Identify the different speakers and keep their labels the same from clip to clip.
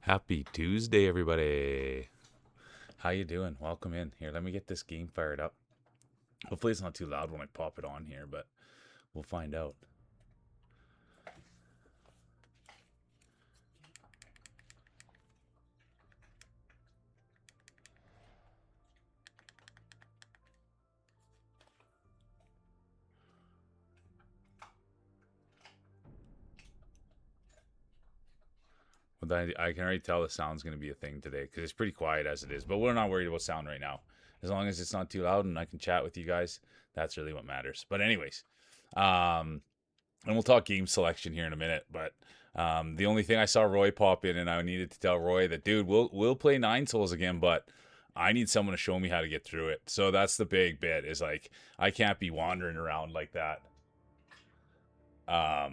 Speaker 1: Happy Tuesday, everybody. How you doing? Welcome in. Here, let me get this game fired up. Hopefully it's not too loud when I pop it on here, but we'll find out. But I can already tell the sound's going to be a thing today because it's pretty quiet as it is. But we're not worried about sound right now. As long as it's not too loud and I can chat with you guys, that's really what matters. But anyways, and we'll talk game selection here in a minute. But the only thing I saw Roy pop in, and I needed to tell Roy that, dude, we'll play Nine Souls again, but I need someone to show me how to get through it. So that's the big bit. Is like I can't be wandering around like that.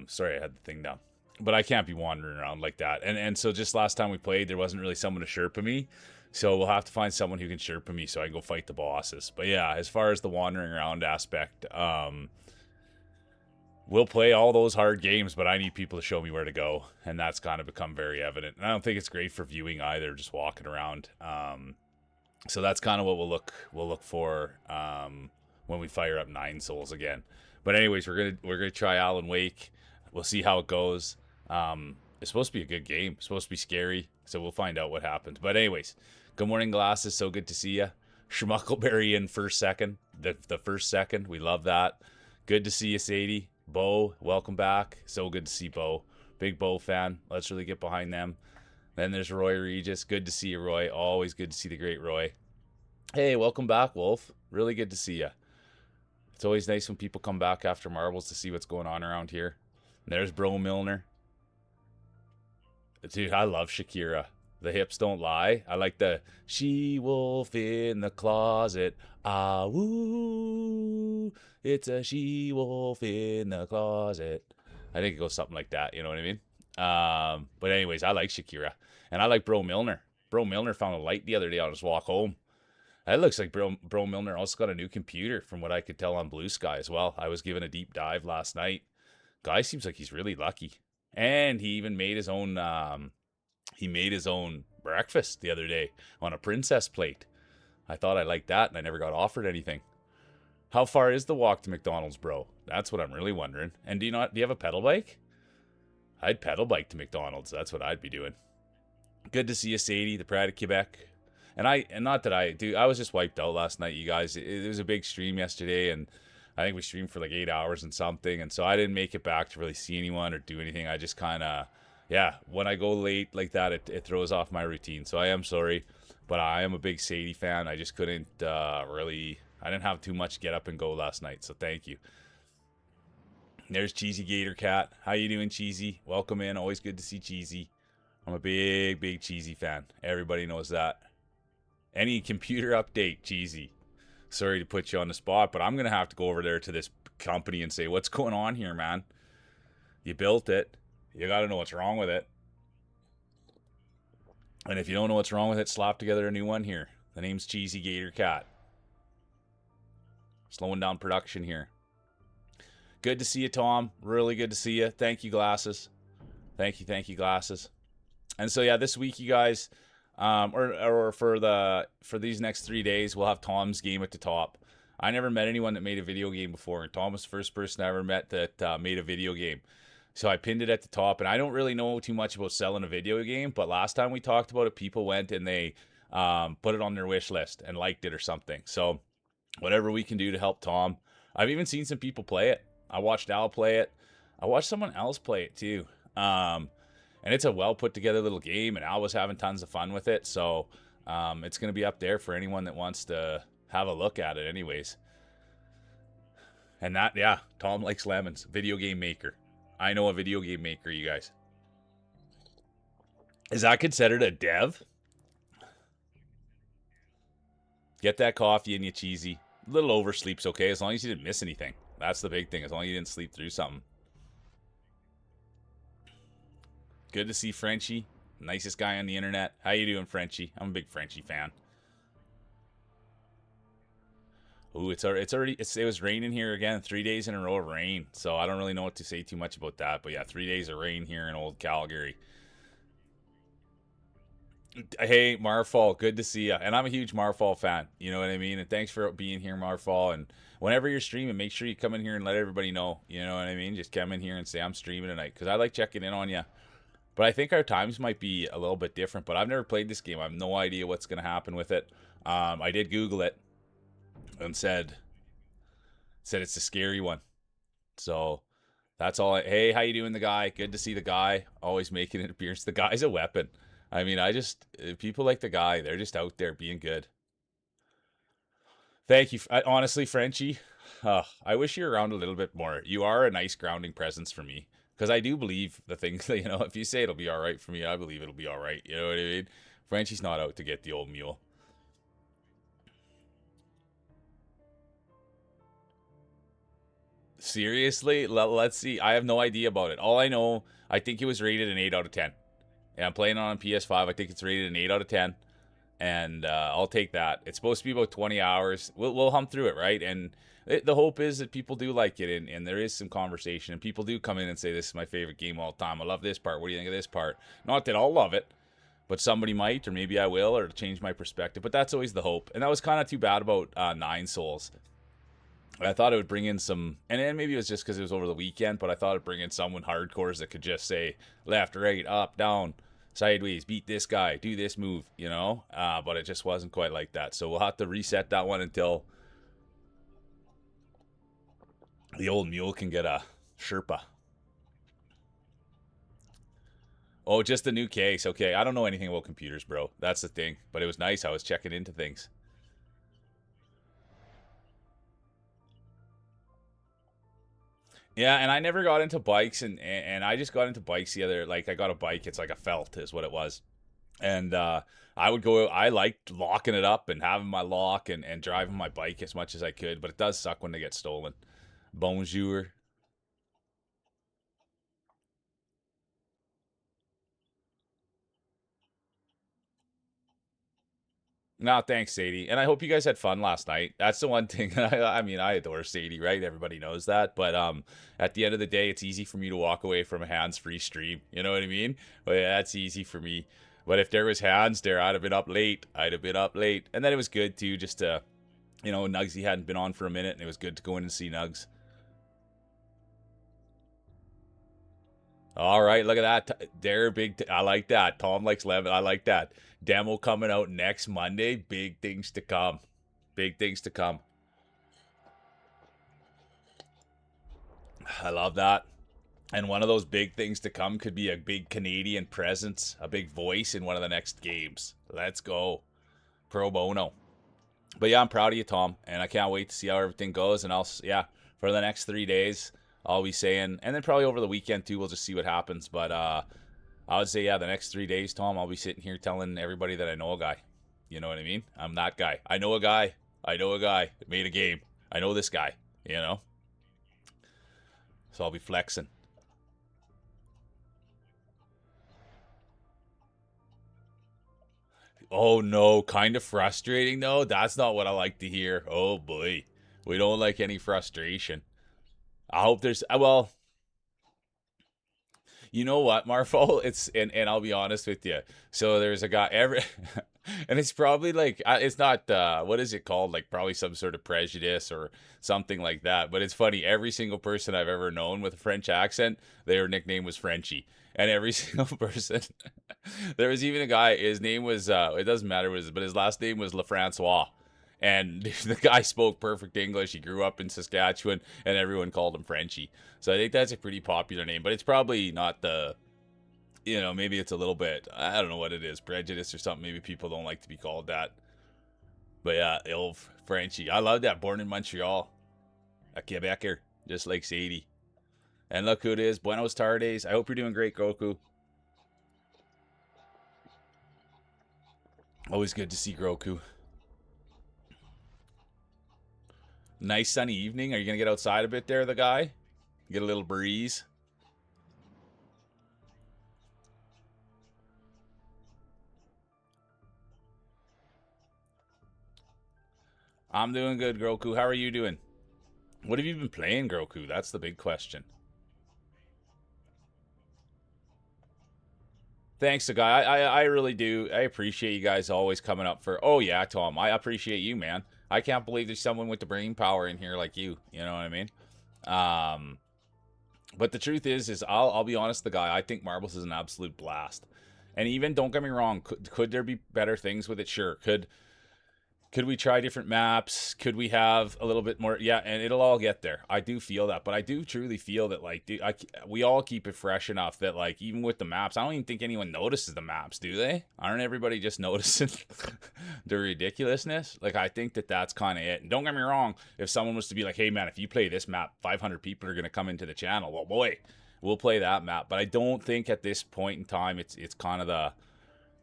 Speaker 1: Sorry, I had the thing down, but I can't be wandering around like that. And so just last time we played, there wasn't really someone to Sherpa me. So we'll have to find someone who can Sherpa me so I can go fight the bosses. But yeah, as far as the wandering around aspect, we'll play all those hard games, but I need people to show me where to go, and that's kind of become very evident. And I don't think it's great for viewing either, just walking around. So that's kind of what we'll look for when we fire up Nine Souls again. But anyways, we're gonna try Alan Wake. We'll see how it goes. It's supposed to be a good game. It's supposed to be scary, so we'll find out what happens. But anyways, good morning, Glasses. So good to see you. Schmuckleberry in first second. The first second. We love that. Good to see you, Sadie. Bo, welcome back. So good to see Bo. Big Bo fan. Let's really get behind them. Then there's Roy Regis. Good to see you, Roy. Always good to see the great Roy. Hey, welcome back, Wolf. Really good to see you. It's always nice when people come back after marbles to see what's going on around here. And there's Bro Milner. Dude, I love Shakira. The hips don't lie. I like the she wolf in the closet. Ah woo. It's a she wolf in the closet. I think it goes something like that, you know what I mean? But anyways, I like Shakira. And I like Bro Milner. Bro Milner found a light the other day on his walk home. It looks like Bro Milner also got a new computer from what I could tell on Blue Sky as well. I was given a deep dive last night. Guy seems like he's really lucky. And he even made his own breakfast the other day on a princess plate. I thought I liked that and I never got offered anything. How far is the walk to McDonald's, bro? That's what I'm really wondering. And do you have a pedal bike? I'd pedal bike to McDonald's. That's what I'd be doing. Good to see you, Sadie, the Pride of Quebec. And not that I was just wiped out last night, you guys. It was a big stream yesterday, and I think we streamed for like 8 hours and something, and so I didn't make it back to really see anyone or do anything. I just kind of, yeah, when I go late like that, it throws off my routine. So I am sorry, but I am a big Sadie fan. I just couldn't I didn't have too much get up and go last night, so thank you. There's Cheesy Gator Cat. How you doing, Cheesy? Welcome in. Always good to see Cheesy. I'm a big Cheesy fan. Everybody knows that. Any computer update, Cheesy? Sorry to put you on the spot, but I'm going to have to go over there to this company and say, what's going on here, man? You built it. You got to know what's wrong with it. And if you don't know what's wrong with it, slap together a new one here. The name's Cheesy Gator Cat. Slowing down production here. Good to see you, Tom. Really good to see you. Thank you, Glasses. Thank you, Glasses. And so, yeah, this week, you guys, or for these next 3 days, we'll have Tom's game at the top. I never met anyone that made a video game before, and Tom was the first person I ever met that made a video game. So I pinned it at the top, and I don't really know too much about selling a video game, but last time we talked about it, people went and they put it on their wish list and liked it or something. So whatever we can do to help Tom. I've even seen some people play it. I watched Al play it. I watched someone else play it too. And it's a well put together little game, and Al was having tons of fun with it. So it's going to be up there for anyone that wants to have a look at it, anyways. And that, yeah, Tom likes lemons. Video game maker. I know a video game maker, you guys. Is that considered a dev? Get that coffee in you, Cheesy. A little oversleep's okay, as long as you didn't miss anything. That's the big thing, as long as you didn't sleep through something. Good to see Frenchie. Nicest guy on the internet. How you doing, Frenchie? I'm a big Frenchie fan. Ooh, it was raining here again. 3 days in a row of rain. So I don't really know what to say too much about that. But yeah, 3 days of rain here in old Calgary. Hey, Marfall, good to see you. And I'm a huge Marfall fan. You know what I mean? And thanks for being here, Marfall. And whenever you're streaming, make sure you come in here and let everybody know. You know what I mean? Just come in here and say, I'm streaming tonight. Because I like checking in on you. But I think our times might be a little bit different. But I've never played this game. I have no idea what's going to happen with it. I did Google it and said it's a scary one. So that's all. Hey, how you doing, the guy? Good to see the guy. Always making an appearance. The guy's a weapon. I mean, people like the guy. They're just out there being good. Thank you. Honestly, Frenchie, I wish you were around a little bit more. You are a nice grounding presence for me. Because I do believe the things that, if you say it'll be all right for me, I believe it'll be all right. You know what I mean? Frenchie's not out to get the old mule. Seriously? Let's see. I have no idea about it. All I know, I think it was rated an 8 out of 10. And I'm playing on PS5. I think it's rated an 8 out of 10. And I'll take that. It's supposed to be about 20 hours. We'll hum through it, right? And the hope is that people do like it, and there is some conversation. And people do come in and say, this is my favorite game all the time. I love this part. What do you think of this part? Not that I'll love it, but somebody might, or maybe I will, or change my perspective. But that's always the hope. And that was kind of too bad about Nine Souls. I thought it would bring in some, and then maybe it was just because it was over the weekend, but I thought it'd bring in someone hardcores that could just say left, right, up, down, sideways, beat this guy, do this move, but it just wasn't quite like that. So we'll have to reset that one until the old mule can get a Sherpa. Oh, just a new case. Okay, I don't know anything about computers, bro. That's the thing. But it was nice. I was checking into things. Yeah, and I never got into bikes, and I just got into bikes I got a bike. It's like a felt is what it was. And I would go, I liked locking it up and having my lock and driving my bike as much as I could. But it does suck when they get stolen. Bonjour. No, thanks, Sadie. And I hope you guys had fun last night. That's the one thing. I mean, I adore Sadie, right? Everybody knows that. But at the end of the day, it's easy for me to walk away from a hands-free stream. You know what I mean? But yeah, that's easy for me. But if there was hands there, I'd have been up late. I'd have been up late. And then it was good, too, just to, Nugsy hadn't been on for a minute, and it was good to go in and see Nugs. All right, look at that. They're big. I like that. Tom likes Levin. I like that. Demo coming out next Monday. Big things to come. Big things to come. I love that. And one of those big things to come could be a big Canadian presence, a big voice in one of the next games. Let's go. Pro bono. But yeah, I'm proud of you, Tom. And I can't wait to see how everything goes. And for the next 3 days, I'll be saying, and then probably over the weekend too, we'll just see what happens. But I would say, the next 3 days, Tom, I'll be sitting here telling everybody that I know a guy. You know what I mean? I'm that guy. I know a guy. I know a guy that made a game. I know this guy, So I'll be flexing. Oh no, kind of frustrating though. That's not what I like to hear. Oh boy. We don't like any frustration. I hope there's well, you know what, Marfo? And I'll be honest with you. So there's a guy every and it's probably like it's not what is it called? Like probably some sort of prejudice or something like that. But it's funny. Every single person I've ever known with a French accent, their nickname was Frenchie. And every single person, there was even a guy. His name was it doesn't matter what it is, but his last name was LeFrancois. And the guy spoke perfect English. He grew up in Saskatchewan, and everyone called him Frenchie. So I think that's a pretty popular name, but it's probably not maybe it's a little bit, I don't know what it is, prejudice or something. Maybe people don't like to be called that. But yeah, Ilv, Frenchie. I love that. Born in Montreal, a Quebecer, just like Sadie. And look who it is. Buenos tardes. I hope you're doing great, Goku. Always good to see Goku. Nice sunny evening. Are you going to get outside a bit there, the guy? Get a little breeze? I'm doing good, Groku. How are you doing? What have you been playing, Groku? That's the big question. Thanks, the guy. I really do. I appreciate you guys always coming up for. Oh yeah, Tom. I appreciate you, man. I can't believe there's someone with the brain power in here like you. You know what I mean? Um, but the truth is I'll be honest, the guy. I think marbles is an absolute blast. And even don't get me wrong, could there be better things with it? Sure. Could we try different maps? Could we have a little bit more? Yeah, and it'll all get there. I do feel that, but I do truly feel that, like, we all keep it fresh enough that, like, even with the maps, I don't even think anyone notices the maps, do they? Aren't everybody just noticing the ridiculousness? Like, I think that that's kind of it. And don't get me wrong, if someone was to be like, hey, man, if you play this map, 500 people are going to come into the channel. Well, boy, we'll play that map. But I don't think at this point in time it's kind of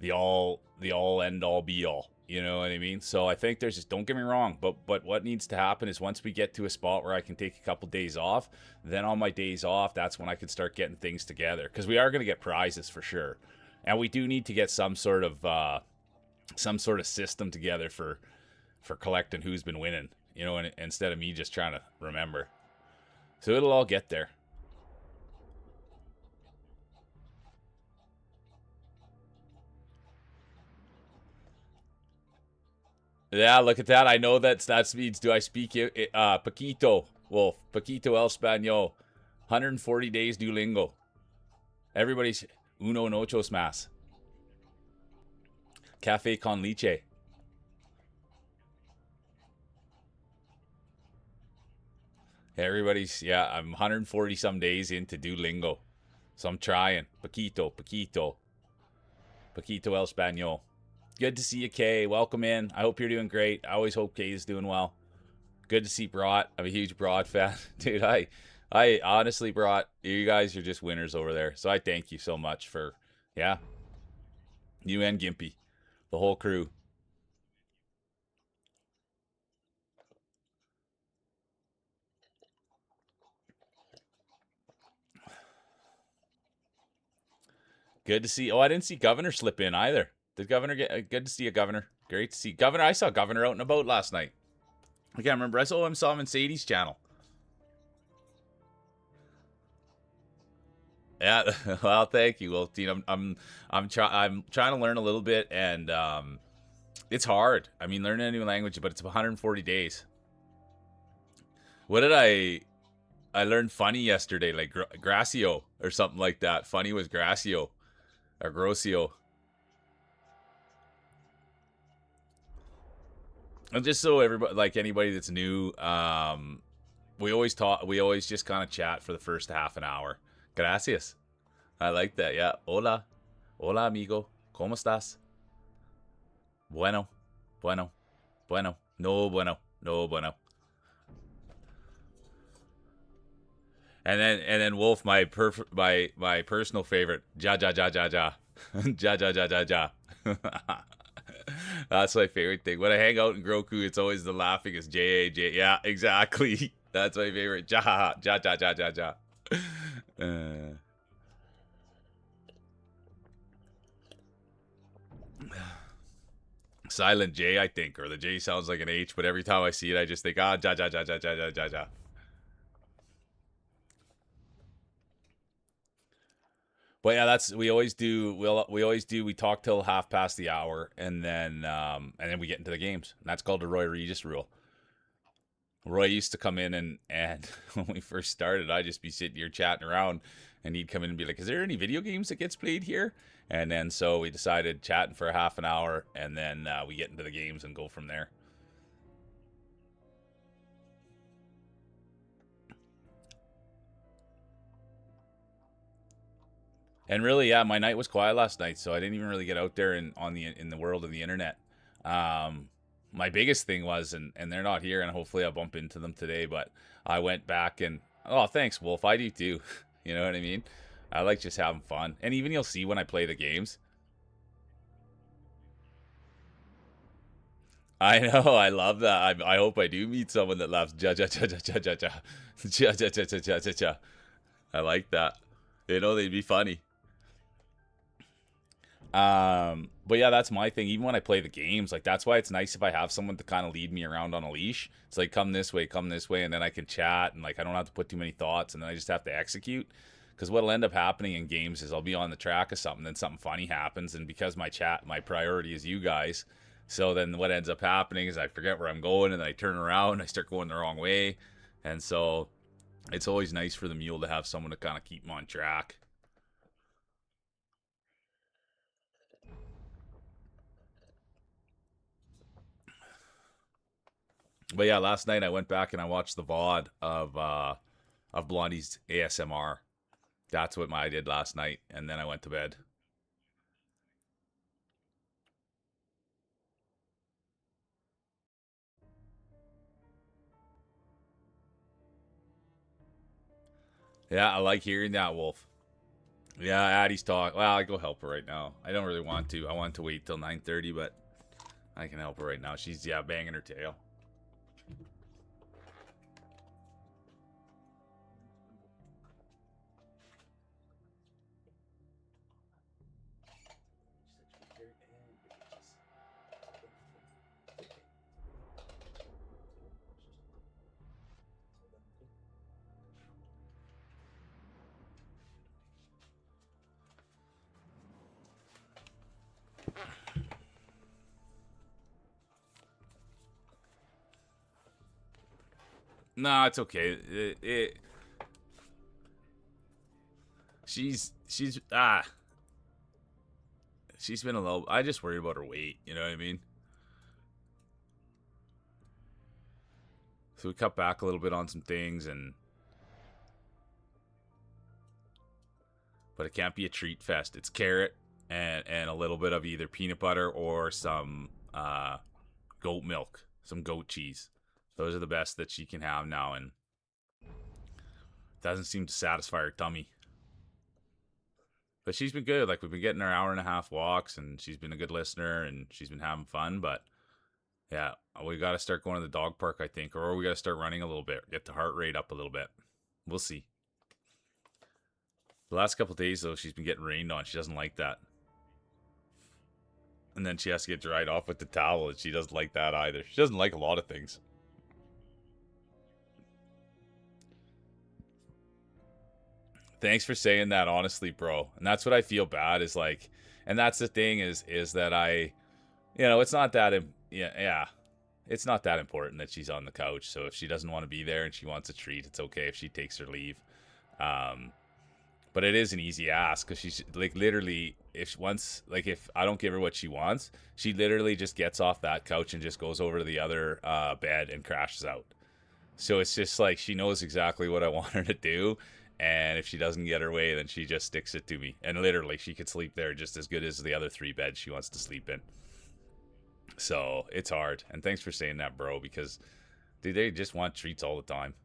Speaker 1: the all end all be all. You know what I mean? So I think there's just, don't get me wrong, but what needs to happen is once we get to a spot where I can take a couple days off, then on my days off, that's when I can start getting things together. Because we are going to get prizes for sure. And we do need to get some sort of system together for collecting who's been winning, you know, and instead of me just trying to remember. So it'll all get there. Yeah, look at that. I know that means, do I speak Paquito? Wolf. Paquito El Español. 140 days Duolingo. Everybody's uno nochos más. Cafe con leche. Everybody's, yeah, I'm 140 some days into Duolingo. So I'm trying. Paquito. Paquito El Español. Good to see you, Kay. Welcome in. I hope you're doing great. I always hope Kay is doing well. Good to see Brought. I'm a huge Brought fan. Dude, I honestly, Brought, you guys are just winners over there. So I thank you so much for, yeah, you and Gimpy, the whole crew. Good to see. Oh, I didn't see Governor slip in either. Did Governor get? Good to see you, Governor. Great to see Governor. I saw Governor out and about last night. I can't remember. I saw him in Sadie's channel. Yeah, well, thank you. Well, you know, I'm trying to learn a little bit, and it's hard. I mean, learning a new language, but it's 140 days. What did I learned funny yesterday, like Gracio or something like that. Funny was Gracio or Grocio. And just so everybody, like anybody that's new, we always just kind of chat for the first half an hour. Gracias. I like that. Yeah. Hola. Hola, amigo. ¿Cómo estás? Bueno. Bueno. Bueno. No bueno. No bueno. And then Wolf, my personal favorite. Ja ja ja ja ja. Ja ja ja ja ja. That's my favorite thing. When I hang out in Groku, it's always the laughing is J-A-J. Yeah, exactly. That's my favorite. Ja, ja, ja, ja, ja, ja. Silent J, I think, or the J sounds like an H, but every time I see it, I just think, ja, ja, ja, ja, ja, ja, ja, ja. But yeah, that's we always do. We talk till half past the hour, and then we get into the games. And that's called the Roy Regis rule. Roy used to come in and when we first started, I'd just be sitting here chatting around, and he'd come in and be like, "Is there any video games that gets played here?" And then so we decided chatting for a half an hour, and then we get into the games and go from there. And really, yeah, my night was quiet last night, so I didn't even really get out there in the world of the internet. My biggest thing was, and they're not here, and hopefully I'll bump into them today. But I went back and thanks, Wolf. I do too. You know what I mean? I like just having fun, and even you'll see when I play the games. I know, I love that. I hope I do meet someone that laughs. Ja ja ja ja ja ja ja ja ja ja ja ja ja. I like that. You know, they'd be funny. But yeah, that's my thing. Even when I play the games, like that's why it's nice if I have someone to kind of lead me around on a leash. It's like come this way, and then I can chat, and like I don't have to put too many thoughts, and then I just have to execute. Because what'll end up happening in games is I'll be on the track of something, then something funny happens, and because my priority is you guys, so then what ends up happening is I forget where I'm going, and then I turn around and I start going the wrong way, and so it's always nice for the mule to have someone to kind of keep him on track. But yeah, last night I went back and I watched the VOD of Blondie's ASMR. That's what I did last night, and then I went to bed. Yeah, I like hearing that, Wolf. Yeah, Addie's talk. Well, I go help her right now. I don't really want to. I want to wait till 9:30, but I can help her right now. She's banging her tail. No, it's okay. She's she's been a little. I just worry about her weight. You know what I mean? So we cut back a little bit on some things, but it can't be a treat fest. It's carrot and a little bit of either peanut butter or some goat milk, some goat cheese. Those are the best that she can have now, and doesn't seem to satisfy her tummy. But she's been good. Like, we've been getting our hour and a half walks, and she's been a good listener, and she's been having fun. But yeah, we got to start going to the dog park, I think, or we got to start running a little bit, get the heart rate up a little bit. We'll see. The last couple of days, though, she's been getting rained on. She doesn't like that. And then she has to get dried off with the towel, and she doesn't like that either. She doesn't like a lot of things. Thanks for saying that, honestly, bro. And that's what I feel bad is like, and that's the thing is that it's not that, yeah, it's not that important that she's on the couch. So if she doesn't want to be there and she wants a treat, it's okay if she takes her leave. But it is an easy ask because she's like literally if I don't give her what she wants, she literally just gets off that couch and just goes over to the other bed and crashes out. So it's just like she knows exactly what I want her to do. And if she doesn't get her way, then she just sticks it to me. And literally, she could sleep there just as good as the other 3 beds she wants to sleep in. So it's hard. And thanks for saying that, bro, because dude, they just want treats all the time.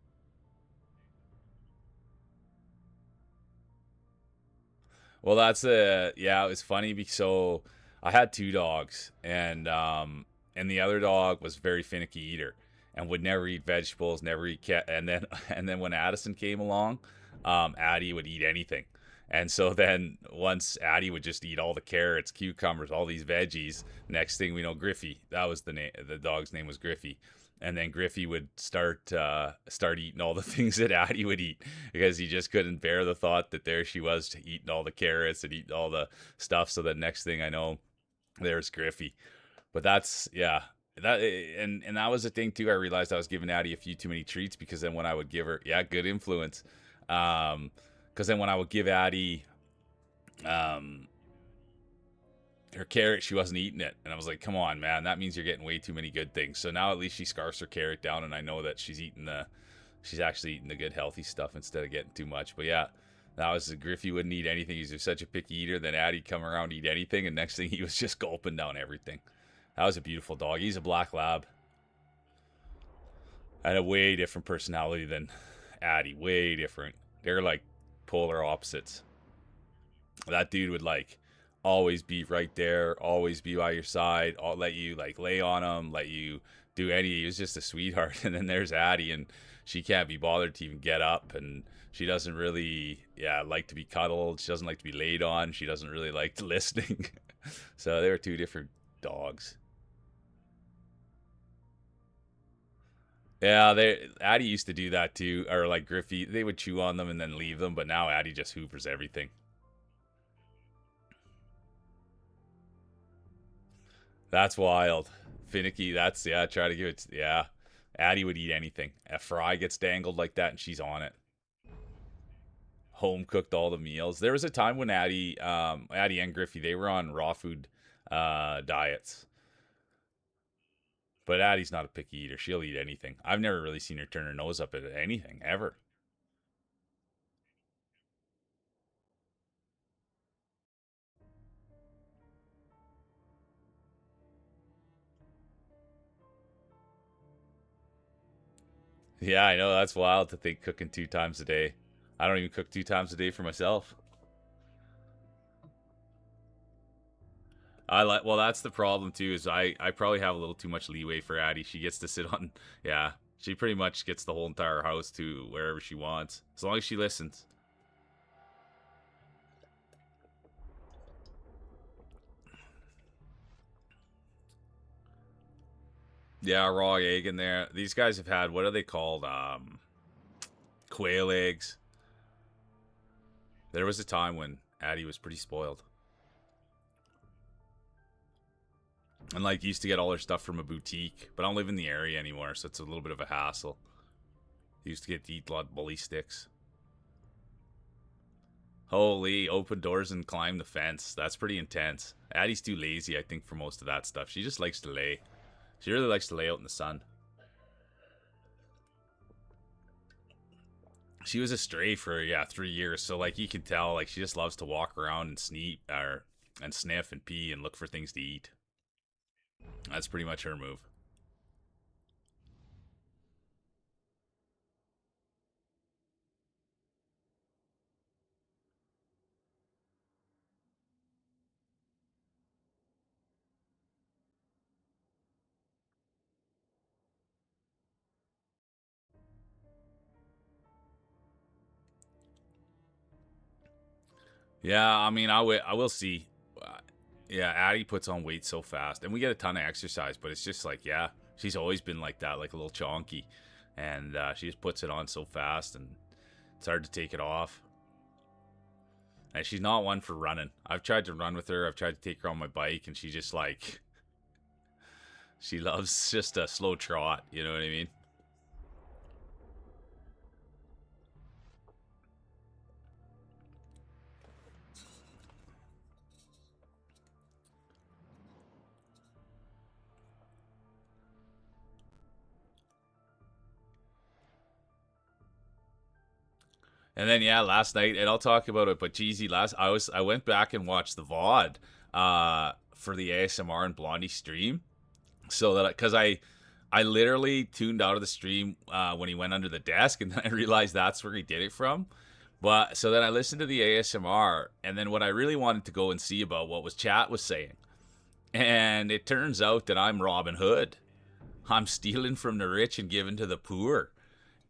Speaker 1: Well, yeah, it was funny because so I had 2 dogs, and the other dog was very finicky eater and would never eat vegetables, never eat cat. And then and then when Addison came along, Addie would eat anything. And so then once Addie would just eat all the carrots, cucumbers, all these veggies. Next thing we know, Griffey. That was the name. The dog's name was Griffey. And then Griffey would start eating all the things that Addie would eat because he just couldn't bear the thought that there she was eating all the carrots and eating all the stuff. So the next thing I know, there's Griffey. But that's yeah. And that was the thing too. I realized I was giving Addie a few too many treats because then when I would give her, yeah, good influence. Because then when I would give Addie her carrot, she wasn't eating it, and I was like, come on, man, that means you're getting way too many good things. So now at least she scarfs her carrot down, and I know that she's actually eating the good healthy stuff instead of getting too much. But yeah, that was Griffey wouldn't eat anything. He's just such a picky eater. Then Addie'd come around, eat anything, and next thing he was just gulping down everything. That was a beautiful dog. He's a black lab. And a way different personality than Addie. Way different. They're like polar opposites. That dude would like always be right there, always be by your side, I'll let you like lay on him, let you do any. He was just a sweetheart. And then there's Addie, and she can't be bothered to even get up, and she doesn't really, like to be cuddled. She doesn't like to be laid on. She doesn't really like listening. So they were 2 different dogs. Yeah, they Addie used to do that too, or like Griffey, they would chew on them and then leave them, but now Addie just hoovers everything. That's wild. Finicky, that's yeah, try to give it yeah. Addie would eat anything. A fry gets dangled like that and she's on it. Home cooked all the meals. There was a time when Addie and Griffey, they were on raw food diets. But Addie's not a picky eater. She'll eat anything. I've never really seen her turn her nose up at anything ever. Yeah, I know that's wild to think cooking 2 times a day. I don't even cook 2 times a day for myself. I like well, that's the problem too. Is I probably have a little too much leeway for Addie. She gets to sit on yeah. She pretty much gets the whole entire house to wherever she wants, as long as she listens. Yeah, raw egg in there. These guys have had what are they called? Quail eggs. There was a time when Addie was pretty spoiled. And like used to get all her stuff from a boutique, but I don't live in the area anymore, so it's a little bit of a hassle. Used to get to eat a lot of bully sticks. Holy, open doors and climb the fence. That's pretty intense. Addie's too lazy, I think, for most of that stuff. She just likes to lay. She really likes to lay out in the sun. She was a stray for 3 years, so like you can tell, like she just loves to walk around and and sniff and pee and look for things to eat. That's pretty much her move. Yeah, I mean, I will see. Uh, Yeah, Addie puts on weight so fast, and we get a ton of exercise, but it's just like, yeah, she's always been like that, like a little chonky, and she just puts it on so fast, and it's hard to take it off. And she's not one for running. I've tried to run with her. I've tried to take her on my bike, and she just like she loves just a slow trot. You know what I mean? And then yeah, last night, and I'll talk about it. But Jeezy, I went back and watched the VOD for the ASMR and Blondie stream, so that because I literally tuned out of the stream when he went under the desk, and then I realized that's where he did it from. But so then I listened to the ASMR, and then what I really wanted to go and see about what was chat was saying, and it turns out that I'm Robin Hood. I'm stealing from the rich and giving to the poor.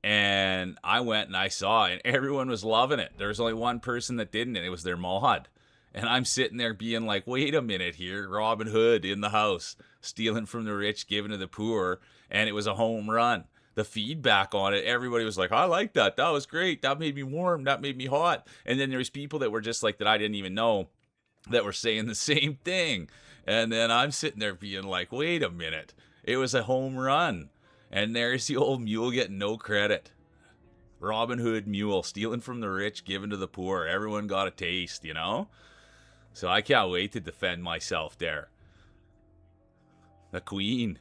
Speaker 1: And I went and I saw it, and everyone was loving it. There was only one person that didn't, and it was their mod. And I'm sitting there being like, wait a minute here, Robin Hood in the house, stealing from the rich, giving to the poor, and it was a home run. The feedback on it, everybody was like, I like that. That was great. That made me warm. That made me hot. And then there was people that were just like that I didn't even know that were saying the same thing. And then I'm sitting there being like, wait a minute. It was a home run. And there's the old mule getting no credit. Robin Hood mule, stealing from the rich, giving to the poor. Everyone got a taste, you know? So I can't wait to defend myself there. The queen.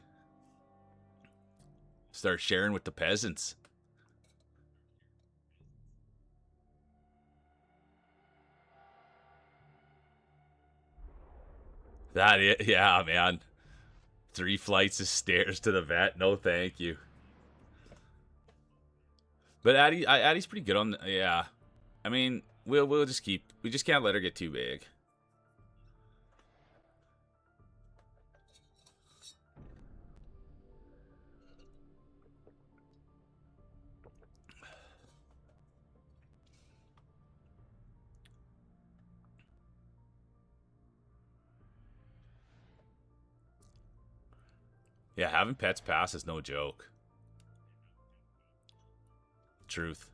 Speaker 1: Start sharing with the peasants. Yeah, man. 3 flights of stairs to the vet. No, thank you. But Addie's pretty good on. Yeah, I mean, we'll just keep. We just can't let her get too big. Yeah, having pets pass is no joke. Truth.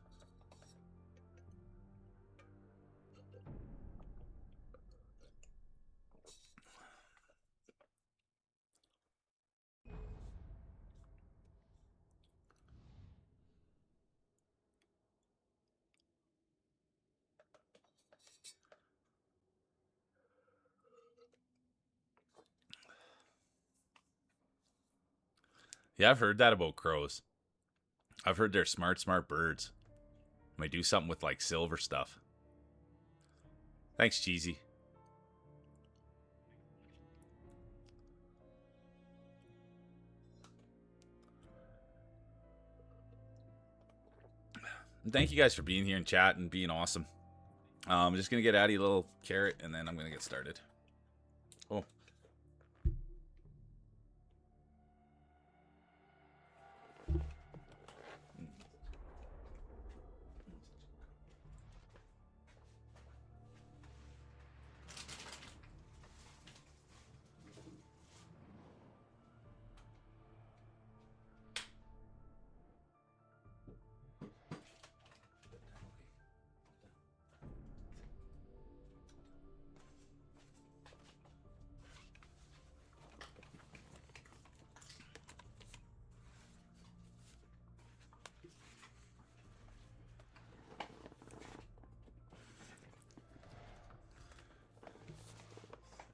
Speaker 1: Yeah, I've heard that about crows. I've heard they're smart, smart birds. Might do something with like silver stuff. Thanks, Cheesy. And thank you guys for being here and chat and being awesome. I'm just gonna get Addie a little carrot and then I'm gonna get started. Oh.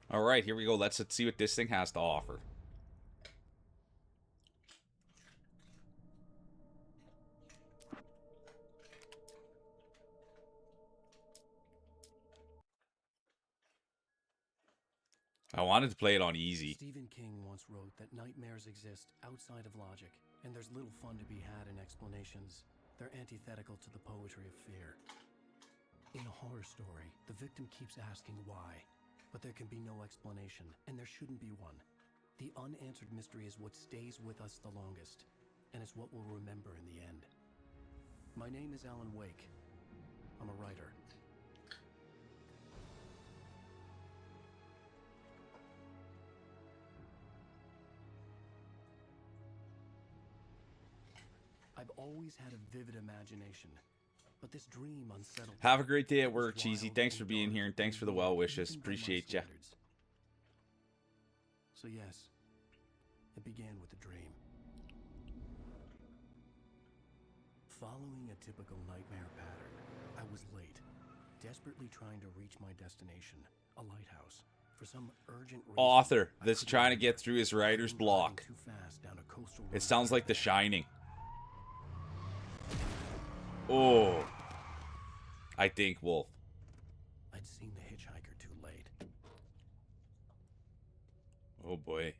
Speaker 1: All right, here we go. Let's see what this thing has to offer. I wanted to play it on easy.
Speaker 2: Stephen King once wrote that nightmares exist outside of logic, and there's little fun to be had in explanations. They're antithetical to the poetry of fear. In a horror story, the victim keeps asking why, but there can be no explanation, and there shouldn't be one. The unanswered mystery is what stays with us the longest, and it's what we'll remember in the end. My name is Alan Wake. I'm a writer. I've always had a vivid imagination, but this dream unsettled.
Speaker 1: Have a great day at work, Cheesy. Thanks for being here and thanks for the well wishes. Appreciate ya.
Speaker 2: So yes, it began with a dream. Following a typical nightmare pattern, I was late, desperately trying to reach my destination, a lighthouse. For some urgent reason,
Speaker 1: Author that's trying to get through his writer's block.
Speaker 2: too fast down a coastal
Speaker 1: It
Speaker 2: road.
Speaker 1: sounds like The Shining. Oh. I think Wolf.
Speaker 2: I'd seen the hitchhiker too late.
Speaker 1: Oh boy.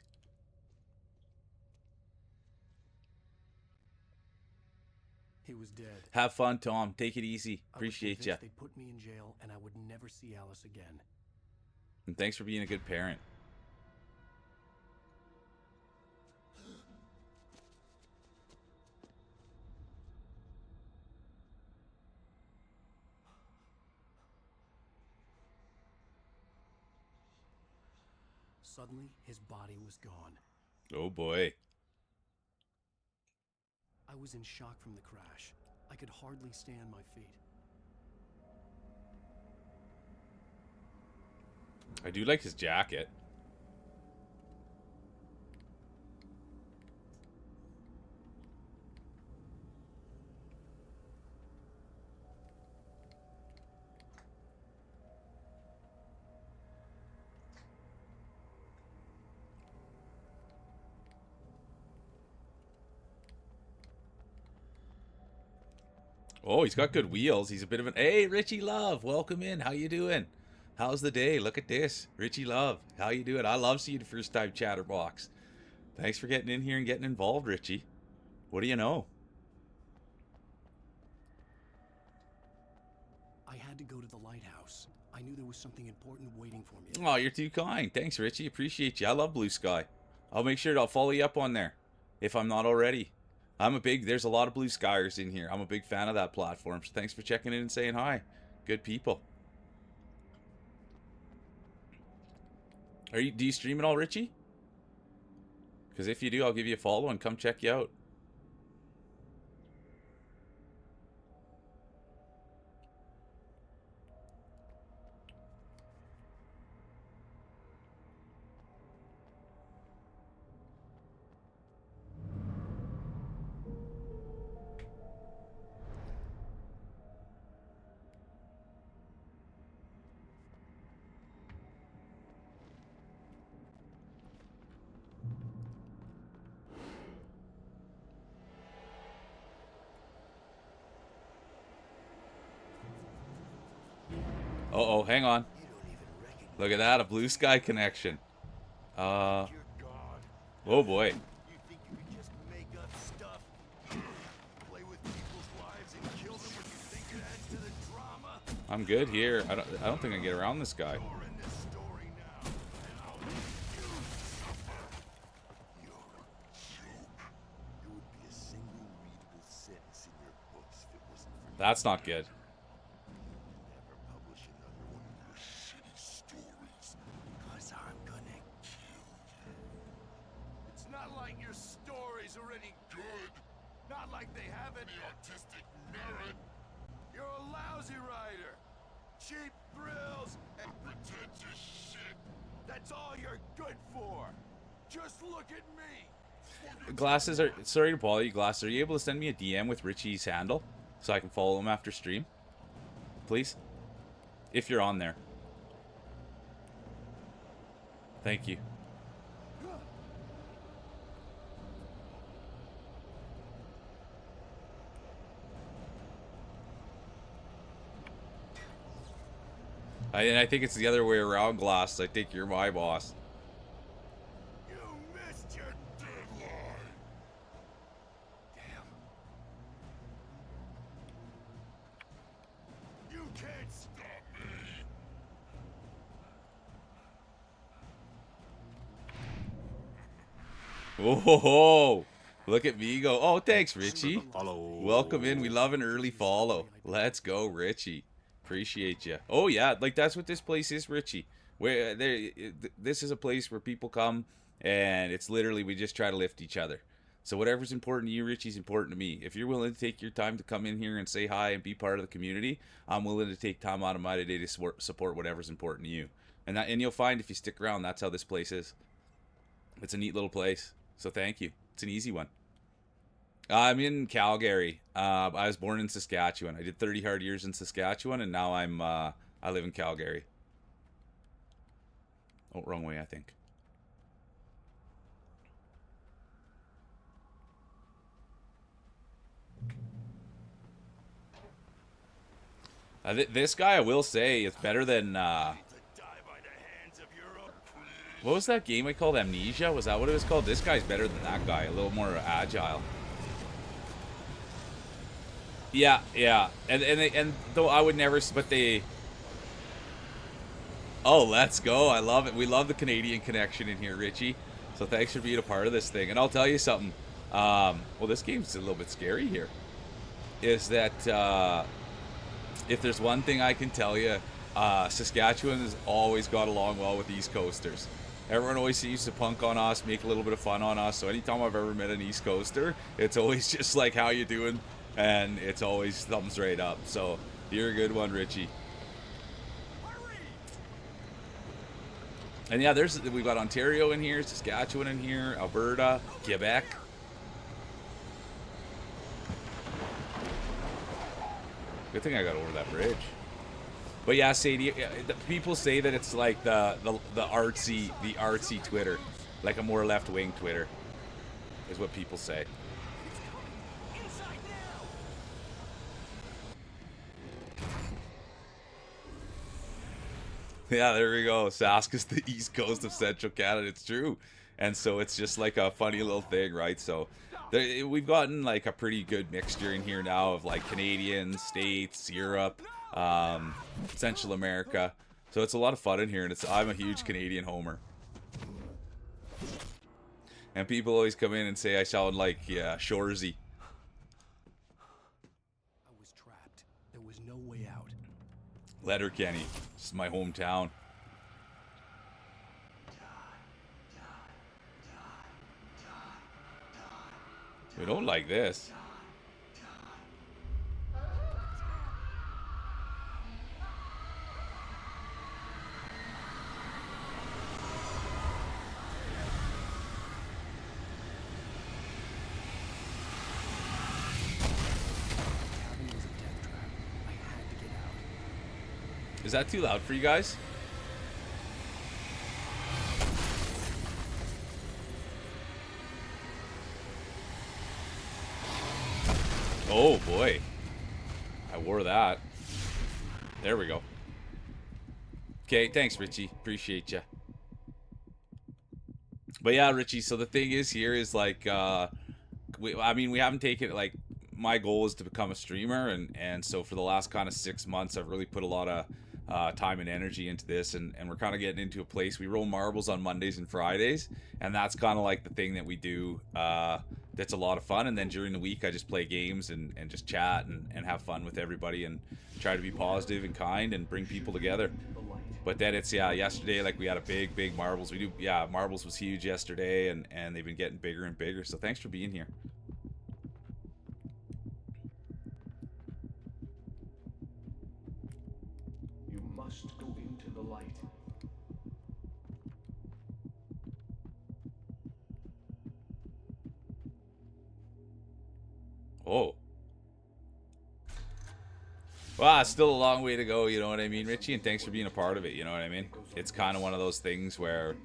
Speaker 2: He was dead.
Speaker 1: Have fun, Tom. Take it easy.
Speaker 2: I was
Speaker 1: Appreciate ya.
Speaker 2: convinced they'd put me in jail and I would never see Alice again.
Speaker 1: And thanks for being a good parent.
Speaker 2: Suddenly, his body was gone.
Speaker 1: Oh boy.
Speaker 2: I was in shock from the crash. I could hardly stay on my feet.
Speaker 1: I do like his jacket. Oh, he's got good wheels. He's a bit of an... Hey, Richie Love, welcome in. How you doing? How's the day? Look at this. Richie Love, how you doing? I love seeing the first time Chatterbox. Thanks for getting in here and getting involved, Richie. What do you know?
Speaker 2: I had to go to the lighthouse. I knew there was something important waiting for me.
Speaker 1: Oh, you're too kind. Thanks, Richie. Appreciate you. I love Blue Sky. I'll make sure I'll follow you up on there if I'm not already. There's a lot of Blue Skyers in here. I'm a big fan of that platform. So thanks for checking in and saying hi. Good people. Do you stream it all, Richie? Because if you do, I'll give you a follow and come check you out. Uh-oh, hang on. Look at that, a blue sky connection. Oh boy.
Speaker 3: You think you can just make up stuff? Play with people's lives and kill them when you think it adds to the drama?
Speaker 1: I'm good here. I don't think I can get around this guy.
Speaker 3: You're in this story now, and I'll make you suffer. You're a joke. There would be a single readable sentence in your books if it wasn't for
Speaker 1: That's not good.
Speaker 3: never publish another one of your shitty stories. Cause I'm gonna kill you. It's not like your stories are any good. Not like they have any artistic merit. You're a lousy writer. Cheap thrills and pretentious shit. That's all you're good for. Just look at me.
Speaker 1: Glasses are sorry to bother you, Glasses. Are you able to send me a DM with Richie's handle so I can follow him after stream? Please? If you're on there. Thank you. And I think it's the other way around, Glass. I think you're my boss.
Speaker 3: You missed your deadline. Damn. You can't stop me.
Speaker 1: Oh, look at me go. Oh, thanks, Richie.
Speaker 4: Follow.
Speaker 1: Welcome in. We love an early follow. Let's go, Richie. Appreciate you. Oh yeah, like that's what this place is, Richie. Where this is a place where people come, and it's literally we just try to lift each other. So whatever's important to you, Richie's important to me. If you're willing to take your time to come in here and say hi and be part of the community, I'm willing to take time out of my day to support whatever's important to you. And you'll find if you stick around, that's how this place is. It's a neat little place. So thank you. It's an easy one. I'm in Calgary. I was born in Saskatchewan. I did 30 hard years in Saskatchewan, and now I live in Calgary. Oh, wrong way, I think. This guy, I will say, is better than...
Speaker 3: To die by the hands of your
Speaker 1: what was that game I called? Amnesia? Was that what it was called? This guy's better than that guy. A little more agile. Yeah, yeah. And though I would never... But they... Oh, let's go. I love it. We love the Canadian connection in here, Richie. So thanks for being a part of this thing. And I'll tell you something. Well, this game's a little bit scary here. Is that... if there's one thing I can tell you, Saskatchewan has always got along well with East Coasters. Everyone always seems to punk on us, make a little bit of fun on us. So anytime I've ever met an East Coaster, it's always just like, how you doing? And it's always thumbs right up. So you're a good one, Richie. And yeah, we've got Ontario in here, Saskatchewan in here, Alberta, Quebec. Good thing I got over that bridge. But yeah, Sadie, people say that it's like the artsy Twitter, like a more left wing Twitter, is what people say. Yeah, there we go. Sask is the east coast of central Canada. It's true. And so it's just like a funny little thing, right? So we've gotten like a pretty good mixture in here now of like Canadians, States, Europe, Central America. So it's a lot of fun in here, and I'm a huge Canadian homer. And people always come in and say I sound like Shorzy.
Speaker 2: I was trapped. There was no way out.
Speaker 1: Letterkenny. This is my hometown. We don't like this.
Speaker 2: Cabin was a death trap. I had to get out.
Speaker 1: Is that too loud for you guys? Oh boy. I wore that. There we go. Okay, thanks, Richie. Appreciate you. But yeah, Richie, so the thing is here is like, I mean, we haven't taken it, like, my goal is to become a streamer, and so for the last kind of 6 months, I've really put a lot of time and energy into this, and we're kind of getting into a place. We roll marbles on Mondays and Fridays, and that's kind of like the thing that we do that's a lot of fun. And then during the week, I just play games and just chat and have fun with everybody and try to be positive and kind and bring people together. But then it's, yeah, yesterday, like, we had a big marbles. Marbles was huge yesterday, and they've been getting bigger and bigger. So thanks for being here.
Speaker 3: You must go into the light.
Speaker 1: Oh. Well, it's still a long way to go, you know what I mean, Richie? And thanks for being a part of it, you know what I mean? It's kind of one of those things where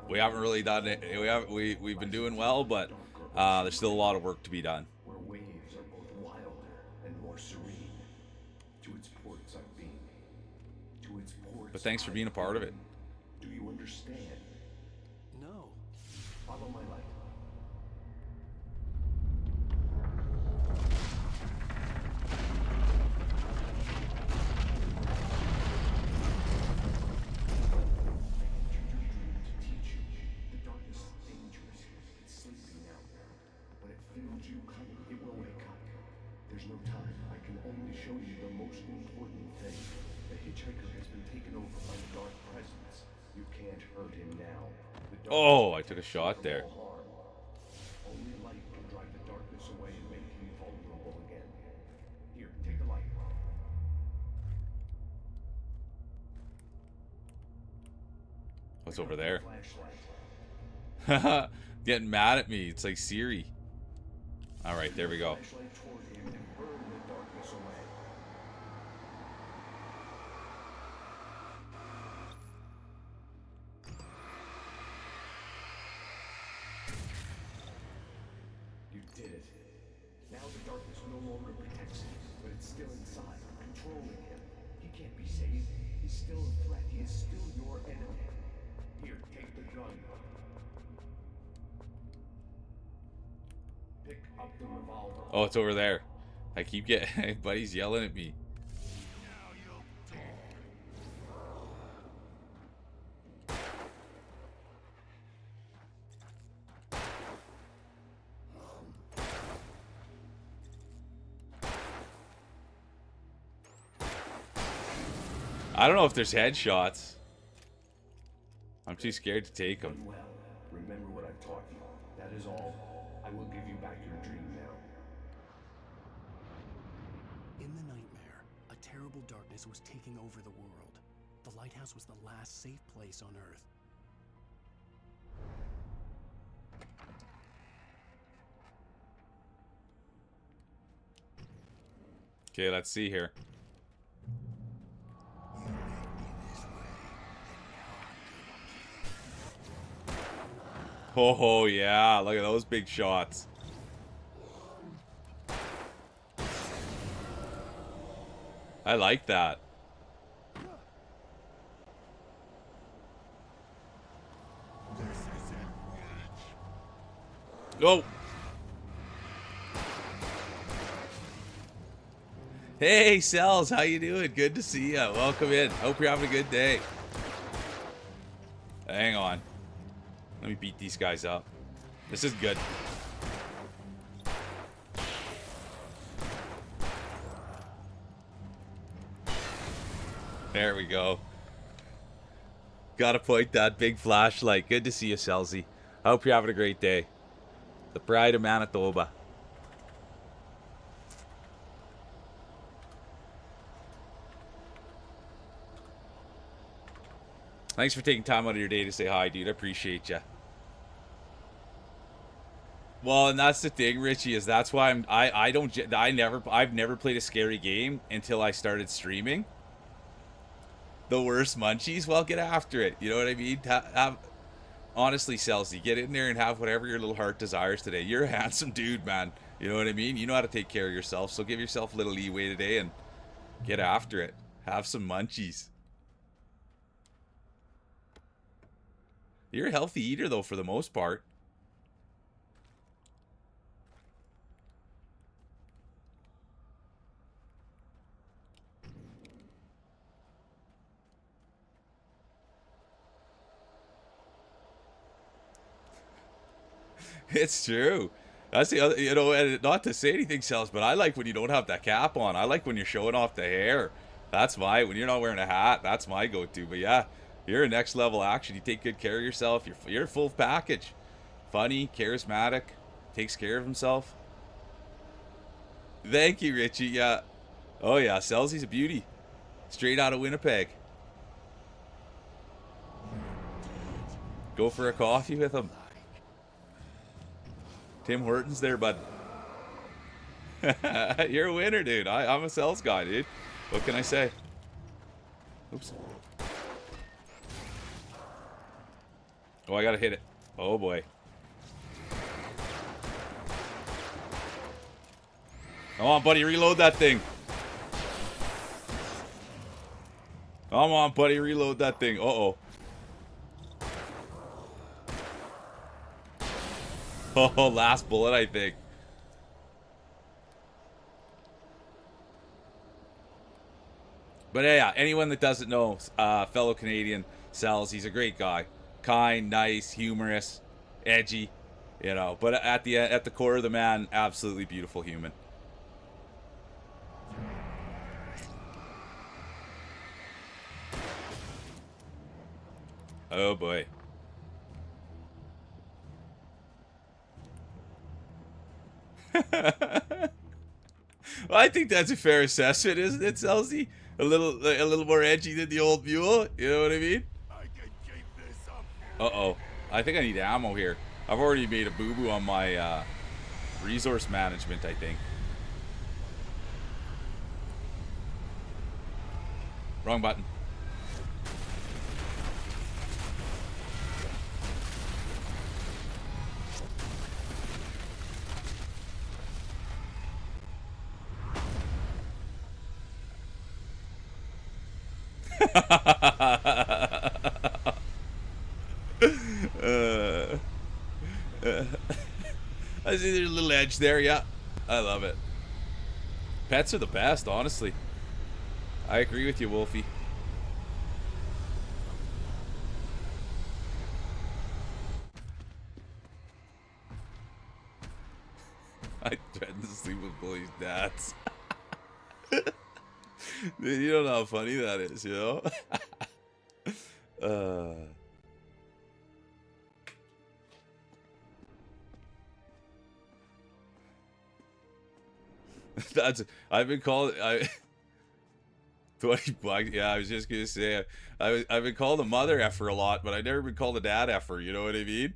Speaker 1: we haven't really done it. We've been doing well, but there's still a lot of work to be done.
Speaker 3: Where waves are both wilder and more serene. To its ports I've been. To its ports.
Speaker 1: But thanks for being a part of it.
Speaker 3: Do you understand?
Speaker 2: No.
Speaker 3: Follow my light. There's no time. I can only show you the most important thing. The hitchhiker has been taken over by the dark presence. You can't hurt him now.
Speaker 1: Oh, I took a shot there.
Speaker 3: Only light can drive the darkness away and make him vulnerable again. Here, take the light.
Speaker 1: What's over there?
Speaker 3: Flashlight.
Speaker 1: Getting mad at me. It's like Siri. All right, there we go.
Speaker 3: Flashlight toward him and burn the darkness away. You did it. Now the darkness no longer protects him, but it's still inside, controlling him. He can't be saved. He's still a threat. He is still your enemy. Here, take the gun. Pick up the revolver.
Speaker 1: Oh, it's over there. I keep getting... Buddy's yelling at me. I don't know if there's headshots. I'm too scared to take them.
Speaker 3: Well, remember what I've taught you. That is all. I will give you back your dream now.
Speaker 2: In the nightmare, a terrible darkness was taking over the world. The lighthouse was the last safe place on Earth.
Speaker 1: Okay, let's see here. Oh, yeah. Look at those big shots. I like that. Oh. Hey, Cells, how you doing? Good to see you. Welcome in. Hope you're having a good day. Hang on. Let me beat these guys up. This is good. There we go. Gotta point that big flashlight. Good to see you, Celzy. I hope you're having a great day. The pride of Manitoba. Thanks for taking time out of your day to say hi, dude. I appreciate you. Well, and that's the thing, Richie, is that's why I've never played a scary game until I started streaming. The worst munchies, well, get after it. You know what I mean? Honestly, Celsi, get in there and have whatever your little heart desires today. You're a handsome dude, man. You know what I mean? You know how to take care of yourself, so give yourself a little leeway today and get after it. Have some munchies. You're a healthy eater, though, for the most part. It's true. That's the other, you know, and not to say anything, Cells, but I like when you don't have that cap on. I like when you're showing off the hair. That's when you're not wearing a hat, that's my go-to. But yeah, you're a next level action. You take good care of yourself. You're a full package. Funny, charismatic, takes care of himself. Thank you, Richie. Yeah. Oh yeah, Cellsy's a beauty. Straight out of Winnipeg. Go for a coffee with him. Tim Hortons there, bud. You're a winner, dude. I'm a sales guy, dude. What can I say? Oops. Oh, I gotta hit it. Oh, boy. Come on, buddy. Reload that thing. Come on, buddy. Reload that thing. Uh-oh. Oh, last bullet, I think. But yeah, anyone that doesn't know, fellow Canadian, Cells, he's a great guy. Kind, nice, humorous, edgy, you know. But at the core of the man, absolutely beautiful human. Oh boy. Well, I think that's a fair assessment, isn't it, Celsi? A little more edgy than the old mule. You know what I mean? Uh-oh. I think I need ammo here. I've already made a boo-boo on my resource management, I think. Wrong button. I see there's a little edge there, yeah. I love it. Pets are the best, honestly. I agree with you, Wolfie. I threaten to sleep with bullies' dads. Dude, you don't know how funny that is, you know? I've been called 20 bucks. Yeah, I was just gonna say I've been called a mother effer a lot, but I've never been called a dad effer, you know what I mean?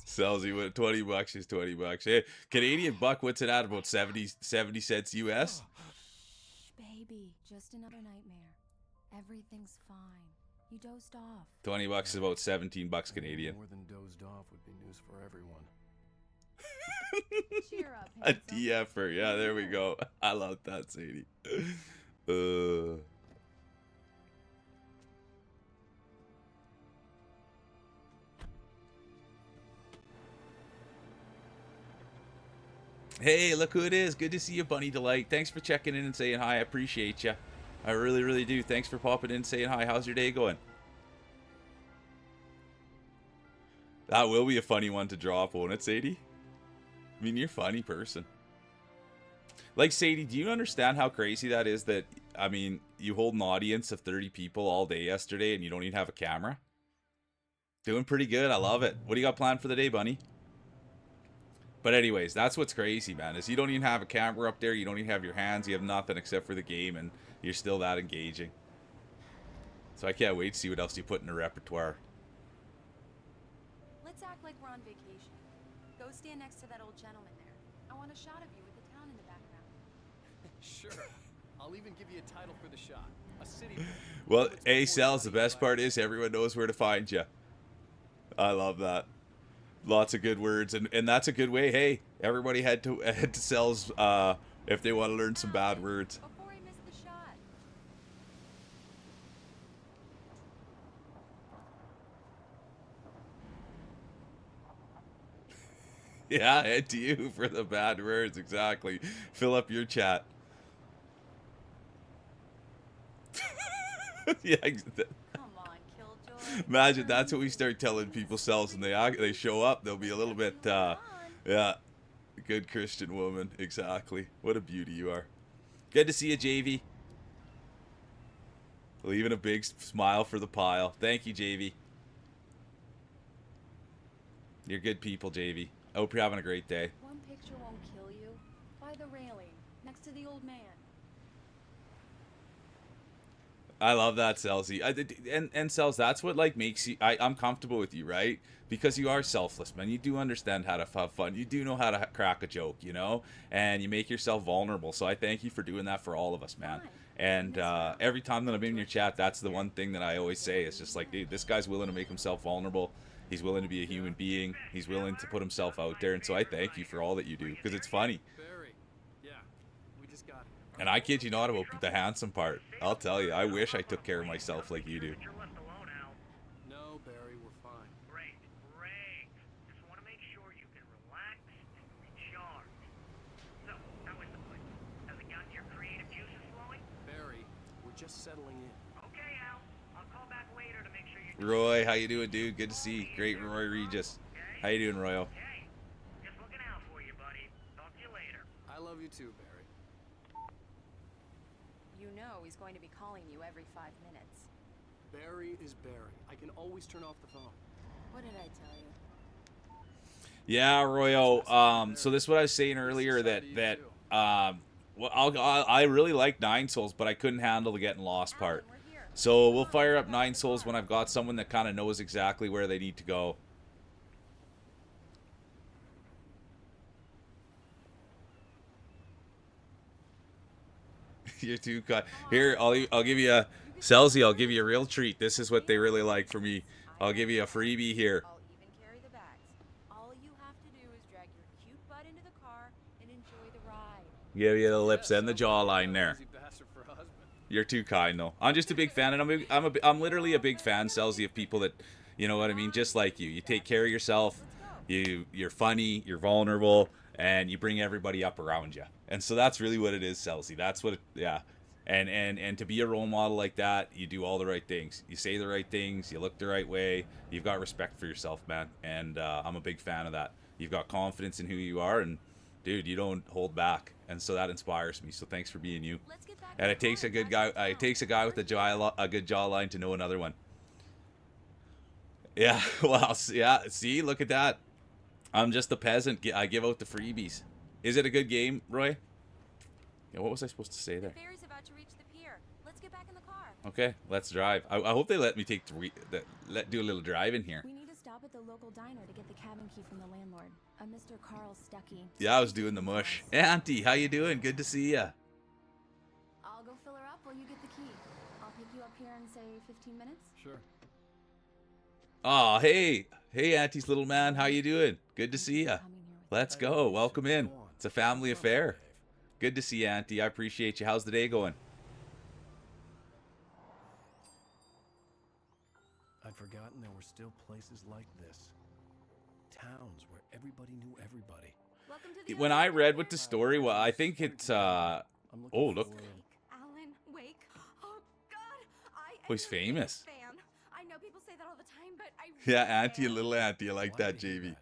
Speaker 1: Sells you with 20 bucks is 20 bucks. Hey, Canadian buck, what's it at? About 70 cents US?
Speaker 4: Baby, just another nightmare. Everything's fine. You dozed off.
Speaker 1: 20 bucks is about 17 bucks Canadian.
Speaker 2: More than dozed off would be news for everyone.
Speaker 4: Cheer up,
Speaker 1: A
Speaker 4: handsome.
Speaker 1: DFer. Yeah, there we go. I love that, Sadie. Hey, look who it is. Good to see you, Bunny Delight. Thanks for checking in and saying hi. I appreciate you. I really, really do. Thanks for popping in and saying hi. How's your day going? That will be a funny one to drop, won't it, Sadie? I mean, you're a funny person. Like, Sadie, do you understand how crazy that is that, I mean, you hold an audience of 30 people all day yesterday and you don't even have a camera? Doing pretty good. I love it. What do you got planned for the day, Bunny? But anyways, that's what's crazy, man, is you don't even have a camera up there. You don't even have your hands. You have nothing except for the game, and you're still that engaging. So I can't wait to see what else you put in the repertoire.
Speaker 4: Let's act like we're on vacation. Go stand next to that old gentleman there. I want a shot of you with the town in the background.
Speaker 2: Sure. I'll even give you a title for the shot. A city.
Speaker 1: Well, A-Cells, the best part is everyone knows where to find you. I love that. Lots of good words, and that's a good way. Hey, everybody head to Cell's if they want to learn some bad words.
Speaker 4: Before he missed the shot.
Speaker 1: Yeah, head to you for the bad words. Exactly. Fill up your chat. Yeah,
Speaker 4: Come on, Killjoy.
Speaker 1: imagine that's what we start telling people selves, and they show up. They'll be a little bit, yeah, good Christian woman. Exactly. What a beauty you are. Good to see you, JV. Leaving a big smile for the pile. Thank you, JV. You're good people, JV. I hope you're having a great day.
Speaker 4: One picture won't kill you. By the railing, next to the old man.
Speaker 1: I love that, Celsi. And Cels, that's what like makes you. I'm comfortable with you, right? Because you are selfless, man. You do understand how to have fun. You do know how to crack a joke, you know, and you make yourself vulnerable. So I thank you for doing that for all of us, man. And every time that I'm in your chat, that's the one thing that I always say. It's just like, dude, this guy's willing to make himself vulnerable. He's willing to be a human being. He's willing to put himself out there. And so I thank you for all that you do, because it's funny.
Speaker 2: Barry. Yeah, we just got here.
Speaker 1: And I kid you not about the handsome part. I'll tell you, I wish I took care of myself like you do.
Speaker 5: You're left alone, Al.
Speaker 2: No, Barry, we're fine.
Speaker 5: Great, great. Just want to make sure you can relax and recharge. So, how is the place? Has it gotten your creative juices flowing?
Speaker 2: Barry, we're just settling in.
Speaker 5: Okay, Al. I'll call back later to make sure you're
Speaker 1: Roy, how you doing, dude? Good to see you. Great, Roy Regis. How you doing, Royo?
Speaker 5: okay. Just looking out for you, buddy. Talk to you later.
Speaker 2: I love you too, Barry.
Speaker 4: You know he's going to be calling you every 5 minutes.
Speaker 2: Barry is Barry. I can always turn off the phone.
Speaker 4: What did I tell you?
Speaker 1: Yeah, Royo. So this is what I was saying earlier, that well, I really like Nine Souls, but I couldn't handle the getting lost part.
Speaker 4: Alan, we're here.
Speaker 1: So we'll fire up Nine Souls when I've got someone that kind of knows exactly where they need to go. You're too kind. Here, I'll give you a Celsi. I'll give you a real treat. This is what they really like for me. I'll give you a freebie here.
Speaker 4: I'll even carry the bags. All you have to do is drag your cute butt into the car and enjoy the ride.
Speaker 1: Give you the lips and the jawline there.
Speaker 2: Lazy bastard for a husband.
Speaker 1: You're too kind, though. I'm just a big fan, and I'm literally a big fan, Celsi, of people that, you know what I mean, just like you. You take care of yourself. You're funny. You're vulnerable, and you bring everybody up around you. And so that's really what it is, Celsi. That's what, yeah. And to be a role model like that, you do all the right things. You say the right things. You look the right way. You've got respect for yourself, man. And I'm a big fan of that. You've got confidence in who you are, and dude, you don't hold back. And so that inspires me. So thanks for being you.
Speaker 4: Let's get back
Speaker 1: And
Speaker 4: to
Speaker 1: it
Speaker 4: the
Speaker 1: takes a
Speaker 4: car.
Speaker 1: good guy. It takes a guy with a good jawline to know another one. Yeah. Well. Yeah. See. Look at that. I'm just a peasant. I give out the freebies. Is it a good game, Roy? Yeah. What was I supposed to say
Speaker 4: The
Speaker 1: there?
Speaker 4: ferry's about to reach the pier. Let's get back in the car.
Speaker 1: Okay. Let's drive. I hope they let me take do a little drive in here.
Speaker 4: We need to stop at the local diner to get the cabin key from the landlord, a Mr. Carl Stuckey.
Speaker 1: Yeah, I was doing the mush. Hey, Auntie, how you doing? Good to see ya.
Speaker 4: I'll go fill her up while you get the key. I'll pick you up here in, say, 15 minutes.
Speaker 2: Sure.
Speaker 1: Oh, hey, Auntie's little man, how you doing? Good to see ya.
Speaker 4: Coming here with
Speaker 1: Let's go. Welcome in. It's a family affair. Good to see you, Auntie. I appreciate you. How's the day going?
Speaker 2: I'd forgotten there were still places like this. Towns where everybody knew everybody.
Speaker 4: Welcome to the
Speaker 1: When I read what the story was, I think it's
Speaker 2: I'm looking
Speaker 1: oh, look.
Speaker 2: for-
Speaker 6: Alan Wake. Oh God, I
Speaker 1: Oh, he's
Speaker 6: am your
Speaker 1: famous.
Speaker 6: biggest fan. I know people say that all the time, but I
Speaker 1: Yeah,
Speaker 6: really
Speaker 1: Auntie, a
Speaker 6: am.
Speaker 1: little Auntie. I like
Speaker 2: Why
Speaker 1: that,
Speaker 2: did he do
Speaker 1: JV.
Speaker 2: that?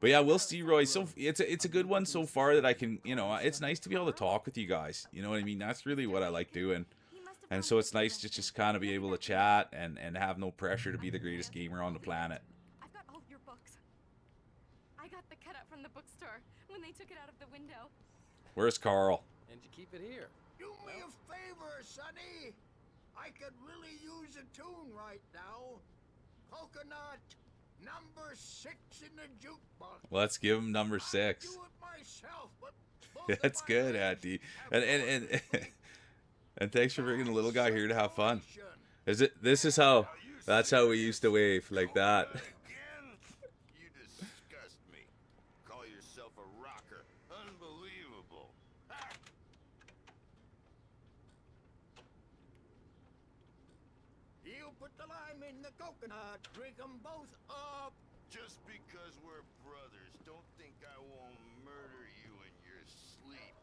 Speaker 1: But yeah, we'll see, Roy. So it's a good one so far that I can, you know, it's nice to be able to talk with you guys. You know what I mean? That's really what I like doing.
Speaker 6: He must have
Speaker 1: And
Speaker 6: found
Speaker 1: so it's
Speaker 6: the
Speaker 1: nice to just kind of be able to chat and have no pressure to be the greatest gamer on the planet.
Speaker 6: I've got all of your books. I got the cutout from the bookstore when they took it out of the window.
Speaker 1: Where's Carl?
Speaker 2: And you keep it here.
Speaker 3: Do me a favor, Sonny. I could really use a tune right now. Coconut, number 6 in the jukebox.
Speaker 1: Let's give him number 6.
Speaker 3: I'd do it myself, but both of
Speaker 1: That's
Speaker 3: my
Speaker 1: good,
Speaker 3: legs
Speaker 1: Auntie.
Speaker 3: have
Speaker 1: And
Speaker 3: gone.
Speaker 1: and thanks for bringing the little guy here to have fun.
Speaker 3: Celebration.
Speaker 1: Is it? This is how. That's how we used to wave, like that.
Speaker 3: Again? You disgust me. Call yourself a rocker. Unbelievable. Ha!
Speaker 7: put the lime in the coconut. Drink 'em both up.
Speaker 3: Just because we're brothers, don't think I won't murder you in your sleep.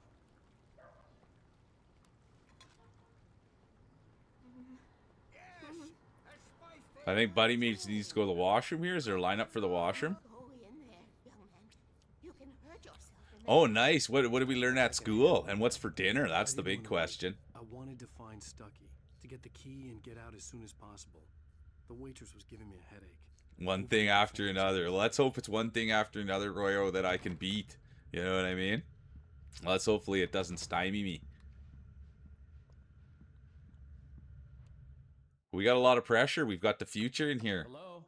Speaker 7: Yes, that's spice
Speaker 1: I think Buddy needs to go to the washroom here. Is there a lineup for the washroom?
Speaker 8: Go in there, young man. You can hurt yourself in there.
Speaker 1: Oh, nice. What did we learn at school? And what's for dinner? That's the big question.
Speaker 2: I wanted to find Stucky, to get the key and get out as soon as possible. The waitress was giving me a headache.
Speaker 1: One thing after another. Let's hope it's one thing after another, Royo, that I can beat. You know what I mean? Let's hopefully it doesn't stymie me. We got a lot of pressure. We've got the future in here.
Speaker 2: Hello?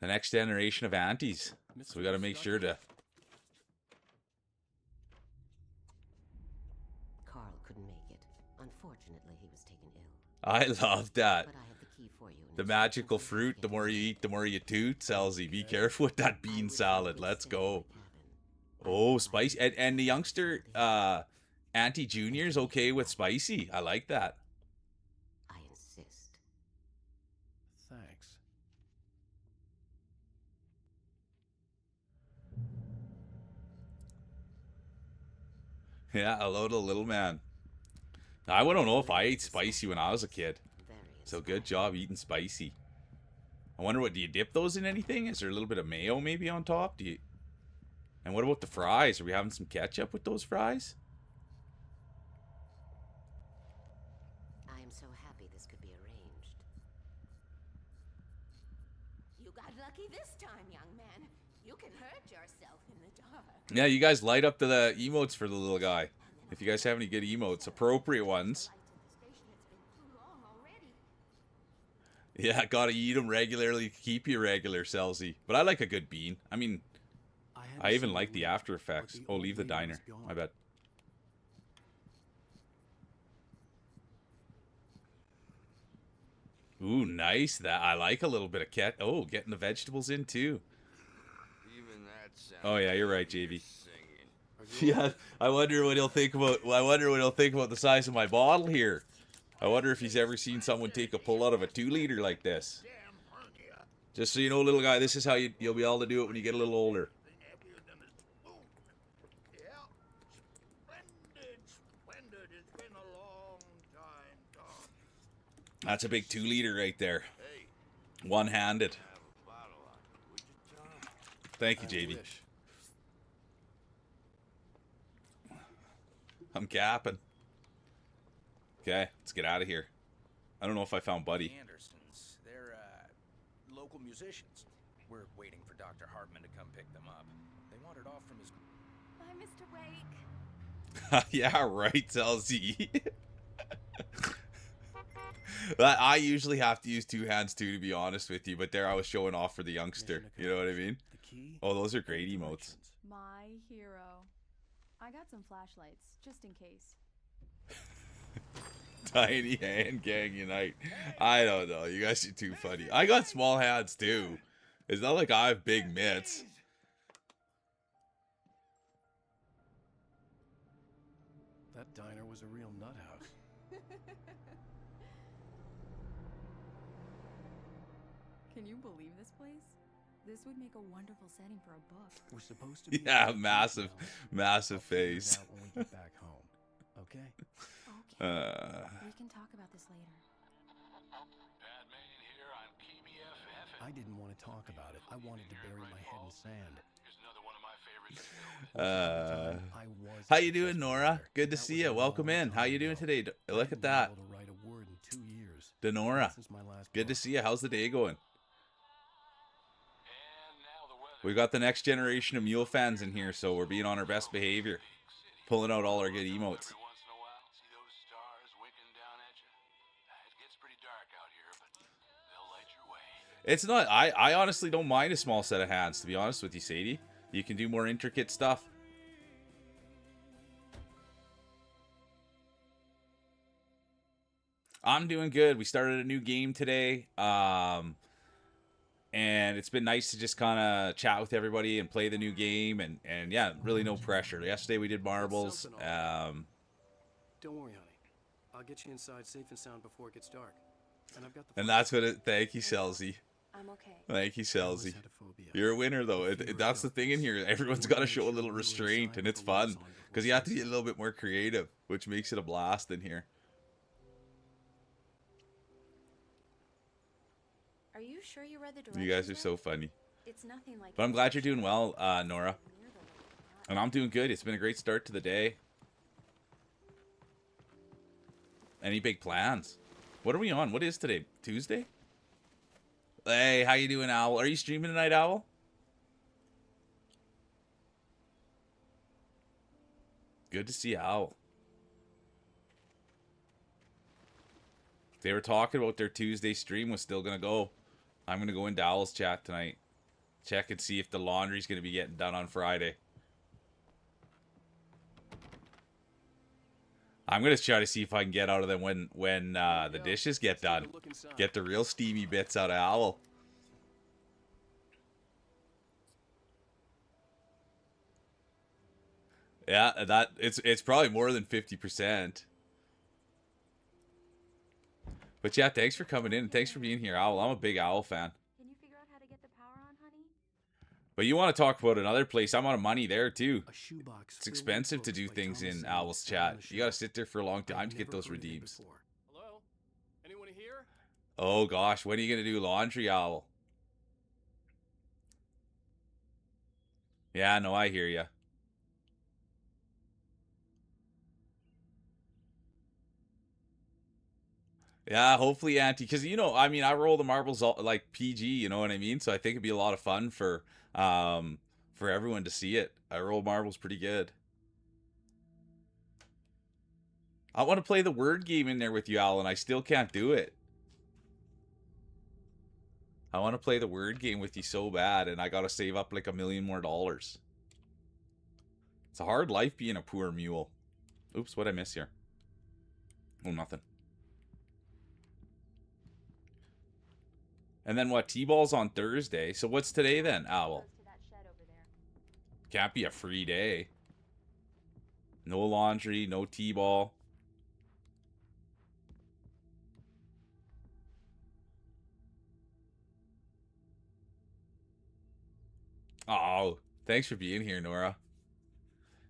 Speaker 1: The next generation of aunties. So we got to make sure to...
Speaker 8: Carl couldn't make it. Unfortunately, he was taken ill.
Speaker 1: I love that.
Speaker 8: But I have the key for you. and
Speaker 1: The
Speaker 8: instructions
Speaker 1: magical
Speaker 8: on how to
Speaker 1: fruit,
Speaker 8: get
Speaker 1: the more
Speaker 8: it.
Speaker 1: you eat, the more you toot. Selzy, be careful with that
Speaker 8: I
Speaker 1: bean
Speaker 8: wish
Speaker 1: salad.
Speaker 8: you
Speaker 1: Let's
Speaker 8: could stay in
Speaker 1: go.
Speaker 8: the cabin.
Speaker 1: Oh, spicy. And the youngster, Auntie Junior's okay with spicy. I like that.
Speaker 8: I insist.
Speaker 2: Thanks.
Speaker 1: Yeah, hello to the little man. I don't know if I ate spicy when I was a kid.
Speaker 8: Very
Speaker 1: So good job eating spicy. I wonder what, do you dip those in anything? Is there a little bit of mayo maybe on top? Do you? And what about the fries? Are we having some ketchup with those fries?
Speaker 8: I am so happy this could be arranged. You got lucky this time, young man. You can hurt yourself in the dark.
Speaker 1: Yeah, you guys light up the emotes for the little guy. If you guys have any good emotes, appropriate ones.
Speaker 8: Lights at the station. It's been too long already.
Speaker 1: Yeah, gotta eat them regularly to keep you regular, Selzy. But I like a good bean. I mean,
Speaker 2: had
Speaker 1: I
Speaker 2: to
Speaker 1: even
Speaker 2: say
Speaker 1: like the
Speaker 2: leave,
Speaker 1: After
Speaker 2: but
Speaker 1: Effects.
Speaker 2: the
Speaker 1: Oh,
Speaker 2: old
Speaker 1: leave the
Speaker 2: lady
Speaker 1: diner.
Speaker 2: was gone.
Speaker 1: My bad. Ooh, nice. That I like a little bit of cat. Oh, getting the vegetables in too.
Speaker 3: Even that sounds
Speaker 1: Oh yeah, you're right,
Speaker 3: like you're
Speaker 1: JV.
Speaker 3: singing.
Speaker 1: Yeah, I wonder what he'll think about. I wonder what he'll think about the size of my bottle here. I wonder if he's ever seen someone take a pull out of a 2-liter like this.
Speaker 7: Damn hernia.
Speaker 1: Just so you know, little guy, this is how you'll be able to do it when you get a little older.
Speaker 7: Yeah. Splendid, splendid. It's been a long time, Tom.
Speaker 1: That's a big 2-liter right there.
Speaker 3: Hey,
Speaker 1: One-handed.
Speaker 3: have a bottle on you, would you, Tom?
Speaker 1: Thank you,
Speaker 2: I
Speaker 1: JV.
Speaker 2: wish.
Speaker 1: I'm capping. Okay, let's get out of here. I don't know if I found Buddy.
Speaker 9: Andersons. They're local musicians. We're waiting for Dr. Hartman to come pick them up. They wandered off from his.
Speaker 6: Bye, Mr. Wake.
Speaker 1: Yeah, right, Selzy. I usually have to use 2 hands too, to be honest with you. But there I was showing off for the youngster.
Speaker 2: Mission
Speaker 1: You know what I mean?
Speaker 2: The key.
Speaker 1: Oh, those are great
Speaker 2: and
Speaker 1: emotes.
Speaker 2: directions.
Speaker 10: My hero. I got some flashlights, just in case.
Speaker 1: Tiny hand gang unite. I don't know. You guys are too funny. I got small hands too. It's not like I have big mitts.
Speaker 2: That diner was a real nut house.
Speaker 10: Can you believe this place? This would make a wonderful setting for a book.
Speaker 2: We're supposed to be.
Speaker 1: Yeah,
Speaker 2: in
Speaker 1: massive,
Speaker 2: now.
Speaker 1: massive
Speaker 2: I'll figure it
Speaker 1: face.
Speaker 2: out when we get back home. Okay.
Speaker 4: Okay. We can talk about this later.
Speaker 3: Batman here on KBFF.
Speaker 2: I didn't want to talk about it. I wanted to bury my head in sand.
Speaker 3: Here's another one of my favorites.
Speaker 2: I was
Speaker 1: How
Speaker 2: a
Speaker 1: you doing,
Speaker 2: successful
Speaker 1: Nora?
Speaker 2: writer.
Speaker 1: Good to
Speaker 2: That
Speaker 1: see
Speaker 2: was
Speaker 1: you.
Speaker 2: a
Speaker 1: Welcome
Speaker 2: long
Speaker 1: in. How
Speaker 2: time
Speaker 1: you doing
Speaker 2: ago.
Speaker 1: today?
Speaker 2: I
Speaker 1: Look at
Speaker 2: haven't been
Speaker 1: that.
Speaker 2: able to write a word in 2 years.
Speaker 1: Denora.
Speaker 2: Since my last
Speaker 1: Good to
Speaker 2: book.
Speaker 1: see you. How's the day going?
Speaker 3: And now the weather.
Speaker 1: We got the next generation of Mule fans in here, so we're being on our best behavior. Pulling out all our good emotes.
Speaker 3: Every once in a while, see those stars winking down at you? It gets pretty dark out here, but they'll light your way.
Speaker 1: It's not. I honestly don't mind a small set of hands, to be honest with you, Sadie. You can do more intricate stuff. I'm doing good. We started a new game today. And it's been nice to just kind of chat with everybody and play the new game. And yeah, really no pressure. Yesterday we did marbles.
Speaker 2: Something all right. Don't worry, honey. I'll get you inside safe and sound before it gets dark. And I've got the
Speaker 1: And that's what it. Thank you, Selzy.
Speaker 4: I'm okay.
Speaker 1: Thank you, Selzy.
Speaker 2: phobia.
Speaker 1: You're a winner, though. That's the thing in here. Everyone's got to show a little restraint, and it's fun because you have to be a little bit more creative, which makes it a blast in here.
Speaker 4: Are you sure you read the directions?
Speaker 1: You guys are
Speaker 4: right?
Speaker 1: so funny.
Speaker 4: It's nothing like.
Speaker 1: But I'm glad you're doing well, Nora. And I'm doing good. It's been a great start to the day. Any big plans? What are we on? What is today? Tuesday? Hey, how you doing, Owl? Are you streaming tonight, Owl? Good to see Owl. They were talking about their Tuesday stream was still going to go. I'm going to go into Owl's chat tonight. Check and see if the laundry's going to be getting done on Friday. I'm going to try to see if I can get out of them when the dishes get done. Get the real steamy bits out of Owl. Yeah, it's probably more than 50%. But yeah, thanks for coming in and thanks for being here, Owl. I'm a big Owl fan.
Speaker 6: Can you figure out how to get the power on, honey?
Speaker 1: But you want to talk about another place? I'm out of money there too.
Speaker 2: A shoebox.
Speaker 1: It's expensive to do things in Owl's chat. You gotta sit there for a long time to get those redeems.
Speaker 2: Hello? Anyone here?
Speaker 1: Oh gosh, when are you gonna do laundry, Owl? Yeah, no, I hear ya. Yeah, hopefully, Auntie, because you know, I mean, I roll the marbles all, like PG, you know what I mean? So I think it'd be a lot of fun for everyone to see it. I roll marbles pretty good. I want to play the word game in there with you, Alan. I still can't do it. I want to play the word game with you so bad, and I gotta save up like $1 million more. It's a hard life being a poor mule. Oops, what'd I miss here? Oh, nothing. And then what? T-ball's on Thursday. So what's today then, Owl? Can't be a free day. No laundry, no T-ball. Oh, thanks for being here, Nora.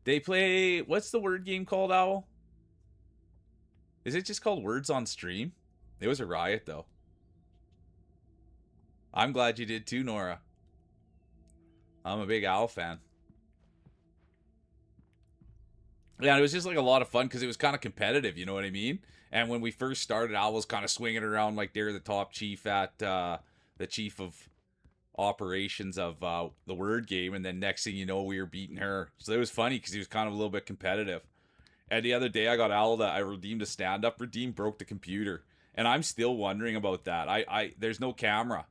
Speaker 1: They play... What's the word game called, Owl? Is it just called Words on Stream? It was a riot, though. I'm glad you did too, Nora. I'm a big Owl fan. Yeah, it was just like a lot of fun because it was kind of competitive, you know what I mean? And when we first started, Owl was kind of swinging around like they're the top chief at the chief of operations of the word game. And then next thing you know, we were beating her. So it was funny because he was kind of a little bit competitive. And the other day I got Owl that I redeemed a stand-up redeem, broke the computer. And I'm still wondering about that. There's no camera.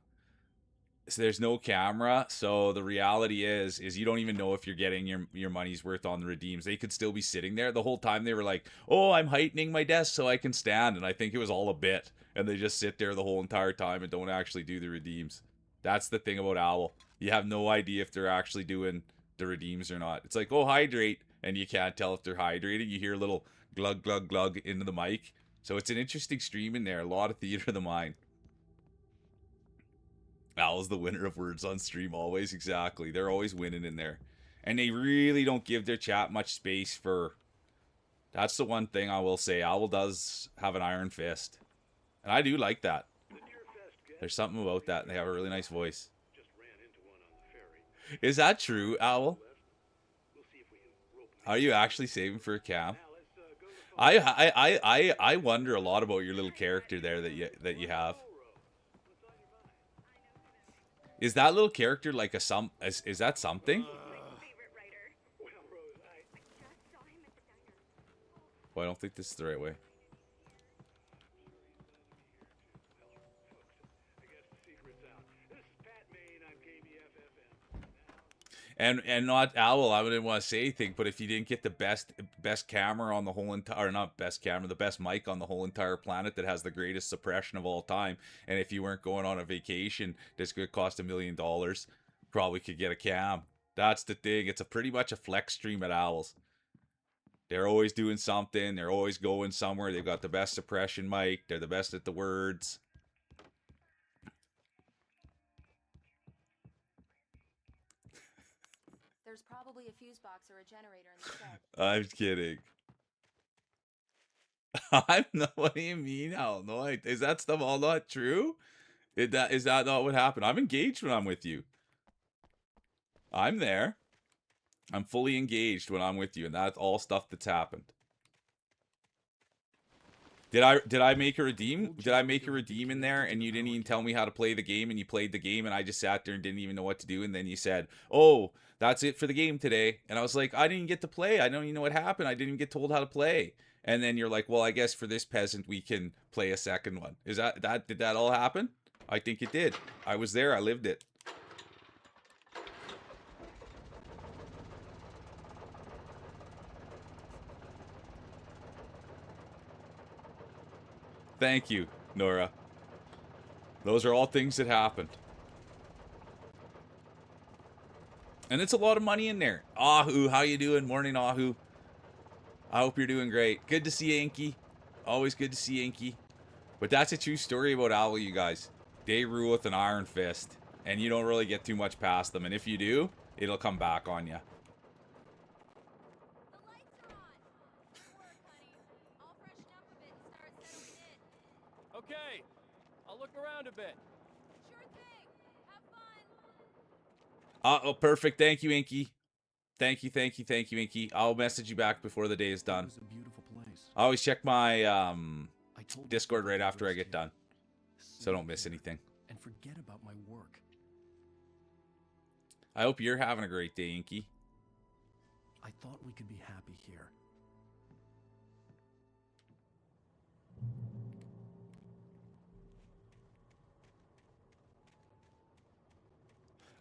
Speaker 1: So there's no camera, so the reality is you don't even know if you're getting your money's worth on the redeems. They could still be sitting there. The whole time they were like, oh, I'm heightening my desk so I can stand, and I think it was all a bit. And they just sit there the whole entire time and don't actually do the redeems. That's the thing about Owl. You have no idea if they're actually doing the redeems or not. It's like, oh, hydrate, and you can't tell if they're hydrating. You hear a little glug, glug, glug into the mic. So it's an interesting stream in there. A lot of theater of the mind. Owl's the winner of Words on Stream always. Exactly. They're always winning in there. And they really don't give their chat much space for... That's the one thing I will say. Owl does have an iron fist. And I do like that. There's something about that. They have a really nice voice. Is that true, Owl? Are you actually saving for a cam? I wonder a lot about your little character there that you have. Is that little character like a is that something? Well, I don't think this is the right way. And not Owl, I wouldn't want to say anything, but if you didn't get the best camera on the whole entire, or not best camera, the best mic on the whole entire planet that has the greatest suppression of all time, and if you weren't going on a vacation that's going to cost $1 million, probably could get a cam. That's the thing. It's pretty much a flex stream at Owls. They're always doing something. They're always going somewhere. They've got the best suppression mic. They're the best at the words.
Speaker 10: There's probably a fuse box or a generator in the shed.
Speaker 1: I'm kidding. What do you mean? Hell no. Is that stuff all not true? Is that not what happened? I'm engaged when I'm with you. I'm there. I'm fully engaged when I'm with you, and that's all stuff that's happened. Did I make a redeem? Did I make a redeem in there and you didn't even tell me how to play the game, and you played the game and I just sat there and didn't even know what to do, and then you said, "Oh, that's it for the game today." And I was like, "I didn't get to play. I don't even know what happened. I didn't even get told how to play." And then you're like, "Well, I guess for this peasant we can play a second one." Is that did that all happen? I think it did. I was there. I lived it. Thank you, Nora. Those are all things that happened. And it's a lot of money in there. Ahu, how you doing? Morning, Ahu. I hope you're doing great. Good to see Inky. Always good to see Inky. But that's a true story about Owl, you guys. They rule with an iron fist. And you don't really get too much past them. And if you do, it'll come back on you.
Speaker 11: Okay, I'll look around a bit.
Speaker 6: Sure thing. Have fun.
Speaker 1: Oh, perfect. Thank you, Inky. Thank you, Inky. I'll message you back before the day is done.
Speaker 2: It was a beautiful place.
Speaker 1: I always check my
Speaker 2: I told
Speaker 1: Discord
Speaker 2: myself
Speaker 1: right
Speaker 2: I
Speaker 1: after I
Speaker 2: was
Speaker 1: get
Speaker 2: here,
Speaker 1: done, so don't miss anything.
Speaker 2: and forget about my work.
Speaker 1: I hope you're having a great day, Inky.
Speaker 2: I thought we could be happy here.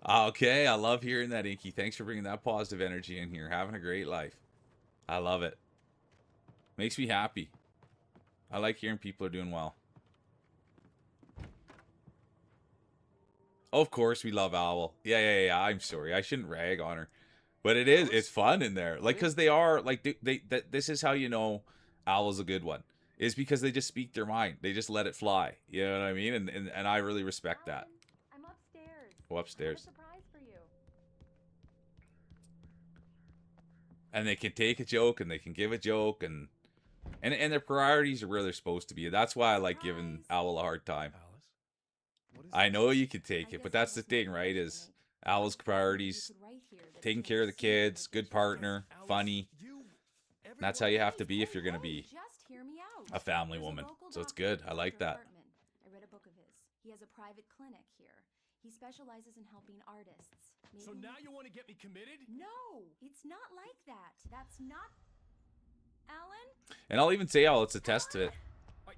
Speaker 1: Okay, I love hearing that, Inky. Thanks for bringing that positive energy in here. Having a great life. I love it. Makes me happy. I like hearing people are doing well. Of course, we love Owl. Yeah. I'm sorry. I shouldn't rag on her. But it's fun in there. Like, because they are, like, this is how you know Owl's a good one. Is because they just speak their mind. They just let it fly. You know what I mean? And I really respect that.
Speaker 10: I'm upstairs.
Speaker 1: Go upstairs.
Speaker 10: I have a surprise for you.
Speaker 1: And they can take a joke and they can give a joke, and their priorities are where they're supposed to be. That's why I like giving Owl a hard time.
Speaker 2: Alice, what is
Speaker 1: I
Speaker 2: this?
Speaker 1: know you can take it, but that's the thing, right? Is Owl's priorities taking care of the kids, good partner, funny. That's how you have to be if you're gonna be
Speaker 10: Just hear me out.
Speaker 1: a family
Speaker 10: There's a
Speaker 1: woman.
Speaker 10: local
Speaker 1: So it's
Speaker 10: doctor,
Speaker 1: good. I like
Speaker 10: Dr.
Speaker 1: that.
Speaker 10: Hartman. I read a book of his. He has a private clinic here. He specializes in helping artists.
Speaker 11: So
Speaker 10: Maybe-
Speaker 11: now you want to get me committed?
Speaker 10: No, it's not like that. That's not. Alan?
Speaker 1: And I'll even say, Owl, it's a test to it.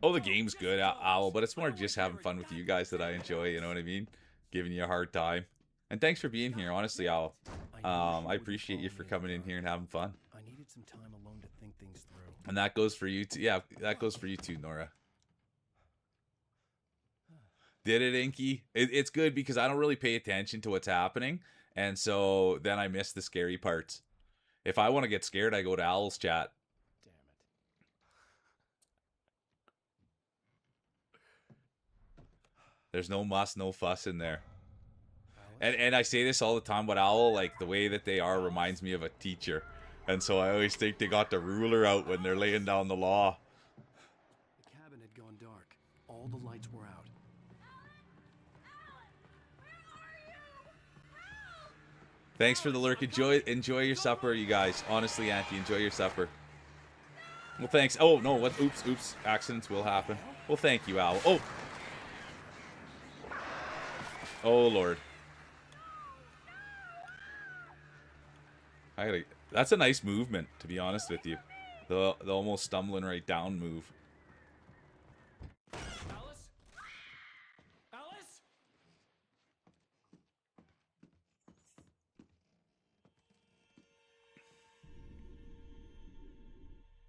Speaker 1: Oh, the game's good, Owl, but it's more just having fun with you guys that I enjoy. You know what I mean? Giving you a hard time. And thanks for being here, honestly, Owl. I appreciate you for coming in here and having fun.
Speaker 2: I needed some time alone to think things through.
Speaker 1: And that goes for you too. Yeah, that goes for you too, Nora. Did it, Inky? It's good because I don't really pay attention to what's happening. And so then I miss the scary parts. If I want to get scared, I go to Owl's chat.
Speaker 2: Damn it.
Speaker 1: There's no muss, no fuss in there. And I say this all the time, but Owl, like, the way that they are reminds me of a teacher. And so I always think they got the ruler out when they're laying down the law.
Speaker 2: The cabin had gone dark. All the lights were out.
Speaker 1: Thanks for the lurk. Enjoy your supper, you guys. Honestly, Auntie, enjoy your supper. Well, thanks. Oh, no, what? Oops. Accidents will happen. Well, thank you, Owl. Oh, Lord. That's a nice movement, to be honest with you. The almost stumbling right down move.
Speaker 11: Alice? Alice?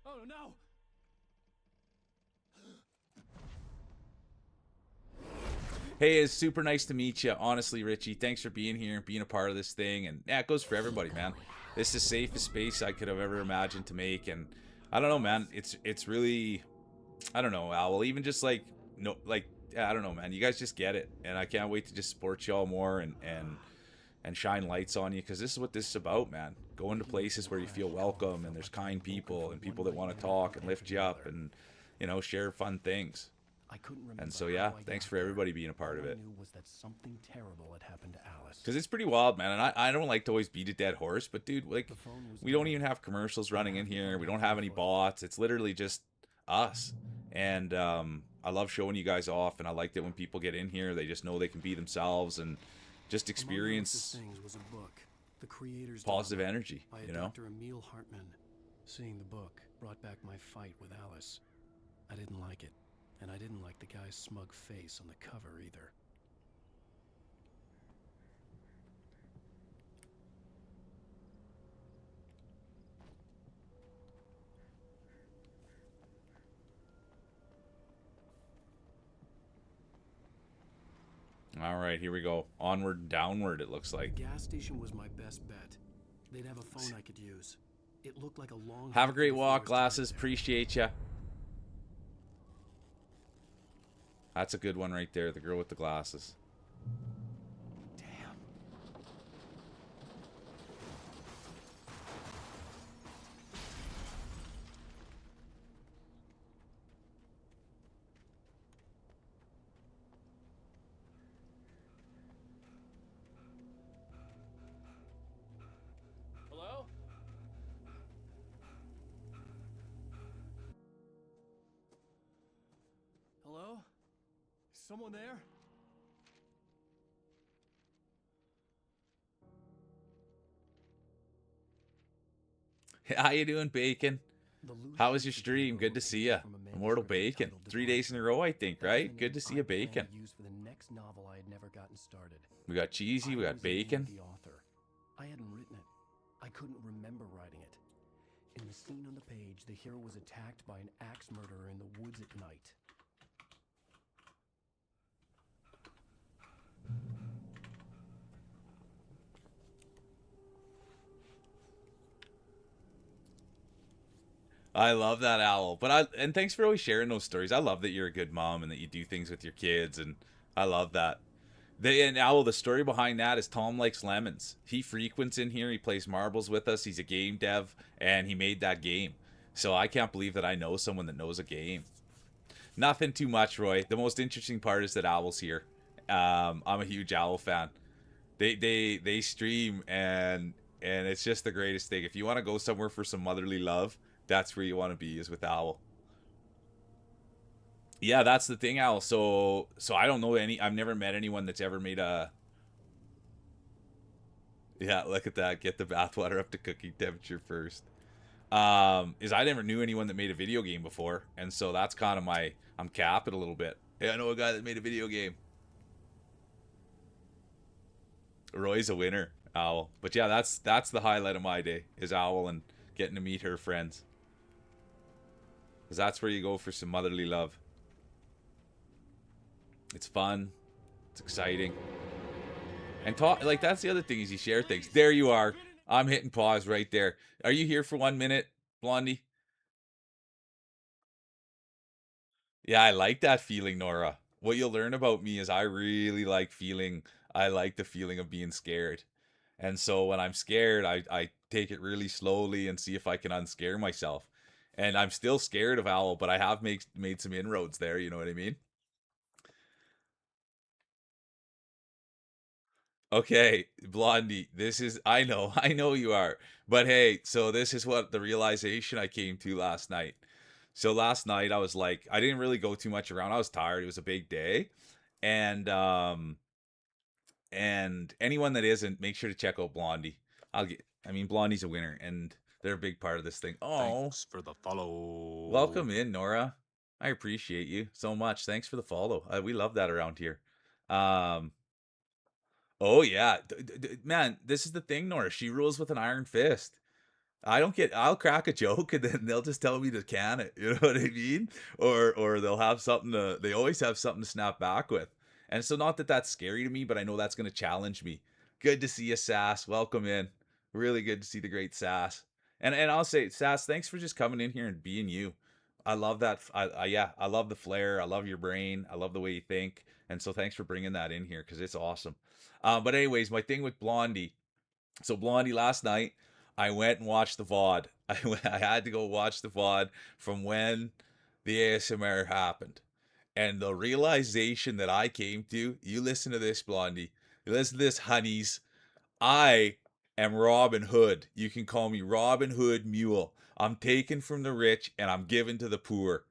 Speaker 11: Oh no!
Speaker 1: Hey, it's super nice to meet you. Honestly, Richie, thanks for being here and being a part of this thing. And yeah, it goes for everybody, man. This is the safest space I could have ever imagined to make. And I don't know, man. It's really, I don't know, Owl. Even just like, no, like, I don't know, man. You guys just get it. And I can't wait to just support y'all more and and shine lights on you, because this is what this is about, man. Going to places where you feel welcome and there's kind people and people that want to talk and lift you up and, you know, share fun things.
Speaker 2: I couldn't remember.
Speaker 1: And so, yeah, thanks for everybody being a part of it.
Speaker 2: All I knew was that something terrible had happened to Alice.
Speaker 1: Because it's pretty wild, man. And I don't like to always beat a dead horse, but dude, like, we don't even have commercials running in here. We don't have any bots. It's literally just us. And I love showing you guys off, and I like that when people get in here, they just know they can be themselves and just experience
Speaker 2: was a book, The Creator's
Speaker 1: positive
Speaker 2: Dilemma,
Speaker 1: energy,
Speaker 2: by
Speaker 1: you know?
Speaker 2: Dr. Emil Hartman. Seeing the book brought back my fight with Alice. I didn't like it, and I didn't like the guy's smug face on the cover either.
Speaker 1: All right, here we go. Onward and downward, it looks like.
Speaker 2: The gas station was my best bet. They'd have a phone I could use. It looked like a long...
Speaker 1: Have a great walk, Glasses. Appreciate ya. That's a good one right there, the girl with the glasses.
Speaker 11: Hello?
Speaker 2: Hello? Is someone there?
Speaker 1: How you doing, Bacon? How was your stream? Good to see ya. Immortal Bacon. 3 days in a row, I think, right? Good to see you, Bacon.
Speaker 2: For the next novel I had never gotten started.
Speaker 1: We got Cheesy, we got Bacon.
Speaker 2: The author. I hadn't written it. I couldn't remember writing it. In the scene on the page, the hero was attacked by an axe murderer in the woods at night.
Speaker 1: I love that, Owl. And thanks for always sharing those stories. I love that you're a good mom and that you do things with your kids, and I love that. And Owl, the story behind that is Tom likes lemons. He frequents in here. He plays marbles with us. He's a game dev, and he made that game. So I can't believe that I know someone that knows a game. Nothing too much, Roy. The most interesting part is that Owl's here. I'm a huge Owl fan. They stream, and it's just the greatest thing. If you want to go somewhere for some motherly love, that's where you want to be, is with Owl. Yeah, that's the thing, Owl. So I don't know I've never met anyone that's ever made a... Yeah, look at that. Get the bathwater up to cooking temperature first. Is I never knew anyone that made a video game before. And so that's kind of I'm capping a little bit. Hey, I know a guy that made a video game. Roy's a winner, Owl. But yeah, that's the highlight of my day, is Owl and getting to meet her friends. Because that's where you go for some motherly love. It's fun. It's exciting. And talk, like, that's the other thing, is you share things. There you are. I'm hitting pause right there. Are you here for 1 minute, Blondie? Yeah, I like that feeling, Nora. What you'll learn about me is I really like the feeling of being scared. And so when I'm scared, I take it really slowly and see if I can unscare myself. And I'm still scared of Owl, but I have made some inroads there, you know what I mean? Okay, Blondie, I know you are. But hey, so this is what the realization I came to last night. So last night I was like, I didn't really go too much around. I was tired. It was a big day. And anyone that isn't, make sure to check out Blondie. Blondie's a winner, and they're a big part of this thing. Oh,
Speaker 3: thanks for the follow.
Speaker 1: Welcome in, Nora. I appreciate you so much. Thanks for the follow. We love that around here. Oh yeah, man, this is the thing, Nora. She rules with an iron fist. I'll crack a joke and then they'll just tell me to can it. You know what I mean? Or they'll have they always have something to snap back with. And so, not that that's scary to me, but I know that's going to challenge me. Good to see you, Sass. Welcome in. Really good to see the great Sass. And I'll say, Sass, thanks for just coming in here and being you. I love that. Yeah, I love the flair. I love your brain. I love the way you think. And so thanks for bringing that in here because it's awesome. But anyways, my thing with Blondie. So Blondie, last night I went and watched the VOD. I had to go watch the VOD from when the ASMR happened. And the realization that I came to, you listen to this, Blondie. You listen to this, honeys. I am Robin Hood. You can call me Robin Hood Mule. I'm taken from the rich and I'm given to the poor.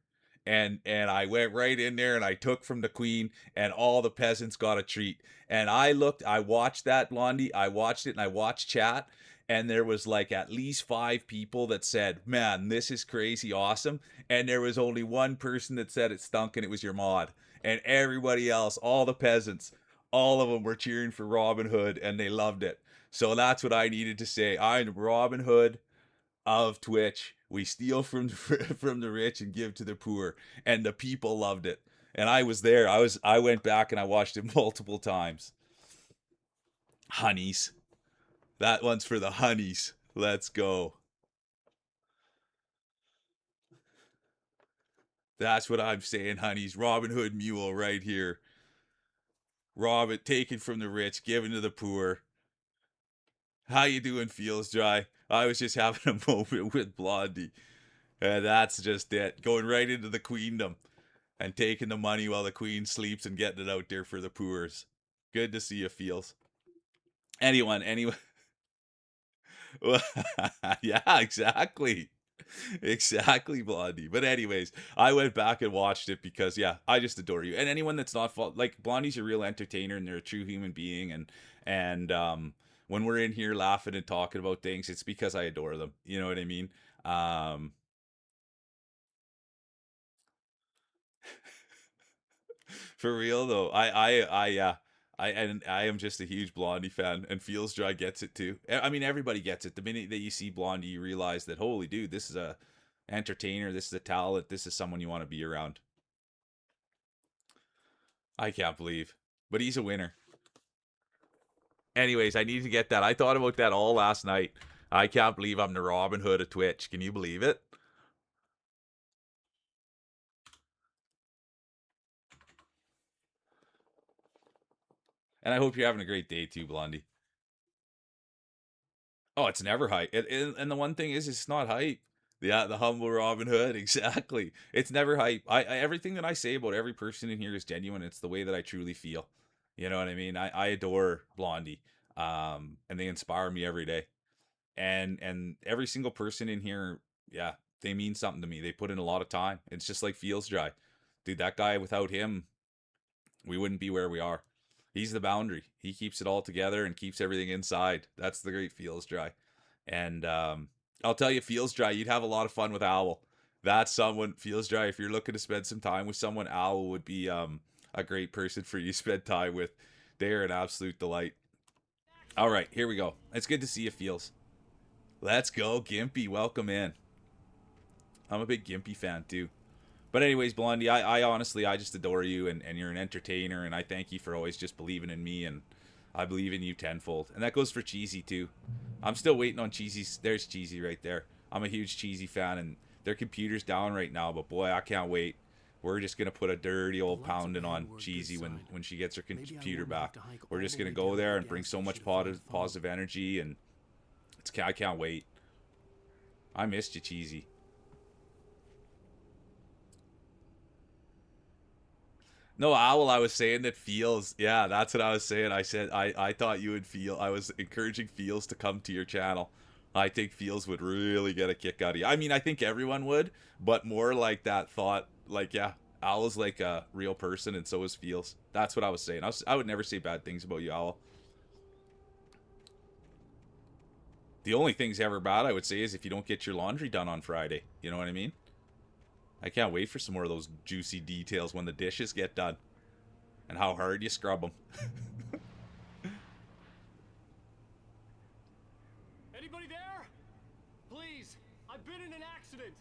Speaker 1: And I went right in there and I took from the queen and all the peasants got a treat. And I watched that, Blondie. I watched it and I watched chat. And there was like at least 5 people that said, man, this is crazy awesome. And there was only one person that said it stunk, and it was your mod. And everybody else, all the peasants, all of them were cheering for Robin Hood and they loved it. So that's what I needed to say. I'm Robin Hood of Twitch. We steal from from the rich and give to the poor, and the people loved it. And I was there. I went back and I watched it multiple times. Honeys. That one's for the honeys. Let's go. That's what I'm saying, honeys. Robin Hood Mule right here. Robin taken from the rich, given to the poor. How you doing, Feels Dry? I was just having a moment with Blondie. And that's just it. Going right into the queendom. And taking the money while the queen sleeps and getting it out there for the poors. Good to see you, Feels. Anyone. Yeah, exactly. Exactly, Blondie. But anyways, I went back and watched it because, yeah, I just adore you. And anyone that's not like Blondie's a real entertainer and they're a true human being. And when we're in here laughing and talking about things, it's because I adore them. You know what I mean? For real though, I am just a huge Blondie fan, and Feels Dry gets it too. I mean, everybody gets it. The minute that you see Blondie, you realize that, holy dude, this is a entertainer, this is a talent, this is someone you want to be around. I can't believe, but he's a winner. Anyways, I need to get that. I thought about that all last night. I can't believe I'm the Robin Hood of Twitch. Can you believe it? And I hope you're having a great day too, Blondie. Oh, it's never hype. And the one thing is, it's not hype. Yeah, the humble Robin Hood, exactly. It's never hype. Everything that I say about every person in here is genuine. It's the way that I truly feel. You know what I mean? I adore Blondie, and they inspire me every day. And every single person in here, yeah, they mean something to me. They put in a lot of time. It's just like Feels Dry, dude. That guy, without him, we wouldn't be where we are. He's the boundary. He keeps it all together and keeps everything inside. That's the great Feels Dry. And I'll tell you, Feels Dry, you'd have a lot of fun with Owl. That's someone, Feels Dry, if you're looking to spend some time with someone, Owl would be a great person for you to spend time with. They're an absolute delight. All right, here we go. It's good to see you, Feels. Let's go, Gimpy. Welcome in. I'm a big Gimpy fan, too. But anyways, Blondie, I honestly, I just adore you, and you're an entertainer, and I thank you for always just believing in me, and I believe in you tenfold. And that goes for Cheesy, too. I'm still waiting on Cheesy's. There's Cheesy right there. I'm a huge Cheesy fan, and their computer's down right now, but boy, I can't wait. We're just going to put a dirty old pounding on Cheesy when she gets her computer back. We're just going to go there and bring so much positive energy, and I can't wait. I missed you, Cheesy. No, Owl, I was saying that Feels. Yeah, that's what I was saying. I said I thought you would feel. I was encouraging Feels to come to your channel. I think Feels would really get a kick out of you. I mean, I think everyone would, but more like that thought. Like, yeah, Owl's like a real person, and so is Feels. That's what I was saying. I would never say bad things about you, Owl. The only things ever bad, I would say, is if you don't get your laundry done on Friday. You know what I mean? I can't wait for some more of those juicy details when the dishes get done. And how hard you scrub them.
Speaker 11: Anybody there? Please, I've been in an accident.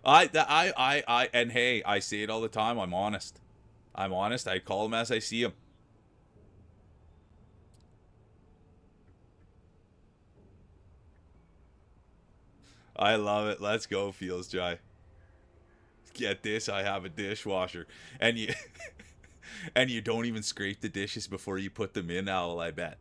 Speaker 1: And hey, I say it all the time. I'm honest. I'm honest. I call them as I see them. I love it. Let's go, Feels Dry. Get this, I have a dishwasher. And you and you don't even scrape the dishes before you put them in, Owl, I bet.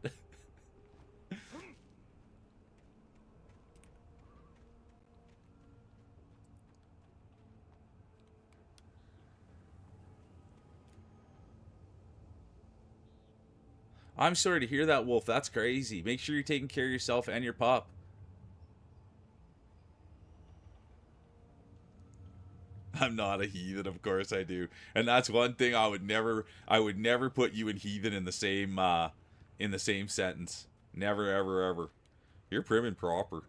Speaker 1: I'm sorry to hear that, Wolf. That's crazy. Make sure you're taking care of yourself and your pup. I'm not a heathen, of course I do. And that's one thing I would never put you and heathen in the same sentence. Never, ever, ever. You're prim and proper.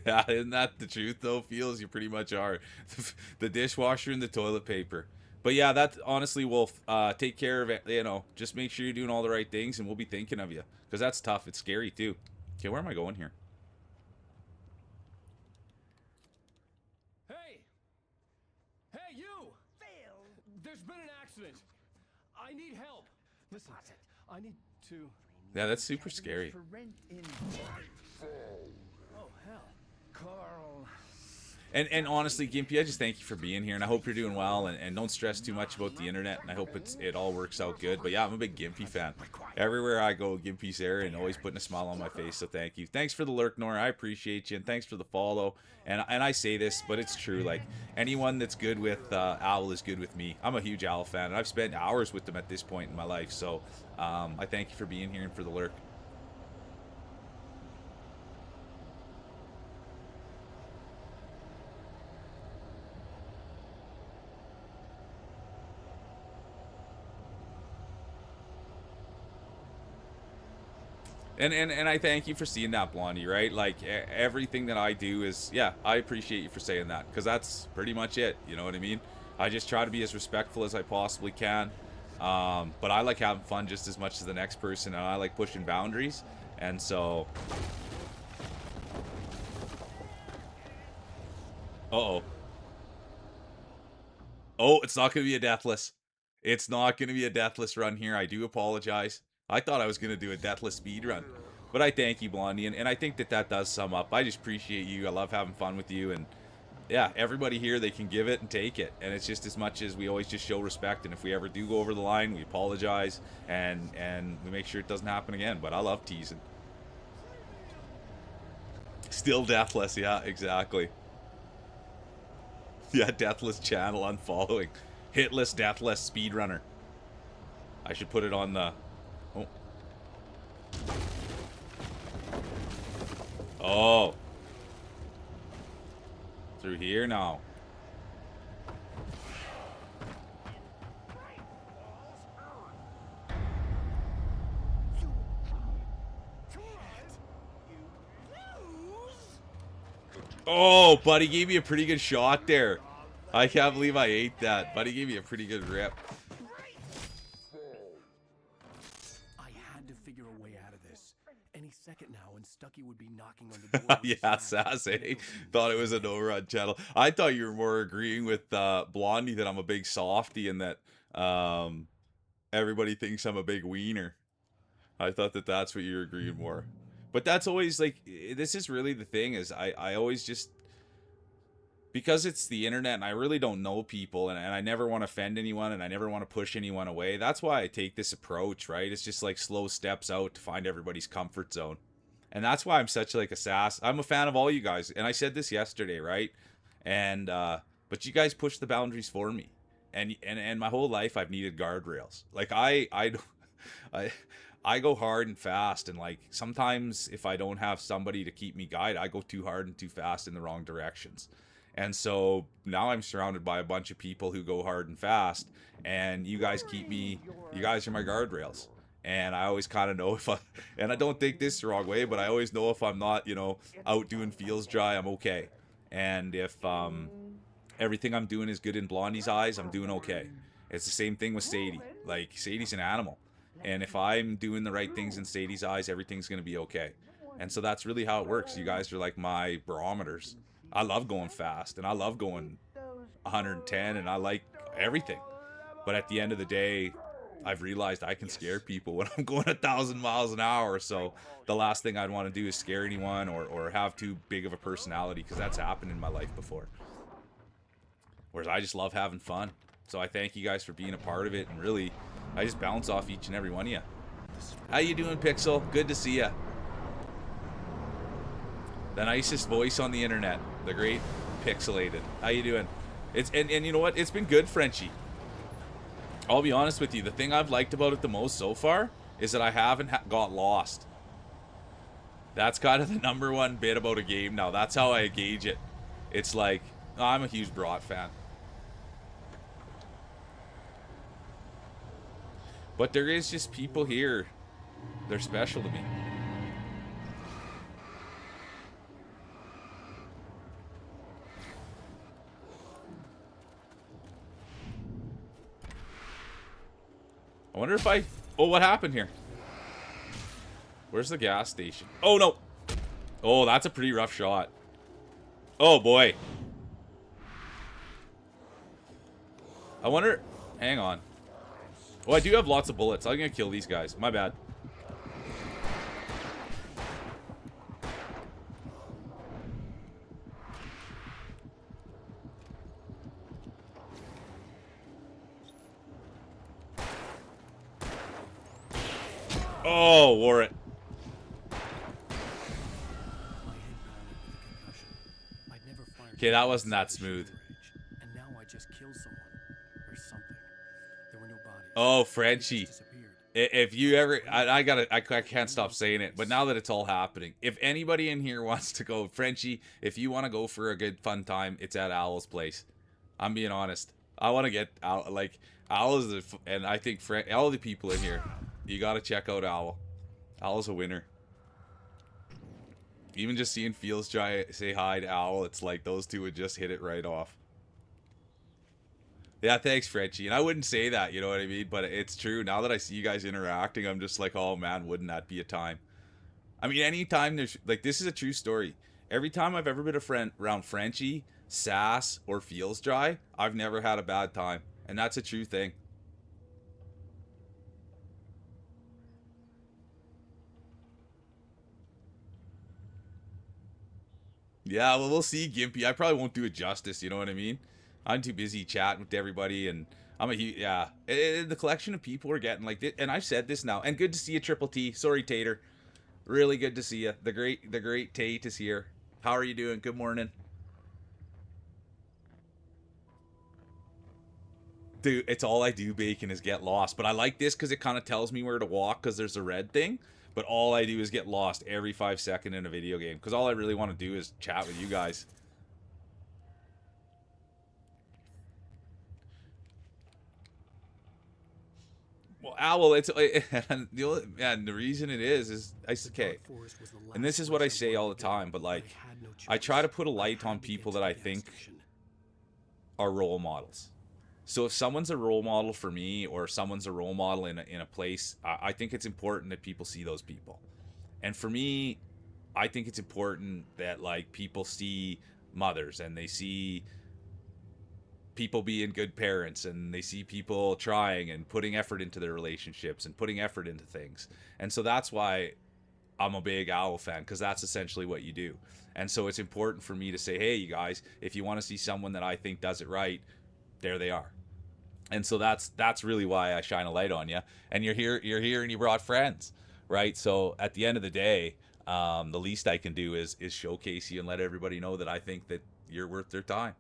Speaker 1: Yeah, isn't that the truth though? Feels you pretty much are. The dishwasher and the toilet paper. But yeah, that's honestly, Wolf, take care of it, you know, just make sure you're doing all the right things and we'll be thinking of you. Because that's tough. It's scary too. Okay, where am I going here?
Speaker 11: Hey! Hey, you! Phil! There's been an accident. I need help. Listen, I need to...
Speaker 1: Yeah, that's super scary.
Speaker 11: Oh, hell. Carl...
Speaker 1: And honestly, Gimpy, I just thank you for being here, and I hope you're doing well, and don't stress too much about the internet, and I hope it all works out good. But yeah, I'm a big Gimpy fan. Everywhere I go, Gimpy's there, and always putting a smile on my face, so thank you. Thanks for the lurk, Nora, I appreciate you, and thanks for the follow. And I say this, but it's true, like, anyone that's good with Owl is good with me. I'm a huge Owl fan, and I've spent hours with them at this point in my life, so I thank you for being here and for the lurk. And I thank you for seeing that, Blondie, right? Like, everything that I do is, yeah, I appreciate you for saying that, because that's pretty much it, you know what I mean? I just try to be as respectful as I possibly can, but I like having fun just as much as the next person, and I like pushing boundaries, and so... Uh-oh. Oh, it's not going to be a deathless. It's not going to be a deathless run here. I do apologize. I thought I was going to do a deathless speed run. But I thank you, Blondie, and I think that does sum up. I just appreciate you. I love having fun with you, and yeah, everybody here, they can give it and take it. And it's just as much as we always just show respect, and if we ever do go over the line, we apologize, and we make sure it doesn't happen again. But I love teasing. Still deathless, yeah, exactly. Yeah, deathless channel unfollowing. Hitless, deathless speedrunner. I should put it on the... Oh. Oh. Through here now. Oh, buddy gave me a pretty good shot there. I can't believe I ate that. Buddy gave me a pretty good rip.
Speaker 2: I had to figure a way out of this. Any second now, and Stucky would be knocking on the door.
Speaker 1: Yeah, Sass, eh? Thought it was a no-run channel. I thought you were more agreeing with Blondie that I'm a big softy and that everybody thinks I'm a big wiener. I thought that that's what you're agreeing more. But that's always, like, this is really the thing, is I always just... Because it's the internet and I really don't know people and I never want to offend anyone and I never want to push anyone away. That's why I take this approach, right? It's just like slow steps out to find everybody's comfort zone. And that's why I'm such like a sass. I'm a fan of all you guys. And I said this yesterday, right? And, but you guys push the boundaries for me. And my whole life I've needed guardrails. Like I go hard and fast, and like sometimes if I don't have somebody to keep me guided, I go too hard and too fast in the wrong directions. And so now I'm surrounded by a bunch of people who go hard and fast, and you guys keep me, you guys are my guardrails. And I always kind of know if I, and I don't think this the wrong way, but I always know if I'm not, you know, out doing Feels Dry, I'm okay. And if everything I'm doing is good in Blondie's eyes, I'm doing okay. It's the same thing with Sadie. Like, Sadie's an animal. And if I'm doing the right things in Sadie's eyes, everything's going to be okay. And so that's really how it works. You guys are like my barometers. I love going fast, and I love going 110, and I like everything. But at the end of the day, I've realized I can scare people when I'm going 1,000 miles an hour. So the last thing I'd want to do is scare anyone or have too big of a personality, because that's happened in my life before. Whereas I just love having fun. So I thank you guys for being a part of it, and really, I just bounce off each and every one of you. How you doing, Pixel? Good to see you. The nicest voice on the internet, the great Pixelated. How you doing? And you know what? It's been good, Frenchie. I'll be honest with you. The thing I've liked about it the most so far is that I haven't got lost. That's kind of the number one bit about a game now. That's how I gauge it. It's like, oh, I'm a huge Brought fan. But there is just people here. They're special to me. I wonder if I... Oh, what happened here? Where's the gas station? Oh, no. Oh, that's a pretty rough shot. Oh, boy. I wonder... Hang on. Oh, I do have lots of bullets. I'm gonna kill these guys. My bad. Oh, wore it. Okay, that wasn't that smooth.
Speaker 2: And now I just killed someone or something. There were no bodies.
Speaker 1: Oh, Frenchie. If you ever, I can't stop saying it, but now that it's all happening, if anybody in here wants to go, Frenchie, if you want to go for a good fun time, it's at Owl's place. I'm being honest. I want to get Owl, like, Owl is and I think all the people in here, you got to check out Owl. Owl's a winner. Even just seeing Fields try say hi to Owl, it's like those two would just hit it right off. Yeah, thanks, Frenchie. And I wouldn't say that, you know what I mean? But it's true. Now that I see you guys interacting, I'm just like, oh man, wouldn't that be a time? I mean, anytime there's, like, this is a true story. Every time I've ever been around Frenchie, Sass, or Feels Dry, I've never had a bad time. And that's a true thing. Yeah, well, we'll see, Gimpy. I probably won't do it justice, you know what I mean? I'm too busy chatting with everybody, and I'm a yeah. The collection of people we're getting, like, and I've said this now. And good to see you, Triple T. Sorry, Tater. Really good to see you. The great Tate is here. How are you doing? Good morning, dude. It's all I do, Bacon, is get lost. But I like this because it kind of tells me where to walk because there's a red thing. But all I do is get lost every 5 seconds in a video game because all I really want to do is chat with you guys. Well, Owl, it's and the reason it is okay. And this is what I say all the time, but like, I try to put a light on people that I think are role models. So if someone's a role model for me, or someone's a role model in a place, I think it's important that people see those people. And for me, I think it's important that, like, people see mothers, and they see people being good parents, and they see people trying and putting effort into their relationships and putting effort into things. And so that's why I'm a big Owl fan, because that's essentially what you do. And so it's important for me to say, hey, you guys, if you want to see someone that I think does it right, there they are. And so that's really why I shine a light on you. And you're here and you brought friends, right? So at the end of the day, the least I can do is showcase you and let everybody know that I think that you're worth their time.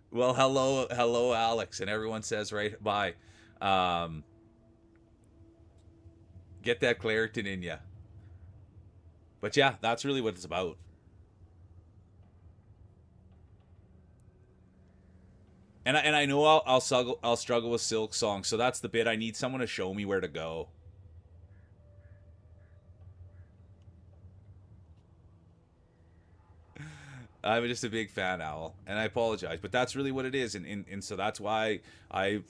Speaker 1: Well, hello, Alex, and everyone says right bye. Get that Claritin in you. But yeah, that's really what it's about. And I know I'll struggle with Silk Song, so that's the bit. I need someone to show me where to go. I'm just a big fan, Owl, and I apologize, but that's really what it is, and so that's why I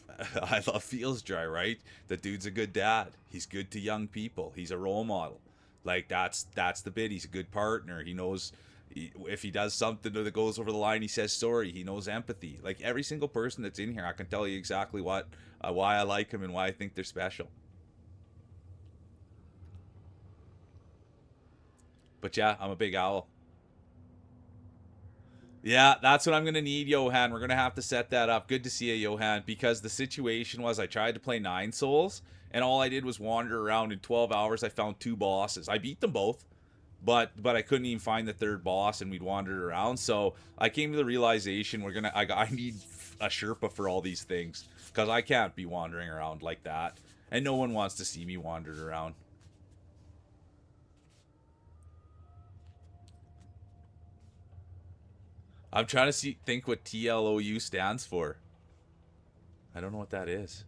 Speaker 1: love Feels Dry, right? The dude's a good dad. He's good to young people. He's a role model. Like, that's the bit. He's a good partner. He knows If he does something that goes over the line, he says sorry. He knows empathy. Like every single person that's in here, I can tell you exactly why I like him and why I think they're special. But yeah, I'm a big owl. Yeah, that's what I'm going to need, Johan. We're going to have to set that up. Good to see you, Johan, because the situation was I tried to play 9 Souls, and all I did was wander around. In 12 hours, I found 2 bosses. I beat them both, but I couldn't even find the 3rd boss, and we'd wandered around. So I came to the realization I need a Sherpa for all these things, because I can't be wandering around like that, and no one wants to see me wandered around. I'm trying to think what TLOU stands for. I don't know what that is.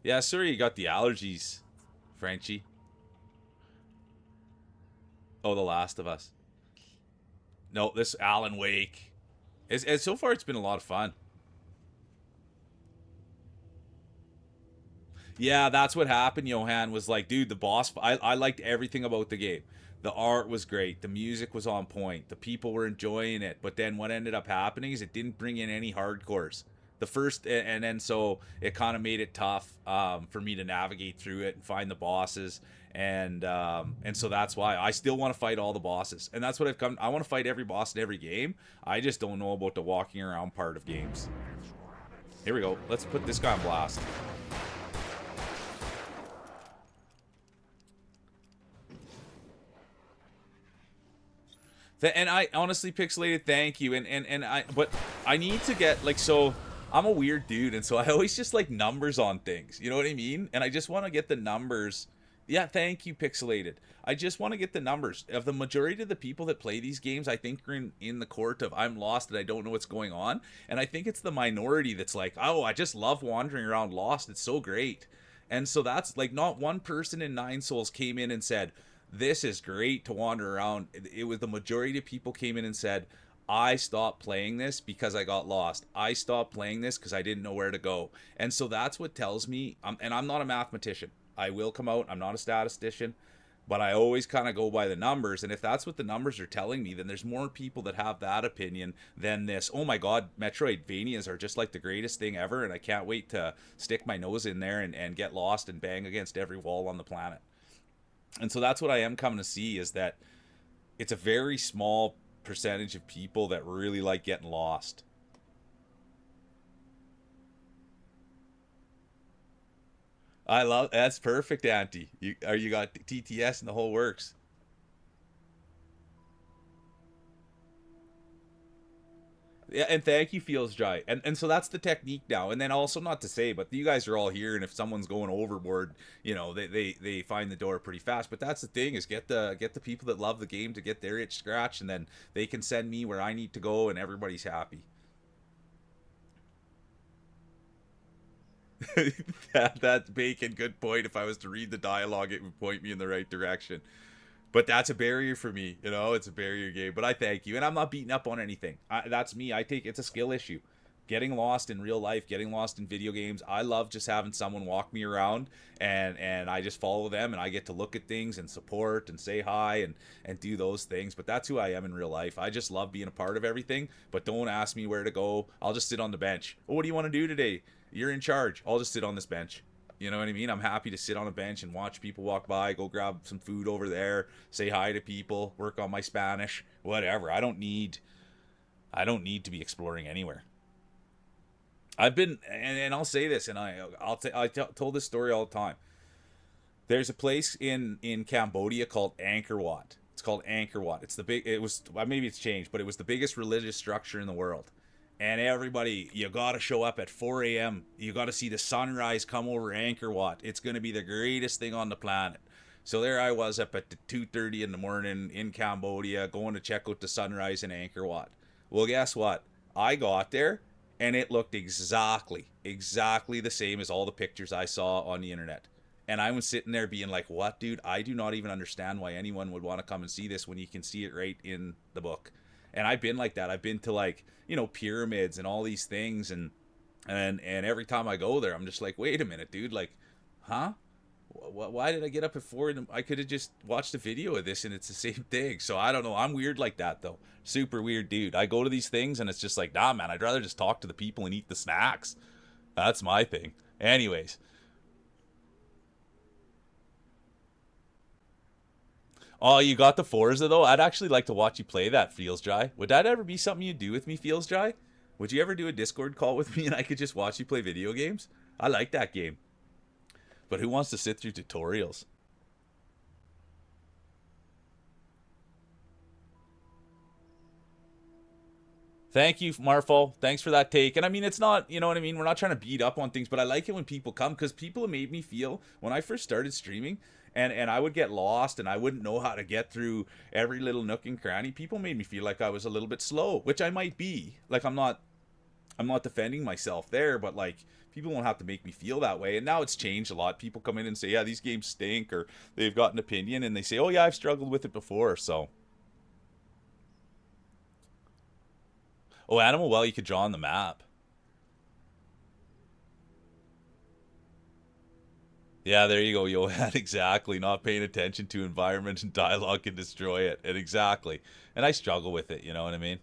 Speaker 1: Yeah, sorry you got the allergies, Frenchie. Oh, The Last of Us. No, this Alan Wake. So far, it's been a lot of fun. Yeah, that's what happened, Johan, was like, dude, the boss... I liked everything about the game. The art was great. The music was on point. The people were enjoying it. But then what ended up happening is it didn't bring in any hardcores. The first, and then so it kind of made it tough for me to navigate through it and find the bosses. And so that's why I still want to fight all the bosses. And that's what I've come... I want to fight every boss in every game. I just don't know about the walking around part of games. Here we go. Let's put this guy on blast. And I honestly, Pixelated, thank you. But I need to get, like, so I'm a weird dude, and so I always just like numbers on things. You know what I mean? And I just want to get the numbers. Yeah, thank you, Pixelated. I just want to get the numbers of the majority of the people that play these games. I think are in the court of I'm lost and I don't know what's going on. And I think it's the minority that's like, oh, I just love wandering around lost. It's so great. And so that's like, not one person in 9 Souls came in and said, this is great to wander around. It was the majority of people came in and said, I stopped playing this because I got lost. I stopped playing this because I didn't know where to go. And so that's what tells me, and I'm not a mathematician. I will come out, I'm not a statistician, but I always kind of go by the numbers. And if that's what the numbers are telling me, then there's more people that have that opinion than this, oh my god, Metroidvanias are just like the greatest thing ever, and I can't wait to stick my nose in there and get lost and bang against every wall on the planet. And so that's what I am coming to see, is that it's a very small percentage of people that really like getting lost. I love... That's perfect, Auntie. You got TTS and the whole works. Yeah, and thank you, Feels Dry. And so that's the technique now. And then also, not to say, but you guys are all here, and if someone's going overboard, you know, they find the door pretty fast. But that's the thing, is get the people that love the game to get their itch scratched, and then they can send me where I need to go, and everybody's happy. That's Bacon. Good point. If I was to read the dialogue, it would point me in the right direction. But that's a barrier for me, you know, it's a barrier game. But I thank you. And I'm not beating up on anything. That's me. It's a skill issue. Getting lost in real life, getting lost in video games. I love just having someone walk me around, and I just follow them, and I get to look at things and support and say hi and do those things. But that's who I am in real life. I just love being a part of everything. But don't ask me where to go. I'll just sit on the bench. Oh, what do you want to do today? You're in charge. I'll just sit on this bench. You know what I mean? I'm happy to sit on a bench and watch people walk by, go grab some food over there, say hi to people, work on my Spanish, whatever. I don't need to be exploring anywhere. I've been, and I'll say this, and I told this story all the time. There's a place in Cambodia called Angkor Wat. It's called Angkor Wat. Maybe it's changed, but it was the biggest religious structure in the world. And everybody, you gotta show up at 4 a.m. You gotta see the sunrise come over Angkor Wat. It's gonna be the greatest thing on the planet. So there I was up at 2:30 in the morning in Cambodia, going to check out the sunrise in Angkor Wat. Well, guess what? I got there, and it looked exactly the same as all the pictures I saw on the internet. And I was sitting there being like, what, dude? I do not even understand why anyone would want to come and see this when you can see it right in the book. And I've been like that. I've been to, like, you know, pyramids and all these things, and every time I go there, I'm just like, wait a minute, dude, like, huh? Why did I get up at 4? I could have just watched a video of this and it's the same thing. So I don't know. I'm weird like that though. Super weird dude. I go to these things and it's just like, nah, man, I'd rather just talk to the people and eat the snacks. That's my thing. Anyways. Oh, you got the Forza though? I'd actually like to watch you play that, Feels Dry. Would that ever be something you'd do with me, Feels Dry? Would you ever do a Discord call with me and I could just watch you play video games? I like that game. But who wants to sit through tutorials? Thank you, Marfo. Thanks for that take. And I mean, it's not, you know what I mean? We're not trying to beat up on things, but I like it when people come because people have made me feel when I first started streaming and I would get lost and I wouldn't know how to get through every little nook and cranny. People made me feel like I was a little bit slow, which I might be. Like I'm not defending myself there, but like people won't have to make me feel that way. And now it's changed a lot. People come in and say, yeah, these games stink, or they've got an opinion and they say, oh yeah, I've struggled with it before. So, oh, Animal Well, you could draw on the map. Yeah, there you go, Johan. Exactly. Not paying attention to environment and dialogue can destroy it. And exactly. And I struggle with it, you know what I mean?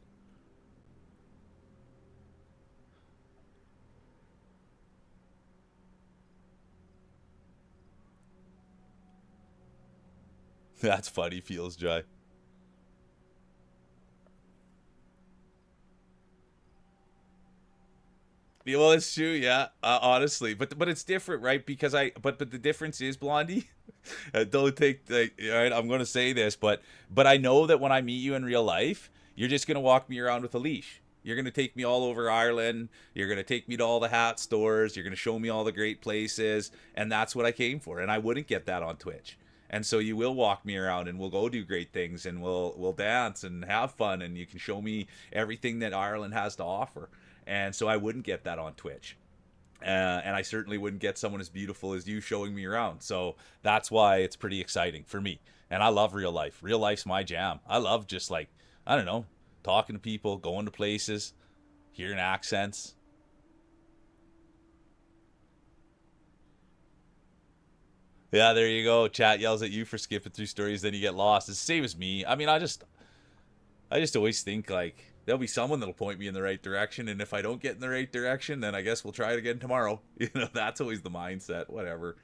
Speaker 1: That's funny, Feels Dry. Yeah, well, it's true, yeah. Honestly, but it's different, right? Because but the difference is, Blondie. Don't take like, all right. I'm gonna say this, but I know that when I meet you in real life, you're just gonna walk me around with a leash. You're gonna take me all over Ireland. You're gonna take me to all the hat stores. You're gonna show me all the great places, and that's what I came for. And I wouldn't get that on Twitch. And so you will walk me around, and we'll go do great things, and we'll dance and have fun, and you can show me everything that Ireland has to offer. And so I wouldn't get that on Twitch. And I certainly wouldn't get someone as beautiful as you showing me around. So that's why it's pretty exciting for me. And I love real life. Real life's my jam. I love just like, I don't know, talking to people, going to places, hearing accents. Yeah, there you go. Chat yells at you for skipping through stories, then you get lost. It's the same as me. I mean, I just always think like, there'll be someone that'll point me in the right direction, and if I don't get in the right direction, then I guess we'll try it again tomorrow. You know, that's always the mindset. Whatever.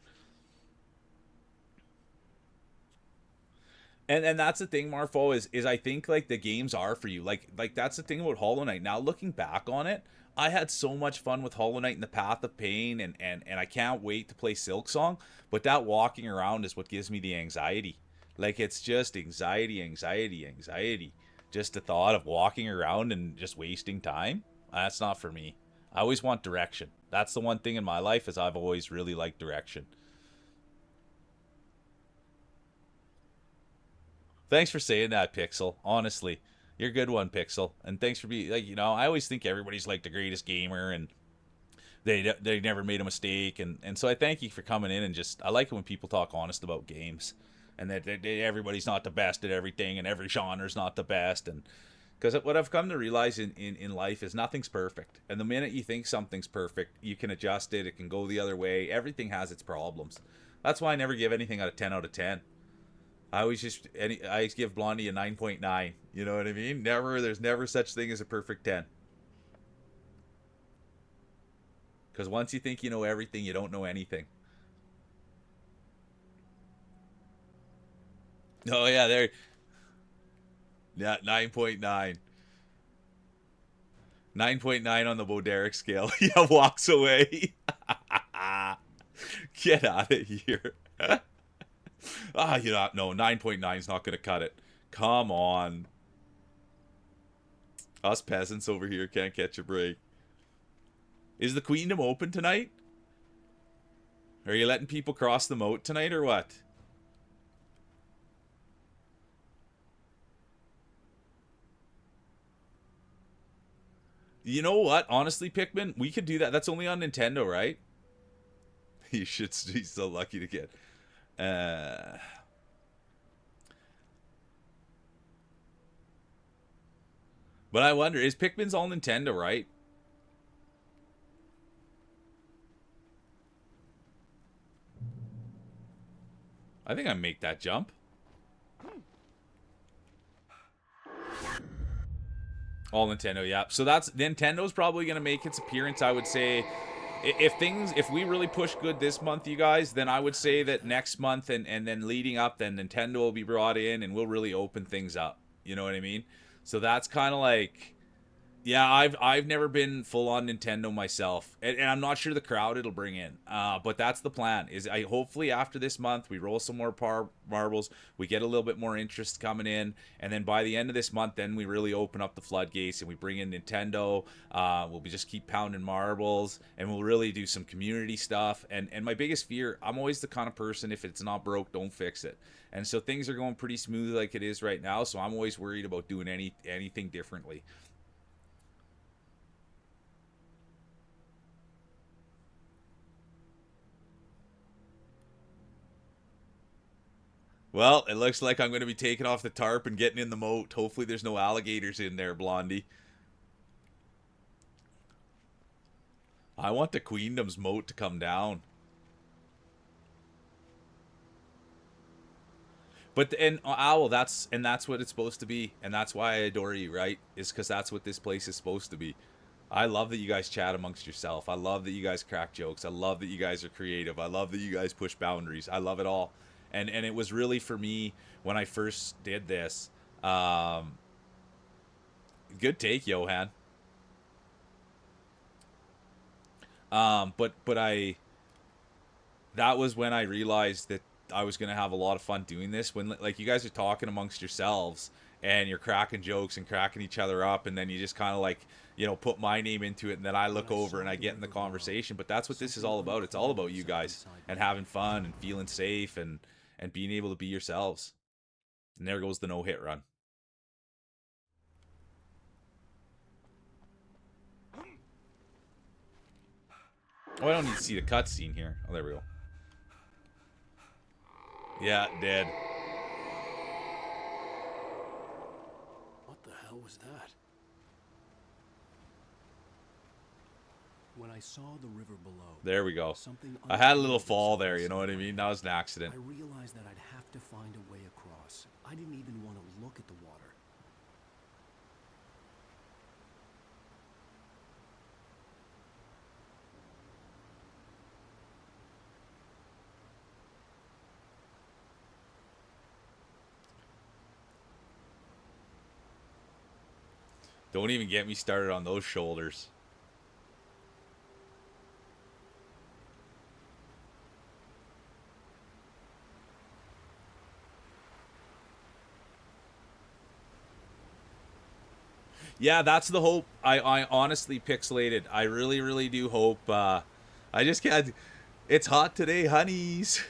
Speaker 1: And that's the thing, Marfo, is I think like the games are for you. Like that's the thing about Hollow Knight. Now looking back on it, I had so much fun with Hollow Knight and the Path of Pain, and I can't wait to play Silksong. But that walking around is what gives me the anxiety. Like it's just anxiety, anxiety, anxiety. Just the thought of walking around and just wasting time. That's not for me. I always want direction. That's the one thing in my life is I've always really liked direction. Thanks for saying that, Pixel. Honestly, you're a good one, Pixel. And thanks for being like, you know, I always think everybody's like the greatest gamer and they never made a mistake. And so I thank you for coming in and just I like it when people talk honest about games and that everybody's not the best at everything and every genre's not the best. And because what I've come to realize in life is nothing's perfect. And the minute you think something's perfect, you can adjust it. It can go the other way. Everything has its problems. That's why I never give anything out of 10 out of 10. I always give Blondie a 9.9. You know what I mean? There's never such thing as a perfect 10. Because once you think you know everything, you don't know anything. Oh yeah, there. Yeah, 9.9. 9.9 on the Boderick scale. Yeah, walks away. Get out of here. You know, no, 9.9 is not going to cut it. Come on. Us peasants over here can't catch a break. Is the Queendom open tonight? Are you letting people cross the moat tonight or what? You know what? Honestly, Pikmin, we could do that. That's only on Nintendo, right? He's so lucky to get... But I wonder, is Pikmin's all Nintendo, right? I think I make that jump. All Nintendo, yeah. So that's Nintendo's probably gonna make its appearance, I would say. If we really push good this month, you guys, then I would say that next month and then leading up, then Nintendo will be brought in and we'll really open things up. You know what I mean? So that's kind of like, yeah, I've never been full on Nintendo myself, and I'm not sure the crowd it'll bring in. But that's the plan. Is hopefully after this month we roll some more marbles, we get a little bit more interest coming in, and then by the end of this month, then we really open up the floodgates and we bring in Nintendo. We'll just keep pounding marbles, and we'll really do some community stuff. And my biggest fear, I'm always the kind of person, if it's not broke, don't fix it. And so things are going pretty smooth like it is right now. So I'm always worried about doing anything differently. Well, it looks like I'm going to be taking off the tarp and getting in the moat. Hopefully there's no alligators in there, Blondie. I want the Queendom's moat to come down. But, and Owl, that's what it's supposed to be. And that's why I adore you, right? Is because that's what this place is supposed to be. I love that you guys chat amongst yourself. I love that you guys crack jokes. I love that you guys are creative. I love that you guys push boundaries. I love it all. And it was really, for me, when I first did this, good take, Johan. But that was when I realized that I was going to have a lot of fun doing this. When, like, you guys are talking amongst yourselves and you're cracking jokes and cracking each other up, and then you just kind of, like, you know, put my name into it, and then I look over and I get in the conversation. But that's what this is all about. It's all about you guys and having fun and feeling safe and being able to be yourselves. And there goes the no-hit run. Oh, I don't need to see the cutscene here. Oh, there we go. Yeah, dead.
Speaker 2: What the hell was that? When I saw the river below,
Speaker 1: there we go. I had a little fall there, you know what I mean? That was an accident.
Speaker 2: I realized that I'd have to find a way across. I didn't even want to look at the water.
Speaker 1: Don't even get me started on those shoulders. Yeah, that's the hope. I honestly, Pixelated, I really, really do hope. I just can't. It's hot today, honeys.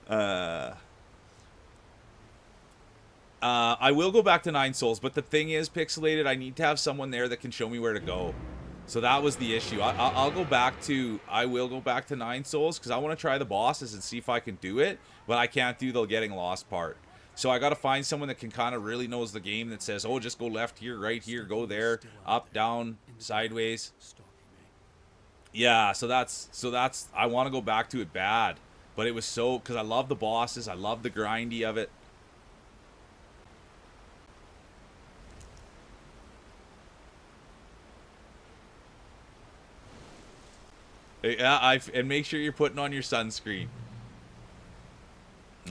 Speaker 1: I will go back to Nine Souls, but the thing is, Pixelated, I need to have someone there that can show me where to go. So that was the issue. I'll go back to. I will go back to Nine Souls because I want to try the bosses and see if I can do it, but I can't do the getting lost part. So I got to find someone that can kind of really knows the game, that says, oh, just go left here, right here, go there, up, down, sideways. Yeah, so that's I want to go back to it bad, but it was so, because I love the bosses, I love the grindy of it. Yeah, and make sure you're putting on your sunscreen.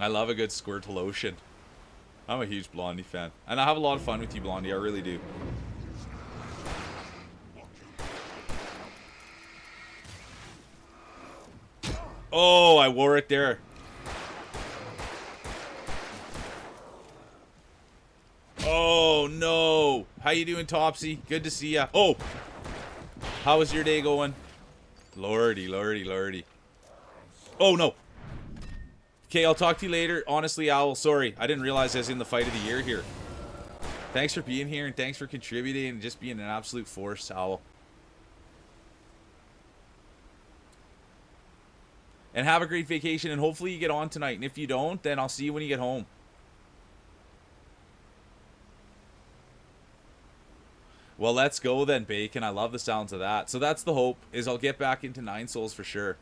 Speaker 1: I love a good squirt lotion. I'm a huge Blondie fan. And I have a lot of fun with you, Blondie. I really do. Oh, I wore it there. Oh, no. How you doing, Topsy? Good to see ya. Oh. How was your day going? Lordy, lordy, lordy. Oh, no. Okay, I'll talk to you later. Honestly, Owl, sorry. I didn't realize I was in the fight of the year here. Thanks for being here, and thanks for contributing and just being an absolute force, Owl. And have a great vacation, and hopefully you get on tonight. And if you don't, then I'll see you when you get home. Well, let's go then, Bacon. I love the sounds of that. So that's the hope, is I'll get back into Nine Souls for sure.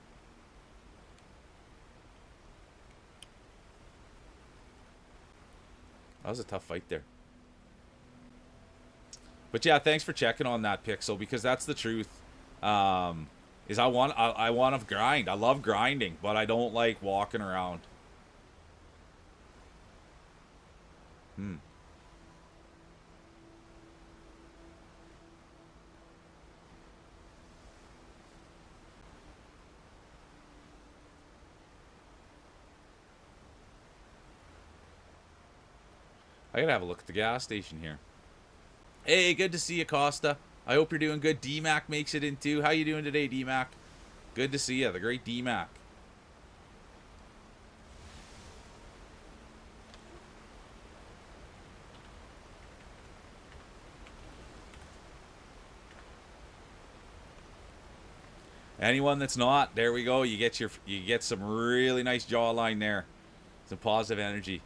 Speaker 1: That was a tough fight there. But yeah, thanks for checking on that, Pixel, because that's the truth. Is I want to grind. I love grinding, but I don't like walking around. I gotta have a look at the gas station here. Hey, good to see you, Costa. I hope you're doing good. D-Mac makes it in too. How you doing today, D-Mac? Good to see you, the great D-Mac. Anyone that's not, there we go. You get some really nice jawline there. Some positive energy.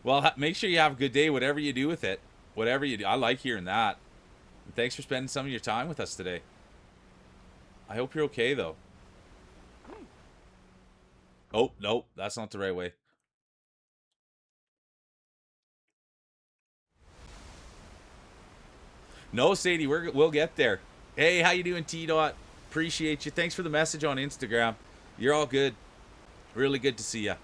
Speaker 1: Well, make sure you have a good day, whatever you do with it. Whatever you do. I like hearing that. And thanks for spending some of your time with us today. I hope you're okay, though. Oh, nope. That's not the right way. No, Sadie, we'll get there. Hey, how you doing, T-Dot? Appreciate you. Thanks for the message on Instagram. You're all good. Really good to see you.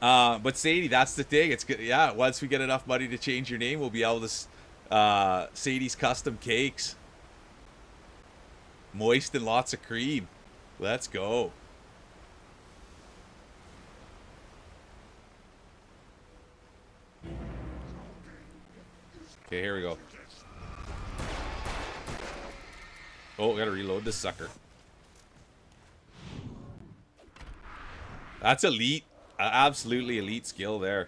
Speaker 1: But Sadie, that's the thing. It's good. Yeah, once we get enough money to change your name, we'll be able to Sadie's Custom Cakes. Moist and lots of cream. Let's go. Okay, here we go. Oh, gotta reload this sucker. That's elite. Absolutely elite skill there.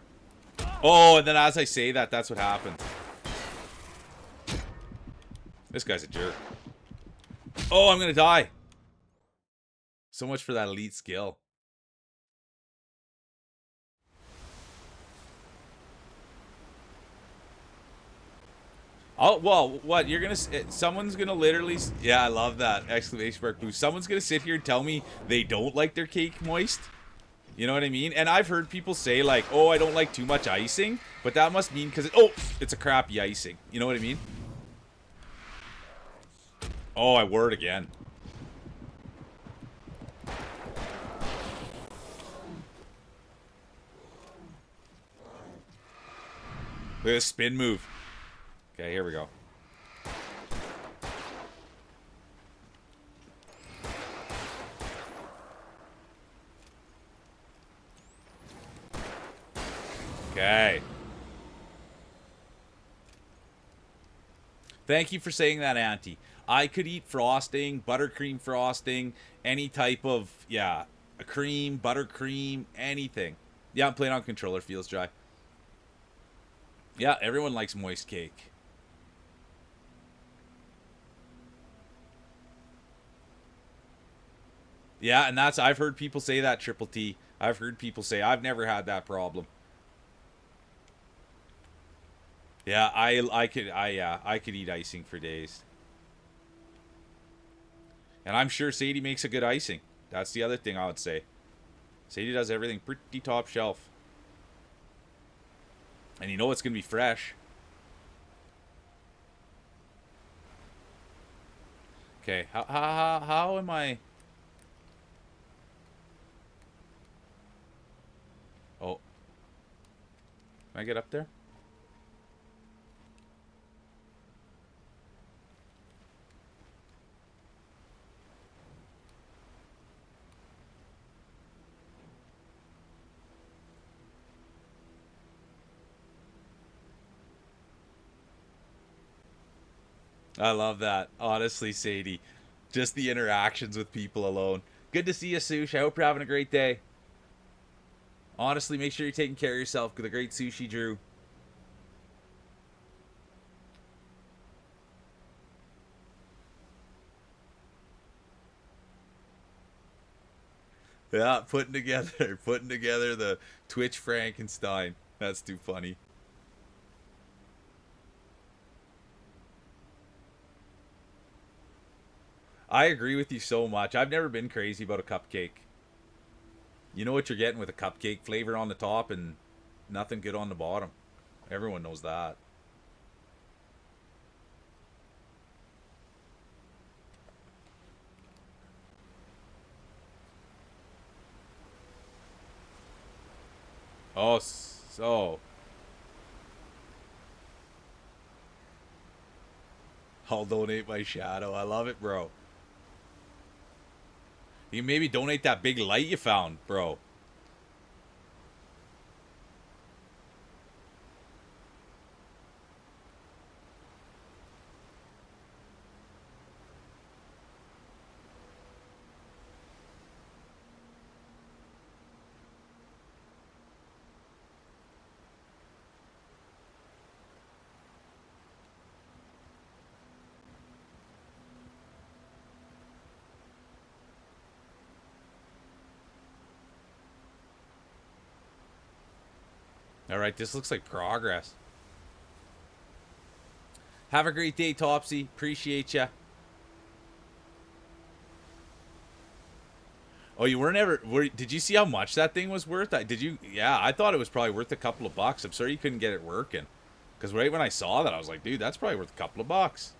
Speaker 1: Oh, and then as I say that, that's what happened. This guy's a jerk. Oh, I'm gonna die. So much for that elite skill. Oh, well, what? You're gonna... Someone's gonna literally... Yeah, I love that. Exclamation mark boost. Someone's gonna sit here and tell me they don't like their cake moist. You know what I mean? And I've heard people say, like, oh, I don't like too much icing. But that must mean because... it's a crappy icing. You know what I mean? Oh, I whirred again. Look at this spin move. Okay, here we go. Okay. Thank you for saying that, Auntie. I could eat frosting, buttercream frosting, any type of, yeah, a cream, buttercream, anything. Yeah, I'm playing on controller, feels dry. Yeah, everyone likes moist cake. Yeah, and that's, I've heard people say that, Triple T. I've heard people say, I've never had that problem. Yeah, I could eat icing for days. And I'm sure Sadie makes a good icing. That's the other thing I would say. Sadie does everything pretty top shelf. And you know it's going to be fresh. Okay, how am I... Oh. Can I get up there? I love that. Honestly, Sadie. Just the interactions with people alone. Good to see you, Sush. I hope you're having a great day. Honestly, make sure you're taking care of yourself. The great Sushi Drew. Yeah, putting together the Twitch Frankenstein. That's too funny. I agree with you so much. I've never been crazy about a cupcake. You know what you're getting with a cupcake flavor on the top and nothing good on the bottom. Everyone knows that. Oh, so. I'll donate my shadow. I love it, bro. You maybe donate that big light you found, bro. Alright, this looks like progress. Have a great day, Topsy. Appreciate ya. Oh, you weren't ever... did you see how much that thing was worth? Did you... Yeah, I thought it was probably worth a couple of bucks. I'm sorry you couldn't get it working. Because right when I saw that, I was like, dude, that's probably worth a couple of bucks.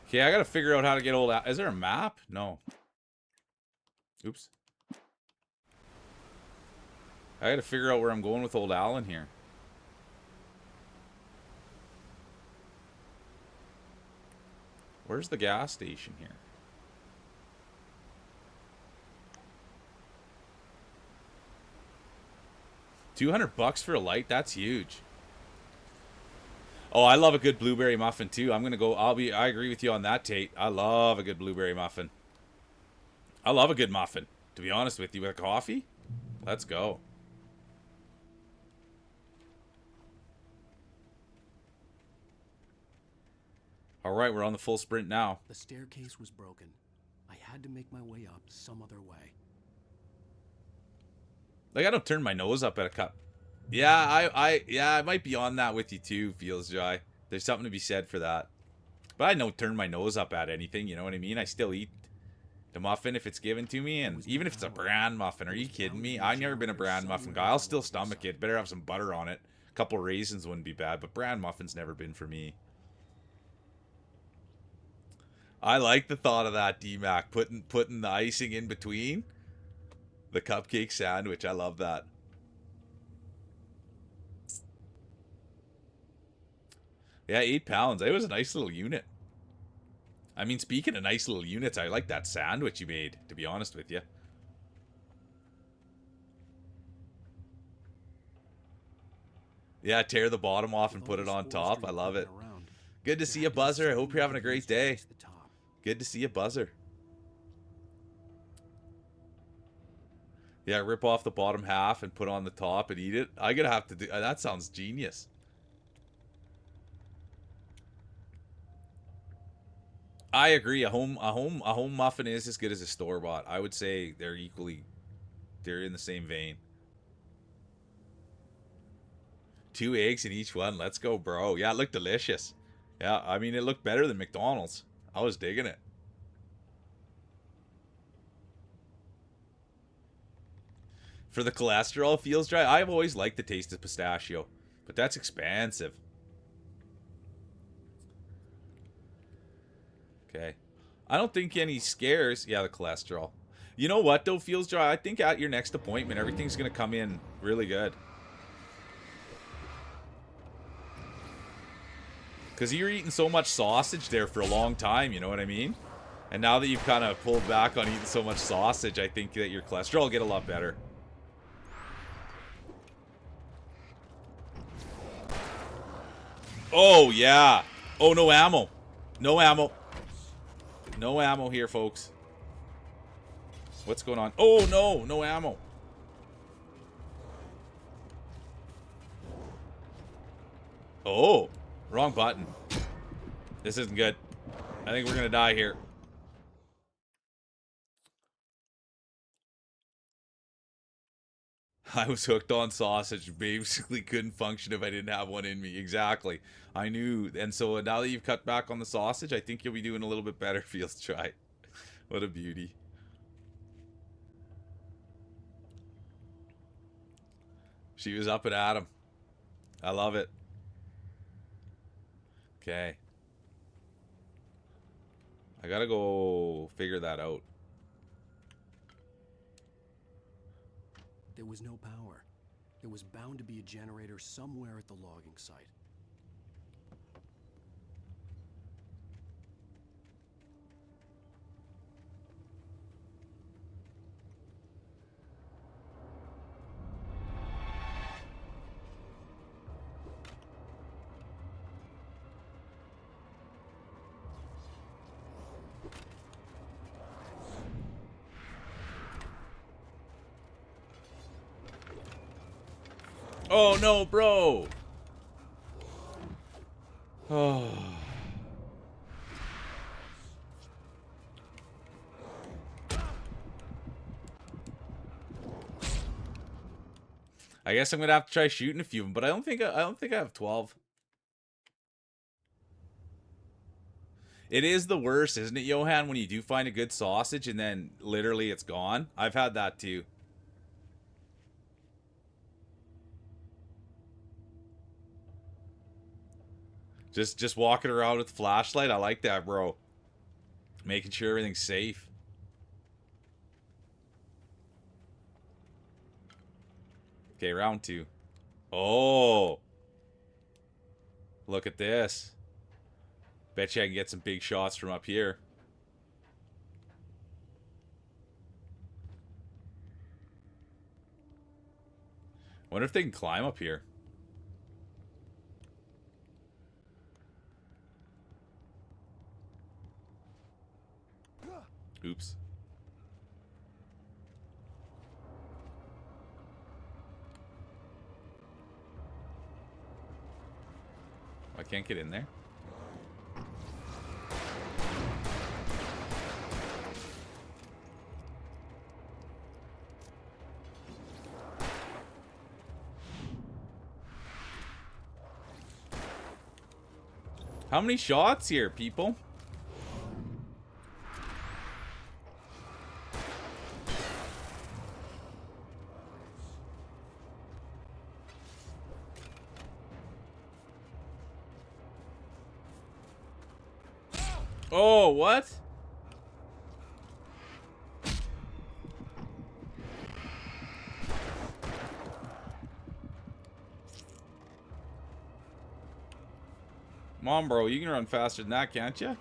Speaker 1: Okay, I gotta figure out how to get old Al. Is there a map? No. Oops. I gotta figure out where I'm going with old Alan here. Where's the gas station here? $200 for a light? That's huge. Oh, I love a good blueberry muffin too. I'm gonna go. I agree with you on that, Tate. I love a good blueberry muffin. I love a good muffin. To be honest with you, with a coffee, let's go. All right, we're on the full sprint now.
Speaker 2: The staircase was broken. I had to make my way up some other way.
Speaker 1: Like, I don't turn my nose up at a cup. Yeah, I might be on that with you too, Feels Jai. There's something to be said for that. But I don't turn my nose up at anything, you know what I mean? I still eat the muffin if it's given to me, and even if it's a bran muffin. Are you kidding me? I've never been a bran muffin guy. I'll still stomach it. Better have some butter on it. A couple raisins wouldn't be bad, but bran muffin's never been for me. I like the thought of that, D-Mac. Putting the icing in between the cupcake sandwich. I love that. Yeah, 8 pounds. It was a nice little unit. I mean, speaking of nice little units, I like that sandwich you made, to be honest with you. Yeah, tear the bottom off and put it on top. I love it. Good to see you, Buzzer. I hope you're having a great day. Good to see you, Buzzer. Yeah, rip off the bottom half and put on the top and eat it. I'm gonna have to do that. Sounds genius. I agree. A home muffin is as good as a store-bought. I would say they're in the same vein. 2 eggs in each one. Let's go, bro. Yeah, it looked delicious. Yeah, I mean, it looked better than McDonald's. I was digging it. For the cholesterol, Feels Dry. I've always liked the taste of pistachio, but that's expensive. Okay. I don't think any scares. Yeah, the cholesterol. You know what, though, Feels Dry? I think at your next appointment, everything's going to come in really good. Because you were eating so much sausage there for a long time, you know what I mean? And now that you've kind of pulled back on eating so much sausage, I think that your cholesterol will get a lot better. Oh, yeah. Oh, no ammo. No ammo. No ammo here, folks. What's going on? Oh, no. No ammo. Oh, wrong button. This isn't good. I think we're going to die here. I was hooked on sausage. Basically couldn't function if I didn't have one in me. Exactly. I knew. And so now that you've cut back on the sausage, I think you'll be doing a little bit better if you'll try it. What a beauty. She was up and at him. I love it. Okay. I gotta go figure that out.
Speaker 2: There was no power. There was bound to be a generator somewhere at the logging site.
Speaker 1: Oh no, bro. Oh. I guess I'm gonna have to try shooting a few of them, but I don't think I have 12. It is the worst, isn't it, Johan, when you do find a good sausage and then literally it's gone? I've had that too. Just walking around with the flashlight. I like that, bro. Making sure everything's safe. Okay, round 2. Oh. Look at this. Bet you I can get some big shots from up here. Wonder if they can climb up here. Oops. I can't get in there. How many shots here, people? Oh, what? Come on, bro. You can run faster than that, can't you?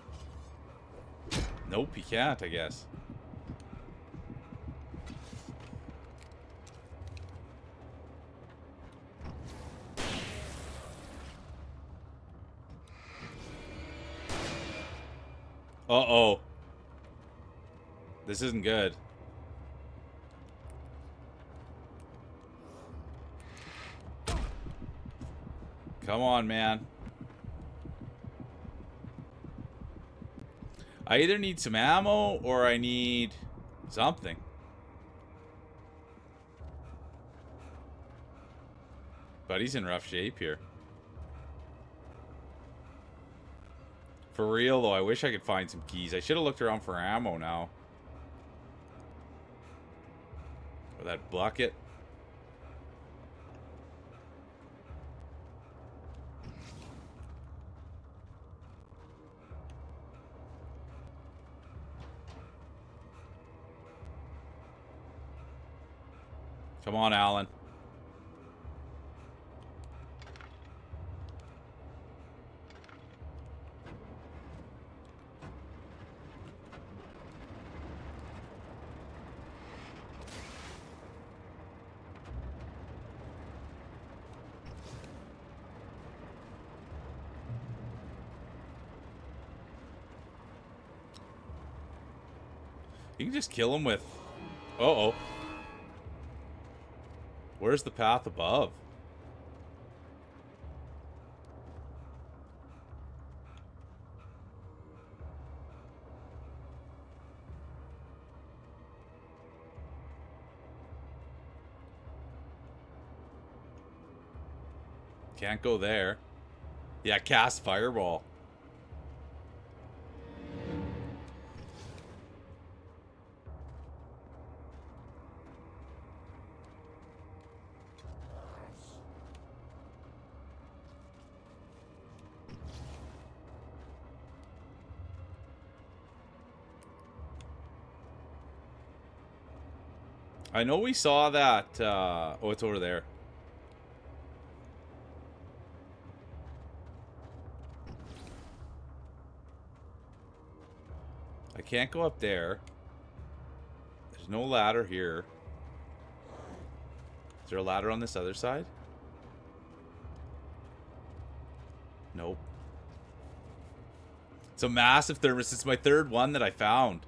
Speaker 1: Nope, you can't, I guess. Uh-oh. This isn't good. Come on, man. I either need some ammo or I need something. But he's in rough shape here. For real, though, I wish I could find some keys. I should have looked around for ammo now. Or that bucket. Come on, Alan. You can just kill him with Uh-oh. Where's the path above? Can't go there. Yeah, cast fireball. I know we saw that. Oh, it's over there. I can't go up there. There's no ladder here. Is there a ladder on this other side? Nope. It's a massive thermos. It's my third one that I found.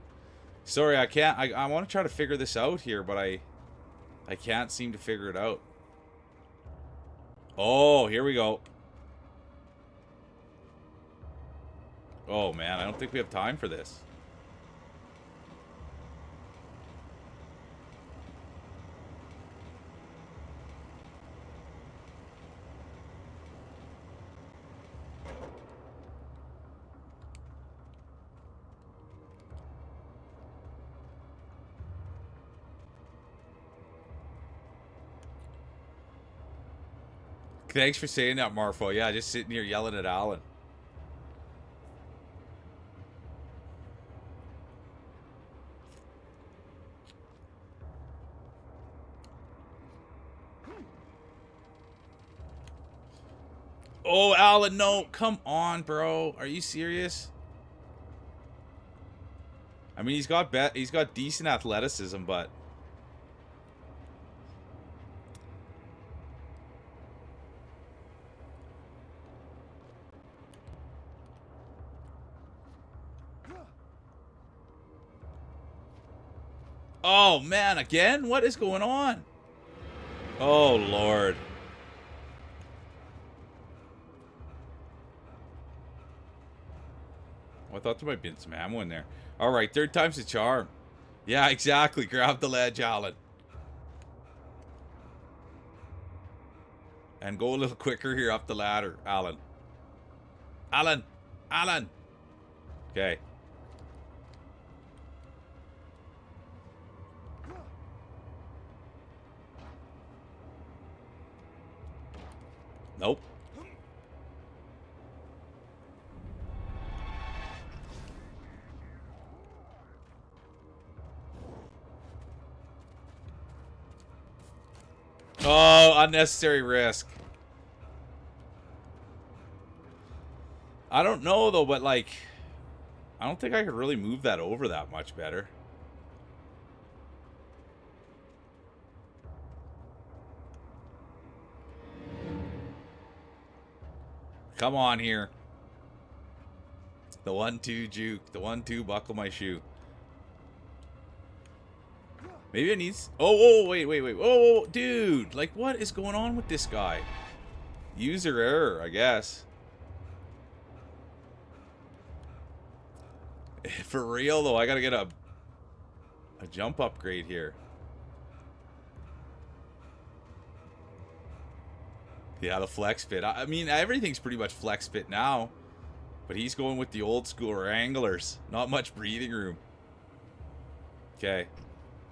Speaker 1: Sorry, I can't. I want to try to figure this out here, but I can't seem to figure it out. Oh, here we go. Oh, man. I don't think we have time for this. Thanks for saying that, Marfo. Yeah, just sitting here yelling at Alan. Oh, Alan, no. Come on, bro. Are you serious? I mean, he's got decent athleticism, but... Oh, man, again? What is going on? Oh, Lord. Oh, I thought there might be some ammo in there. Alright, third time's the charm. Yeah, exactly. Grab the ledge, Alan. And go a little quicker here up the ladder, Alan. Alan! Alan! Okay. Nope. Oh, unnecessary risk. I don't know, though, but, like... I don't think I could really move that over that much better. Come on here. The 1-2 juke. The 1-2 buckle my shoe. Maybe it needs... Oh, wait. Oh, dude. Like, what is going on with this guy? User error, I guess. For real, though, I gotta get a jump upgrade here. Yeah, the flex fit. I mean, everything's pretty much flex fit now. But he's going with the old school Wranglers. Not much breathing room. Okay.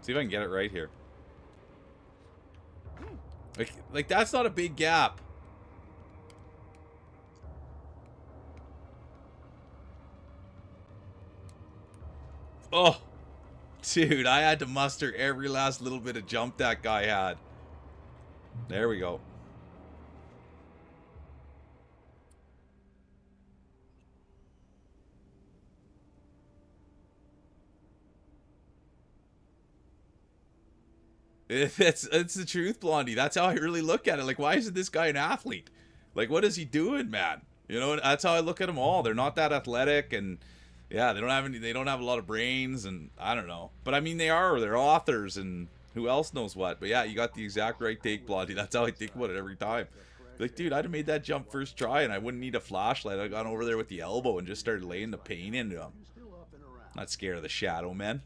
Speaker 1: See if I can get it right here. Like that's not a big gap. Oh. Dude, I had to muster every last little bit of jump that guy had. There we go. It's the truth, Blondie. That's how I really look at it. Like, why isn't this guy an athlete? Like, what is he doing, man? You know, that's how I look at them all. They're not that athletic, and Yeah, they don't have a lot of brains, and I don't know. But I mean, they're authors, and who else knows what. But yeah, you got the exact right take, Blondie. That's how I think about it every time. Like, dude, I'd have made that jump first try, and I wouldn't need a flashlight. I'd gone over there with the elbow and just started laying the pain into him. Not scared of the shadow, man.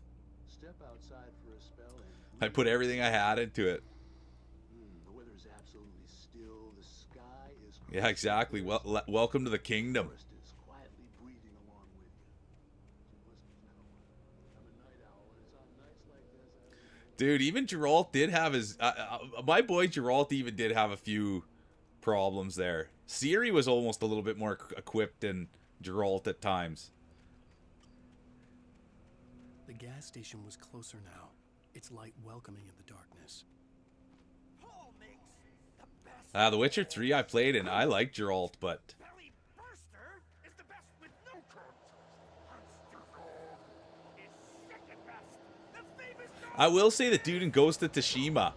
Speaker 1: I put everything I had into it. Yeah, exactly. Well, welcome to the kingdom. Dude, even Geralt did have his... my boy Geralt even did have a few problems there. Ciri was almost a little bit more equipped than Geralt at times.
Speaker 2: The gas station was closer now, its light welcoming in the darkness.
Speaker 1: The Witcher 3 I played, and I like Geralt, but... I will say the dude in Ghost of Tsushima.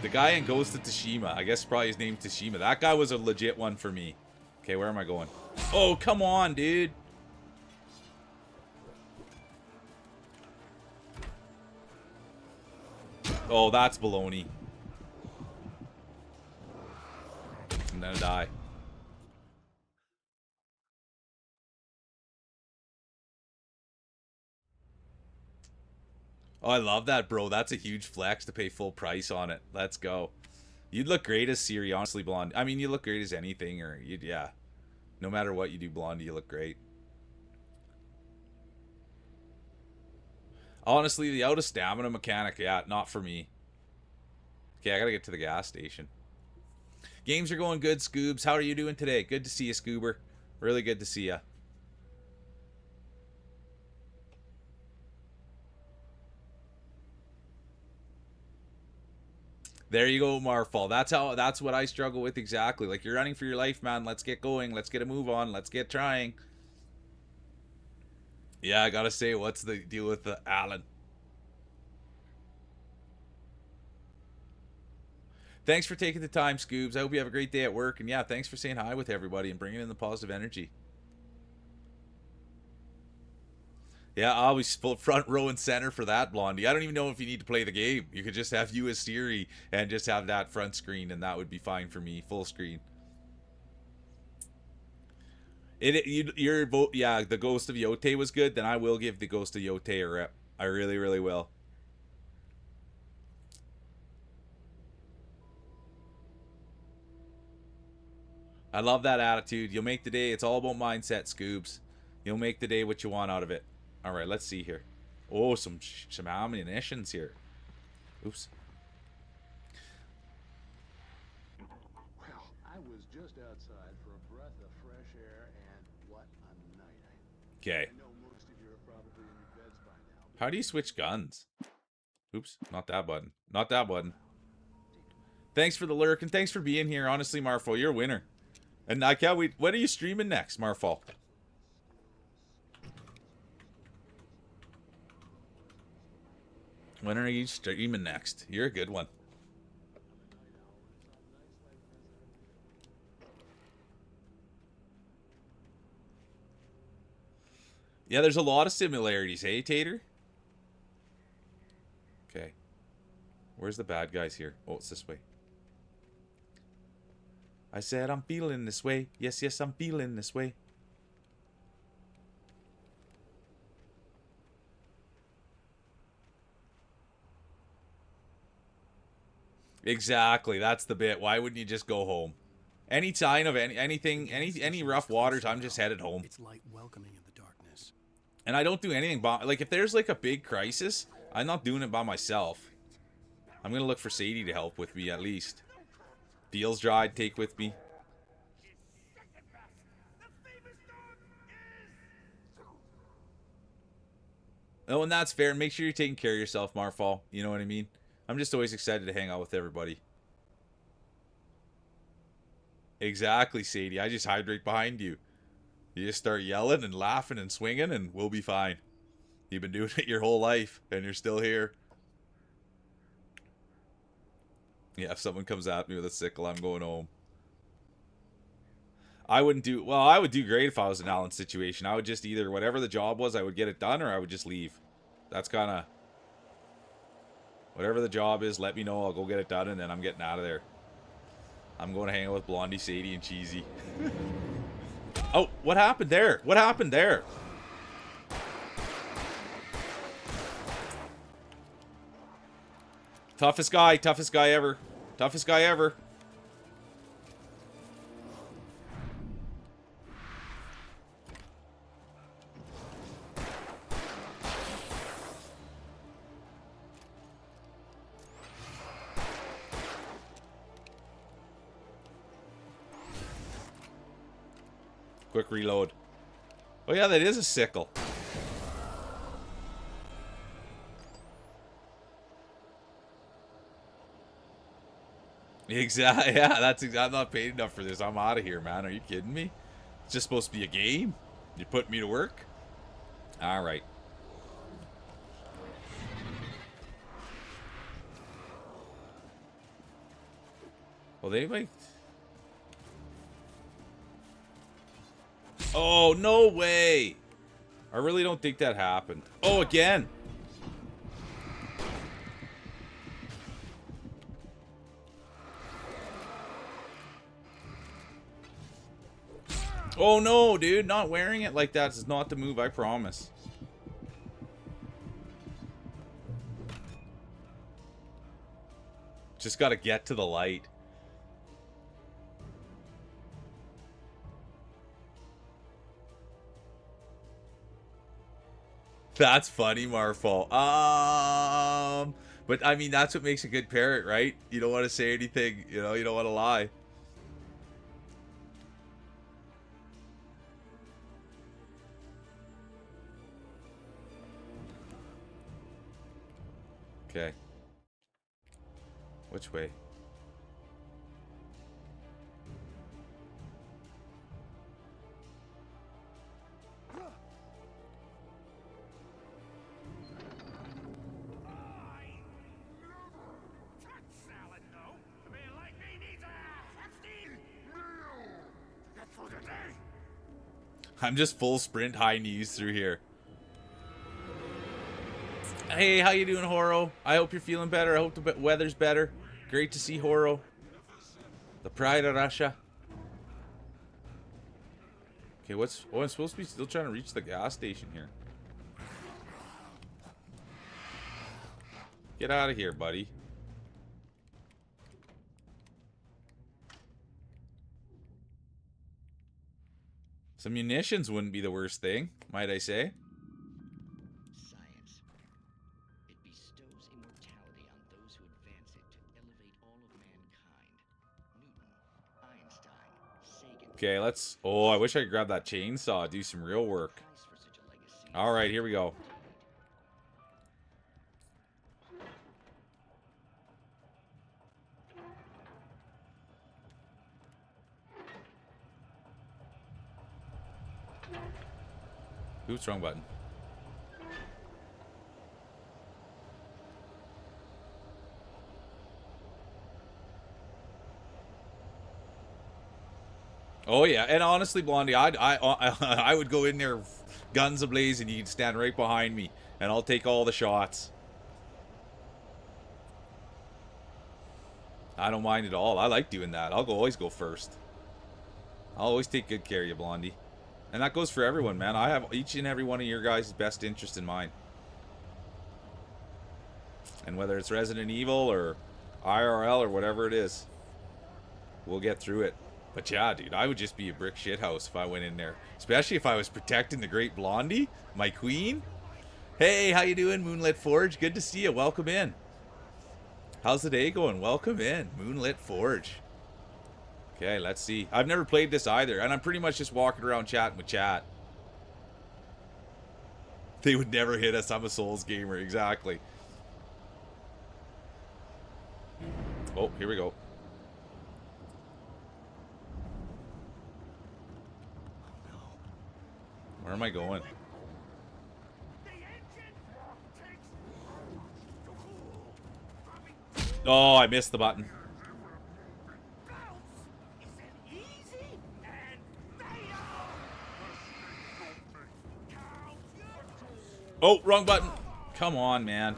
Speaker 1: The guy in Ghost of Tsushima, I guess probably his name's Tsushima. That guy was a legit one for me. Okay, where am I going? Oh, come on, dude. Oh, that's baloney. I'm gonna die. Oh, I love that, bro. That's a huge flex to pay full price on it. Let's go. You'd look great as Ciri, honestly, Blonde. I mean, you look great as anything, or you'd, yeah. No matter what you do, Blondie, you look great. Honestly, the out of stamina mechanic, yeah, not for me. Okay, I gotta get to the gas station. Games are going good, Scoobs. How are you doing today? Good to see you, Scoober. Really good to see you. There you go, Marfall. That's what I struggle with exactly. Like, you're running for your life, man. Let's get going. Let's get a move on. Let's get trying. Yeah, I gotta say, what's the deal with the Alan? Thanks for taking the time, Scoobs. I hope you have a great day at work. And yeah, thanks for saying hi with everybody and bringing in the positive energy. Yeah, always full front row and center for that, Blondie. I don't even know if you need to play the game. You could just have you as Ciri and just have that front screen, and that would be fine for me. Full screen. Your vote, yeah. The Ghost of Yote was good. Then I will give the Ghost of Yote a rep. I really, really will. I love that attitude. You'll make the day. It's all about mindset, Scoobs. You'll make the day what you want out of it. All right, let's see here. Oh, some ammunitions here. Oops.
Speaker 12: Well, I was just outside for a breath of fresh air, and what a night.
Speaker 1: Okay.
Speaker 12: I know most of you are probably in your beds by now.
Speaker 1: How do you switch guns? Oops, not that button. Not that button. Thanks for the lurk, and thanks for being here. Honestly, Marfo, you're a winner. And I can't wait. When are you streaming next, Marfo? When are you streaming next? You're a good one. Yeah, there's a lot of similarities, hey, Tater? Okay. Where's the bad guys here? Oh, it's this way. I said I'm feeling this way. Yes, yes, I'm feeling this way. Exactly, that's the bit. Why wouldn't you just go home? Any sign of anything, any rough waters, I'm just headed home.
Speaker 2: It's light welcoming in the darkness.
Speaker 1: And I don't do anything like if there's like a big crisis, I'm not doing it by myself. I'm gonna look for Sadie to help with me at least. Deals dried, take with me. Oh, and that's fair. Make sure you're taking care of yourself, Marfall. You know what I mean? I'm just always excited to hang out with everybody. Exactly, Sadie. I just hide right behind you. You just start yelling and laughing and swinging and we'll be fine. You've been doing it your whole life and you're still here. Yeah, if someone comes at me with a sickle, I'm going home. I wouldn't do... Well, I would do great if I was in Alan's situation. I would just either... Whatever the job was, I would get it done, or I would just leave. That's kind of... Whatever the job is, let me know. I'll go get it done, and then I'm getting out of there. I'm going to hang out with Blondie, Sadie, and Cheesy. Oh, what happened there? What happened there? Toughest guy ever. Toughest guy ever. Quick reload. Oh yeah, that is a sickle. Exactly. Yeah, that's exactly. I'm not paid enough for this. I'm out of here, man. Are you kidding me? It's just supposed to be a game. You put me to work. All right. Well, they might. Oh, no way. I really don't think that happened. Oh, again. Oh, no, dude. Not wearing it like that is not the move, I promise. Just gotta get to the light. That's funny, Marfall. But I mean, that's what makes a good parent, right? You don't want to say anything, you know, you don't want to lie. Okay. Which way? I'm just full sprint high knees through here. Hey, how you doing, Horo? I hope you're feeling better. I hope the weather's better. Great to see Horo. The pride of Russia. Okay, what's... Oh, I'm supposed to be still trying to reach the gas station here. Get out of here, buddy. Some munitions wouldn't be the worst thing, might I say.
Speaker 13: Science. It bestows immortality on those who advance it to elevate all of mankind. Newton, Einstein, Sagan.
Speaker 1: Okay, let's... Oh, I wish I could grab that chainsaw, do some real work. Alright, here we go. Oops, wrong button. Oh yeah, and honestly, Blondie, I would go in there, guns ablaze, and you'd stand right behind me, and I'll take all the shots. I don't mind at all. I like doing that. I'll always go first. I'll always take good care of you, Blondie. And that goes for everyone, man. I have each and every one of your guys' best interest in mind. And whether it's Resident Evil or IRL or whatever it is, we'll get through it. But yeah, dude, I would just be a brick shithouse if I went in there. Especially if I was protecting the great Blondie, my queen. Hey, how you doing, Moonlit Forge? Good to see you. Welcome in. How's the day going? Welcome in, Moonlit Forge. Okay, let's see. I've never played this either, and I'm pretty much just walking around chatting with chat. They would never hit us. I'm a Souls gamer, exactly. Oh, here we go. Where am I going? Oh, I missed the button. Oh, wrong button. Come on, man.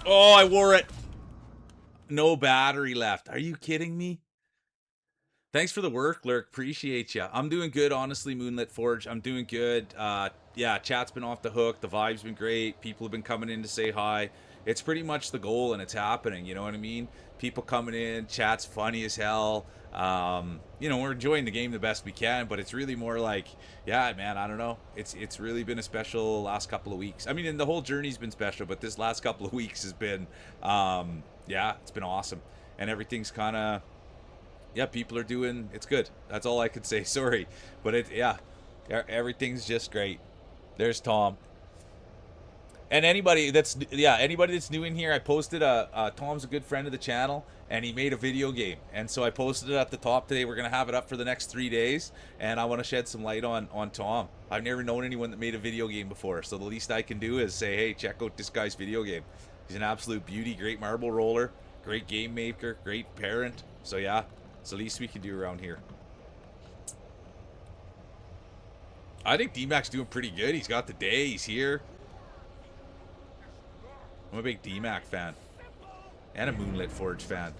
Speaker 1: Oh, I wore it. No battery left. Are you kidding me? Thanks for the work, Lurk. Appreciate ya. I'm doing good, honestly, Moonlit Forge. I'm doing good. Yeah, chat's been off the hook. The vibe's been great. People have been coming in to say hi. It's pretty much the goal, and it's happening. You know what I mean? People coming in. Chat's funny as hell. You know, we're enjoying the game the best we can, but it's really more like, yeah, man, I don't know. It's really been a special last couple of weeks. I mean, and the whole journey's been special, but this last couple of weeks has been, yeah, it's been awesome. And everything's kind of, yeah, people are doing, it's good. That's all I could say. Sorry. But yeah, everything's just great. There's Tom. And anybody that's new in here, I posted Tom's a good friend of the channel, and he made a video game. And so I posted it at the top today. We're going to have it up for the next 3 days, and I want to shed some light on Tom. I've never known anyone that made a video game before, so the least I can do is say, hey, check out this guy's video game. He's an absolute beauty, great marble roller, great game maker, great parent. So yeah, it's the least we can do around here. I think D-Mac's doing pretty good. He's got the day. He's here. I'm a big D-Mac fan. And a Moonlit Forge fan.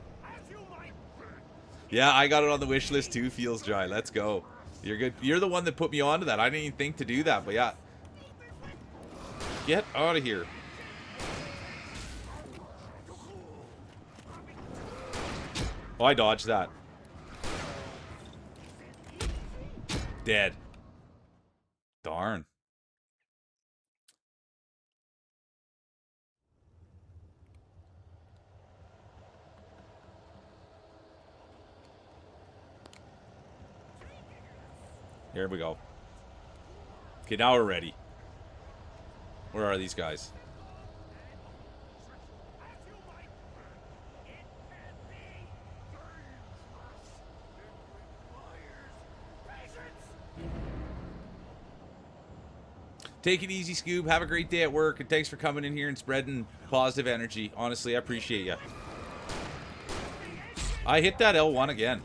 Speaker 1: Yeah, I got it on the wish list too, Feels Dry. Let's go. You're good. You're the one that put me onto that. I didn't even think to do that, but yeah. Get out of here. Oh, I dodged that. Dead. Darn. Here we go. Okay, now we're ready. Where are these guys? Take it easy, Scoob. Have a great day at work, and thanks for coming in here and spreading positive energy. Honestly, I appreciate you. I hit that L1 again.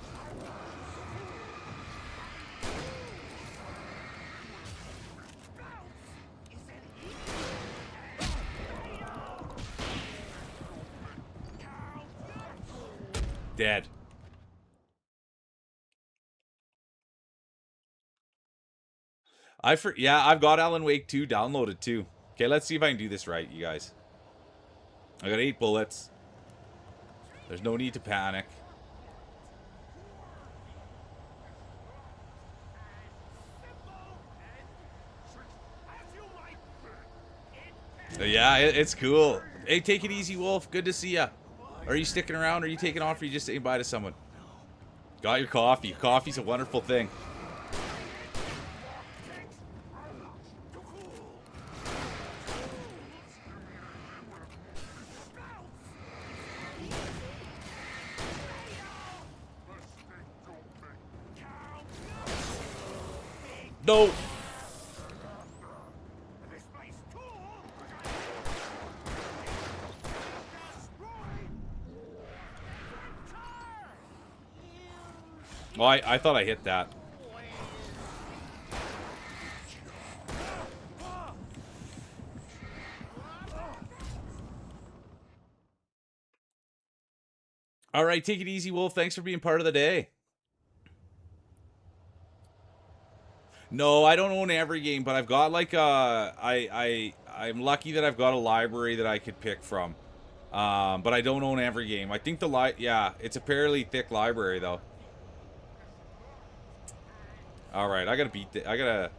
Speaker 1: Dead. Yeah, I've got Alan Wake 2 downloaded too. Okay, let's see if I can do this right, you guys. I got 8 bullets. There's no need to panic. Yeah, it's cool. Hey, take it easy, Wolf. Good to see ya. Are you sticking around? Or are you taking off? Or are you just saying bye to someone? Got your coffee. Coffee's a wonderful thing. No. Oh, I thought I hit that. All right, take it easy, Wolf. Thanks for being part of the day. No, I don't own every game, but I've got like I'm lucky that I've got a library that I could pick from. But I don't own every game. I think yeah, it's a fairly thick library though. All right, I gotta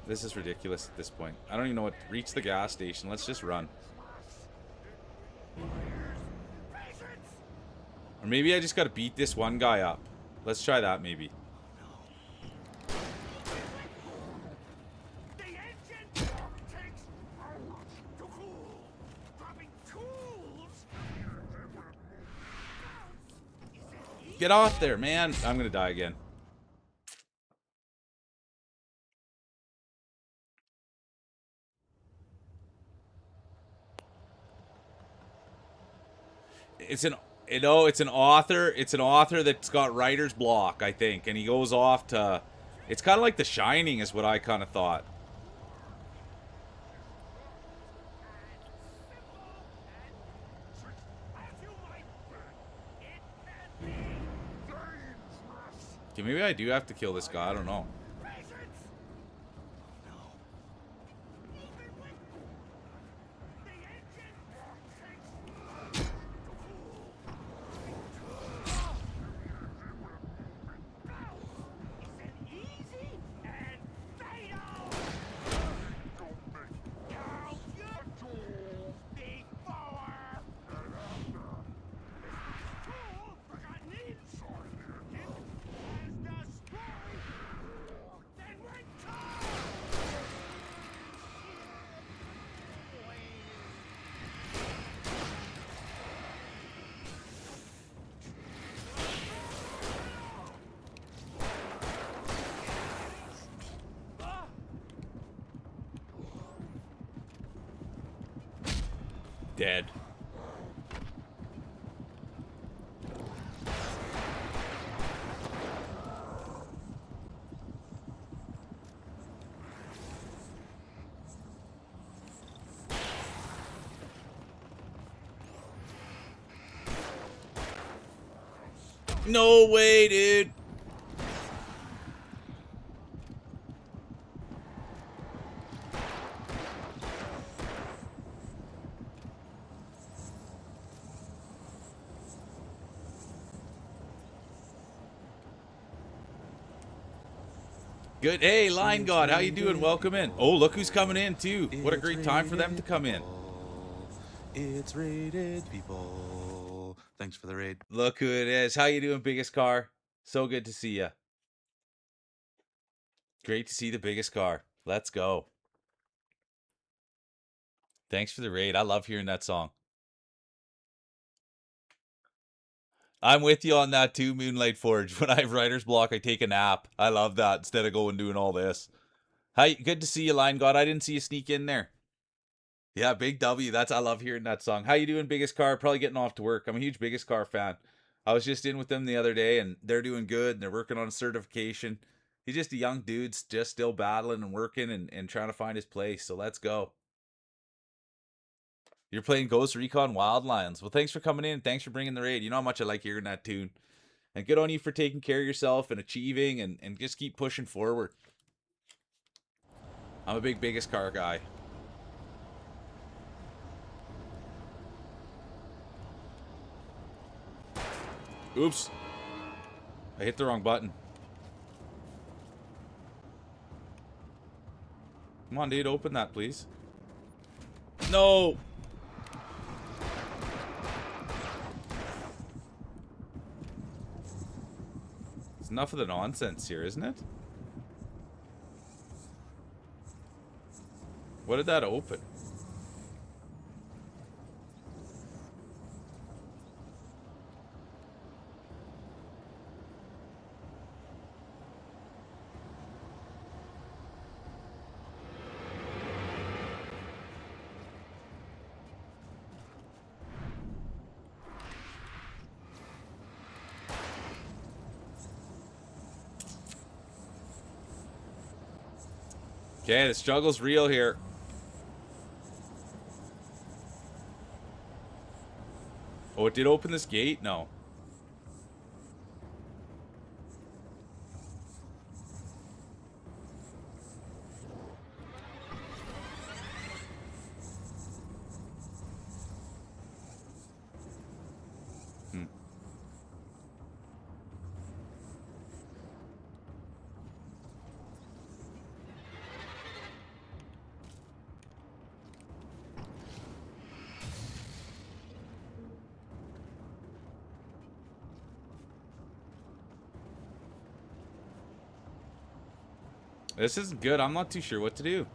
Speaker 1: this is ridiculous at this point. I don't even know what. Reach the gas station. Let's just run. Or maybe I just gotta beat this one guy up. Let's try that maybe. Get off there, man. I'm gonna die again. It's an it's an author. It's an author that's got writer's block, I think, and he goes off to. It's kind of like The Shining, is what I kind of thought. Okay, maybe I do have to kill this guy. I don't know. Dead. No way, dude. Good. Hey, Line God, how you doing? Welcome in. Oh, look who's coming in, too. What a great time for them to come in.
Speaker 14: It's rated people. Thanks for the raid.
Speaker 1: Look who it is. How you doing, biggest car? So good to see you. Great to see the biggest car. Let's go. Thanks for the raid. I love hearing that song. I'm with you on that too, Moonlight Forge. When I have writer's block, I take a nap. I love that instead of going doing all this. Hi, good to see you, Line God. I didn't see you sneak in there. Yeah, Big W. I love hearing that song. How you doing, biggest car? Probably getting off to work. I'm a huge biggest car fan. I was just in with them the other day, and they're doing good, and they're working on a certification. He's just a young dude, just still battling and working and trying to find his place. So let's go. You're playing Ghost Recon Wildlands. Well, thanks for coming in. Thanks for bringing the raid. You know how much I like hearing that tune. And good on you for taking care of yourself and achieving and just keep pushing forward. I'm a biggest car guy. Oops. I hit the wrong button. Come on, dude. Open that, please. No! It's enough of the nonsense here, isn't it? What did that open? Okay, the struggle's real here. Oh, it did open this gate? No. This isn't good. I'm not too sure what to do.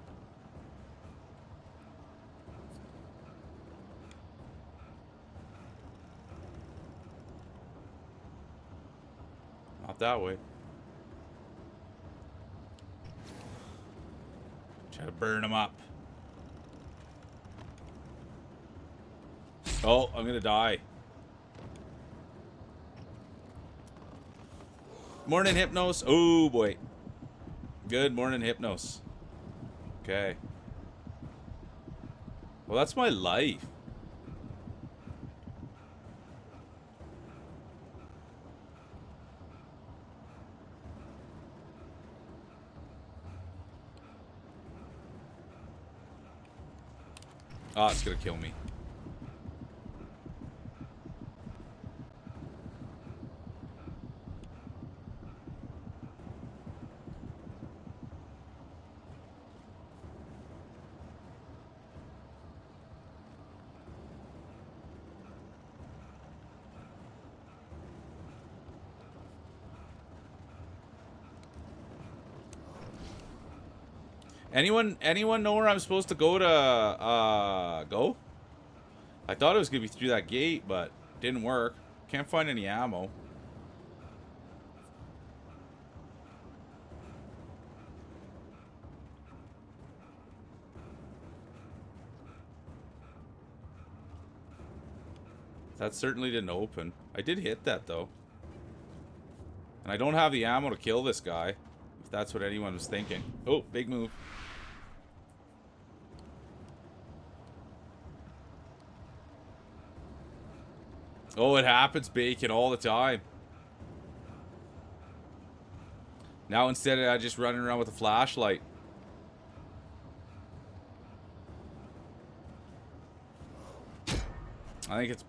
Speaker 1: Not that way. Try to burn them up. Oh, I'm gonna die. Morning, Hypnos. Oh, boy. Good morning, Hypnos. Okay. Well, that's my life. Oh, it's gonna kill me. Anyone know where I'm supposed to go to go? I thought it was gonna be through that gate, but didn't work. Can't find any ammo. That certainly didn't open. I did hit that though. And I don't have the ammo to kill this guy, if that's what anyone was thinking. Oh, big move. Oh, it happens, Bacon, all the time. Now instead of just running around with a flashlight. I think it's...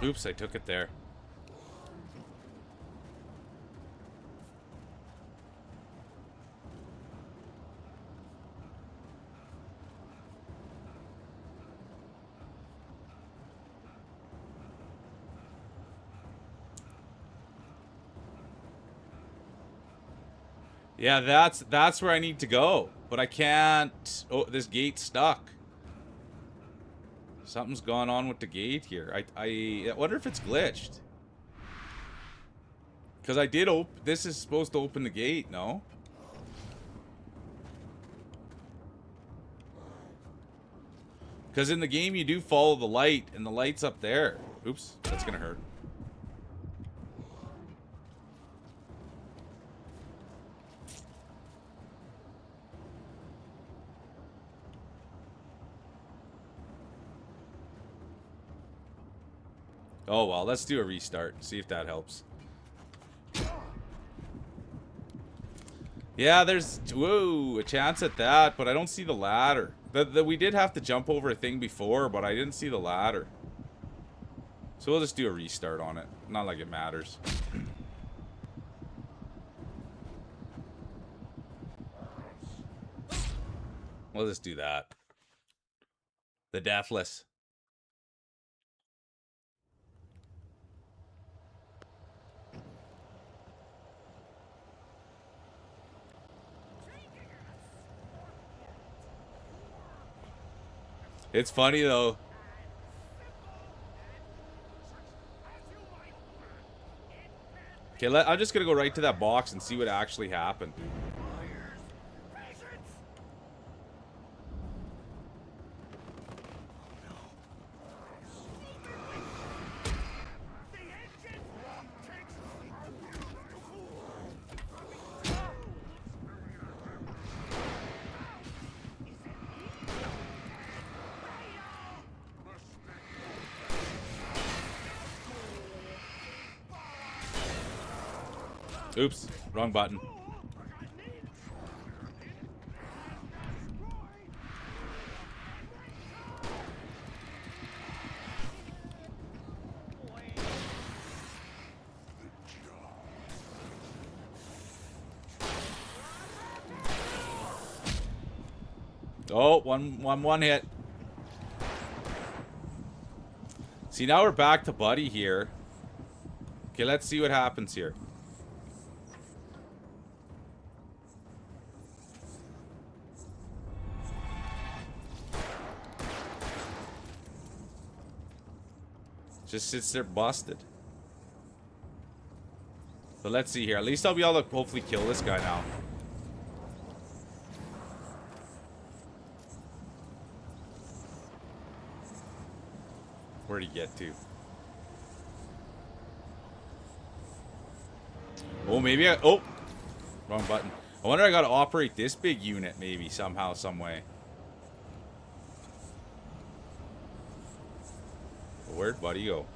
Speaker 1: Oops, I took it there. Yeah, that's where I need to go. But I can't... Oh, this gate's stuck. Something's gone on with the gate here. I wonder if it's glitched. Because I did open... This is supposed to open the gate, no? Because in the game you do follow the light, and the light's up there. Oops, that's gonna hurt. Oh well, let's do a restart. See if that helps. Yeah, there's a chance at that, but I don't see the ladder. We did have to jump over a thing before, but I didn't see the ladder. So we'll just do a restart on it. Not like it matters. We'll just do that. The Deathless. It's funny though. Okay, I'm just gonna go right to that box and see what actually happened. Oops, wrong button. Oh, one hit. See, now we're back to Buddy here. Okay, let's see what happens here. Just sits there busted. But let's see here. At least I'll be able to hopefully kill this guy now. Where'd he get to? Oh, maybe I... Oh! Wrong button. I wonder I gotta operate this big unit maybe somehow, some way. Where'd Buddy go?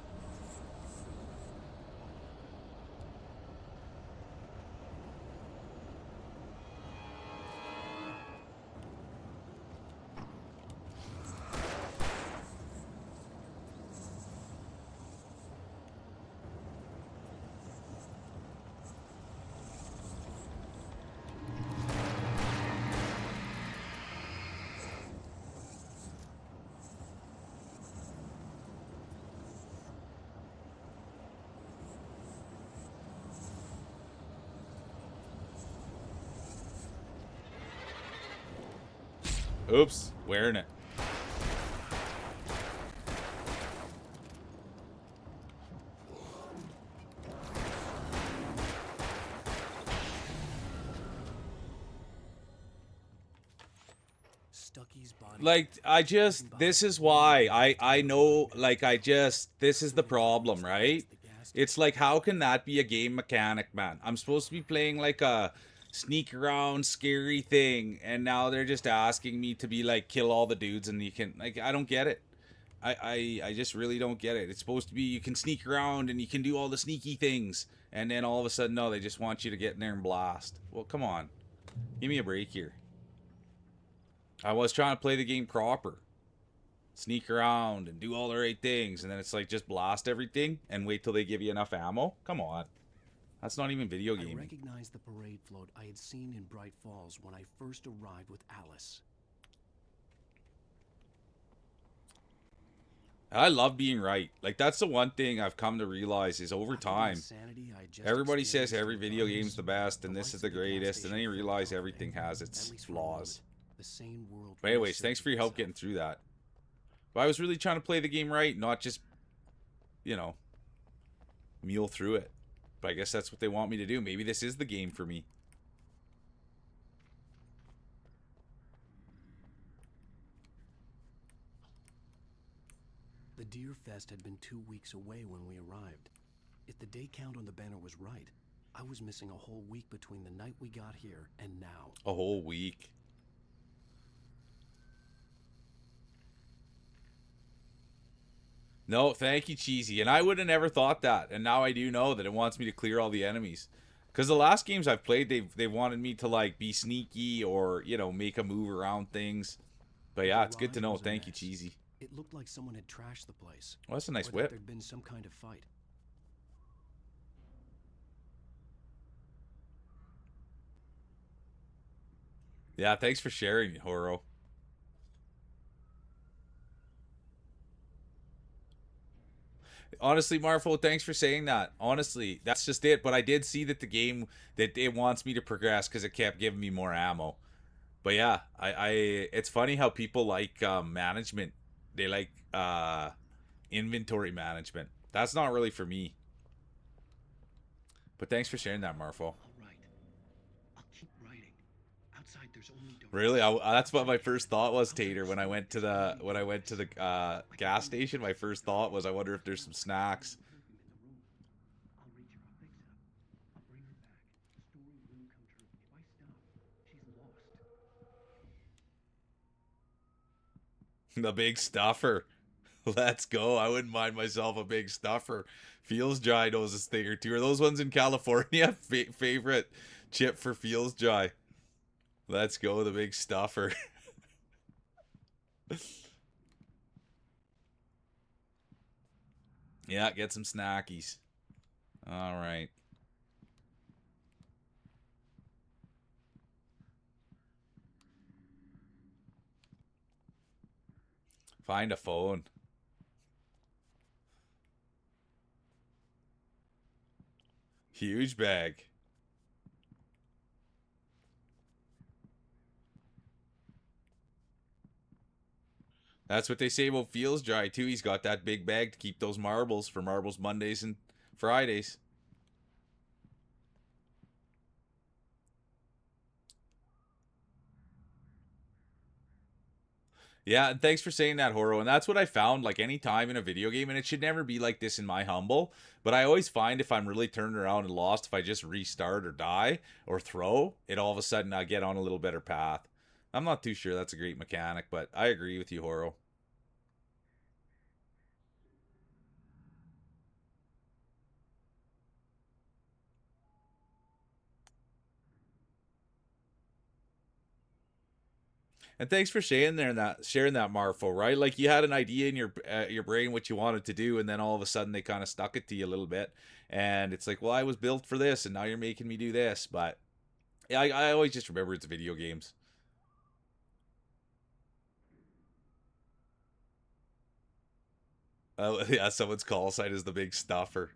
Speaker 1: Oops, wearing it.
Speaker 2: Stucky's body.
Speaker 1: Like, this is why I know, like, this is the problem, right? It's like, how can that be a game mechanic, man? I'm supposed to be playing like a sneak around scary thing, and now they're just asking me to be like, kill all the dudes, and you can, like, I don't get it. I just really don't get it. It's supposed to be you can sneak around and you can do all the sneaky things, and then all of a sudden, no, they just want you to get in there and blast. Well, come on. Give me a break here. I was trying to play the game proper. Sneak around and do all the right things, and then it's like just blast everything and wait till they give you enough ammo? Come on. That's not even video gaming.
Speaker 2: I recognized the parade float I had seen in Bright Falls when I first arrived with Alice.
Speaker 1: I love being right. Like, that's the one thing I've come to realize is over time, everybody says every video game's the best and this is the greatest, and then you realize everything has its flaws. But anyways, thanks for your help getting through that. But I was really trying to play the game right, not just, you know, mule through it. But I guess that's what they want me to do. Maybe this is the game for me.
Speaker 2: The Deer Fest had been 2 weeks away when we arrived. If the day count on the banner was right, I was missing a whole week between the night we got here and now.
Speaker 1: A whole week. No, thank you, Cheesy. And I would have never thought that. And now I do know that it wants me to clear all the enemies. Because the last games I've played, they wanted me to, like, be sneaky or, you know, make a move around things. But yeah, it's good to know. Thank you, Cheesy.
Speaker 2: It looked like someone had trashed the place.
Speaker 1: Well, that's a nice
Speaker 2: or
Speaker 1: whip.
Speaker 2: That there'd been some kind of fight.
Speaker 1: Yeah, thanks for sharing, Horo. Honestly, Marfo, thanks for saying that. Honestly, that's just it. But I did see that the game, that it wants me to progress because it kept giving me more ammo. But yeah, it's funny how people like management. They like inventory management. That's not really for me. But thanks for sharing that, Marfo. Really, that's what my first thought was, Tater. When I went to the gas station, my first thought was, I wonder if there's some snacks. The big stuffer. Let's go. I wouldn't mind myself a big stuffer. Feels Jai knows this thing or two. Are those ones in California? Favorite chip for Feels Jai. Let's go, the big stuffer. Yeah, get some snackies. All right. Find a phone. Huge bag. That's what they say about Feels Dry, too. He's got that big bag to keep those marbles for Marbles Mondays and Fridays. Yeah, and thanks for saying that, Horo. And that's what I found, like, any time in a video game, and it should never be like this in my humble, but I always find if I'm really turned around and lost, if I just restart or die or throw, it all of a sudden I get on a little better path. I'm not too sure that's a great mechanic, but I agree with you, Horo. And thanks for sharing that Marfo, right? Like you had an idea in your brain what you wanted to do, and then all of a sudden they kind of stuck it to you a little bit, and it's like, well, I was built for this, and now you're making me do this. But yeah, I always just remember it's video games. Yeah, someone's call sign is the big stuffer.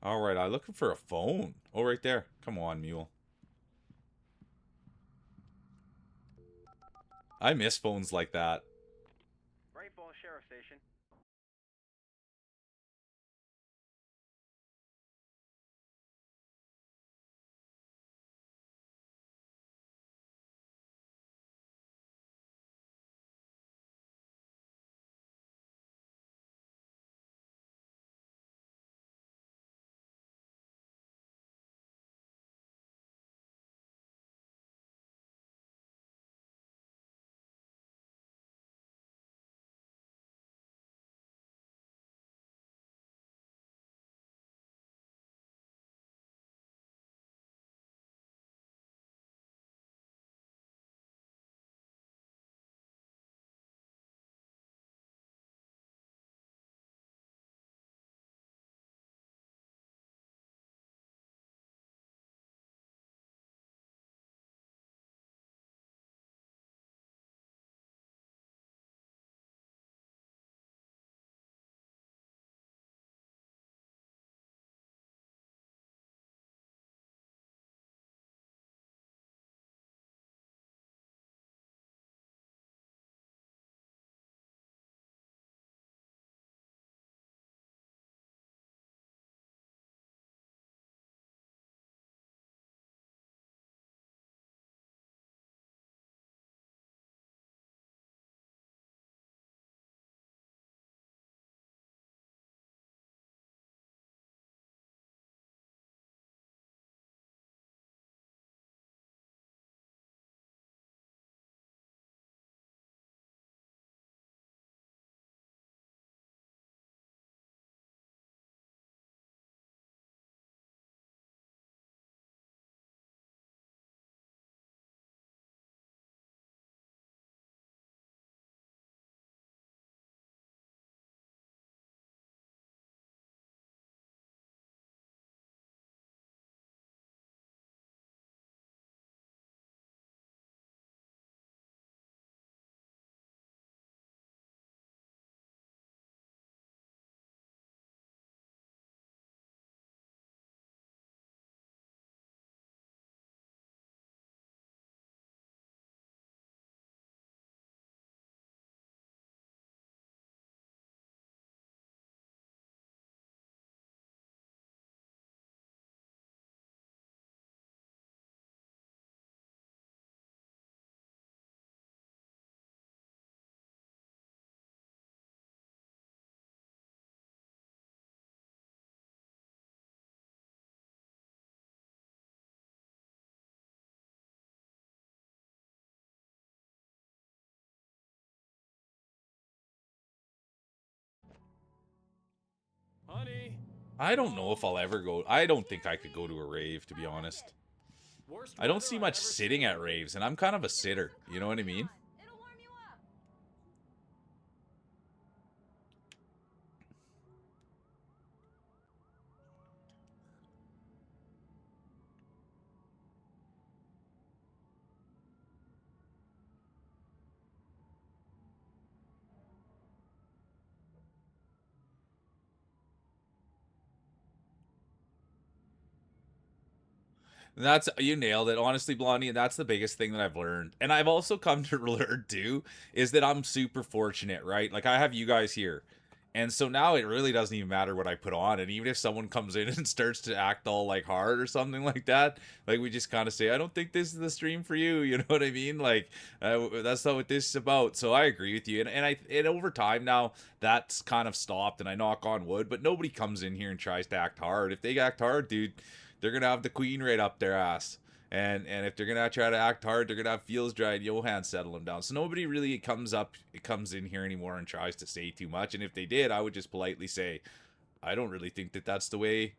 Speaker 1: All right, I'm looking for a phone. Oh, right there. Come on, mule. I miss phones like that.
Speaker 5: Great Falls Sheriff Station.
Speaker 11: Honey.
Speaker 1: I don't know if I'll ever go. I don't think I could go to a rave, to be honest. I don't see much sitting at raves, and I'm kind of a sitter. You know what I mean? And that's, you nailed it, honestly, Blondie, and that's the biggest thing that I've learned. And I've also come to learn too, is that I'm super fortunate, right? Like I have you guys here. And so now it really doesn't even matter what I put on. And even if someone comes in and starts to act all like hard or something like that, like we just kind of say, I don't think this is the stream for you. You know what I mean? Like that's not what this is about. So I agree with you. And over time now that's kind of stopped, and I knock on wood, but nobody comes in here and tries to act hard. If they act hard, dude, they're going to have the queen right up their ass. And if they're gonna try to act hard, they're gonna have Feels Dry and Johan settle them down. So nobody really comes in here anymore and tries to say too much. And if they did, I would just politely say, I don't really think that that's the way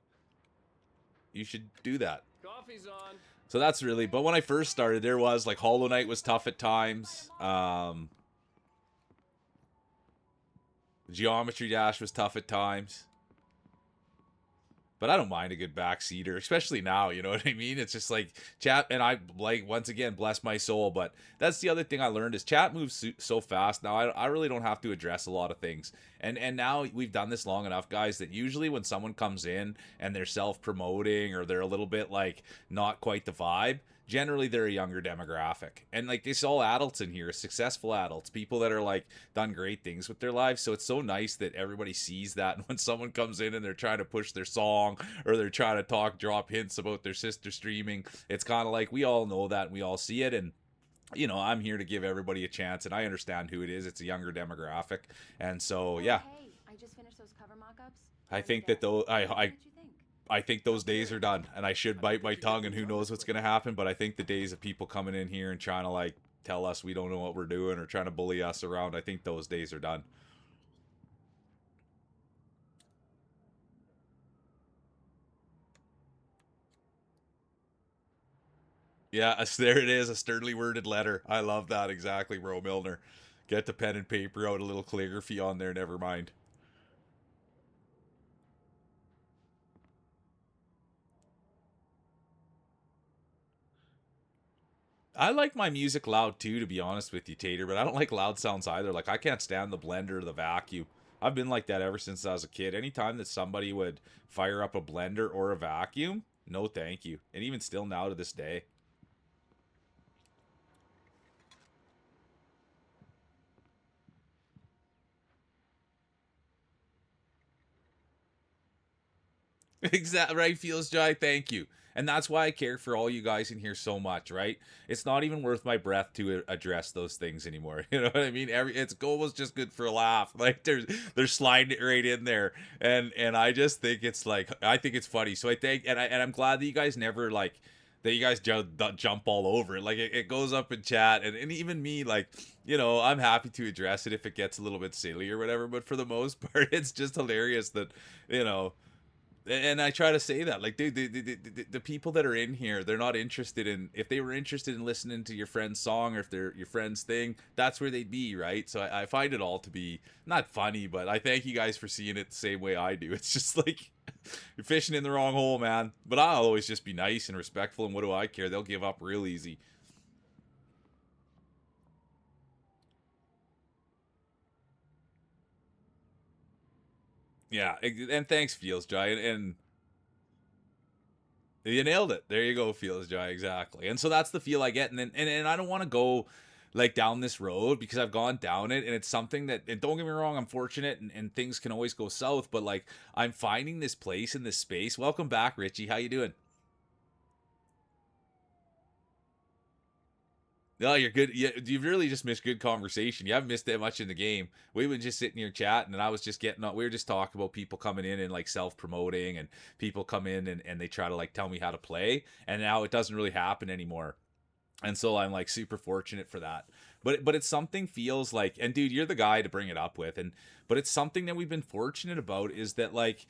Speaker 1: you should do that.
Speaker 11: Coffee's on.
Speaker 1: So that's really. But when I first started, there was like Hollow Knight was tough at times. Geometry Dash was tough at times. But I don't mind a good backseater, especially now, you know what I mean? It's just like chat, and I, like, once again, bless my soul, but that's the other thing I learned is chat moves so fast now. I really don't have to address a lot of things. And now we've done this long enough, guys, that usually when someone comes in and they're self-promoting or they're a little bit, like, not quite the vibe, generally they're a younger demographic. And like it's all adults in here, successful adults, people that are like done great things with their lives. So it's so nice that everybody sees that. And when someone comes in and they're trying to push their song or they're trying to drop hints about their sister streaming, it's kind of like we all know that and we all see it. And you know, I'm here to give everybody a chance, and I understand who it is. It's a younger demographic. And so yeah,
Speaker 10: Hey, I just finished those cover mock-ups.
Speaker 1: I think that though I think those days are done, and I should bite my tongue, and who knows what's going to happen, but I think the days of people coming in here and trying to, like, tell us we don't know what we're doing or trying to bully us around, I think those days are done. Yeah, there it is, a sternly worded letter. I love that, exactly, bro, Milner. Get the pen and paper out, a little calligraphy on there, never mind. I like my music loud too, to be honest with you, Tater, but I don't like loud sounds either. Like, I can't stand the blender or the vacuum. I've been like that ever since I was a kid. Anytime that somebody would fire up a blender or a vacuum, no thank you. And even still now to this day. Exactly right, Feels Jai. Thank you. And that's why I care for all you guys in here so much, right? It's not even worth my breath to address those things anymore. You know what I mean? It's almost just good for a laugh. Like they're sliding it right in there, and I just think it's like I think it's funny. So I think and I'm glad that you guys never like that you guys jump all over it. Like it goes up in chat, and even me, like, you know, I'm happy to address it if it gets a little bit silly or whatever. But for the most part, it's just hilarious that, you know. And I try to say that, like, dude, the people that are in here, they're not interested in, if they were interested in listening to your friend's song or if they're your friend's thing, that's where they'd be, right? So I find it all to be, not funny, but I thank you guys for seeing it the same way I do. It's just like, you're fishing in the wrong hole, man. But I'll always just be nice and respectful, and what do I care? They'll give up real easy. Yeah, and thanks, Feels Dry, and you nailed it. There you go, Feels Dry, exactly. And so that's the feel I get, and I don't want to go like down this road because I've gone down it, and it's something that, and don't get me wrong, I'm fortunate, and things can always go south, but like I'm finding this place in this space. Welcome back, Richie. How you doing? No, you're good. You've really just missed good conversation. You haven't missed that much in the game. We were just sitting here chatting, and I was just getting on. We were just talking about people coming in and like self-promoting, and people come in and they try to like tell me how to play, and now it doesn't really happen anymore. And so I'm like super fortunate for that. But it's something feels like, and dude, you're the guy to bring it up with, but it's something that we've been fortunate about is that like,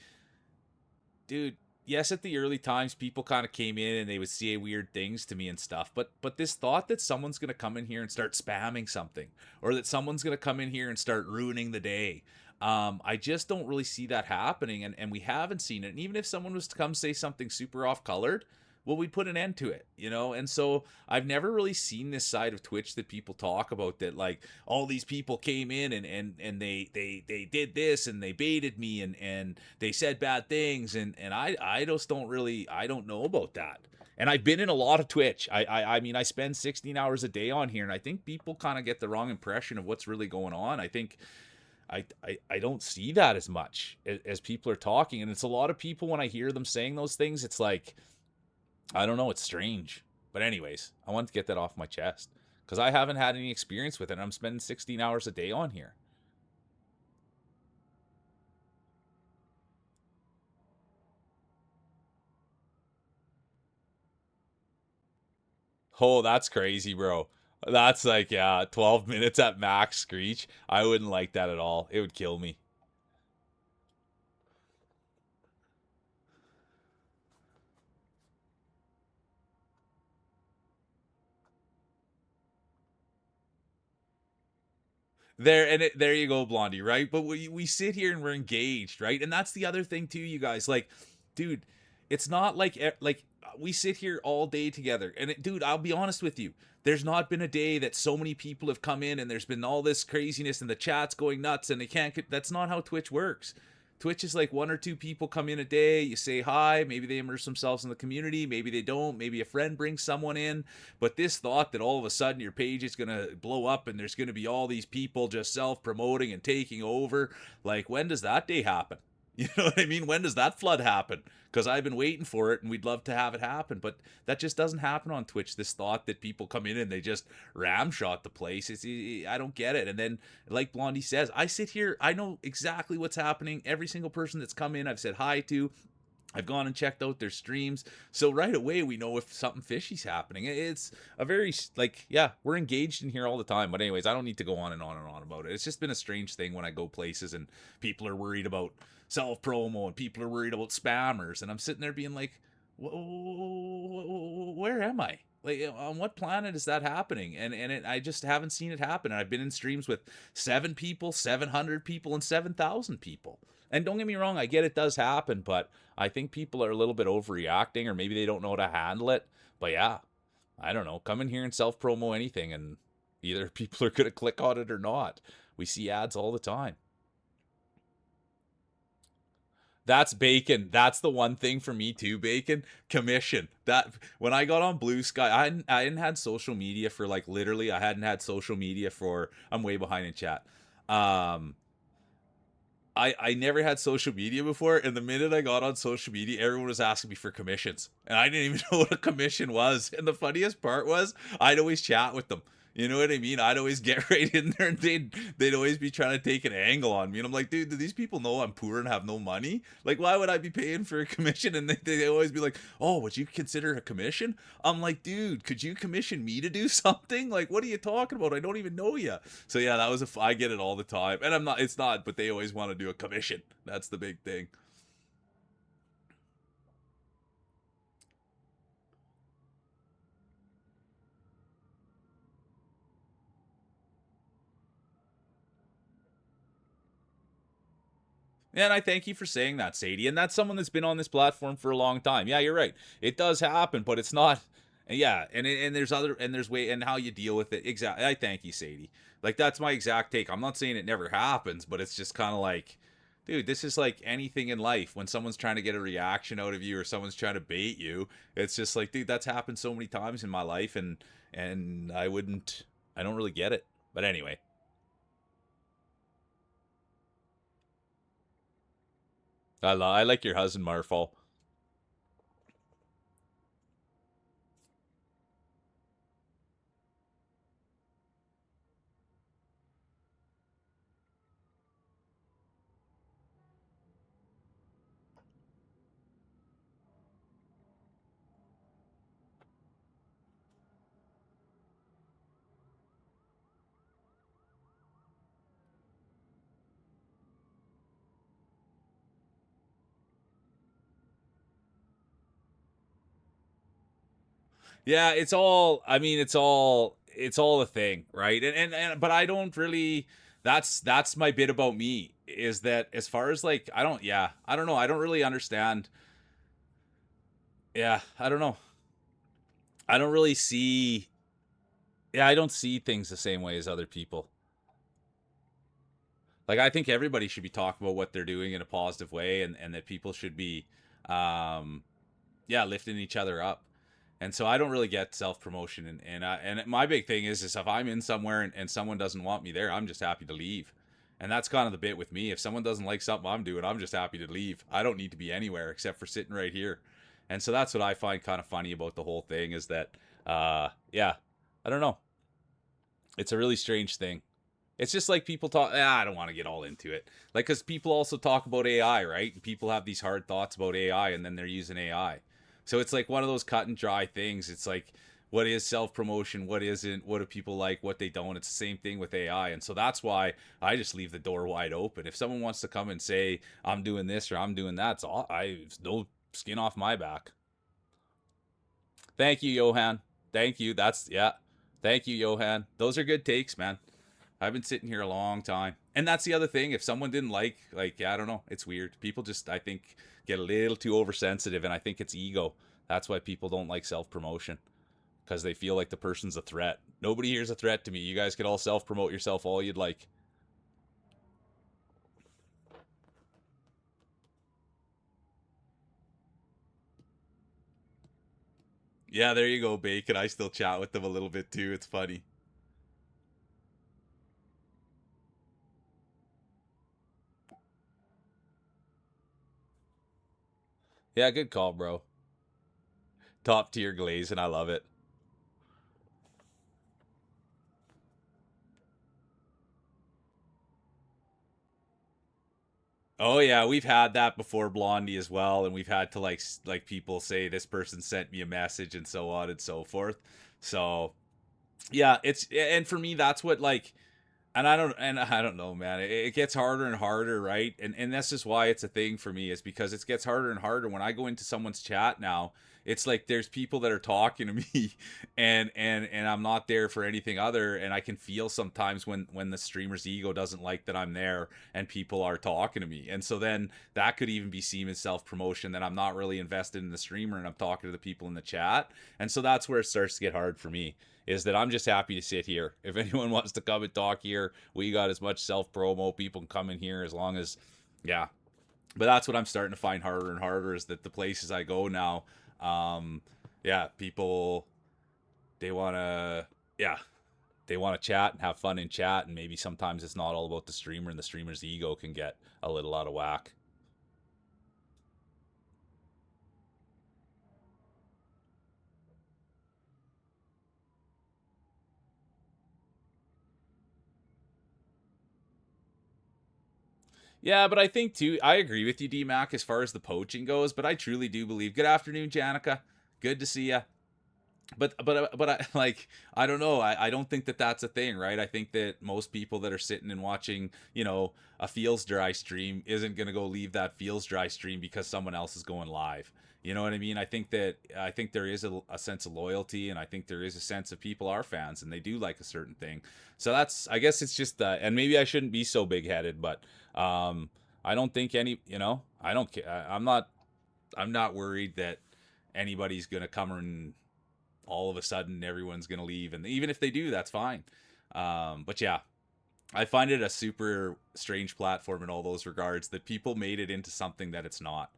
Speaker 1: dude. Yes, at the early times, people kind of came in and they would say weird things to me and stuff. But this thought that someone's going to come in here and start spamming something, or that someone's going to come in here and start ruining the day, I just don't really see that happening. And we haven't seen it. And even if someone was to come say something super off-colored, well, we'd put an end to it, you know? And so I've never really seen this side of Twitch that people talk about, that like all these people came in and they did this and they baited me and they said bad things. And I just don't really, I don't know about that. And I've been in a lot of Twitch. I mean, I spend 16 hours a day on here, and I think people kind of get the wrong impression of what's really going on. I think I don't see that as much as people are talking. And it's a lot of people, when I hear them saying those things, it's like, I don't know, it's strange. But anyways, I wanted to get that off my chest because I haven't had any experience with it. I'm spending 16 hours a day on here. Oh, that's crazy, bro. That's like, yeah, 12 minutes at max Screech. I wouldn't like that at all. It would kill me. There you go, Blondie, right? But we sit here and we're engaged, right? And that's the other thing too, you guys. Like, dude, it's not like we sit here all day together. And dude, I'll be honest with you. There's not been a day that so many people have come in and there's been all this craziness and the chat's going nuts and they can't get, that's not how Twitch works. Twitch is like 1 or 2 people come in a day, you say hi, maybe they immerse themselves in the community, maybe they don't, maybe a friend brings someone in, but this thought that all of a sudden your page is going to blow up and there's going to be all these people just self-promoting and taking over, like, when does that day happen? You know what I mean? When does that flood happen? Because I've been waiting for it and we'd love to have it happen, but that just doesn't happen on Twitch. This thought that people come in and they just ramshot the place, I don't get it. And then, like Blondie says, I sit here, I know exactly what's happening. Every single person that's come in, I've said hi to. I've gone and checked out their streams. So right away, we know if something fishy's happening. It's a very, like, yeah, we're engaged in here all the time. But anyways, I don't need to go on and on and on about it. It's just been a strange thing when I go places and people are worried about self-promo and people are worried about spammers. And I'm sitting there being like, where am I? Like, on what planet is that happening? And I just haven't seen it happen. And I've been in streams with 7 people, 700 people, and 7,000 people. And don't get me wrong, I get it does happen, but I think people are a little bit overreacting, or maybe they don't know how to handle it. But yeah, I don't know. Come in here and self-promo anything, and either people are going to click on it or not. We see ads all the time. That's Bacon. That's the one thing for me too, Bacon. Commission. That when I got on Blue Sky, I hadn't had social media for, like, literally, I hadn't had social media for, I'm way behind in chat. I never had social media before, and the minute I got on social media, everyone was asking me for commissions, and I didn't even know what a commission was. And the funniest part was, I'd always chat with them. You know what I mean? I'd always get right in there, and they'd always be trying to take an angle on me, and I'm like, dude, do these people know I'm poor and have no money? Like, why would I be paying for a commission? And they always be like, oh, would you consider a commission? I'm like, dude, could you commission me to do something? Like, what are you talking about? I don't even know you. So yeah, that was I get it all the time, and it's not, but they always want to do a commission. That's the big thing. And I thank you for saying that, Sadie. And that's someone that's been on this platform for a long time. Yeah, you're right. It does happen, but it's not. Yeah, and there's way and how you deal with it. Exactly. I thank you, Sadie. Like, that's my exact take. I'm not saying it never happens, but it's just kind of like, dude, this is like anything in life. When someone's trying to get a reaction out of you or someone's trying to bait you, it's just like, dude, that's happened so many times in my life, and I don't really get it. But anyway. I like your husband, Marfall. Yeah, it's all, I mean, it's all a thing, right? But I don't really, that's my bit about me, is that as far as, like, I don't know. I don't really understand. Yeah, I don't know. I don't really see, yeah, I don't see things the same way as other people. Like, I think everybody should be talking about what they're doing in a positive way, and that people should be, yeah, lifting each other up. And so I don't really get self-promotion. And my big thing is if I'm in somewhere and someone doesn't want me there, I'm just happy to leave. And that's kind of the bit with me. If someone doesn't like something I'm doing, I'm just happy to leave. I don't need to be anywhere except for sitting right here. And so that's what I find kind of funny about the whole thing is that, yeah, I don't know. It's a really strange thing. It's just like people talk, I don't want to get all into it. Like, because people also talk about AI, right? And people have these hard thoughts about AI and then they're using AI. So it's like one of those cut and dry things. It's like, what is self-promotion? What isn't? What do people like? What they don't? It's the same thing with AI. And so that's why I just leave the door wide open. If someone wants to come and say, I'm doing this or I'm doing that, it's all, no skin off my back. Thank you, Johan. Thank you. Thank you, Johan. Those are good takes, man. I've been sitting here a long time. And that's the other thing. If someone didn't like, I don't know. It's weird. People just, I think, get a little too oversensitive, and I think it's ego. That's why people don't like self-promotion, because they feel like the person's a threat. Nobody here's a threat to me. You guys could all self-promote yourself all you'd like. Yeah, there you go, Bacon. I still chat with them a little bit too. It's funny. Yeah, good call, bro. Top tier glaze, and I love it. Oh yeah, we've had that before, Blondie, as well, and we've had to like people say this person sent me a message and so on and so forth. So yeah, and for me that's what like, and I don't know, man. It gets harder and harder, right? And that's just why it's a thing for me, is because it gets harder and harder when I go into someone's chat now. It's like there's people that are talking to me and I'm not there for anything other, and I can feel sometimes when the streamer's ego doesn't like that I'm there and people are talking to me. And so then that could even be seen as self-promotion, that I'm not really invested in the streamer and I'm talking to the people in the chat. And so that's where it starts to get hard for me, is that I'm just happy to sit here. If anyone wants to come and talk here, we got as much self-promo. People can come in here as long as, yeah. But that's what I'm starting to find harder and harder, is that the places I go now, yeah, people, they want to chat and have fun in chat. And maybe sometimes it's not all about the streamer, and the streamer's ego can get a little out of whack. Yeah, but I think too, I agree with you, DMAC, as far as the poaching goes, but I truly do believe, good afternoon, Janica. Good to see ya. But I, like, I don't know. I don't think that that's a thing, right? I think that most people that are sitting and watching, you know, a Feels Dry stream isn't going to go leave that Feels Dry stream because someone else is going live. You know what I mean? I think there is a sense of loyalty, and I think there is a sense of people are fans and they do like a certain thing. So that's, I guess it's just, and maybe I shouldn't be so big headed, but, I don't think I don't care. I'm not worried that anybody's going to come and all of a sudden everyone's going to leave. And even if they do, that's fine. But yeah, I find it a super strange platform in all those regards, that people made it into something that it's not.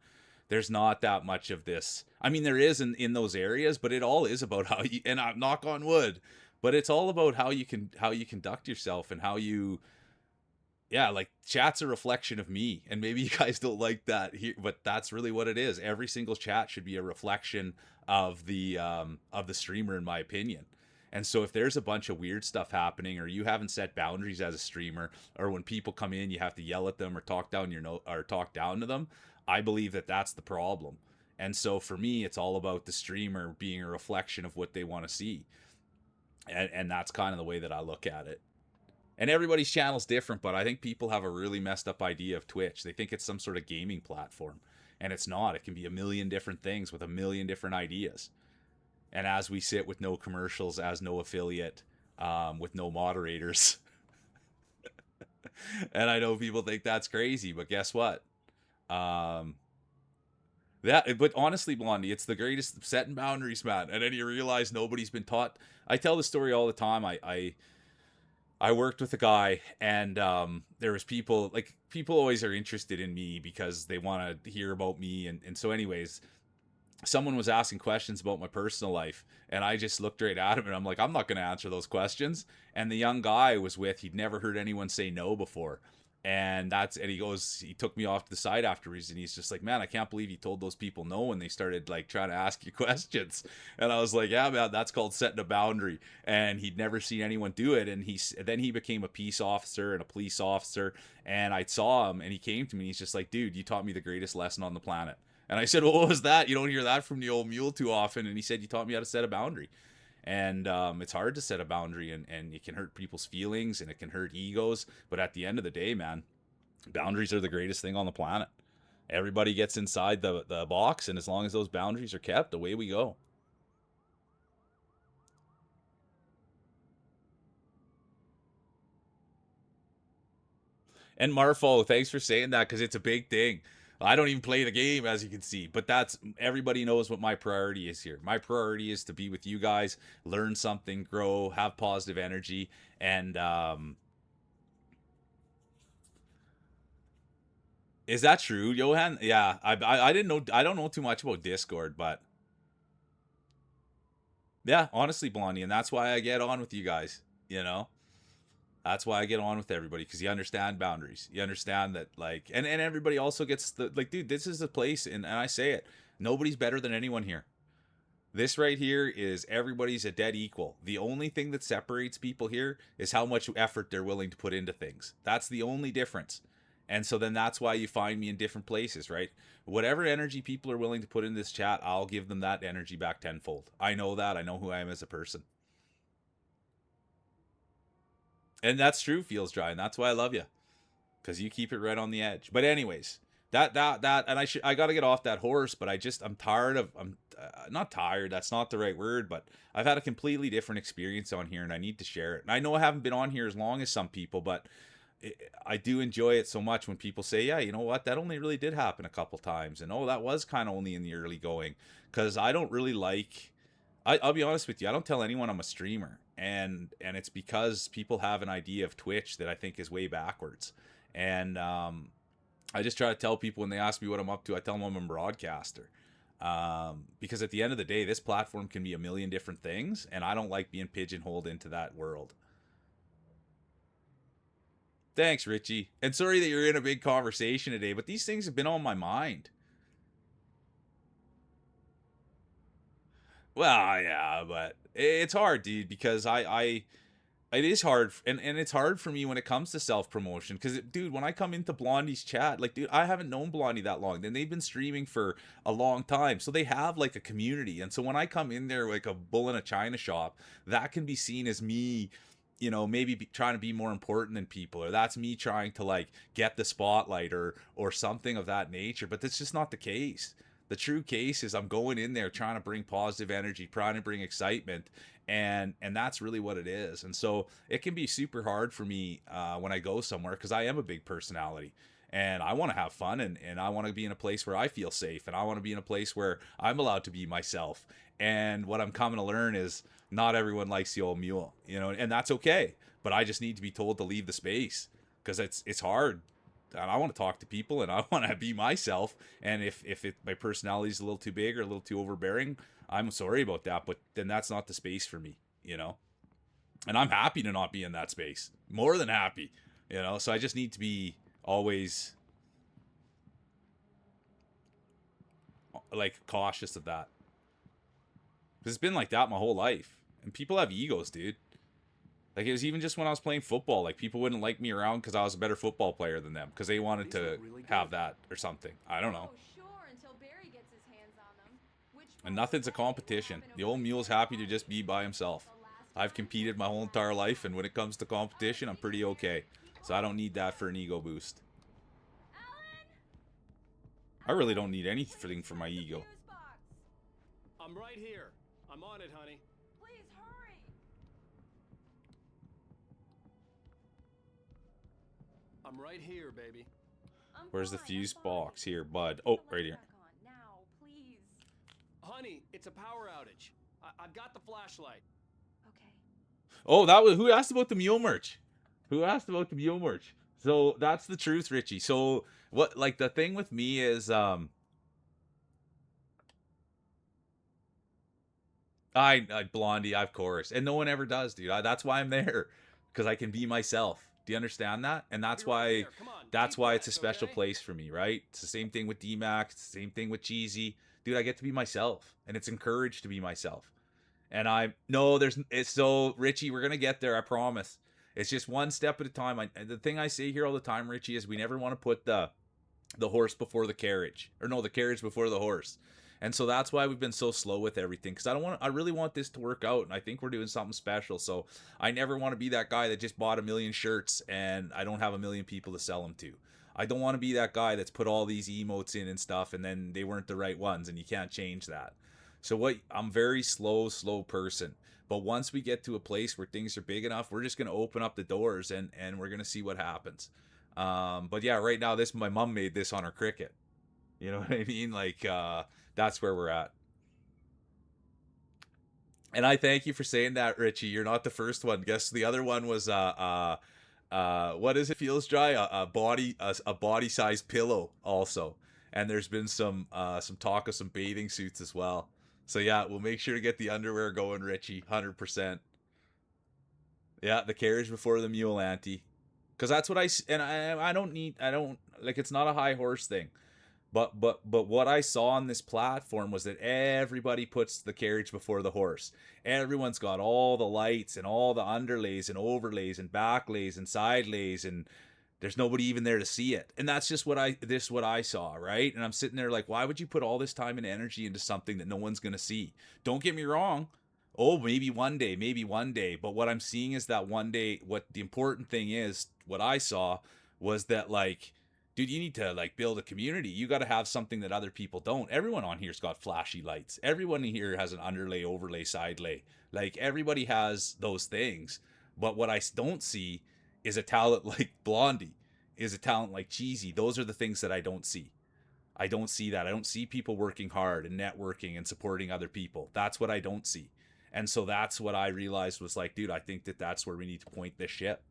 Speaker 1: There's not that much of this. I mean, there is in those areas, but it all is about how you, and I'm knock on wood, but it's all about how you conduct yourself and how you, yeah, like chat's a reflection of me, and maybe you guys don't like that here, but that's really what it is. Every single chat should be a reflection of the streamer, in my opinion. And so if there's a bunch of weird stuff happening, or you haven't set boundaries as a streamer, or when people come in you have to yell at them or talk down to them, I believe that that's the problem. And so for me, it's all about the streamer being a reflection of what they want to see. And that's kind of the way that I look at it. And everybody's channel's different, but I think people have a really messed up idea of Twitch. They think it's some sort of gaming platform, and it's not. It can be a million different things with a million different ideas. And as we sit with no commercials, as no affiliate, with no moderators, and I know people think that's crazy, but guess what? But honestly, Blondie, it's the greatest, setting boundaries, man. And then you realize nobody's been taught. I tell the story all the time. I worked with a guy, and there was people always are interested in me because they want to hear about me. And so anyways, someone was asking questions about my personal life, and I just looked right at him and I'm like, I'm not going to answer those questions. And the young guy I was with, he'd never heard anyone say no before. And he took me off to the side afterwards, and he's just like, man, I can't believe you told those people no when they started like trying to ask you questions. And I was like, yeah, man, that's called setting a boundary. And he'd never seen anyone do it. And then he became a peace officer and a police officer. And I saw him, and he came to me, and he's just like, dude, you taught me the greatest lesson on the planet. And I said, well, what was that? You don't hear that from the old mule too often. And he said, you taught me how to set a boundary. And it's hard to set a boundary, and it can hurt people's feelings, and it can hurt egos. But at the end of the day, man, boundaries are the greatest thing on the planet. Everybody gets inside the box, and as long as those boundaries are kept, away we go. And Marfo, thanks for saying that, because it's a big thing. I don't even play the game, as you can see, but everybody knows what my priority is here. My priority is to be with you guys, learn something, grow, have positive energy, and is that true, Johan? Yeah, I didn't know. I don't know too much about Discord, but yeah, honestly, Blondie, and that's why I get on with you guys. That's why I get on with everybody, because you understand boundaries. You understand that, like, and everybody also gets dude, this is the place, and I say it, nobody's better than anyone here. This right here is everybody's a dead equal. The only thing that separates people here is how much effort they're willing to put into things. That's the only difference. And so then that's why you find me in different places, right? Whatever energy people are willing to put in this chat, I'll give them that energy back tenfold. I know that. I know who I am as a person. And that's true, Feels Dry, and that's why I love you, because you keep it right on the edge. But anyways, that, and I got to get off that horse. But I'm tired of. I'm not tired. That's not the right word. But I've had a completely different experience on here, and I need to share it. And I know I haven't been on here as long as some people, but I do enjoy it so much when people say, yeah, you know what, that only really did happen a couple times, and oh, that was kind of only in the early going, because I don't really like. I'll be honest with you, I don't tell anyone I'm a streamer. And it's because people have an idea of Twitch that I think is way backwards. And I just try to tell people when they ask me what I'm up to, I tell them I'm a broadcaster. Because at the end of the day, this platform can be a million different things, and I don't like being pigeonholed into that world. Thanks, Richie. And sorry that you're in a big conversation today, but these things have been on my mind. Well, yeah, but it's hard, dude, because it is hard, and it's hard for me when it comes to self-promotion, because, dude, when I come into Blondie's chat, like, dude, I haven't known Blondie that long, and they've been streaming for a long time, so they have, like, a community, and so when I come in there like a bull in a china shop, that can be seen as me, maybe trying to be more important than people, or that's me trying to, like, get the spotlight, or something of that nature, but that's just not the case. The true case is I'm going in there trying to bring positive energy, trying to bring excitement, and that's really what it is. And so it can be super hard for me when I go somewhere, because I am a big personality, and I want to have fun, and I want to be in a place where I feel safe, and I want to be in a place where I'm allowed to be myself. And what I'm coming to learn is not everyone likes the old mule, and that's okay. But I just need to be told to leave the space, because it's hard. And I want to talk to people, and I want to be myself. And if my personality is a little too big or a little too overbearing, I'm sorry about that. But then that's not the space for me, And I'm happy to not be in that space. More than happy, So I just need to be always, like, cautious of that. Because it's been like that my whole life. And people have egos, dude. Like, it was even just when I was playing football. Like, people wouldn't like me around because I was a better football player than them, because they wanted to have that or something. I don't know. And nothing's a competition. The old mule's happy to just be by himself. I've competed my whole entire life, and when it comes to competition, I'm pretty okay. So I don't need that for an ego boost. I really don't need anything for my ego.
Speaker 11: I'm right here. I'm on it, honey. I'm right here, baby.
Speaker 1: Where's the fuse box? Here, bud. Oh, right here.
Speaker 10: Now, please.
Speaker 11: Honey, it's a power outage. I've got the flashlight.
Speaker 10: Okay.
Speaker 1: Oh, that was who asked about the mule merch? Who asked about the mule merch? So that's the truth, Richie. So what, like, the thing with me is
Speaker 14: I Blondie, of course, and no one ever does, dude. That's why I'm there, because I can be myself. Do you understand that? And that's why it's a special place for me, right? It's the same thing with D-Mac. It's the same thing with Cheesy. Dude, I get to be myself, and it's encouraged to be myself. And it's so, Richie, we're going to get there, I promise. It's just one step at a time. The thing I say here all the time, Richie, is we never want to put the horse before the carriage. Or no, the carriage before the horse. And so that's why we've been so slow with everything, because I really want this to work out, and I think we're doing something special. So I never want to be that guy that just bought 1 million shirts and I don't have 1 million people to sell them to. I don't want to be that guy that's put all these emotes in and stuff and then they weren't the right ones, and you can't change that. So I'm very slow person. But once we get to a place where things are big enough, we're just going to open up the doors and we're going to see what happens. But yeah, right now, my mom made this on her Cricut. You know what I mean? Like, that's where we're at. And I thank you for saying that, Richie. You're not the first one. Guess the other one was what is it? Feels dry. A body size pillow also. And there's been some talk of some bathing suits as well. So yeah, we'll make sure to get the underwear going, Richie. 100%. Yeah, the carriage before the mule, Auntie. Because that's what I don't like. It's not a high horse thing. But what I saw on this platform was that everybody puts the carriage before the horse. Everyone's got all the lights and all the underlays and overlays and backlays and side lays, and there's nobody even there to see it. And that's just what I saw, right? And I'm sitting there like, why would you put all this time and energy into something that no one's going to see? Don't get me wrong. Oh, maybe one day. But what I'm seeing is that one day, what the important thing is, what I saw was that, like, dude, you need to like build a community. You got to have something that other people don't. Everyone on here's got flashy lights. Everyone in here has an underlay, overlay, side lay. Like, everybody has those things. But what I don't see is a talent like Blondie, is a talent like Cheesy. Those are the things that I don't see. I don't see that. I don't see people working hard and networking and supporting other people. That's what I don't see. And so that's what I realized was like, dude, I think that's where we need to point this ship.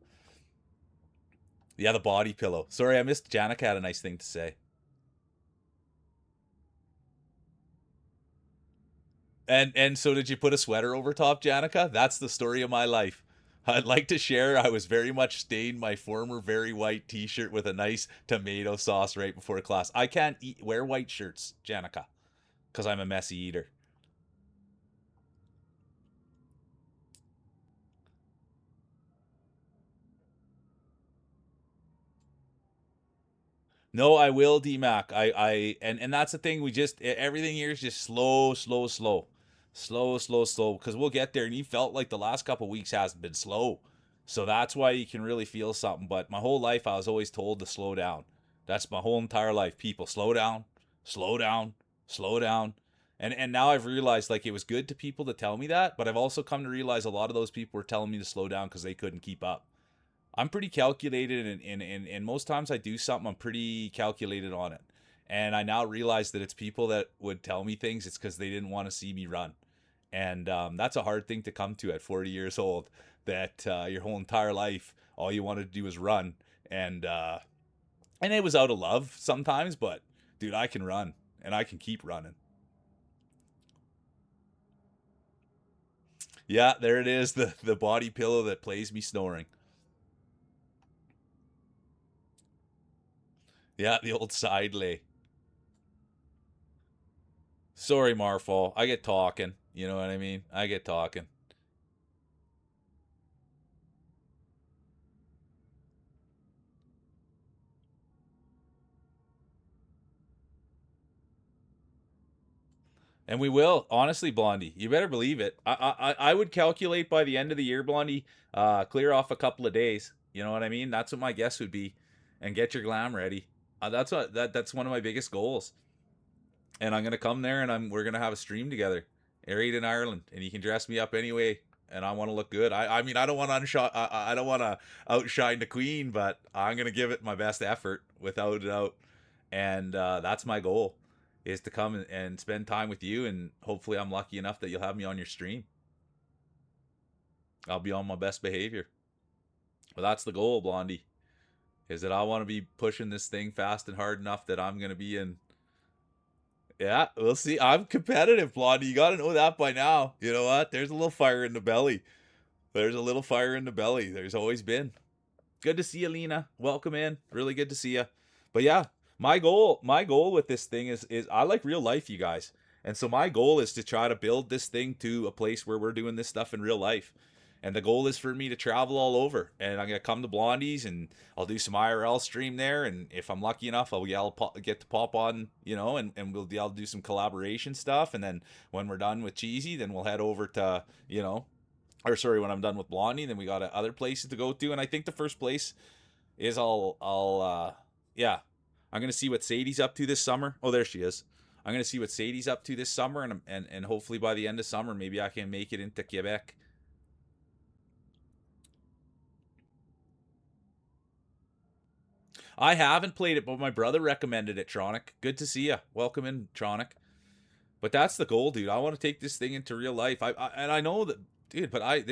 Speaker 14: Yeah, the body pillow. Sorry, I missed. Janica had a nice thing to say. And so did you put a sweater over top, Janica? That's the story of my life. I'd like to share, I was very much stained my former very white t-shirt with a nice tomato sauce right before class. I can't wear white shirts, Janica, because I'm a messy eater. No, I will, D-Mac. And that's the thing. Everything here is just slow. Because we'll get there. And you felt like the last couple weeks hasn't been slow. So that's why you can really feel something. But my whole life, I was always told to slow down. That's my whole entire life. People, slow down. And now I've realized, like, it was good to people to tell me that. But I've also come to realize a lot of those people were telling me to slow down because they couldn't keep up. I'm pretty calculated, and most times I do something, I'm pretty calculated on it. And I now realize that it's people that would tell me things, it's because they didn't want to see me run. And that's a hard thing to come to at 40 years old, that your whole entire life, all you wanted to do was run. And it was out of love sometimes, but dude, I can run, and I can keep running. Yeah, there it is, the body pillow that plays me snoring. Yeah, the old side lay. Sorry, Marfall. I get talking. You know what I mean? I get talking. And we will, honestly, Blondie. You better believe it. I would calculate by the end of the year, Blondie, clear off a couple of days. You know what I mean? That's what my guess would be. And get your glam ready. That's one of my biggest goals. And I'm gonna come there, and we're gonna have a stream together, Arid in Ireland, and you can dress me up anyway. And I want to look good. I mean, I don't want to outshine the queen, but I'm gonna give it my best effort without a doubt. And that's my goal, is to come and spend time with you, and hopefully I'm lucky enough that you'll have me on your stream. I'll be on my best behavior. But that's the goal, Blondie. Is that I want to be pushing this thing fast and hard enough that I'm going to be in Yeah, we'll see. I'm competitive, Blondie. You got to know that by now. You know what? There's a little fire in the belly. There's a little fire in the belly. There's always been. Good to see you, Lena. Welcome in. Really good to see you. But yeah, my goal with this thing is I like real life, you guys. And so my goal is to try to build this thing to a place where we're doing this stuff in real life. And the goal is for me to travel all over. And I'm going to come to Blondie's and I'll do some IRL stream there. And if I'm lucky enough, I'll get to pop on, and we'll be able to do some collaboration stuff. And then when we're done with Cheesy, then we'll head over to, when I'm done with Blondie, then we got other places to go to. And I think the first place is I'm going to see what Sadie's up to this summer. Oh, there she is. I'm going to see what Sadie's up to this summer. And hopefully by the end of summer, maybe I can make it into Quebec. I haven't played it, but my brother recommended it, Tronic. Good to see you. Welcome in, Tronic. But that's the goal, dude. I want to take this thing into real life. I know that, dude, but I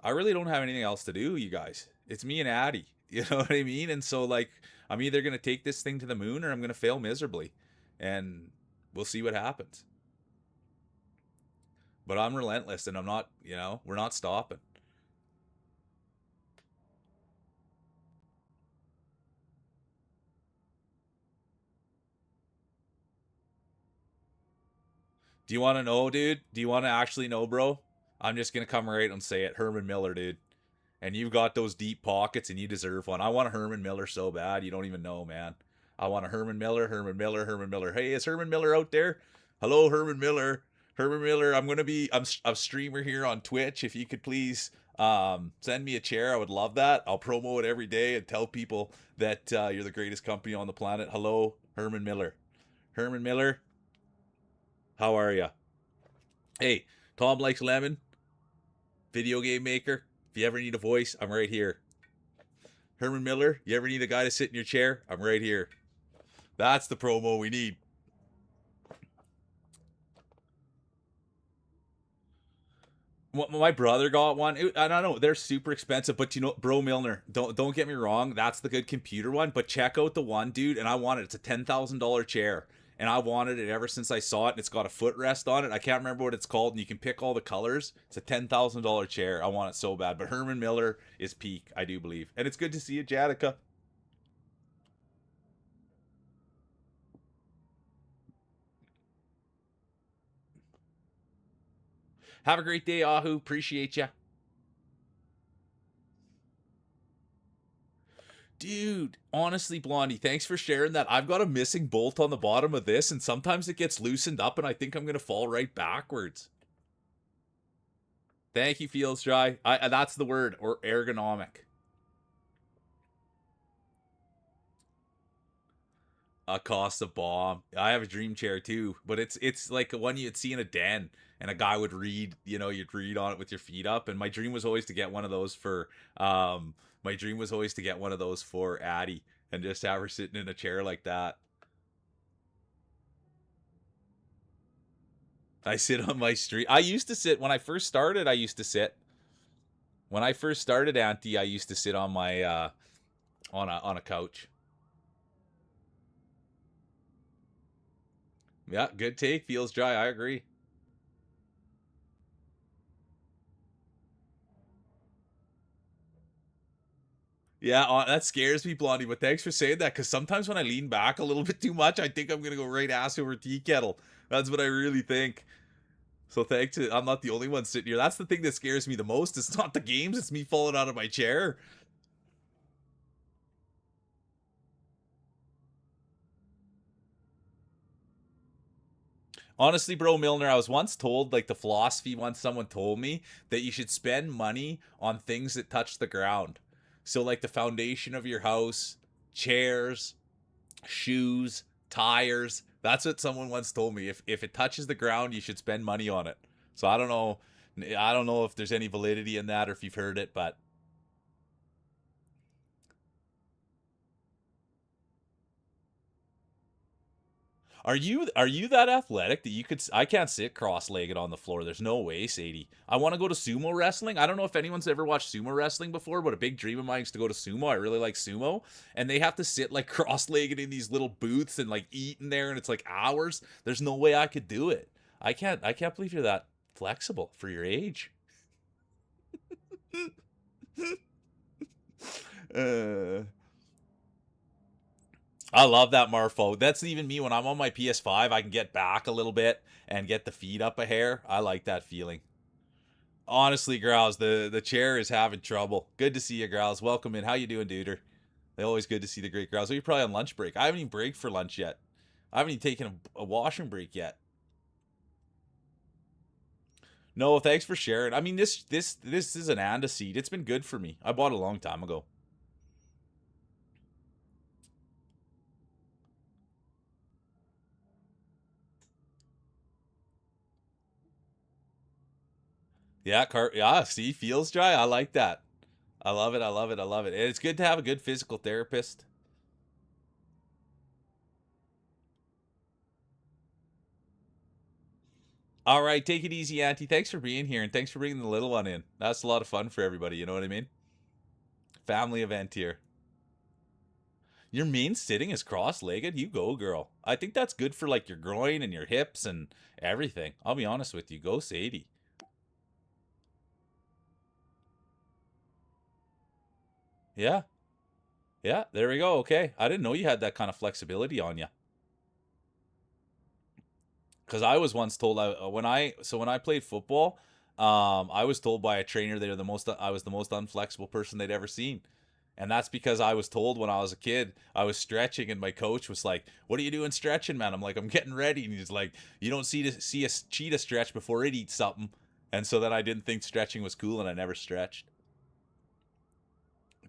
Speaker 14: really don't have anything else to do, you guys. It's me and Addy. You know what I mean? And so, like, I'm either going to take this thing to the moon or I'm going to fail miserably. And we'll see what happens. But I'm relentless and I'm not, we're not stopping. Do you want to know, dude? Do you want to actually know, bro? I'm just going to come right and say it. Herman Miller, dude. And you've got those deep pockets and you deserve one. I want a Herman Miller so bad. You don't even know, man. I want a Herman Miller, Herman Miller, Herman Miller. Hey, is Herman Miller out there? Hello, Herman Miller. Herman Miller, I'm a streamer here on Twitch. If you could please send me a chair, I would love that. I'll promo it every day and tell people that you're the greatest company on the planet. Hello, Herman Miller. Herman Miller, how are ya? Hey, Tom Likes Lemon, video game maker. If you ever need a voice, I'm right here. Herman Miller, you ever need a guy to sit in your chair? I'm right here. That's the promo we need. My brother got one. I don't know. They're super expensive, but Bro Milner, don't get me wrong. That's the good computer one. But check out the one, dude. And I want it. It's a $10,000 chair. And I wanted it ever since I saw it. And it's got a footrest on it. I can't remember what it's called. And you can pick all the colors. It's a $10,000 chair. I want it so bad. But Herman Miller is peak, I do believe. And it's good to see you, Jadica. Have a great day, Ahu. Appreciate ya. Dude, honestly, Blondie, thanks for sharing that. I've got a missing bolt on the bottom of this, and sometimes it gets loosened up, and I think I'm going to fall right backwards. Thank you, Feels Dry. That's the word, or ergonomic. A Costa bomb. I have a dream chair too, but it's like one you'd see in a den, and a guy would read. You'd read on it with your feet up. And my dream was always to get one of those for Addie, and just have her sitting in a chair like that. I sit on my street. I used to sit when I first started. When I first started, Auntie, I used to sit on my on a couch. Yeah, good take. Feels Dry. I agree. Yeah, that scares me, Blondie, but thanks for saying that, because sometimes when I lean back a little bit too much, I think I'm going to go right ass over tea kettle. That's what I really think. So thanks to, I'm not the only one sitting here. That's the thing that scares me the most. It's not the games, it's me falling out of my chair. Honestly, Bro Milner, I was once told, like the philosophy once someone told me, that you should spend money on things that touch the ground. So like the foundation of your house, chairs, shoes, tires. That's what someone once told me. If it touches the ground, you should spend money on it. So I don't know if there's any validity in that or if you've heard it, but Are you that athletic that you could? I can't sit cross-legged on the floor. There's no way, Sadie. I want to go to sumo wrestling. I don't know if anyone's ever watched sumo wrestling before, but a big dream of mine is to go to sumo. I really like sumo, and they have to sit like cross-legged in these little booths and like eat in there, and it's like hours. There's no way I could do it. I can't believe you're that flexible for your age. I love that, Marfo. That's even me when I'm on my PS5. I can get back a little bit and get the feet up a hair. I like that feeling. Honestly, Growls, the chair is having trouble. Good to see you, Growls. Welcome in. How you doing, duder? Always good to see the great Growls. Oh, you're probably on lunch break. I haven't even break for lunch yet. I haven't even taken a washroom break yet. No, thanks for sharing. I mean, this is an Anda seat. It's been good for me. I bought it a long time ago. Yeah, see, feels dry. I like that. I love it. I love it. I love it. And it's good to have a good physical therapist. All right, take it easy, Auntie. Thanks for being here, and thanks for bringing the little one in. That's a lot of fun for everybody, you know what I mean? Family event here. Your main sitting is cross-legged? You go, girl. I think that's good for, like, your groin and your hips and everything. I'll be honest with you. Go, Sadie. Yeah. Yeah, there we go. Okay. I didn't know you had that kind of flexibility on you. Because I was once told when I played football, I was told by a trainer that I was the most unflexible person they'd ever seen, and that's because I was told when I was a kid I was stretching, and my coach was like, "What are you doing stretching, man?" I'm like, "I'm getting ready," and he's like, "You don't see a cheetah stretch before it eats something," and so then I didn't think stretching was cool, and I never stretched.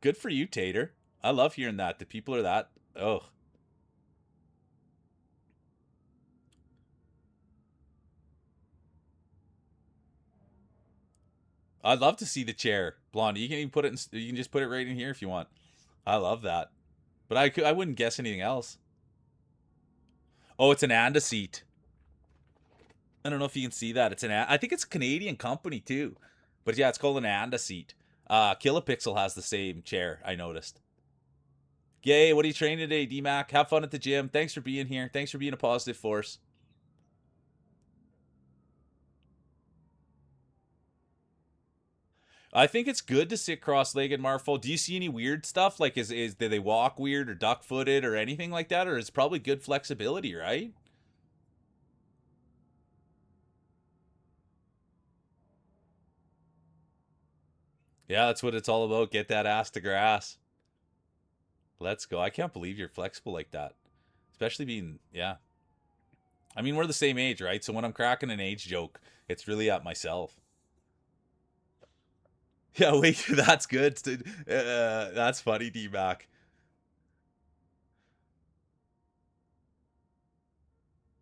Speaker 14: Good for you, Tater. I love hearing that. The people are that. Oh. I'd love to see the chair, Blondie. You can even put it. You can just put it right in here if you want. I love that, but I wouldn't guess anything else. Oh, it's an Anda seat. I don't know if you can see that. I think it's a Canadian company too, but yeah, it's called an Anda seat. Kilopixel has the same chair. I noticed. Yay! What are you training today, DMAC? Have fun at the gym. Thanks for being here. Thanks for being a positive force. I think it's good to sit cross-legged, Marfo. Do you see any weird stuff? Like, do they walk weird or duck-footed or anything like that? Or it's probably good flexibility, right? Yeah, that's what it's all about. Get that ass to grass. Let's go. I can't believe you're flexible like that. Especially being, yeah. I mean, we're the same age, right? So when I'm cracking an age joke, it's really at myself. Yeah, wait, that's good. That's funny, D-Mac.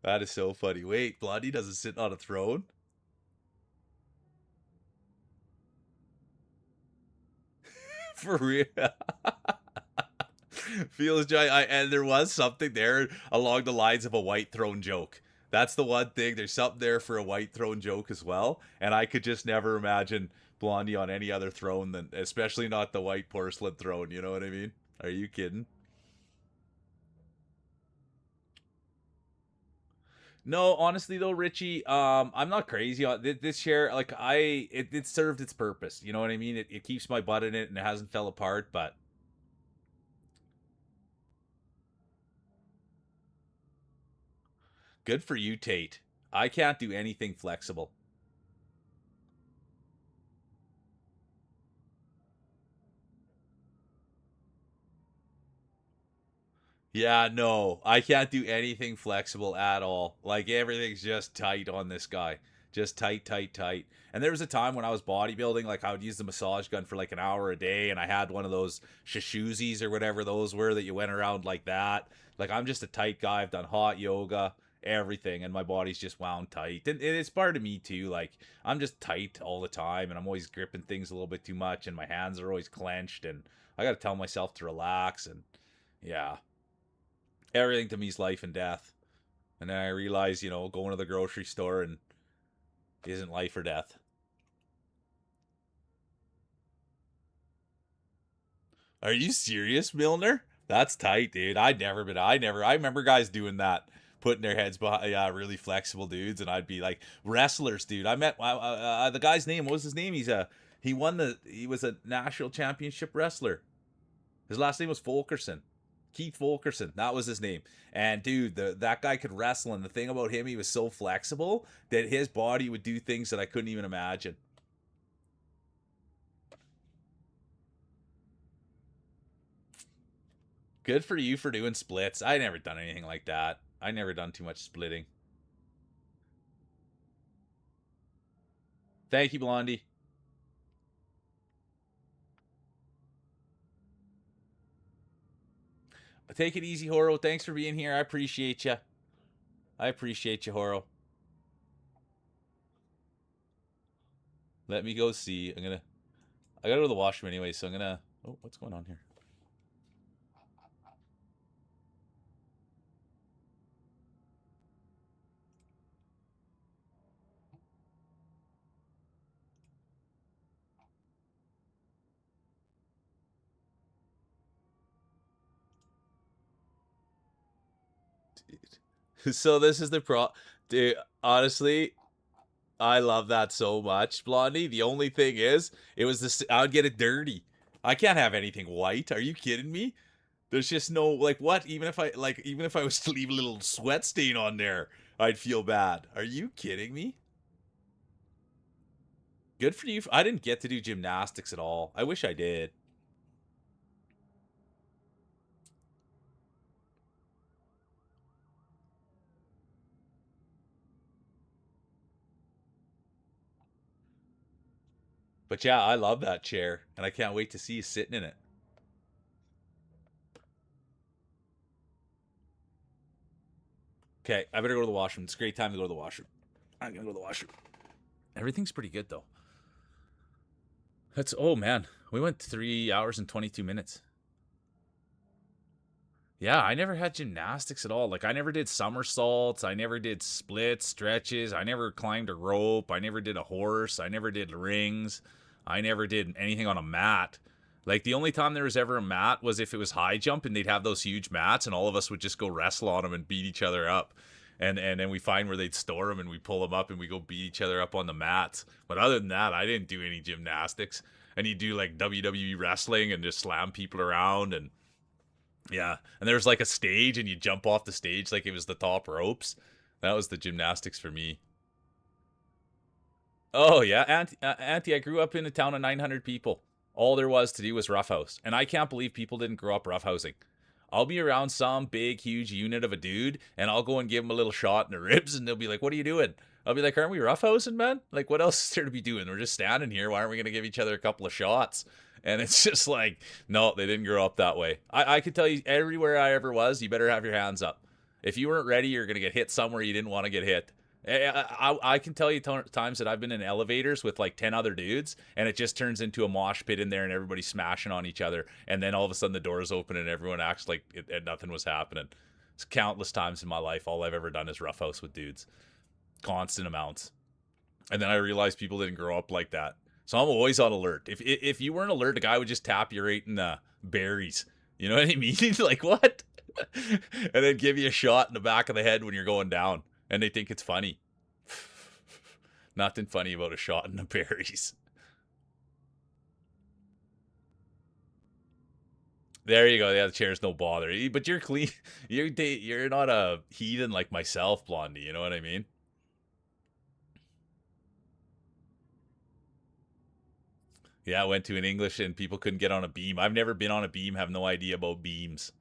Speaker 14: That is so funny. Wait, Blondie doesn't sit on a throne? For real? Feels giant. And there was something there along the lines of a white throne joke. That's the one thing. There's something there for a white throne joke as well. And I could just never imagine Blondie on any other throne than, especially not the white porcelain throne. You know what I mean? Are you kidding? No, honestly though, Richie, I'm not crazy on this chair. Like it served its purpose. You know what I mean? It keeps my butt in it and it hasn't fell apart, but. Good for you, Tate. I can't do anything flexible. Yeah, no, I can't do anything flexible at all. Like, everything's just tight on this guy. Just tight, tight, tight. And there was a time when I was bodybuilding, like, I would use the massage gun for like an hour a day, and I had one of those shishuzis or whatever those were that you went around like that. Like, I'm just a tight guy. I've done hot yoga, everything, and my body's just wound tight. And it's part of me too. Like, I'm just tight all the time, and I'm always gripping things a little bit too much, and my hands are always clenched, and I gotta tell myself to relax, and yeah. Everything to me is life and death. And then I realized, you know, going to the grocery store and isn't life or death. Are you serious, Milner? That's tight, dude. I remember guys doing that, putting their heads behind really flexible dudes, and I'd be like, wrestlers, dude. I met the guy's name. What was his name? He was a national championship wrestler. His last name was Fulkerson. Keith Fulkerson. That was his name. And dude, that guy could wrestle, and the thing about him, he was so flexible that his body would do things that I couldn't even imagine. Good for you for doing splits. I never done anything like that. I never done too much splitting. Thank you, Blondie. Take it easy, Horo. Thanks for being here. I appreciate you. I appreciate you, Horo. Let me go see. I gotta go to the washroom anyway, so I'm gonna... Oh, what's going on here? So this is the dude, honestly, I love that so much, Blondie. The only thing is, it was this, I would get it dirty. I can't have anything white. Are you kidding me? There's just no, like, what? Even if I was to leave a little sweat stain on there, I'd feel bad. Are you kidding me? Good for you. I didn't get to do gymnastics at all. I wish I did. But yeah, I love that chair, and I can't wait to see you sitting in it. Okay, I better go to the washroom. It's a great time to go to the washroom. I'm gonna go to the washroom. Everything's pretty good, though. Oh man, we went 3 hours and 22 minutes. Yeah, I never had gymnastics at all. Like, I never did somersaults. I never did splits, stretches. I never climbed a rope. I never did a horse. I never did rings. I never did anything on a mat. Like, the only time there was ever a mat was if it was high jump and they'd have those huge mats and all of us would just go wrestle on them and beat each other up. And then we find where they'd store them and we pull them up and we go beat each other up on the mats. But other than that, I didn't do any gymnastics. And you do like WWE wrestling and just slam people around and yeah. And there's like a stage and you jump off the stage like it was the top ropes. That was the gymnastics for me. Oh yeah, Auntie, I grew up in a town of 900 people. All there was to do was roughhouse. And I can't believe people didn't grow up roughhousing. I'll be around some big, huge unit of a dude, and I'll go and give him a little shot in the ribs, and they'll be like, what are you doing? I'll be like, aren't we roughhousing, man? Like, what else is there to be doing? We're just standing here. Why aren't we going to give each other a couple of shots? And it's just like, no, they didn't grow up that way. I could tell you, everywhere I ever was, you better have your hands up. If you weren't ready, you're going to get hit somewhere you didn't want to get hit. I can tell you times that I've been in elevators with like 10 other dudes, and it just turns into a mosh pit in there, and everybody's smashing on each other, and then all of a sudden the doors open and everyone acts like nothing was happening. It's countless times in my life. All I've ever done is roughhouse with dudes, constant amounts. And then I realized people didn't grow up like that, so I'm always on alert. If you weren't alert, a guy would just tap you right in the berries. You know what I mean? Like, what? And then give you a shot in the back of the head when you're going down. And they think it's funny. Nothing funny about a shot in the berries. There you go. Yeah, the chair's no bother. But you're clean. You're not a heathen like myself, Blondie. You know what I mean? Yeah, I went to an English and people couldn't get on a beam. I've never been on a beam. Have no idea about beams.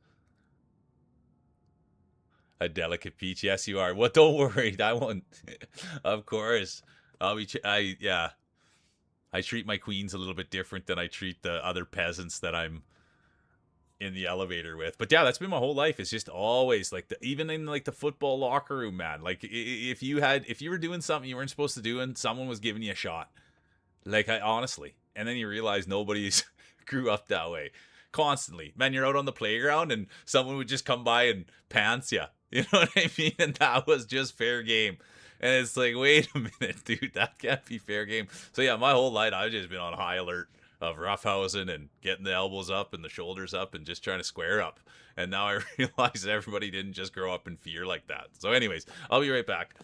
Speaker 14: A delicate peach, yes you are. Well, don't worry, I won't. Of course, I treat my queens a little bit different than I treat the other peasants that I'm in the elevator with. But yeah, that's been my whole life. It's just always like even in like the football locker room, man. Like if you were doing something you weren't supposed to do and someone was giving you a shot, like honestly, and then you realize nobody's grew up that way. Constantly, man, you're out on the playground and someone would just come by and pants you. You know what I mean? And that was just fair game. And it's like, wait a minute, dude, that can't be fair game. So yeah, my whole night I've just been on high alert of roughhousing and getting the elbows up and the shoulders up and just trying to square up. And now I realize that everybody didn't just grow up in fear like that. So anyways, I'll be right back.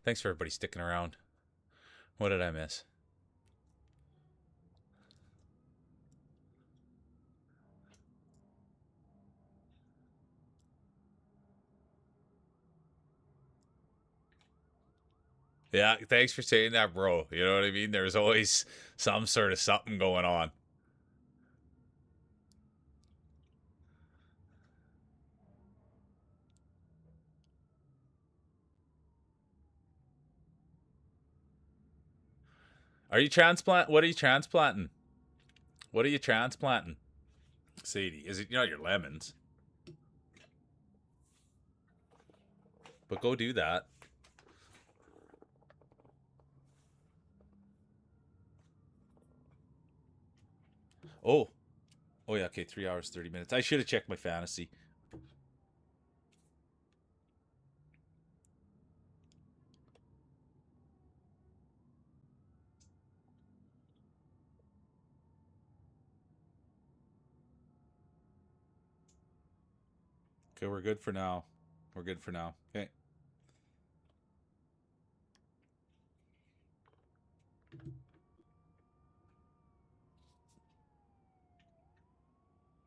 Speaker 14: Thanks for everybody sticking around. What did I miss?
Speaker 1: Yeah, thanks for saying that, bro. You know what I mean? There's always some sort of something going on. Are you transplant? What are you transplanting? What are you transplanting, Sadie? Is it, your lemons? But go do that. Oh. Oh, yeah, okay, 3 hours, 30 minutes. I should have checked my fantasy. Okay, we're good for now. We're good for now. Okay.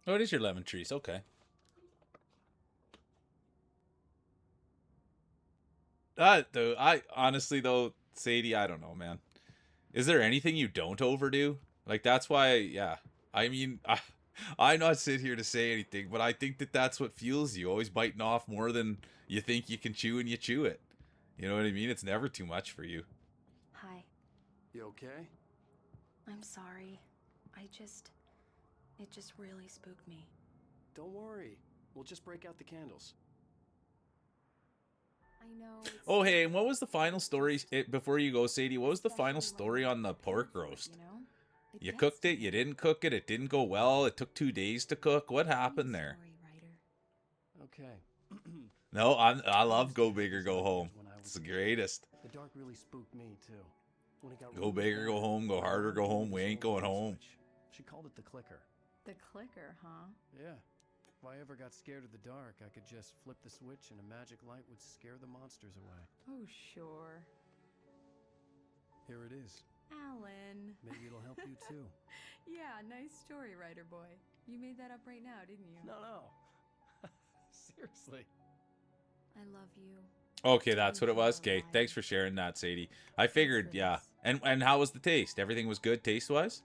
Speaker 1: Oh, it is your lemon trees. Okay. Though, I honestly though, Sadie, I don't know, man. Is there anything you don't overdo? Like that's why, yeah. I mean, I not sit here to say anything, but I think that that's what fuels you. Always biting off more than you think you can chew, and you chew it. You know what I mean? It's never too much for you.
Speaker 10: Hi.
Speaker 2: You okay?
Speaker 10: I'm sorry. It just really spooked me.
Speaker 2: Don't worry. We'll just break out the candles.
Speaker 10: I know.
Speaker 1: Oh, hey, and what was the final story? Before you go, Sadie, what was the final story on the pork roast? You cooked it, you didn't cook it, it didn't go well, it took 2 days to cook. What happened there?
Speaker 2: Okay.
Speaker 1: No, I love Go Big or Go Home. It's the greatest.
Speaker 2: The dark really spooked me too. When it got
Speaker 1: Go big or go home, go hard or go home. We ain't going home.
Speaker 2: She called it the clicker.
Speaker 10: The clicker, huh?
Speaker 2: Yeah. If I ever got scared of the dark, I could just flip the switch and a magic light would scare the monsters away.
Speaker 10: Oh, sure.
Speaker 2: Here it is.
Speaker 10: Alan.
Speaker 2: Maybe it'll help you too.
Speaker 10: Yeah, nice story, writer boy. You made that up right now, didn't you?
Speaker 2: No. Seriously.
Speaker 10: I love you.
Speaker 1: Okay, that's what it was. Okay, thanks for sharing that, Sadie. I figured, yeah. And how was the taste? Everything was good taste-wise?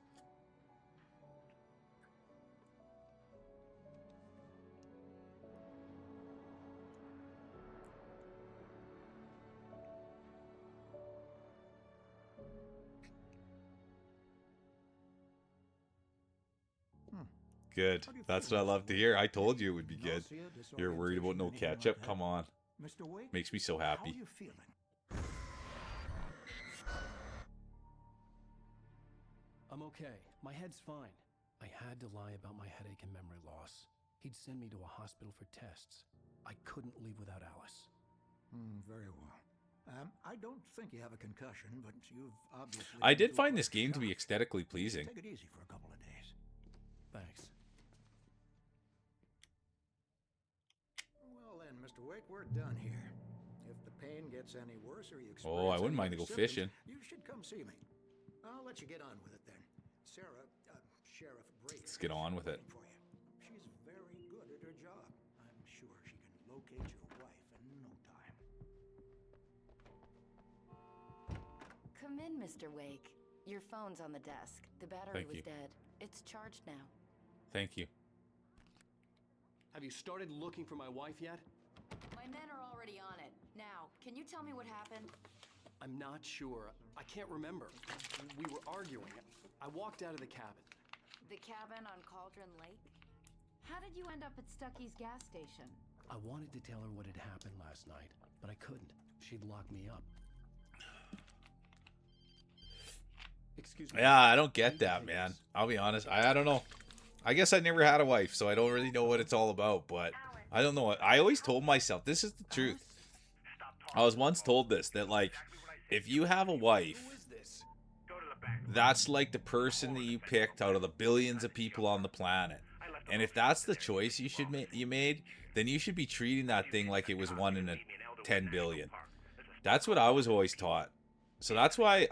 Speaker 1: Good. That's what I love to hear. I told you it would be good. You're worried about no ketchup? Come on. Makes me so happy.
Speaker 7: How are you feeling?
Speaker 2: I'm okay. My head's fine. I had to lie about my headache and memory loss. He'd send me to a hospital for tests. I couldn't leave without Alice.
Speaker 7: Very well. I don't think you have a concussion, but you've obviously...
Speaker 1: I did find this game to be aesthetically pleasing.
Speaker 7: Take it easy for a couple of days.
Speaker 2: Thanks.
Speaker 7: Well then, Mr. Wake, we're done here. If the pain gets any worse or you experience
Speaker 1: Oh, I wouldn't
Speaker 7: any
Speaker 1: mind to
Speaker 7: other
Speaker 1: go
Speaker 7: symptoms,
Speaker 1: fishing.
Speaker 7: You should come see me. I'll let you get on with it then. Sarah, Sheriff Brady.
Speaker 1: Let's get on with it.
Speaker 7: For you. She's very good at her job. I'm sure she can locate your wife in no time.
Speaker 15: Come in, Mr. Wake. Your phone's on the desk. The battery
Speaker 1: Thank
Speaker 15: was
Speaker 1: you.
Speaker 15: dead. It's charged now.
Speaker 1: Thank you.
Speaker 2: Have you started looking for my wife yet?
Speaker 15: My men are already on it. Now, can you tell me what happened?
Speaker 2: I'm not sure. I can't remember. We were arguing. I walked out of the cabin.
Speaker 15: The cabin on Cauldron Lake?
Speaker 10: How did you end up at Stucky's gas station?
Speaker 2: I wanted to tell her what had happened last night, but I couldn't. She'd lock me up. Excuse me.
Speaker 1: Yeah, I don't get that, man. I'll be honest. I don't know. I guess I never had a wife, so I don't really know what it's all about, but I don't know. I always told myself, this is the truth. I was once told this, that like, if you have a wife, that's like the person that you picked out of the billions of people on the planet. And if that's the choice you made, then you should be treating that thing like it was 1 in 10 billion. That's what I was always taught. So that's why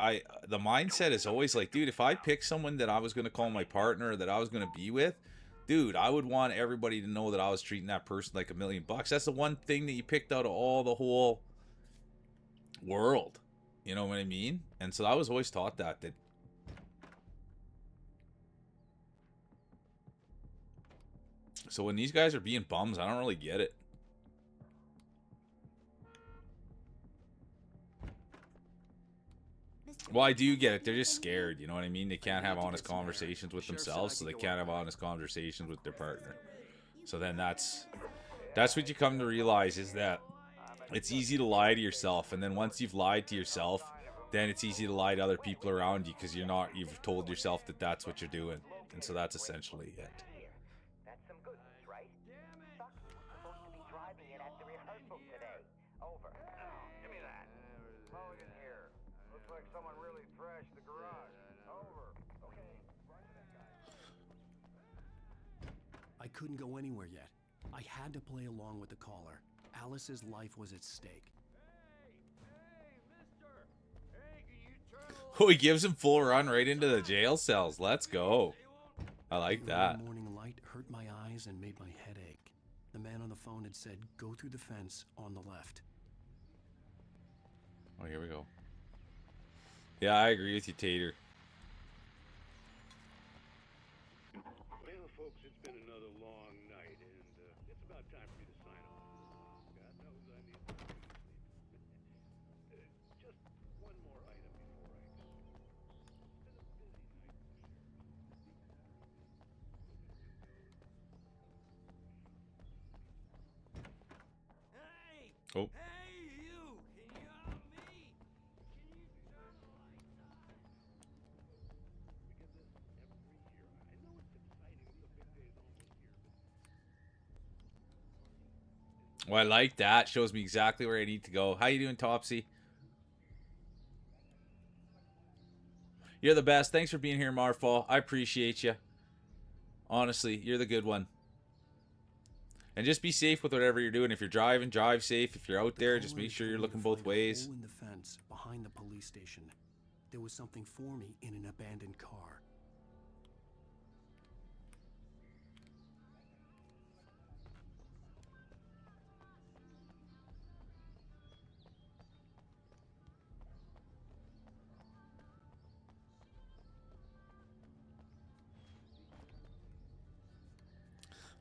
Speaker 1: the mindset is always like, dude, if I picked someone that I was going to call my partner, or that I was going to be with, dude, I would want everybody to know that I was treating that person like $1 million. That's the one thing that you picked out of all the whole world.
Speaker 14: You know what I mean? And so I was always taught that so when these guys are being bums, I don't really get it. Well, I do get it. They're just scared, you know what I mean? They can't have honest conversations with themselves, so they can't have honest conversations with their partner. So then that's what you come to realize, is that it's easy to lie to yourself, and then once you've lied to yourself, then it's easy to lie to other people around you because you've told yourself that that's what you're doing. And so that's essentially it.
Speaker 5: That's some good news, right? Buck was supposed to be driving it at the rehearsal today. Over. Give me that. Mulligan here. Looks like someone really trashed the garage. Over. Okay.
Speaker 2: I couldn't go anywhere yet. I had to play along with the caller. Alice's life was at stake.
Speaker 14: Oh, he gives him full run right into the jail cells. Let's go. I like that.
Speaker 2: The morning light hurt my eyes and made my head ache. The man on the phone had said, go through the fence on the left.
Speaker 14: Oh, here we go. Yeah, I agree with you, Tater.
Speaker 12: Well, folks, it's been another long night, and it's about time for me to sign off. God knows I need to sleep. Just one more item before I go. It's been a busy night.
Speaker 7: Hey!
Speaker 14: Oh.
Speaker 7: Hey, you! Can you help me? Can you turn the lights on?
Speaker 14: Well, I like that. Shows me exactly where I need to go. How you doing, Topsy? You're the best. Thanks for being here, Marfall. I appreciate you. Honestly, you're the good one. And just be safe with whatever you're doing. If you're driving, drive safe. If you're out there, just make sure you're looking both ways.
Speaker 2: In the fence behind the police station, there was something for me in an abandoned car.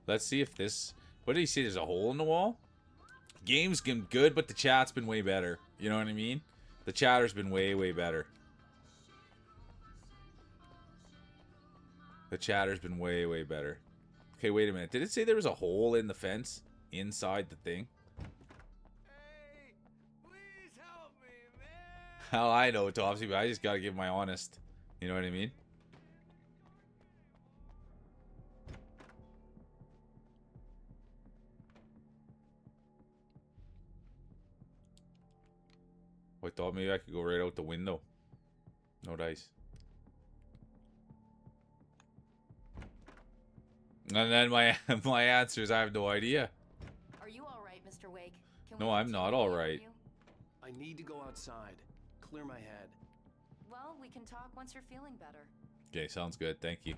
Speaker 14: Let's see if this... What did he say? There's a hole in the wall? Game's been good, but the chat's been way better. You know what I mean? The chatter's been way, way better. The chatter's been way, way better. Okay, wait a minute. Did it say there was a hole in the fence? Inside the thing?
Speaker 7: Hey! Please help me, man!
Speaker 14: Hell, I know, Topsy, but I just gotta give my honest. You know what I mean? I thought maybe I could go right out the window. No dice. And then my answer is I have no idea.
Speaker 15: Are you all right, Mr. Wake?
Speaker 14: No, I'm not all right.
Speaker 2: I need to go outside, clear my head.
Speaker 15: Well, we can talk once you're feeling better.
Speaker 14: Okay, sounds good. Thank you.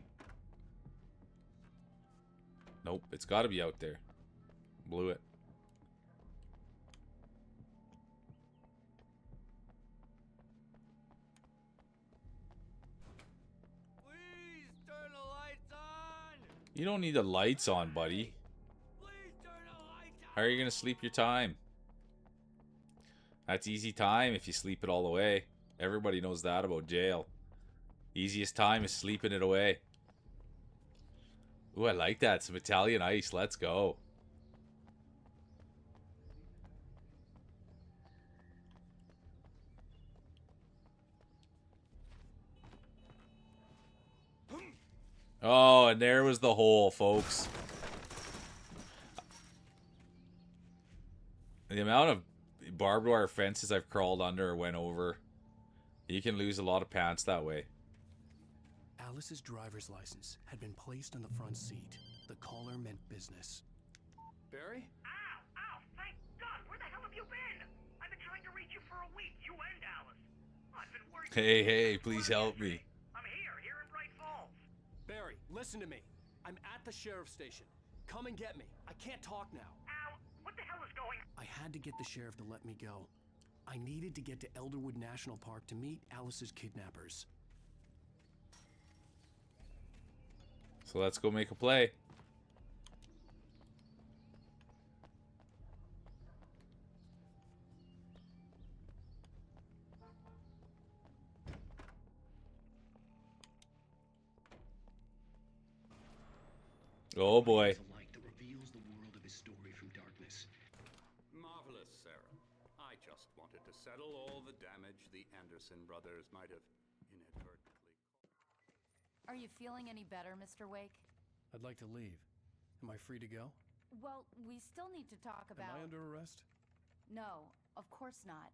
Speaker 14: Nope, it's got to be out there. Blew it.
Speaker 7: Please turn the lights on!
Speaker 14: You don't need the lights on, buddy.
Speaker 7: Please turn the lights on!
Speaker 14: How are you going to sleep your time? That's easy time if you sleep it all away. Everybody knows that about jail. Easiest time is sleeping it away. Ooh, I like that. Some Italian ice. Let's go. Oh, and there was the hole, folks. The amount of barbed wire fences I've crawled under or went over. You can lose a lot of pants that way.
Speaker 2: Alice's driver's license had been placed on the front seat. The caller meant business. Barry?
Speaker 5: Ow! Ow! Thank God! Where the hell have you been? I've been trying to reach you for a week, you and Alice. I've been worried...
Speaker 14: Hey, please help me.
Speaker 5: I'm here in Bright Falls.
Speaker 2: Barry, listen to me. I'm at the sheriff's station. Come and get me. I can't talk now.
Speaker 5: Ow! What the hell is going on?
Speaker 2: I had to get the sheriff to let me go. I needed to get to Elderwood National Park to meet Alice's kidnappers.
Speaker 14: So let's go make a play. Oh boy.
Speaker 13: That reveals the world of his story from darkness.
Speaker 16: Marvelous, Sarah. I just wanted to settle all the damage the Anderson brothers might have inadvertently.
Speaker 15: Are you feeling any better, Mr. Wake?
Speaker 2: I'd like to leave. Am I free to go?
Speaker 15: Well, we still need to talk about...
Speaker 2: Am I under arrest?
Speaker 15: No, of course not.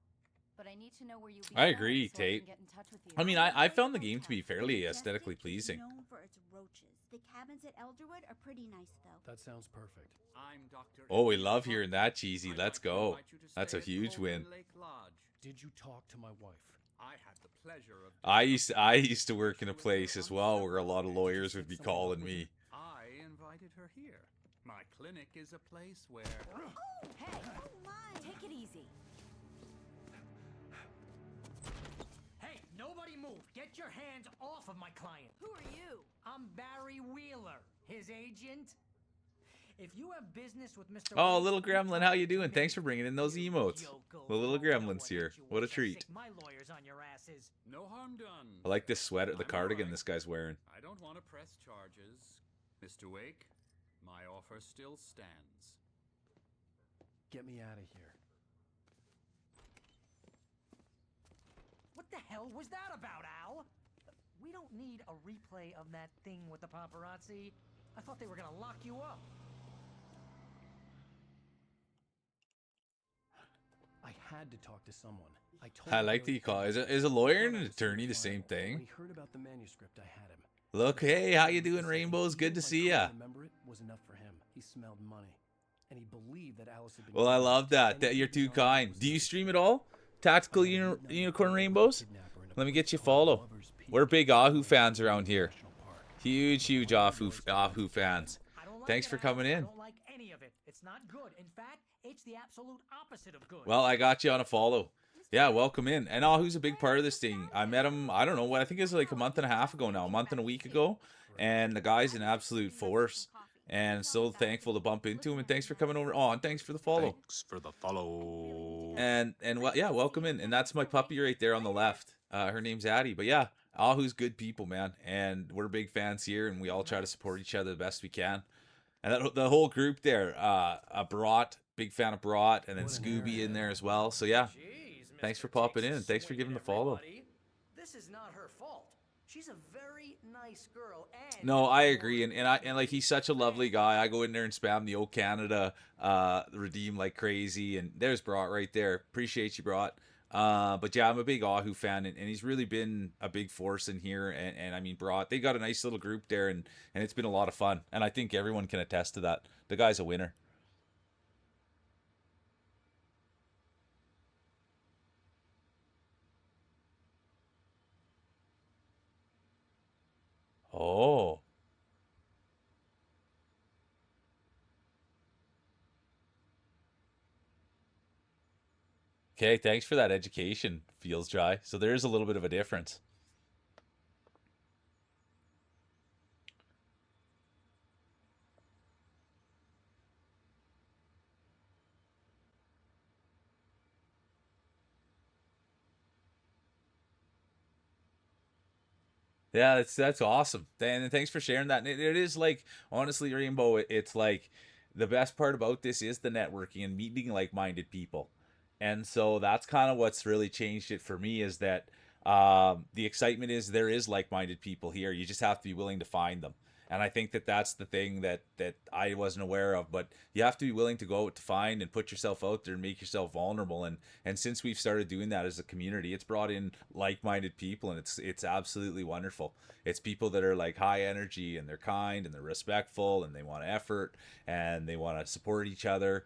Speaker 15: But I need to know where you
Speaker 14: I agree,
Speaker 15: so I
Speaker 14: Tate.
Speaker 15: can get in touch with you.
Speaker 14: I mean, I found the game to be fairly aesthetically pleasing.
Speaker 17: Known for its roaches. The cabins at Elderwood are pretty nice, though.
Speaker 2: That sounds perfect.
Speaker 16: I'm Dr.
Speaker 14: Oh, we love hearing that, Cheesy. Let's go. That's a huge win.
Speaker 16: Lake Lodge.
Speaker 2: Did you talk to my wife?
Speaker 16: I had the pleasure of.
Speaker 14: I used to work in a place as well where a lot of lawyers would be calling me.
Speaker 16: I invited her here. My clinic is a place where.
Speaker 15: Oh, hey! Oh my! Take it easy.
Speaker 11: Hey, nobody move. Get your hands off of my client.
Speaker 8: Who are you?
Speaker 11: I'm Barry Wheeler, his agent. If you have business with Mr.
Speaker 14: Oh,
Speaker 11: Wake,
Speaker 14: little gremlin, how you doing? Thanks for bringing in those emotes. The little gremlin's here. What a treat.
Speaker 11: my lawyers on your asses.
Speaker 16: No harm done.
Speaker 14: I like this sweater, the
Speaker 16: I'm
Speaker 14: cardigan
Speaker 16: alright.
Speaker 14: this guy's wearing.
Speaker 16: I don't want to press charges. Mr. Wake, my offer still stands.
Speaker 2: Get me out of here.
Speaker 11: What the hell was that about, Al? We don't need a replay of that thing with the paparazzi. I thought they were gonna lock you up.
Speaker 2: I had to talk to someone. I told
Speaker 14: I like that you call it. Is a lawyer and an attorney the same
Speaker 2: When
Speaker 14: thing?
Speaker 2: he heard about the manuscript, I had him.
Speaker 14: Look, hey, how you doing, Rainbows? Good to see ya.
Speaker 2: Remember it was enough for him. He smelled money, and he believed that Alice had been.
Speaker 14: Well, I love that. That you're too kind. Do you stream at all? Tactical Unicorn Rainbows? Let me get you a follow. We're big Ahu fans around here. Huge Ahu fans. Thanks for coming in.
Speaker 11: I don't like any of it. It's not good. In fact, it's the absolute opposite of good.
Speaker 14: Well, I got you on a follow. Yeah, welcome in. And Ahu's a big part of this thing. I met him, I don't know, what I think it was like a month and a half ago now, a month and a week ago. And the guy's an absolute force. And so thankful to bump into him. And thanks for coming over. Oh, and thanks for the follow.
Speaker 3: Thanks for the follow.
Speaker 14: And well, yeah, welcome in. And that's my puppy right there on the left. Her name's Addie. But yeah, Ahu's good people, man. And we're big fans here. And we all try to support each other the best we can. And the whole group there, Brat, big fan of Brat, and then Scooby in there as well. So yeah, thanks for popping in, and thanks for giving the follow.
Speaker 11: This is not her fault. She's a very nice girl. And
Speaker 14: No, I agree, and like he's such a lovely guy. I go in there and spam the O Canada redeem like crazy, and there's Brat right there. Appreciate you, Brat. But yeah, I'm a big Ahu fan, and he's really been a big force in here. And I mean, Brat, they got a nice little group there, and it's been a lot of fun. And I think everyone can attest to that. The guy's a winner. Oh. Okay, thanks for that education, Feels Dry. So there is a little bit of a difference. Yeah, that's awesome. And thanks for sharing that. And it is like, honestly, Rainbow, it's like the best part about this is the networking and meeting like-minded people. And so that's kind of what's really changed it for me, is that the excitement is there is like-minded people here. You just have to be willing to find them. And I think that that's the thing that I wasn't aware of, but you have to be willing to go out to find and put yourself out there and make yourself vulnerable. And since we've started doing that as a community, it's brought in like-minded people, and it's absolutely wonderful. It's people that are like high energy, and they're kind, and they're respectful, and they want effort, and they want to support each other.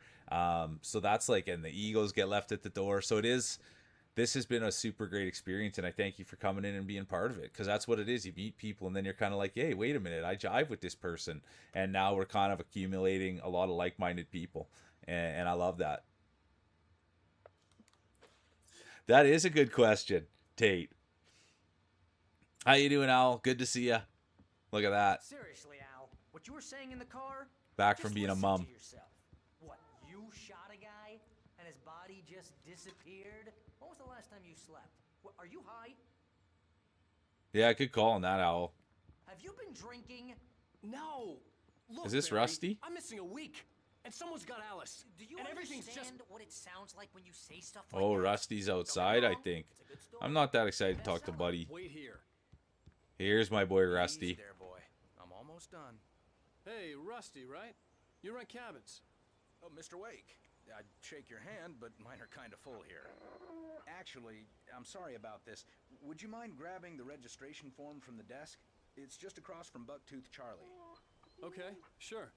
Speaker 14: So that's like, and the egos get left at the door. So this has been a super great experience, and I thank you for coming in and being part of it, because that's what it is. You meet people, and then you're kind of like, hey, wait a minute, I jive with this person, and now we're kind of accumulating a lot of like-minded people, and I love that. That is a good question, Tate. How you doing, Al? Good to see you. Look at that.
Speaker 11: Seriously, Al, what you were saying in the car?
Speaker 14: Back
Speaker 11: Just
Speaker 14: from being a
Speaker 11: listen
Speaker 14: mum.
Speaker 11: to yourself. What, you shot a guy and his body just disappeared? When was the last time you slept? What, are you high?
Speaker 14: Yeah, good call on that, Owl.
Speaker 11: Have you been drinking?
Speaker 2: No. Look,
Speaker 14: Is this
Speaker 2: Barry,
Speaker 14: Rusty?
Speaker 2: I'm missing a week, and someone's got Alice.
Speaker 11: Do you
Speaker 2: and everything's
Speaker 11: understand
Speaker 2: just
Speaker 11: what it sounds like when you say stuff like
Speaker 14: Oh,
Speaker 11: that?
Speaker 14: Rusty's outside, I think. I'm not that excited to talk to Buddy.
Speaker 2: Wait here.
Speaker 14: Here's my boy Rusty.
Speaker 9: Easy there, boy. I'm almost done.
Speaker 2: Hey, Rusty, right? You rent cabins.
Speaker 9: Oh, Mr. Wake. I'd shake your hand, but mine are kind of full here. Actually, I'm sorry about this. Would you mind grabbing the registration form from the desk? It's just across from Bucktooth Charlie.
Speaker 2: Okay, sure.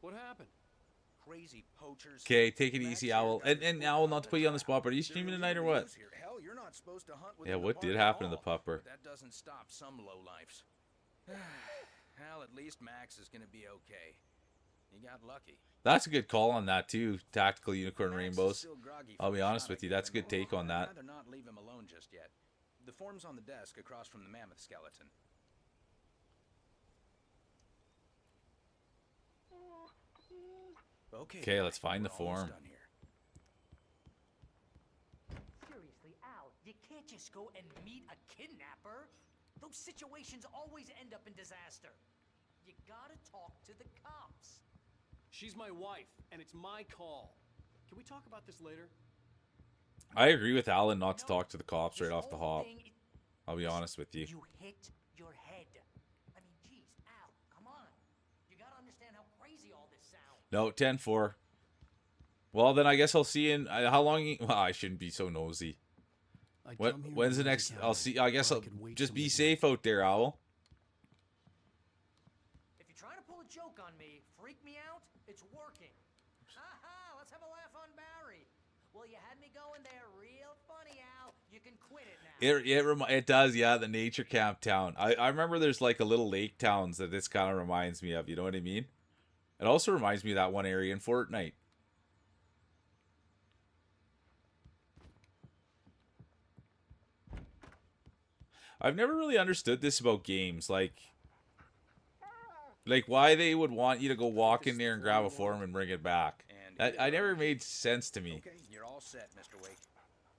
Speaker 2: What happened?
Speaker 9: Crazy poachers.
Speaker 14: Okay, take it easy, Owl. And Owl, not to put you on the spot, but are you streaming tonight or what?
Speaker 9: Hell, you're not supposed to hunt
Speaker 14: Yeah,
Speaker 9: within the
Speaker 14: what did
Speaker 9: park at
Speaker 14: happen to the
Speaker 9: all.
Speaker 14: pupper?
Speaker 9: That doesn't stop some lowlifes. Hell, at least Max is gonna be okay. You got lucky.
Speaker 14: That's a good call on that, too. Tactical Unicorn
Speaker 9: Max is
Speaker 14: Rainbows.
Speaker 9: still groggy
Speaker 14: I'll
Speaker 9: from
Speaker 14: be
Speaker 9: the
Speaker 14: honest
Speaker 9: shot
Speaker 14: with you.
Speaker 9: I gave
Speaker 14: That's a good
Speaker 9: him.
Speaker 14: take on
Speaker 9: I'd
Speaker 14: that.
Speaker 9: rather not leave him alone just yet. The form's on the desk across from the mammoth skeleton.
Speaker 14: Okay, let's find the
Speaker 9: we're almost
Speaker 14: form.
Speaker 9: done here.
Speaker 11: Seriously, Al, you can't just go and meet a kidnapper. Those situations always end up in disaster. You gotta talk to the cops.
Speaker 2: She's my wife, and it's my call. Can we talk about this later?
Speaker 14: I agree with Alan not to talk to the cops right off the hop. I'll be honest with you.
Speaker 11: You hit your head. I mean, geez, Al, come on. You gotta understand how crazy all this sounds.
Speaker 14: No, 10-4. Well, then I guess I'll see you in... how long... Well, I shouldn't be so nosy. When's the next... I'll see... I guess I'll... Just be safe out there, Owl.
Speaker 11: If you're trying to pull a joke on me, freak me out, it's working. Ha-ha, let's have a laugh on Barry. Well, you had me going there real funny, Al. You can quit it now.
Speaker 14: It does, yeah, the nature camp town. I remember there's like a little lake towns that this kind of reminds me of, you know what I mean? It also reminds me of that one area in Fortnite. I've never really understood this about games, like why they would want you to go walk in there and grab a form and bring it back. I never made sense to me.
Speaker 9: Okay, you're all set, Mr. Wake.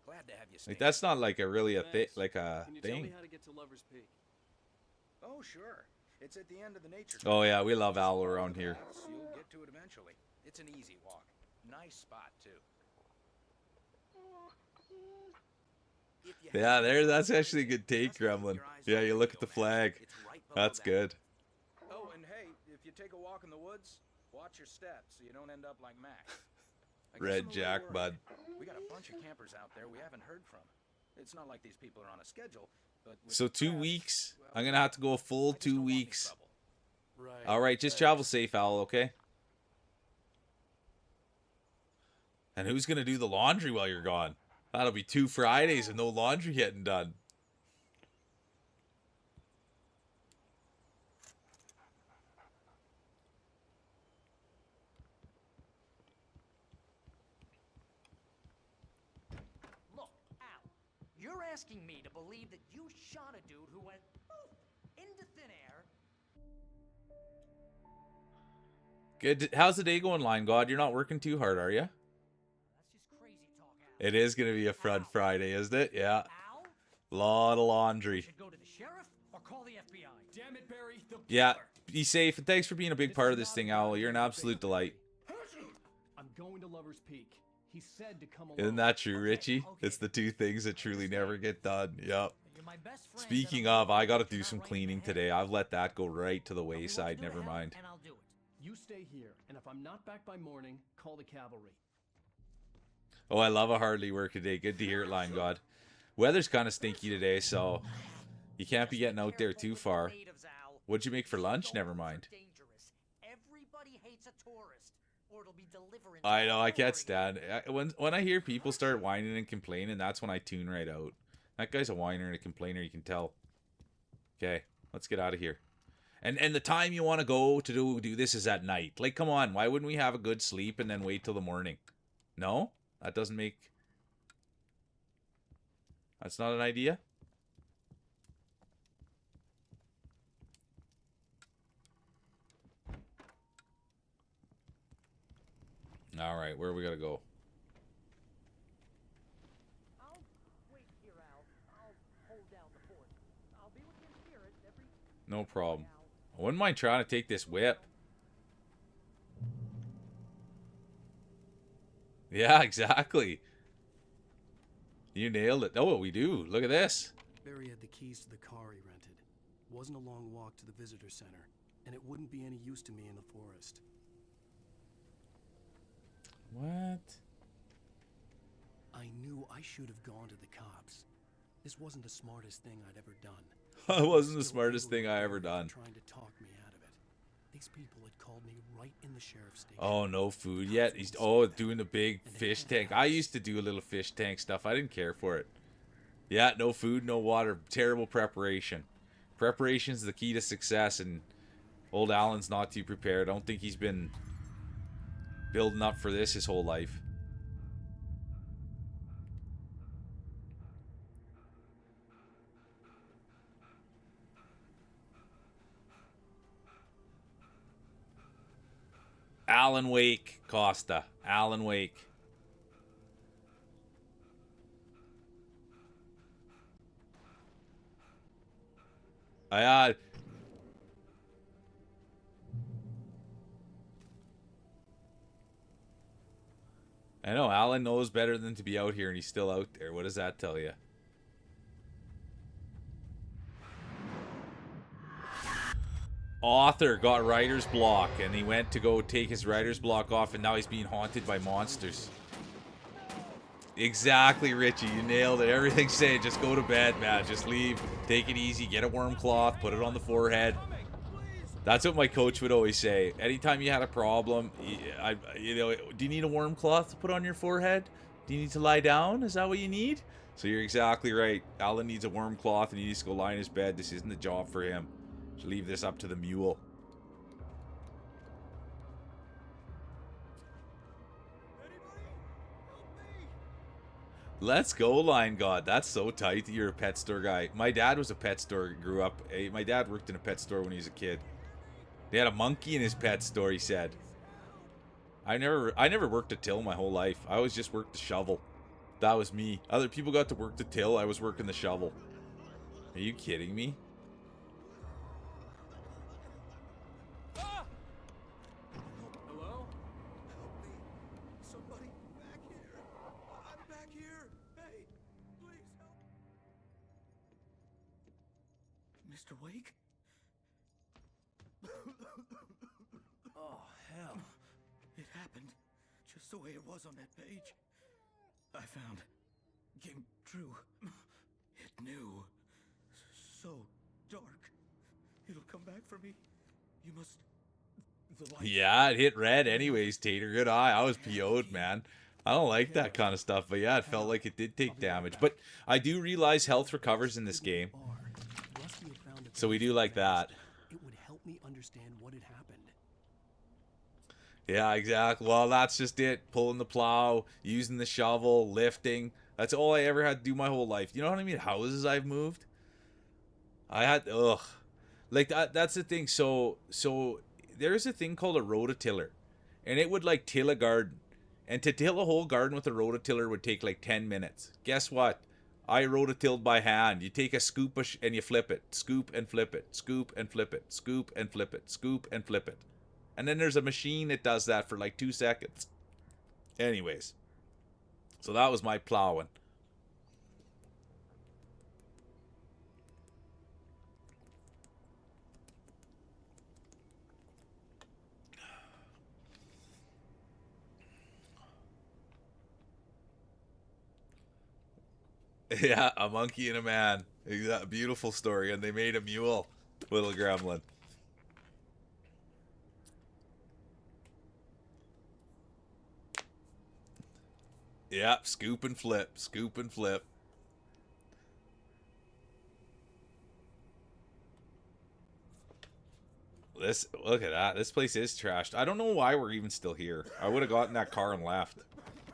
Speaker 9: Glad to have you stay.
Speaker 14: Like that's not like a really a thing, like a
Speaker 2: Can you tell me
Speaker 14: thing.
Speaker 2: how to get to Lover's Peak?
Speaker 9: Oh, sure. It's at the end of the nature.
Speaker 14: Oh yeah, we love Owl around here.
Speaker 9: You'll get to it eventually. It's an easy walk. Nice spot too.
Speaker 14: Yeah, that's actually a good take, Gremlin. Yeah, you look at the flag. That's good.
Speaker 9: Oh, and hey, if you take a walk in the woods, watch your steps so you don't end up like Max. I guess
Speaker 14: Red
Speaker 9: I'm a little
Speaker 14: Jack,
Speaker 9: worried.
Speaker 14: bud.
Speaker 9: We got a bunch of campers out there we haven't heard from. It's not like these people are on a schedule, but with
Speaker 14: So 2
Speaker 9: traps,
Speaker 14: weeks. I'm gonna have to go a full 2 weeks.
Speaker 2: Right.
Speaker 14: All right, just travel safe, Owl. Okay. And who's gonna do the laundry while you're gone? That'll be 2 Fridays and no laundry getting done.
Speaker 11: Look, Al, you're asking me to believe that you shot a dude who went poof, into thin air.
Speaker 14: Good. How's the day going, Line God? You're not working too hard, are you? It is gonna be a fun Friday, isn't it? Yeah. Lot of laundry.
Speaker 11: Go to the sheriff or call the FBI.
Speaker 2: Damn it, Barry. The
Speaker 14: Yeah. Be safe, and thanks for being a big part of this thing, Owl. You're an absolute delight.
Speaker 2: I'm going to Lover's Peak. He said to come along.
Speaker 14: Isn't that true, Richie? It's the 2 things that truly never get done. Yep. Speaking of, I gotta do some cleaning today. I've let that go right to the wayside. Never mind.
Speaker 2: And I'll do it. You stay here, and if I'm not back by morning, call the cavalry.
Speaker 14: Oh, I love a hardly work a day. Good to hear it, Line God. Weather's kind of stinky today, so you can't be getting out there too far. What'd you make for lunch? Never mind.
Speaker 11: Everybody hates a tourist, or it'll be deliverance.
Speaker 14: I know, I can't stand it. When I hear people start whining and complaining, that's when I tune right out. That guy's a whiner and a complainer, you can tell. Okay, let's get out of here. And the time you want to go to do this is at night. Like, come on, why wouldn't we have a good sleep and then wait till the morning? No? That doesn't make... That's not an idea? Alright, where are we gotta go?
Speaker 11: I'll wait here, Al. I'll hold down the fort. I'll be with you in spirit every...
Speaker 14: No problem. I wouldn't mind trying to take this whip. Yeah, exactly. You nailed it. Oh, what we do. Look at this.
Speaker 2: Barry had the keys to the car he rented. Wasn't a long walk to the visitor center, and it wouldn't be any use to me in the forest.
Speaker 14: What?
Speaker 2: I knew I should have gone to the cops. This wasn't the smartest thing I'd ever done.
Speaker 14: It wasn't the smartest thing I ever done.
Speaker 2: Trying to talk me out of it. These people had called me right in the sheriff's station.
Speaker 14: Oh, no food yet? He's doing the big fish tank. I used to do a little fish tank stuff. I didn't care for it. Yeah, no food, no water. Terrible preparation. Preparation's the key to success, and old Alan's not too prepared. I don't think he's been building up for this his whole life. Alan Wake, Costa. Alan Wake. I know, Alan knows better than to be out here, and he's still out there. What does that tell you? Author got writer's block, and he went to go take his writer's block off, and now he's being haunted by monsters. Exactly, Richie. You nailed it. Everything's saying, just go to bed, man. Just leave. Take it easy. Get a warm cloth. Put it on the forehead. That's what my coach would always say. Anytime you had a problem, do you need a warm cloth to put on your forehead? Do you need to lie down? Is that what you need? So you're exactly right. Alan needs a warm cloth, and he needs to go lie in his bed. This isn't the job for him. Should leave this up to the mule. Let's go, Lion God. That's so tight that you're a pet store guy. My dad was a pet store, grew up. My dad worked in a pet store when he was a kid. They had a monkey in his pet store, he said. I never worked a till my whole life. I always just worked the shovel. That was me. Other people got to work the till. I was working the shovel. Are you kidding me?
Speaker 7: Hello? Help me. Somebody back here. I'm back here. Hey, please help. Mr. Wake? Oh, hell. It happened just the way it was on that page. I found. Came true. It knew. So dark. It'll come back for me. You must...
Speaker 14: Yeah, it hit red anyways, Tater. Good eye. I was PO'd, man. I don't like that kind of stuff, but yeah, it felt like it did take damage. But I do realize health recovers in this game. So we do like that.
Speaker 2: It would help me understand what had happened.
Speaker 14: Yeah, exactly. Well, that's just it. Pulling the plow, using the shovel, lifting. That's all I ever had to do my whole life. You know what I mean? Houses I've moved. I had, like that's the thing. So there's a thing called a rototiller, and it would like till a garden, and to till a whole garden with a rototiller would take like 10 minutes. Guess what? I rototilled by hand. You take a scoop and you flip it, scoop and flip it, scoop and flip it, scoop and flip it, scoop and flip it. And then there's a machine that does that for like 2 seconds. Anyways, so that was my plowing. Yeah, a monkey and a man. A beautiful story, and they made a mule, little gremlin. Yep, scoop and flip, scoop and flip. Look at that. This place is trashed. I don't know why we're even still here. I would have gotten that car and left.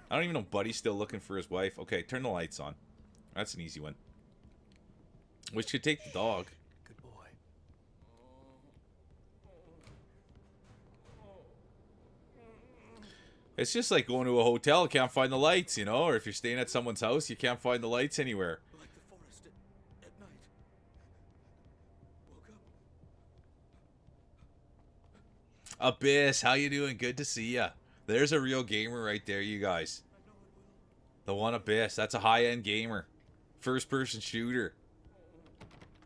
Speaker 14: I don't even know Buddy's still looking for his wife. Okay, turn the lights on. That's an easy one. Which could take the dog.
Speaker 2: Good boy.
Speaker 14: It's just like going to a hotel, can't find the lights, you know? Or if you're staying at someone's house, you can't find the lights anywhere.
Speaker 7: Like the forest at night. Woke up.
Speaker 14: Abyss, how you doing? Good to see ya. There's a real gamer right there, you guys. The one Abyss. That's a high-end gamer. First-person shooter.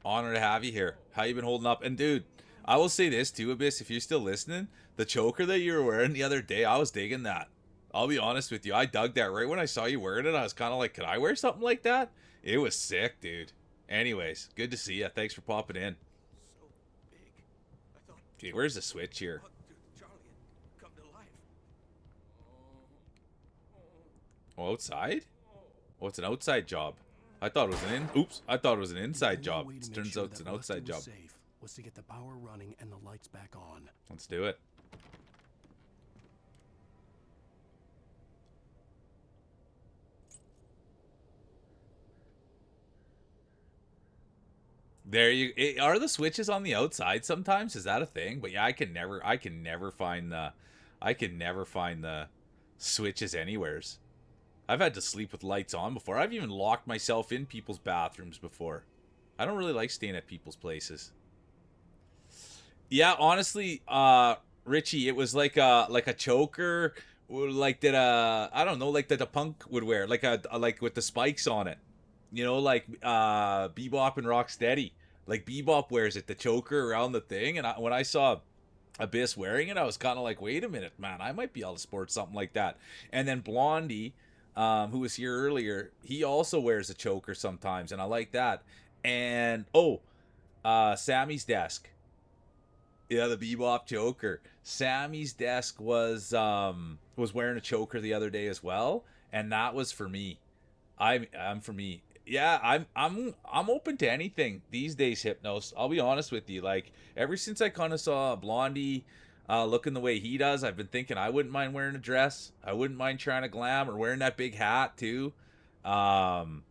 Speaker 14: Honor to have you here. How you been holding up? And dude, I will say this too, Abyss, if you're still listening, the choker that you were wearing the other day, I was digging that. I'll be honest with you. I dug that. Right when I saw you wearing it, I was kind of like, could I wear something like that? It was sick, dude. Anyways, good to see you. Thanks for popping in. Okay, where's the switch here? Oh, outside? Oh, it's an outside job. I thought it was I thought it was an inside job. It turns out it's an outside job.
Speaker 2: Safe was to get the power running and the lights back on.
Speaker 14: Let's do it. There you are. The switches on the outside sometimes? Is that a thing? But yeah, I can never find the switches anywheres. I've had to sleep with lights on before. I've even locked myself in people's bathrooms before. I don't really like staying at people's places. Yeah, honestly, Richie, it was like a choker, like that. I don't know, like that the punk would wear, like with the spikes on it. You know, like Bebop and Rocksteady. Like Bebop wears it, the choker around the thing. And when I saw Abyss wearing it, I was kind of like, wait a minute, man, I might be able to sport something like that. And then Blondie, who was here earlier, he also wears a choker sometimes, and I like that. And Sammy's desk. Yeah, the Bebop choker. Sammy's desk was wearing a choker the other day as well, and that was for me. I'm for me. Yeah, I'm open to anything these days, Hypnos. I'll be honest with you. Like, ever since I kind of saw Blondie looking the way he does, I've been thinking I wouldn't mind wearing a dress. I wouldn't mind trying to glam or wearing that big hat too. And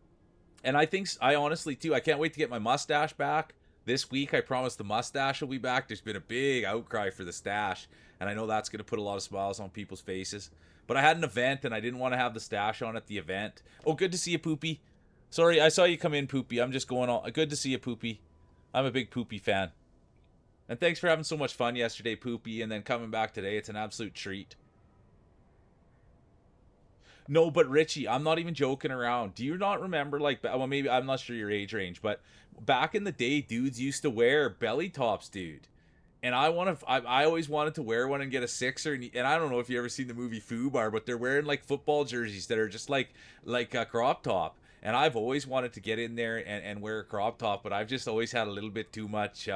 Speaker 14: I honestly too, I can't wait to get my mustache back. This week, I promise the mustache will be back. There's been a big outcry for the stash, and I know that's going to put a lot of smiles on people's faces. But I had an event, and I didn't want to have the stash on at the event. Oh, good to see you, Poopy. Sorry, I saw you come in, Poopy. I'm just going on. Good to see you, Poopy. I'm a big Poopy fan. And thanks for having so much fun yesterday, Poopy, and then coming back today. It's an absolute treat. No, but Richie, I'm not even joking around. Do you not remember, like, well, maybe, I'm not sure your age range, but back in the day, dudes used to wear belly tops, dude. And I always wanted to wear one and get a sixer. And I don't know if you ever seen the movie Fubar, but they're wearing, like, football jerseys that are just like a crop top. And I've always wanted to get in there and wear a crop top, but I've just always had a little bit too much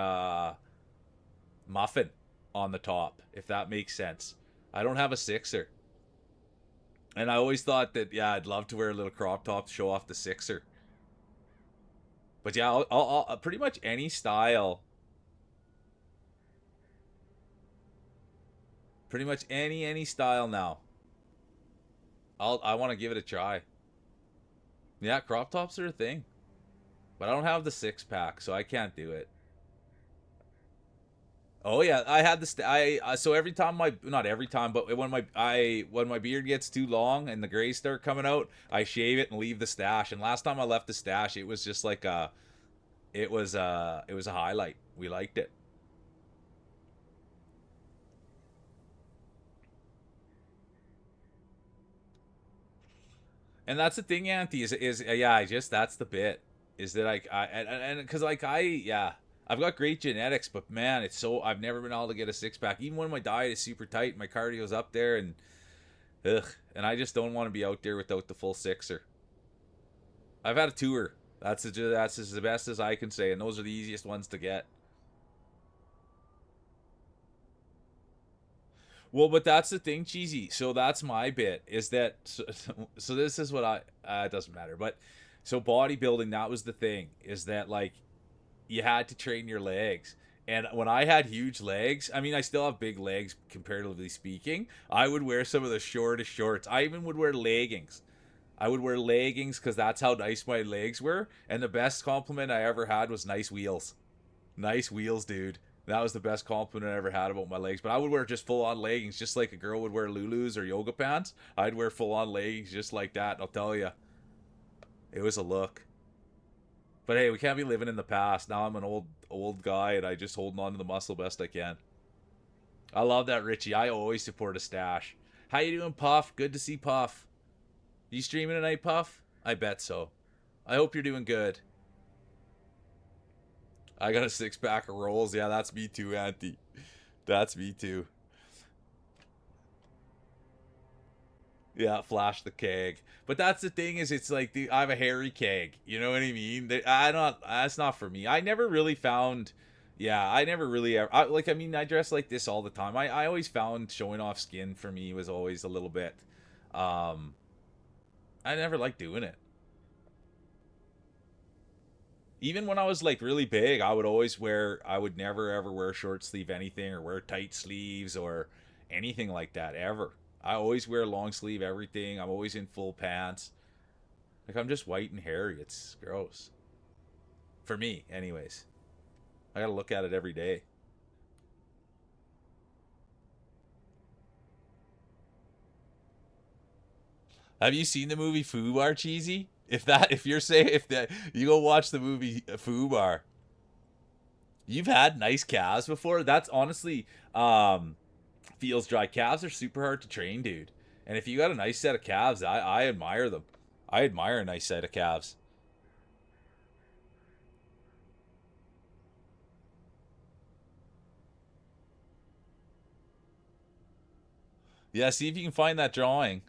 Speaker 14: muffin on the top, if that makes sense. I don't have a sixer. And I always thought that, yeah, I'd love to wear a little crop top to show off the sixer. But yeah, I'll pretty much any style. Pretty much any style now. I want to give it a try. Yeah, crop tops are a thing. But I don't have the 6-pack, so I can't do it. Oh yeah, I had so every time not every time, but when my beard gets too long and the grays start coming out, I shave it and leave the stash. And last time I left the stash, it was just like it was a highlight. We liked it. And that's the thing, Auntie, is yeah, that's the bit. Is that I've got great genetics, but man, I've never been able to get a 6-pack. Even when my diet is super tight, my cardio's up there, and and I just don't want to be out there without the full sixer. I've had a tour. That's the best as I can say, and those are the easiest ones to get. Well, but that's the thing, Cheesy. So that's my bit, is that so this is what it doesn't matter, but so bodybuilding, that was the thing, is that like you had to train your legs. And when I had huge legs, I mean, I still have big legs comparatively speaking, I would wear some of the shortest shorts. I even would wear leggings. I would wear leggings because that's how nice my legs were. And the best compliment I ever had was nice wheels. Nice wheels, dude. That was the best compliment I ever had about my legs. But I would wear just full-on leggings, just like a girl would wear Lulus or yoga pants. I'd wear full-on leggings just like that, and I'll tell you. It was a look. But hey, we can't be living in the past. Now I'm an old guy, and I just holding on to the muscle best I can. I love that, Richie. I always support a stash. How you doing, Puff? Good to see Puff. You streaming tonight, Puff? I bet so. I hope you're doing good. I got a 6-pack of rolls. Yeah, that's me too, Auntie. That's me too. Yeah, flash the keg. But that's the thing is, it's like, I have a hairy keg. You know what I mean? That's not for me. I never really found... Yeah, I never really... I dress like this all the time. I always found showing off skin for me was always a little bit... I never liked doing it. Even when I was like really big, I would never ever wear short sleeve anything or wear tight sleeves or anything like that ever. I always wear long sleeve everything. I'm always in full pants. Like, I'm just white and hairy. It's gross. For me, anyways. I gotta look at it every day. Have you seen the movie Fubar, Cheesy? If you go watch the movie Fubar. You've had nice calves before. That's honestly feels dry. Calves are super hard to train, dude. And if you got a nice set of calves, I admire them. I admire a nice set of calves. Yeah, see if you can find that drawing.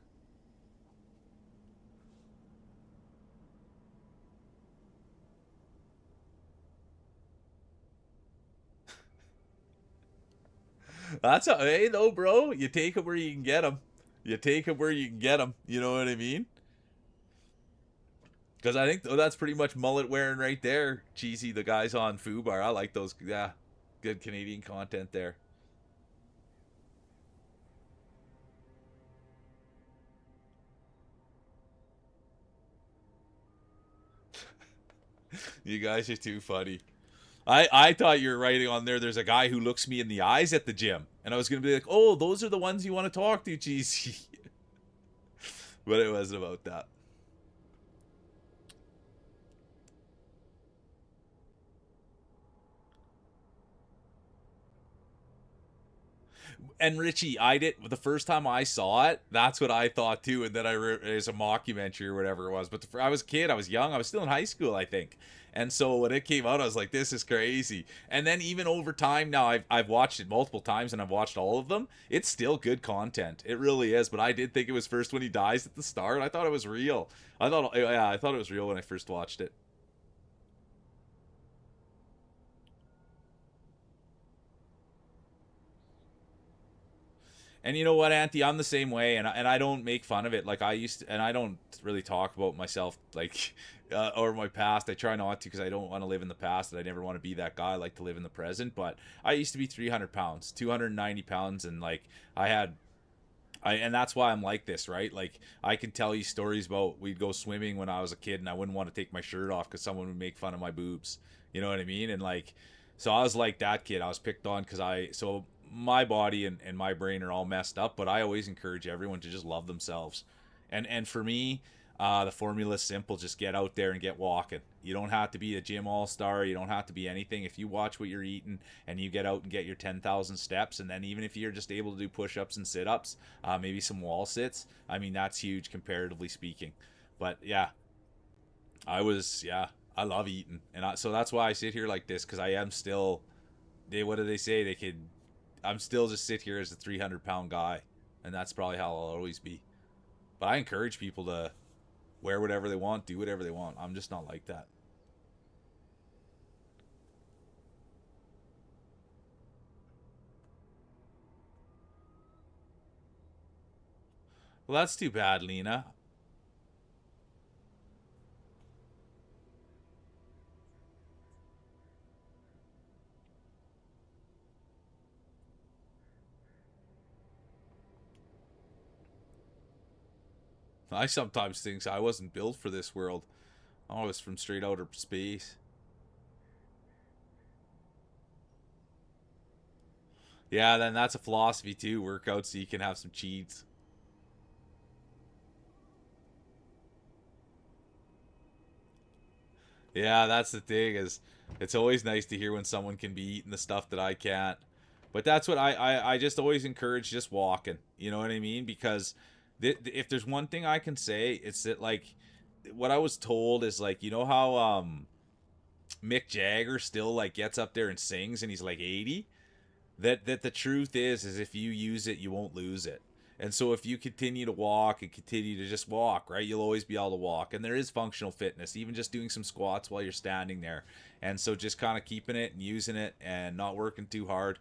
Speaker 14: That's a, hey though, bro. You take them where you can get them. You take them where you can get them. You know what I mean? Because I think that's pretty much mullet wearing right there. Cheesy, the guys on Fubar. I like those. Yeah, good Canadian content there. You guys are too funny. I thought you were writing on there's a guy who looks me in the eyes at the gym. And I was going to be like, oh, those are the ones you want to talk to, Cheesy. But it wasn't about that. And Richie, the first time I saw it, that's what I thought too. And then it was a mockumentary or whatever it was. But I was a kid, I was young, I was still in high school, I think. And so when it came out, I was like, this is crazy. And then even over time now, I've watched it multiple times and I've watched all of them. It's still good content. It really is. But I did think it was first when he dies at the start. I thought it was real. I thought it was real when I first watched it. And you know what, Auntie? I'm the same way, and I don't make fun of it like I used to, and I don't really talk about myself like or my past. I try not to because I don't want to live in the past, and I never want to be that guy. I like to live in the present. But I used to be 300 pounds, 290 pounds, and like and that's why I'm like this, right? Like, I can tell you stories about we'd go swimming when I was a kid, and I wouldn't want to take my shirt off because someone would make fun of my boobs. You know what I mean? And like, so I was like that kid. I was picked on because my body and my brain are all messed up, but I always encourage everyone to just love themselves. And for me, the formula is simple. Just get out there and get walking. You don't have to be a gym all-star. You don't have to be anything. If you watch what you're eating and you get out and get your 10,000 steps, and then even if you're just able to do push-ups and sit-ups, maybe some wall sits, I mean, that's huge comparatively speaking. But yeah, I love eating. And so that's why I sit here like this, because I am still, what do they say? I'm still just sit here as a 300-pound guy, and that's probably how I'll always be. But I encourage people to wear whatever they want, do whatever they want. I'm just not like that. Well, that's too bad, Lena. I sometimes think I wasn't built for this world. I was from straight outer space. Yeah, then that's a philosophy too. Work out so you can have some cheats. Yeah, that's the thing, is it's always nice to hear when someone can be eating the stuff that I can't. But that's what I just always encourage, just walking. You know what I mean? Because if there's one thing I can say, it's that, like, what I was told is, like, you know how Mick Jagger still, like, gets up there and sings and he's like 80? That the truth is if you use it, you won't lose it. And so if you continue to walk and continue to just walk, right, you'll always be able to walk. And there is functional fitness, even just doing some squats while you're standing there. And so just kind of keeping it and using it and not working too hard.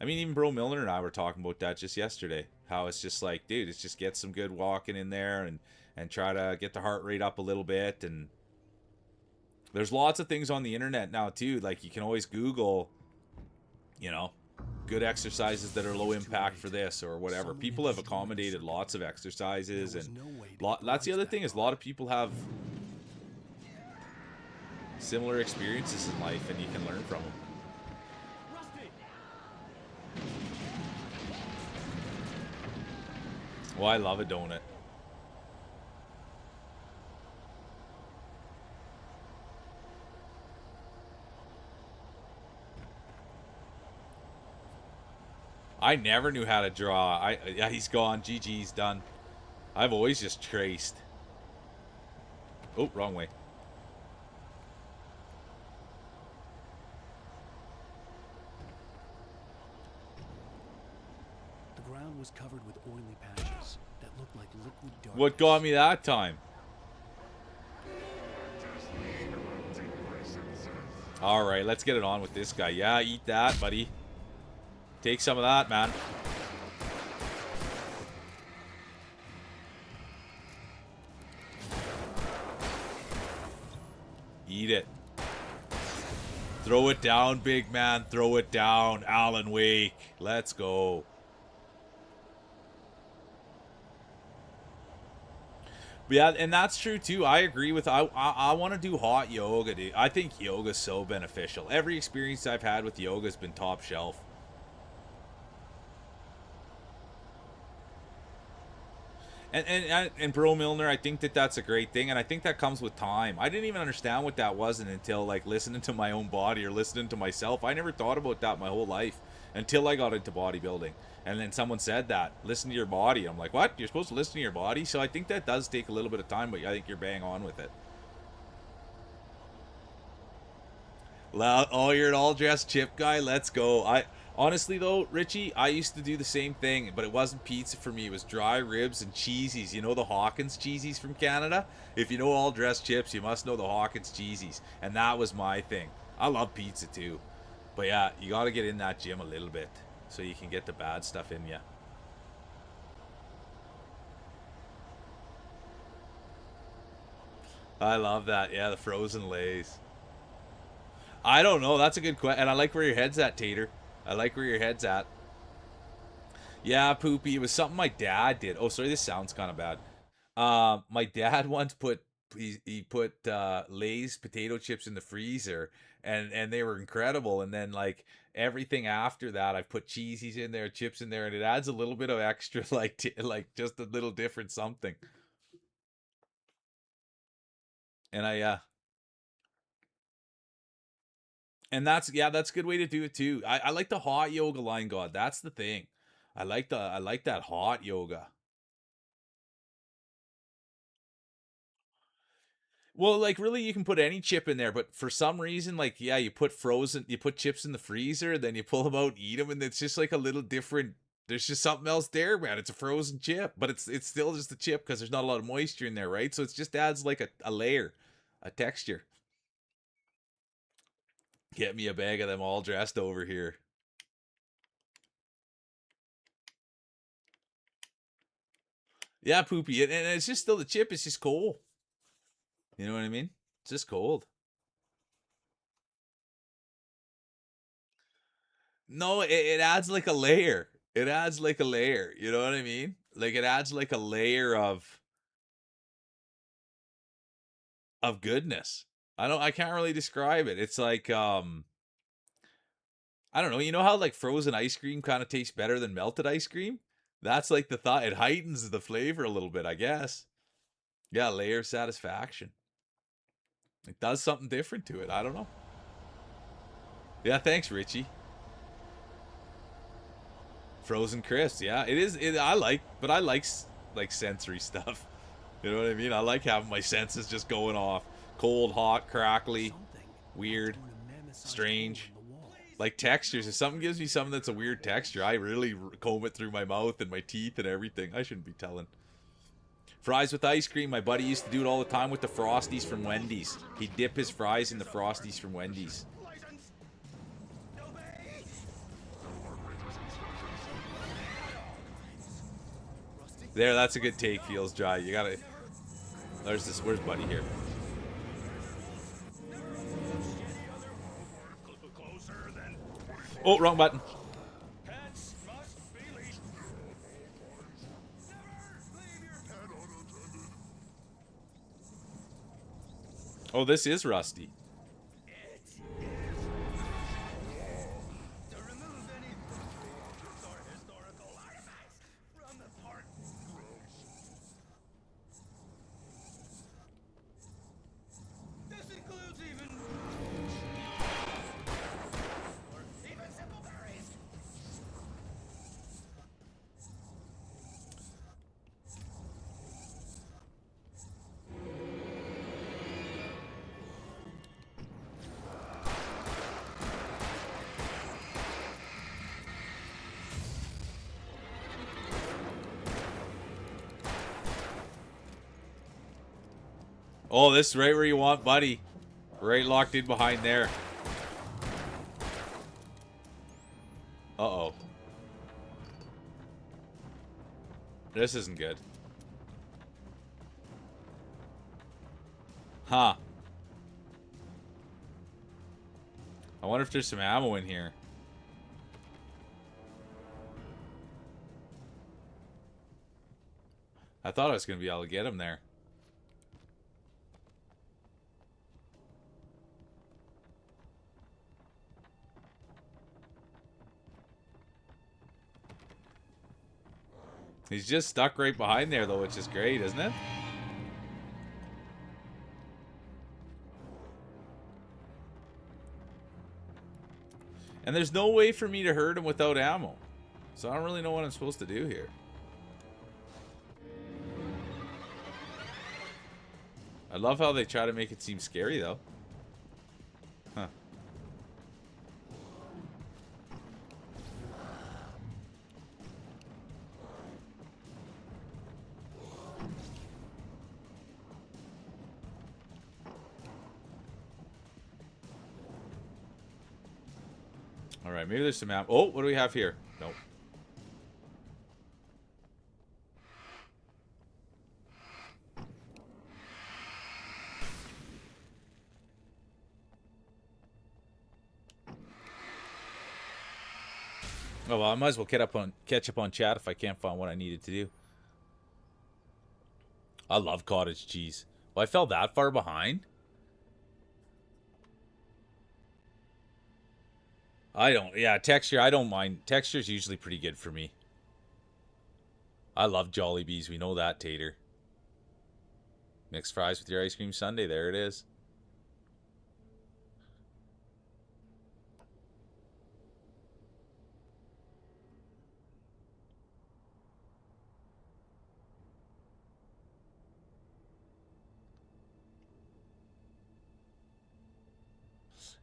Speaker 14: I mean, even Bro Milner and I were talking about that just yesterday. How it's just like, dude, it's just get some good walking in there and try to get the heart rate up a little bit. And there's lots of things on the internet now too. Like, you can always Google, you know, good exercises that are low impact for this or whatever. People have accommodated lots of exercises, and that's the other thing, is a lot of people have similar experiences in life, and you can learn from them. Well, I love it, don't it? I never knew how to draw. Yeah, he's gone. GG's done. I've always just traced. Oh, wrong way.
Speaker 2: The ground was covered with oily patches that looked like liquid darkness.
Speaker 14: What got me that time? All right, let's get it on with this guy. Yeah, eat that, buddy. Take some of that, man. Eat it. Throw it down, big man. Throw it down. Alan Wake. Let's go. Yeah, and that's true too. I agree with. I want to do hot yoga, dude. I think yoga's so beneficial. Every experience I've had with yoga has been top shelf. And Bro Milner, I think that's a great thing, and I think that comes with time. I didn't even understand what that was until, like, listening to my own body or listening to myself. I never thought about that my whole life until I got into bodybuilding. And then someone said that, listen to your body. I'm like, what? You're supposed to listen to your body? So I think that does take a little bit of time, but I think you're bang on with it. Oh, you're an all-dressed chip guy? Let's go. Honestly, though, Richie, I used to do the same thing, but it wasn't pizza for me. It was dry ribs and cheesies. You know the Hawkins cheesies from Canada? If you know all-dressed chips, you must know the Hawkins cheesies. And that was my thing. I love pizza, too. But yeah, you got to get in that gym a little bit so you can get the bad stuff in you. I love that. Yeah, the frozen Lays. I don't know. That's a good question. And I like where your head's at, Tater. I like where your head's at. Yeah, Poopy. It was something my dad did. Oh, sorry. This sounds kind of bad. My dad once put... He put Lay's potato chips in the freezer, and they were incredible. And then, like, everything after that, I've put cheesies in there, chips in there, and it adds a little bit of extra, like just a little different something. And and that's a good way to do it too. I like the hot yoga line, God. That's the thing. I like that hot yoga. Well, like, really, you can put any chip in there, but for some reason, like, yeah, you put chips in the freezer, then you pull them out and eat them, and it's just like a little different. There's just something else there, man. It's a frozen chip, but it's still just a chip because there's not a lot of moisture in there, right? So it just adds like a layer, a texture. Get me a bag of them all dressed over here. Yeah, Poopy, and it's just still the chip. It's just cold. You know what I mean? It's just cold. No, it adds like a layer. It adds like a layer. You know what I mean? Like, it adds like a layer of of goodness. I can't really describe it. It's like I don't know, you know how like frozen ice cream kind of tastes better than melted ice cream? That's like the thought. It heightens the flavor a little bit, I guess. Yeah, layer of satisfaction. It does something different to it. I don't know. Yeah, thanks, Richie. Frozen crisps, yeah. It is. I like sensory stuff. You know what I mean? I like having my senses just going off. Cold, hot, crackly, weird, strange. Like textures. If something gives me something that's a weird texture, I really comb it through my mouth and my teeth and everything. I shouldn't be telling. Fries with ice cream. My buddy used to do it all the time with the Frosties from Wendy's. He'd dip his fries in the Frosties from Wendy's. There, that's a good take, Feels Dry. You gotta... There's this... Where's Buddy here? Oh, wrong button. Oh, this is Rusty. Oh, this is right where you want Buddy. Right locked in behind there. Uh-oh. This isn't good. Huh. I wonder if there's some ammo in here. I thought I was going to be able to get him there. He's just stuck right behind there, though, which is great, isn't it? And there's no way for me to hurt him without ammo. So I don't really know what I'm supposed to do here. I love how they try to make it seem scary, though. Huh. Alright, maybe there's some ammo. Oh, what do we have here? Nope. Oh, well, I might as well catch up on chat if I can't find what I needed to do. I love cottage cheese. Well, I fell that far behind? Yeah, texture, I don't mind. Texture's usually pretty good for me. I love Jollibees, we know that, Tater. Mixed fries with your ice cream sundae, there it is.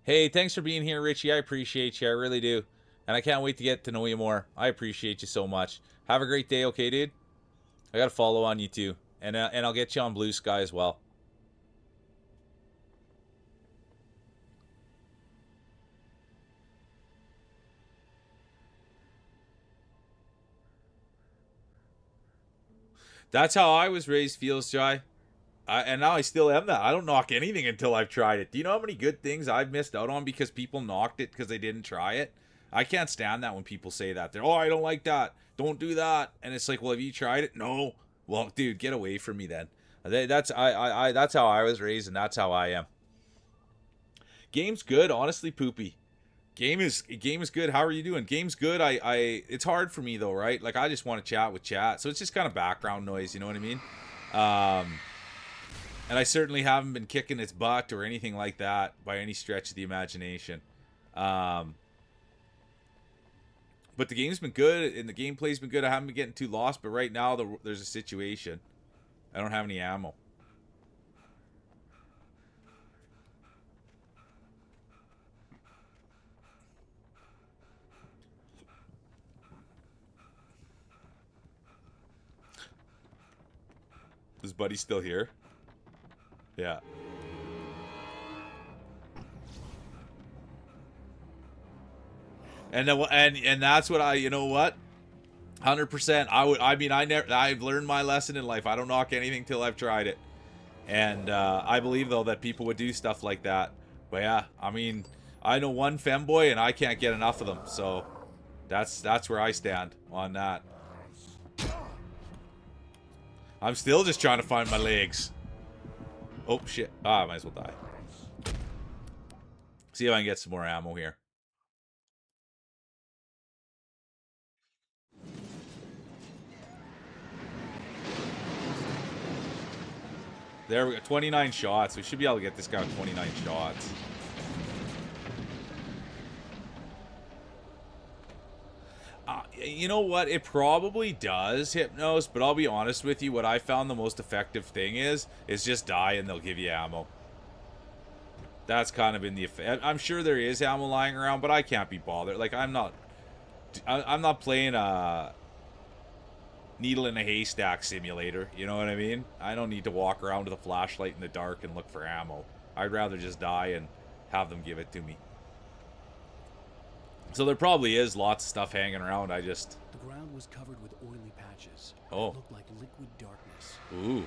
Speaker 14: Hey, thanks for being here, Richie. I appreciate you. I really do. And I can't wait to get to know you more. I appreciate you so much. Have a great day, okay, dude? I got to follow on you, too. And I'll get you on Blue Sky as well. That's how I was raised, Feels Shy. And now I still am that. I don't knock anything until I've tried it. Do you know how many good things I've missed out on because people knocked it because they didn't try it? I can't stand that when people say that. They're, oh, I don't like that. Don't do that. And it's like, well, have you tried it? No. Well, dude, get away from me then. That's that's how I was raised, and that's how I am. Game's good, honestly, Poopy. Game is good. How are you doing? Game's good. It's hard for me though, right? Like I just want to chat with chat, so it's just kind of background noise. You know what I mean? And I certainly haven't been kicking its butt or anything like that by any stretch of the imagination. But the game's been good, and the gameplay's been good. I haven't been getting too lost, but right now there's a situation. I don't have any ammo. Is Buddy still here? Yeah. And that's what you know what? 100%. I've learned my lesson in life. I don't knock anything till I've tried it. And I believe though that people would do stuff like that. But yeah, I mean, I know one femboy and I can't get enough of them. So that's where I stand on that. I'm still just trying to find my legs. Oh, shit. Ah, I might as well die. See if I can get some more ammo here. There we go. 29 shots. We should be able to get this guy with 29 shots. You know what? It probably does, Hypnos, but I'll be honest with you. What I found the most effective thing is just die and they'll give you ammo. That's kind of been the effect. I'm sure there is ammo lying around, but I can't be bothered. Like, I'm not playing a needle in a haystack simulator. You know what I mean? I don't need to walk around with a flashlight in the dark and look for ammo. I'd rather just die and have them give it to me. So there probably is lots of stuff hanging around. The
Speaker 2: ground was covered with oily patches.
Speaker 14: Oh.
Speaker 2: It looked like liquid darkness.
Speaker 14: Ooh.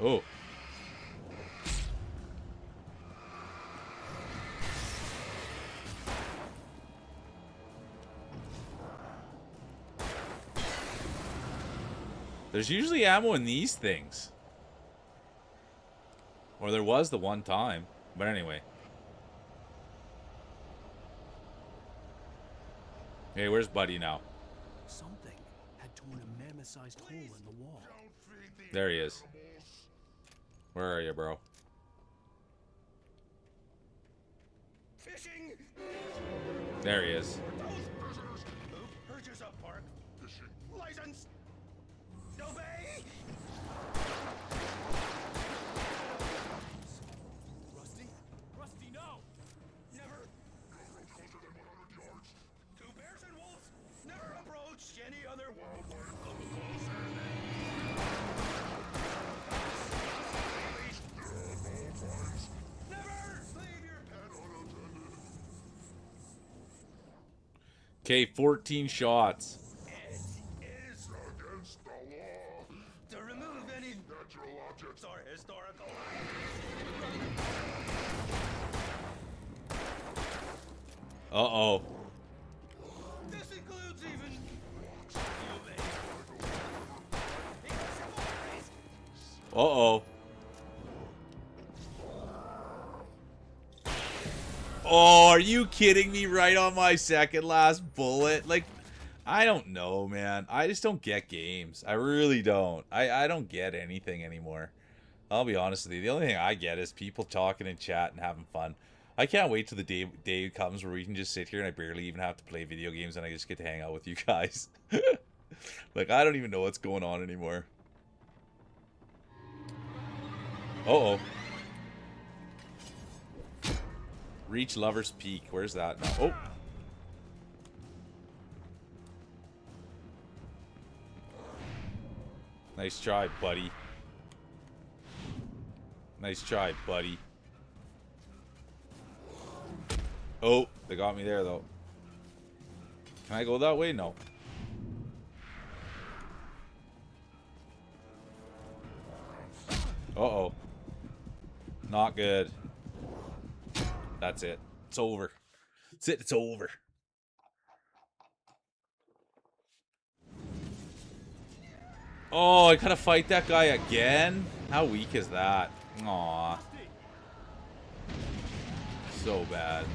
Speaker 14: Oh. There's usually ammo in these things. Or there was the one time. But anyway. Hey, where's Buddy now?
Speaker 2: Something had torn a mammoth-sized hole in the wall.
Speaker 14: There he is. Where are you, bro?
Speaker 7: Fishing.
Speaker 14: There he is.
Speaker 7: Heard yourself, Park. Fishing. License. Obey. Rusty, no. Never. Closer than 100 yards. Two bears and wolves. Never approach any other wildlife.
Speaker 14: Okay, 14 shots.
Speaker 7: It is against the law to remove any natural objects or historical.
Speaker 14: Uh-oh.
Speaker 7: This includes even
Speaker 14: Uh-oh. Oh, are you kidding me? Right on my second last bullet? Like, I don't know, man. I just don't get games. I really don't. I don't get anything anymore. I'll be honest with you. The only thing I get is people talking in chat and having fun. I can't wait till the day comes where we can just sit here and I barely even have to play video games and I just get to hang out with you guys. Like, I don't even know what's going on anymore. Uh-oh. Reach Lover's Peak. Where's that now? Oh. Nice try, buddy. Nice try, buddy. Oh, they got me there, though. Can I go that way? No. Uh-oh. Not good. That's it. It's over. That's it. It's over. Oh, I gotta fight that guy again? How weak is that? Aw. So bad.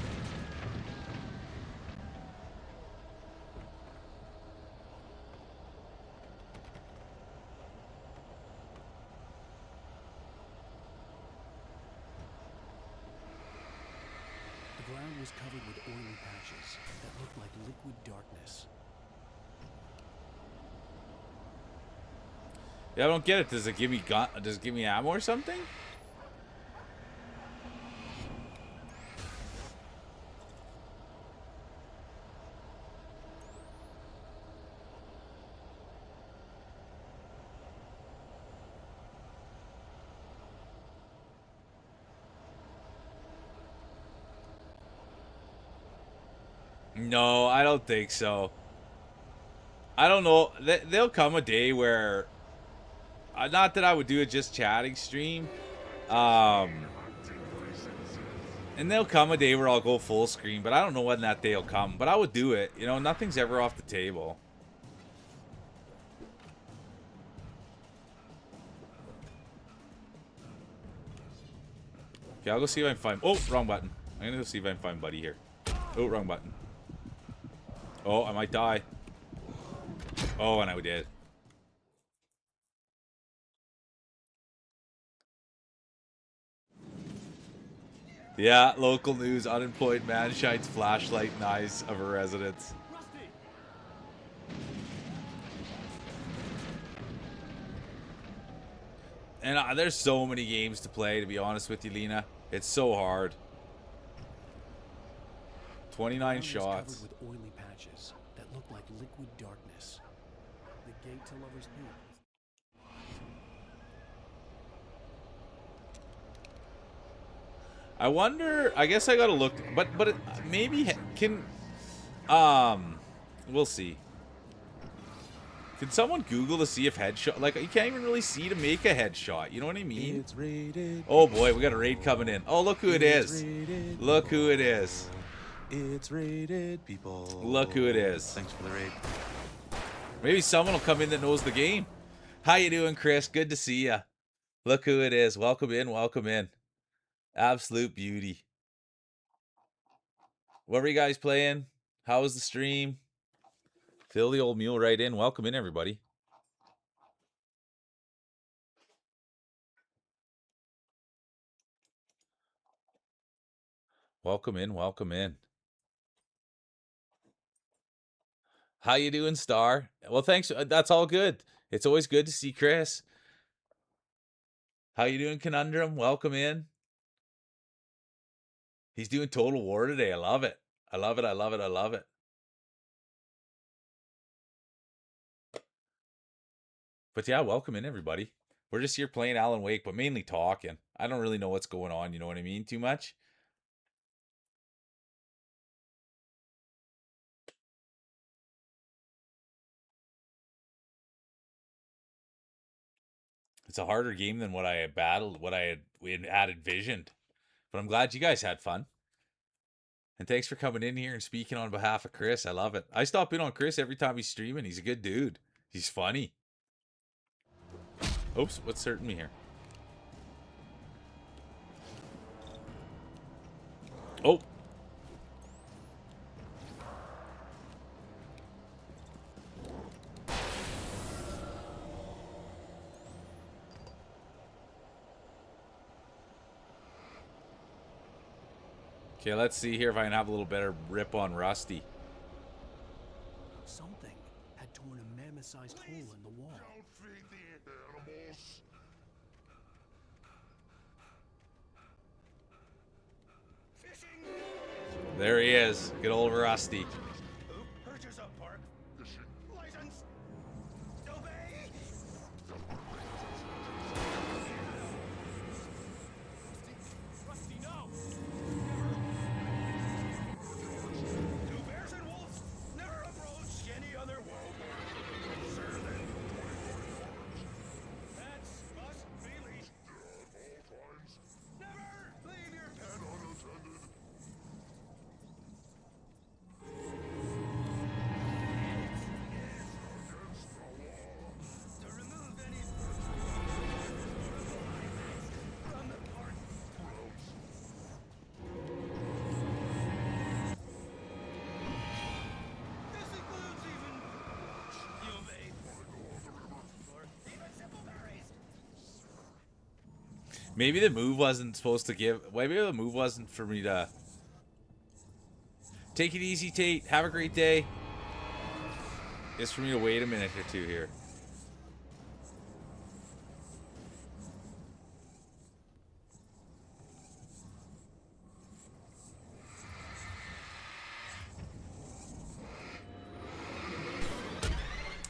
Speaker 2: The ground was covered with oily patches that looked like liquid darkness.
Speaker 14: Yeah, I don't get it. Does it give me gun? Does it give me ammo or something? No, I don't think so. I don't know. There'll come a day where, not that I would do a just chatting stream, and there'll come a day where I'll go full screen, but I don't know when that day will come. But I would do it. You know, nothing's ever off the table. Okay, I'll go see if I can find... Oh, wrong button. I'm gonna go see if I can find Buddy here. Oh, wrong button. Oh, I might die. Oh, and I did. Yeah, local news. Unemployed man shines flashlight in eyes of a residence. And there's so many games to play, to be honest with you, Lena. It's so hard. 29 shots.
Speaker 2: Covered with oily patches that looked like liquid darkness. The gate to Lover's Peak.
Speaker 14: I wonder. I guess I gotta look, but maybe can. We'll see. Can someone Google to see if headshot? Like, you can't even really see to make a headshot. You know what I mean?
Speaker 18: It's rated.
Speaker 14: Oh boy, we got a raid coming in. Oh, look who it is.
Speaker 18: Rated.
Speaker 14: Look who it is.
Speaker 18: It's rated, people.
Speaker 14: Look who it is.
Speaker 18: Thanks for the raid.
Speaker 14: Maybe someone will come in that knows the game. How you doing, Chris? Good to see ya. Look who it is. Welcome in. Welcome in. Absolute beauty. What were you guys playing? How was the stream? Fill the old mule right in. Welcome in, everybody. Welcome in. Welcome in. How you doing, Star? Well, thanks. That's all good. It's always good to see Chris. How you doing, Conundrum? Welcome in. He's doing Total War today. I love it. I love it. I love it. I love it. But yeah, welcome in, everybody. We're just here playing Alan Wake, but mainly talking. I don't really know what's going on, you know what I mean, too much. It's a harder game than what I had battled, what I had envisioned. But I'm glad you guys had fun. And thanks for coming in here and speaking on behalf of Chris. I love it. I stop in on Chris every time he's streaming. He's a good dude. He's funny. Oops, what's hurting me here? Oh. Okay, let's see here if I can have a little better rip on Rusty.
Speaker 2: Something had torn a mammoth-sized hole in the wall.
Speaker 3: Don't feed the animals.
Speaker 14: There he is. Good old Rusty.
Speaker 3: Purchase a park. License. Obey. Rusty, no. To bears and wolves, never approach any other wolf. Sir, then. Pets must be leashed. At all times. Never leave your pet unattended.
Speaker 14: Maybe the move wasn't supposed to give... Maybe the move wasn't for me to... Take it easy, Tate. Have a great day. It's for me to wait a minute or two here.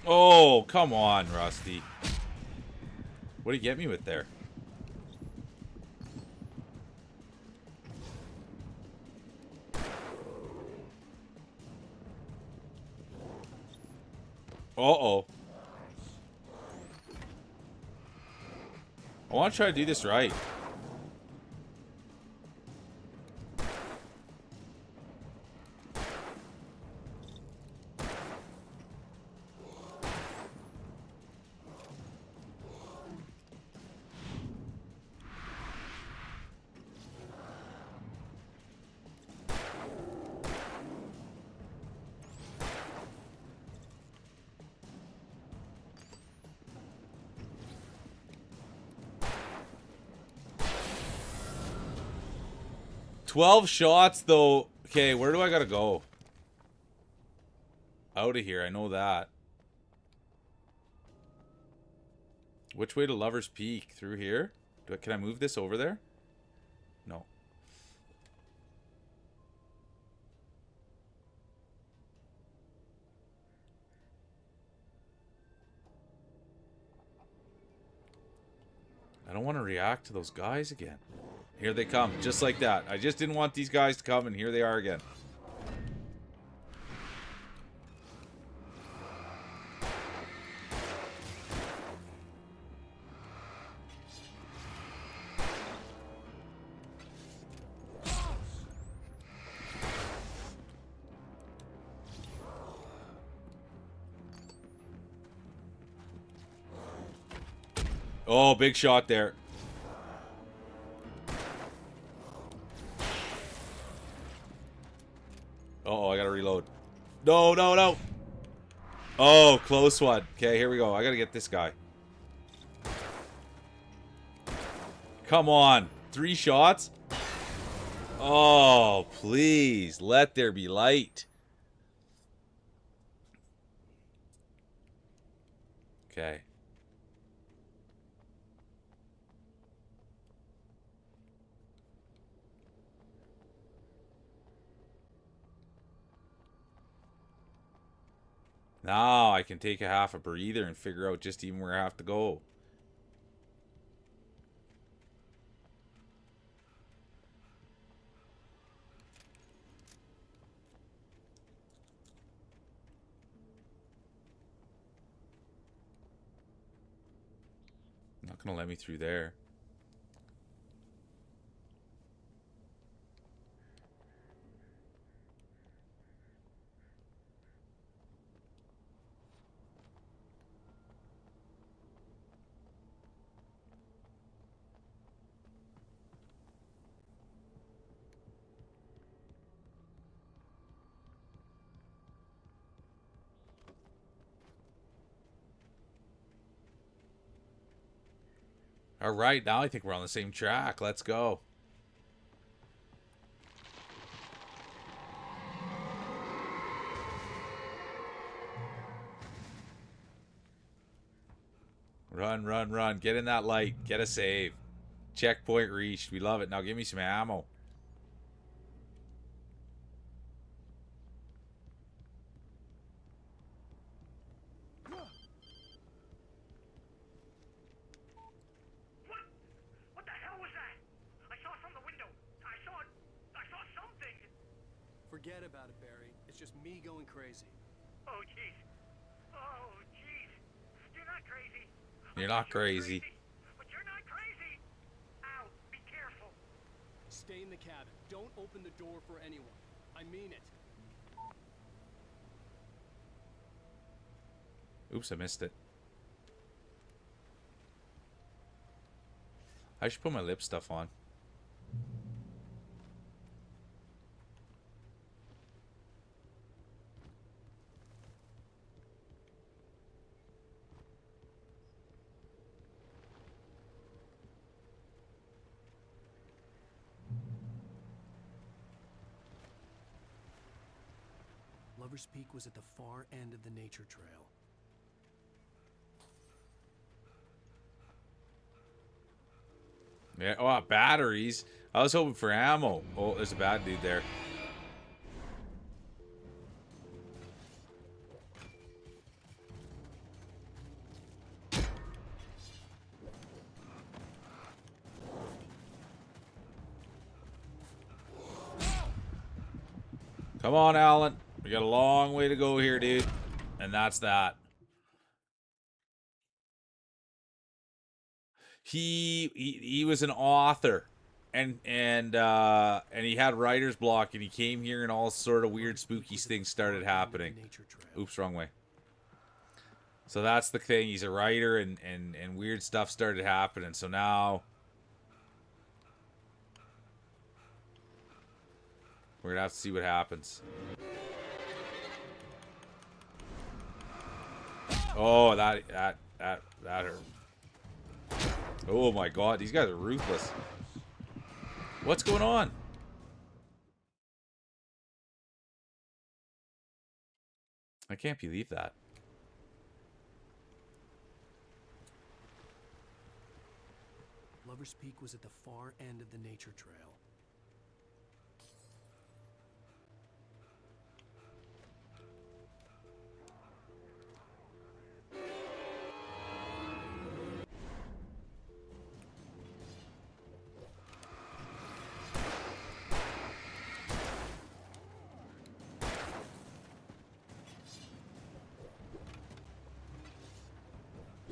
Speaker 14: Oh, come on, Rusty. What did he get me with there? Uh-oh. I want to try to do this right. $12 shots, though. Okay, where do I gotta go? Out of here, I know that. Which way to Lover's Peak? Through here? Can I move this over there? No. I don't want to react to those guys again. Here they come, just like that. I just didn't want these guys to come, and here they are again. Oh, big shot there. Uh-oh, I gotta reload. No, no, no. Oh, close one. Okay, here we go. I gotta get this guy. Come on. 3 shots? Oh, please. Let there be light. Okay. Now I can take a half a breather and figure out just even where I have to go. Not gonna let me through there. All right, now I think we're on the same track. Let's go. Run, run, run. Get in that light. Get a save. Checkpoint reached. We love it. Now give me some ammo.
Speaker 2: Forget about it, Barry. It's just me going crazy.
Speaker 11: Oh, jeez. Oh, jeez. You're not crazy.
Speaker 14: You're not crazy.
Speaker 11: But you're not crazy. Ow, be careful.
Speaker 2: Stay in the cabin. Don't open the door for anyone. I mean it.
Speaker 14: Oops, I missed it. I should put my lip stuff on.
Speaker 2: Lover's Peak was at the far end of the nature trail.
Speaker 14: Yeah. Oh, batteries. I was hoping for ammo. Oh, there's a bad dude there. Come on, Alan. We got a long way to go here, dude. And that's that. He was an author, and he had writer's block, and he came here, and all sort of weird, spooky things started happening. Oops, wrong way. So that's the thing. He's a writer, and weird stuff started happening. So now we're gonna have to see what happens. Oh, that hurt. Oh my god, these guys are ruthless. What's going on? I can't believe that.
Speaker 2: Lover's Peak was at the far end of the nature trail.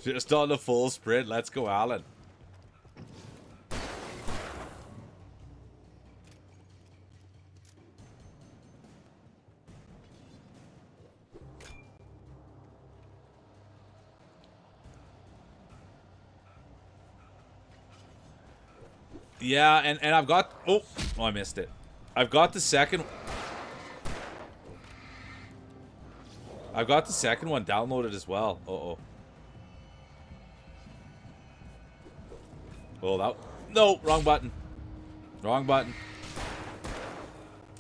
Speaker 14: Just on the full sprint. Let's go, Alan. Yeah, and I've got... Oh, I missed it. I've got the second... I've got the second one downloaded as well. Uh-oh. Oh, that... No, wrong button. Wrong button.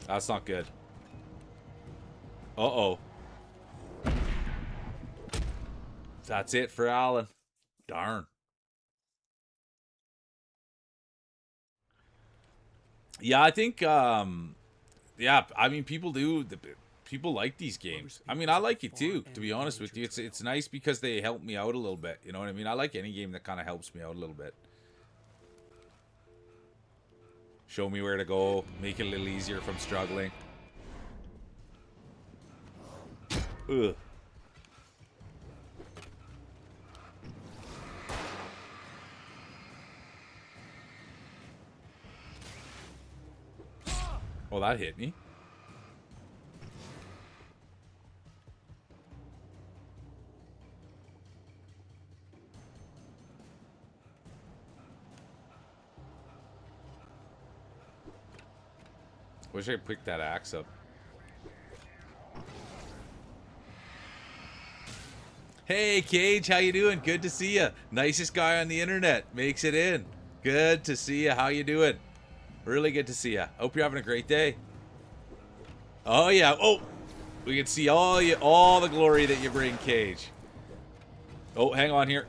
Speaker 14: That's not good. Uh-oh. That's it for Alan. Darn. Yeah, I think, yeah, I mean, people like these games. I mean, I like it too, to be honest with you. It's nice because they help me out a little bit. You know what I mean? I like any game that kind of helps me out a little bit. Show me where to go. Make it a little easier if I'm struggling. Ugh. Oh, that hit me. Wish I picked that axe up. Hey, Cage, how you doing? Good to see you. Nicest guy on the internet. Makes it in. Good to see you. How you doing? Really good to see you. Hope you're having a great day. Oh, yeah. Oh, we can see all the glory that you bring, Cage. Oh, hang on here.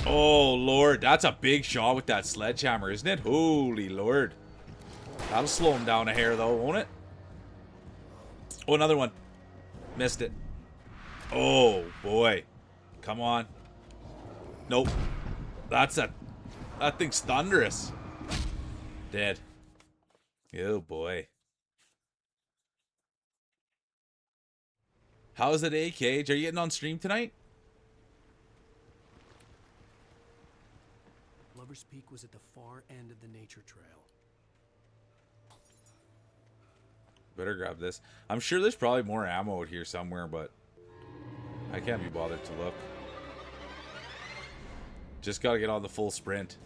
Speaker 14: Oh, Lord. That's a big shot with that sledgehammer, isn't it? Holy Lord. That'll slow him down a hair, though, won't it? Oh, another one. Missed it. Oh, boy. Come on. Nope. That thing's thunderous. Dead. Oh, boy. How's the day, Cage? Are you getting on stream tonight?
Speaker 2: Lover's Peak was at the far end of the nature trail.
Speaker 14: Better grab this. I'm sure there's probably more ammo out here somewhere, but I can't be bothered to look. Just gotta get on the full sprint.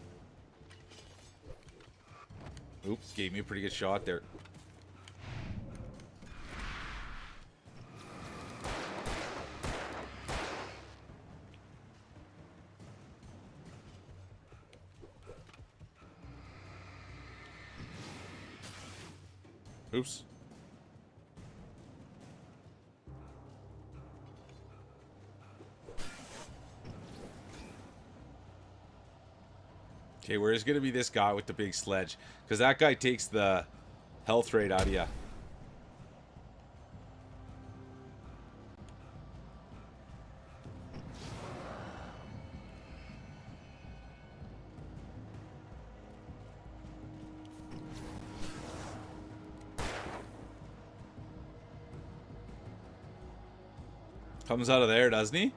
Speaker 14: Oops, gave me a pretty good shot there. Oops. Okay, where's going to be this guy with the big sledge? Because that guy takes the health rate out of you. Comes out of there, doesn't he?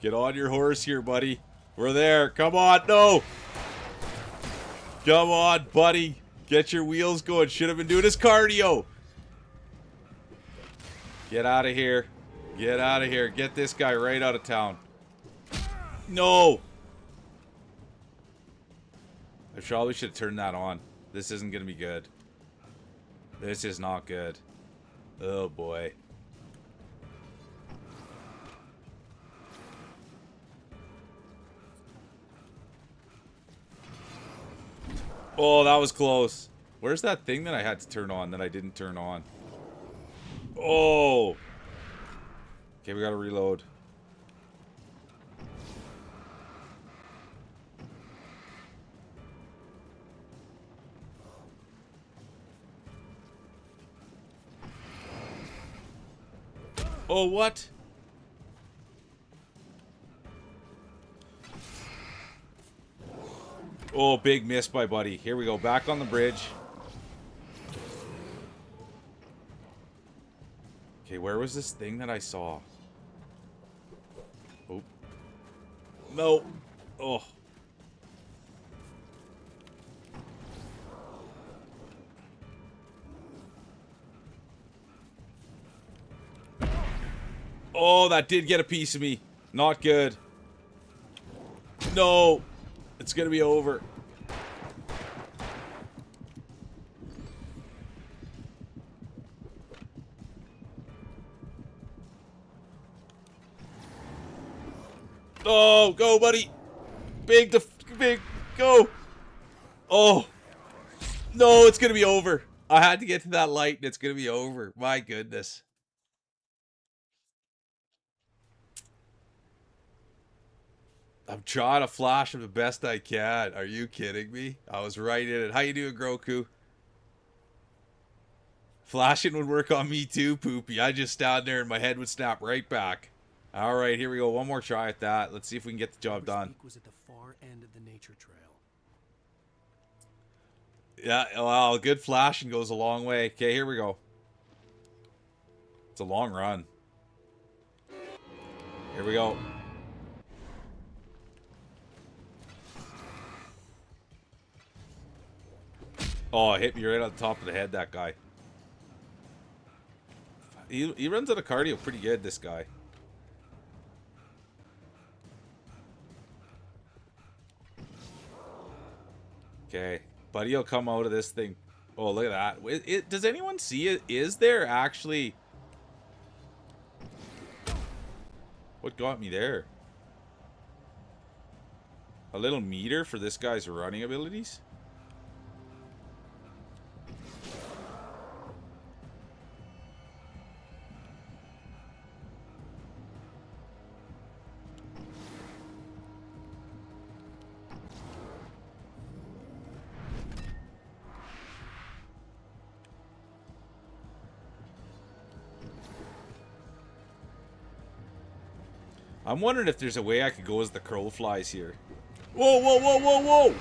Speaker 14: Get on your horse here, buddy. We're there. Come on. No. Come on, buddy. Get your wheels going. Should have been doing his cardio. Get out of here. Get out of here. Get this guy right out of town. No. I probably should have turned that on. This isn't going to be good. This is not good. Oh, boy. Oh, that was close. Where's that thing that I had to turn on that I didn't turn on? Oh. Okay, we gotta reload. Oh, what? Oh, big miss by Buddy. Here we go. Back on the bridge. Okay, where was this thing that I saw? Oh. No. Oh. Oh, that did get a piece of me. Not good. No. It's gonna be over. Oh, go, buddy. Big, go. Oh. No, it's gonna be over. I had to get to that light and it's gonna be over. My goodness. I'm trying to flash him the best I can. Are you kidding me? I was right in it. How you doing, Groku? Flashing would work on me too, Poopy. I just stand there and my head would snap right back. All right, here we go. One more try at that. Let's see if we can get the job done.
Speaker 2: Was at the far end of the nature trail.
Speaker 14: Yeah, well, good flashing goes a long way. Okay, here we go. It's a long run. Here we go. Oh, hit me right on the top of the head, that guy. He runs out of cardio pretty good, this guy. Okay. Buddy will come out of this thing. Oh, look at that. Does anyone see it? Is there actually... What got me there? A little meter for this guy's running abilities? I'm wondering if there's a way I could go as the crow flies here. Whoa, whoa, whoa, whoa, whoa!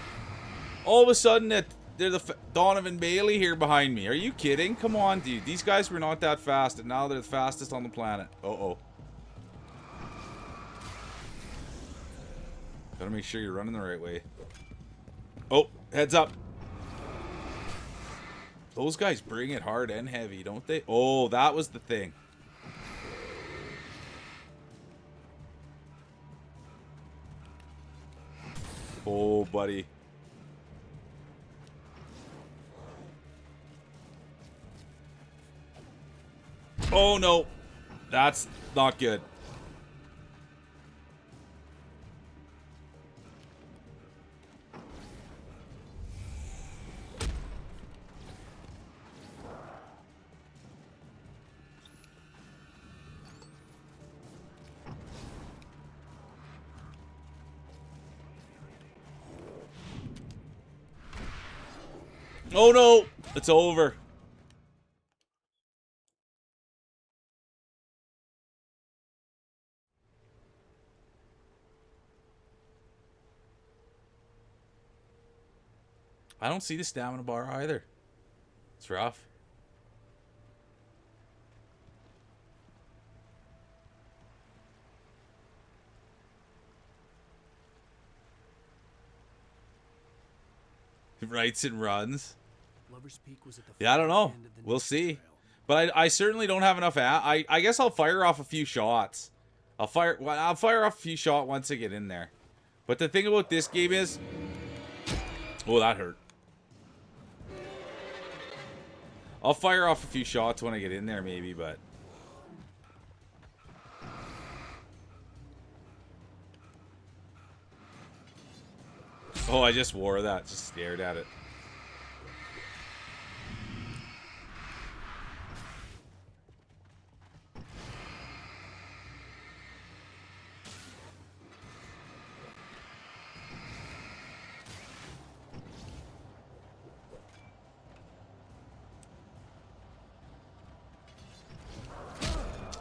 Speaker 14: All of a sudden, there's the Donovan Bailey here behind me. Are you kidding? Come on, dude. These guys were not that fast, and now they're the fastest on the planet. Uh-oh. Gotta make sure you're running the right way. Oh, heads up. Those guys bring it hard and heavy, don't they? Oh, that was the thing. Oh, buddy. Oh, no. That's not good. Oh no! It's over. I don't see the stamina bar either. It's rough. Writes and runs.
Speaker 2: Lover's Peak was at the
Speaker 14: Yeah, I don't know.
Speaker 2: end of the
Speaker 14: We'll
Speaker 2: nature
Speaker 14: see.
Speaker 2: trail.
Speaker 14: But I certainly don't have enough. I guess I'll fire off a few shots. I'll fire off a few shots once I get in there. But the thing about this game is, oh, that hurt. I'll fire off a few shots when I get in there, maybe, but. Oh, I just wore that. Just stared at it.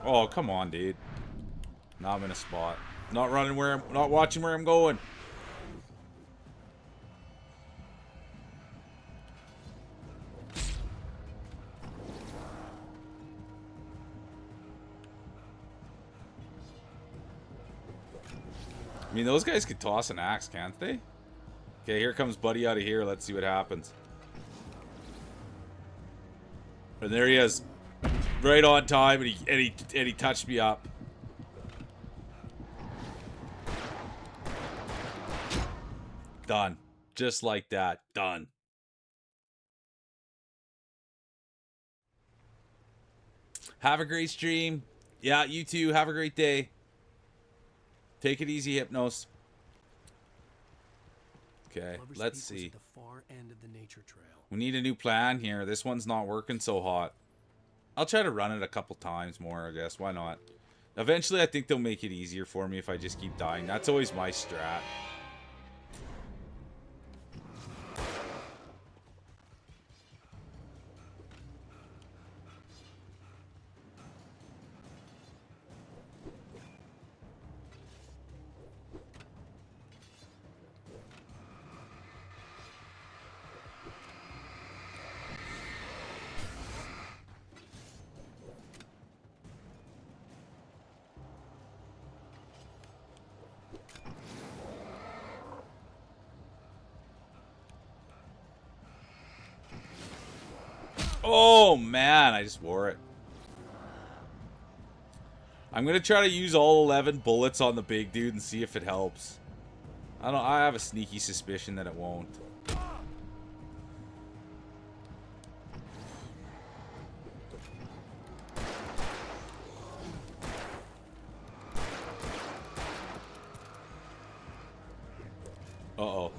Speaker 14: Oh, come on, dude. Now I'm in a spot. Not running where I'm not watching where I'm going. I mean, those guys could toss an axe, can't they? Okay, here comes Buddy out of here. Let's see what happens. And there he is. Right on time, and he touched me up. Done. Just like that. Done. Have a great stream. Yeah, you too. Have a great day. Take it easy, Hypnos. Okay,
Speaker 2: Lover's
Speaker 14: let's
Speaker 2: Peak was
Speaker 14: see.
Speaker 2: at the far end of the nature trail.
Speaker 14: We need a new plan here. This one's not working so hot. I'll try to run it a couple times more, I guess. Why not? Eventually, I think they'll make it easier for me if I just keep dying. That's always my strat. Oh, man. I just wore it. I'm going to try to use all 11 bullets on the big dude and see if it helps. I have a sneaky suspicion that it won't. Uh-oh.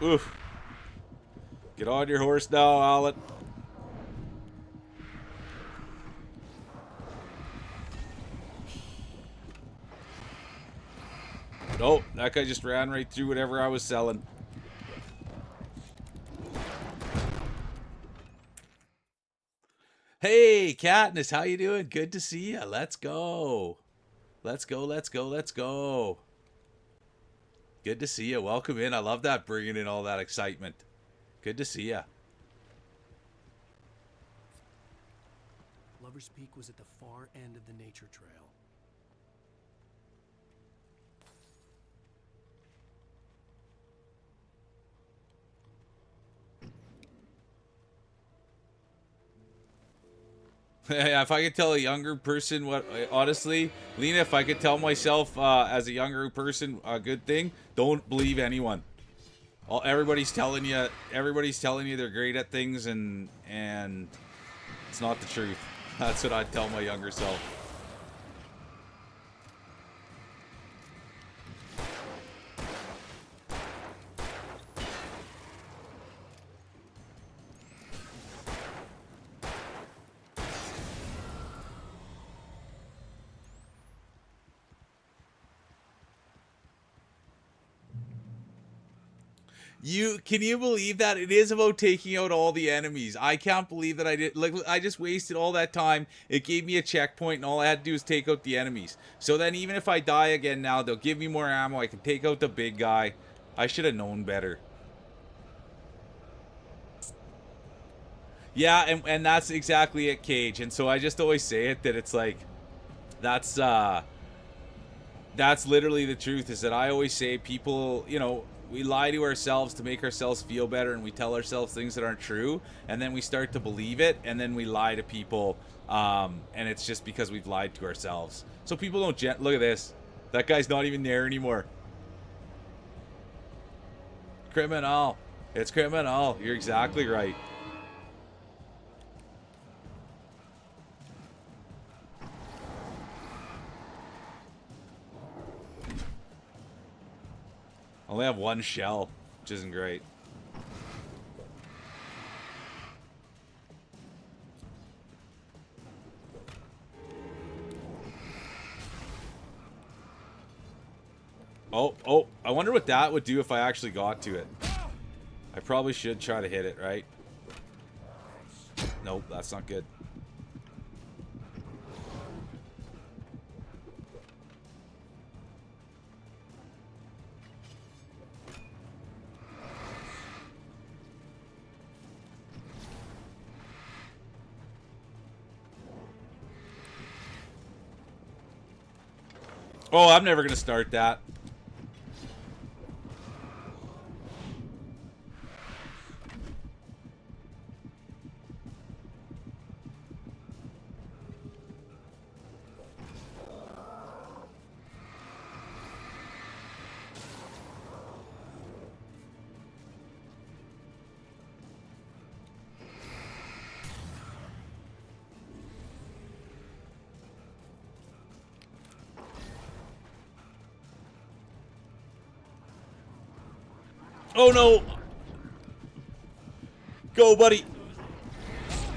Speaker 14: Oof. Get on your horse now, Alan. Nope, that guy just ran right through whatever I was selling. Hey, Katniss, how you doing? Good to see you. Let's go. Let's go, let's go, let's go. Good to see you. Welcome in. I love that, bringing in all that excitement. Good to see you.
Speaker 2: Lover's Peak was at the far end of the nature trail.
Speaker 14: If I could tell a younger person what, honestly, Lena, if I could tell myself as a younger person a good thing, don't believe anyone. Everybody's telling you they're great at things, and it's not the truth. That's what I'd tell my younger self. Can you believe that it is about taking out all the enemies? I can't believe that I did. Like, I just wasted all that time. It gave me a checkpoint, and all I had to do is take out the enemies. So then, even if I die again now, they'll give me more ammo. I can take out the big guy. I should have known better. Yeah, and that's exactly it, Cage. And so I just always say it, that it's like, that's literally the truth. Is that I always say, people, you know, we lie to ourselves to make ourselves feel better, and we tell ourselves things that aren't true, and then we start to believe it, and then we lie to people, and it's just because we've lied to ourselves. So people don't look at this. That guy's not even there anymore. Criminal. It's criminal. You're exactly right. I only have one shell, which isn't great. Oh, I wonder what that would do if I actually got to it. I probably should try to hit it, right? Nope, that's not good. Oh, I'm never going to start that. Oh no! Go, buddy!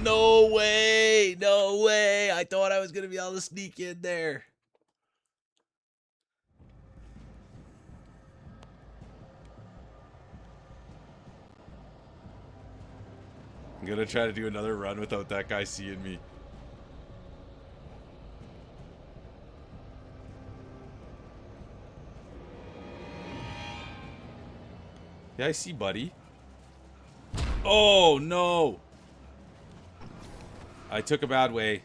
Speaker 14: No way! No way! I thought I was gonna be able to sneak in there. I'm gonna try to do another run without that guy seeing me. Yeah, I see, buddy. Oh, no. I took a bad way.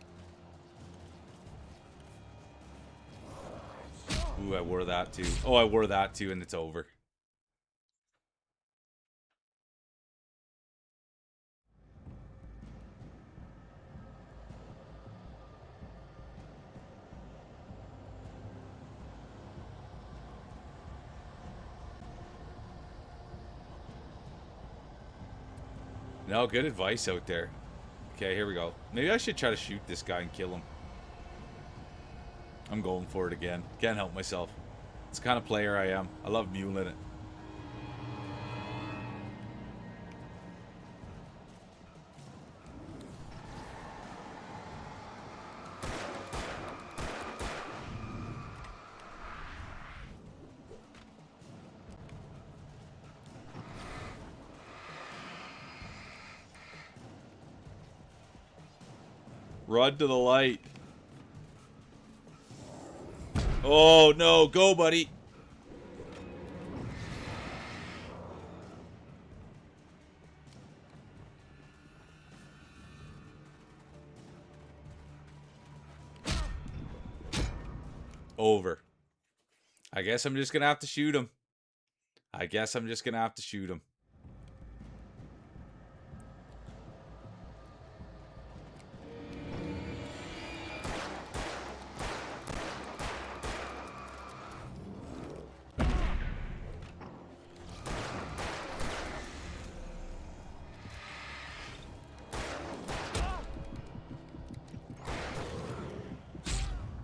Speaker 14: Ooh, I wore that too. Oh, I wore that too, and it's over. No, good advice out there. Okay, here we go. Maybe I should try to shoot this guy and kill him. I'm going for it again. Can't help myself. It's the kind of player I am. I love muling it. Run to the light. Oh, no. Go, buddy. Over. I guess I'm just going to have to shoot him.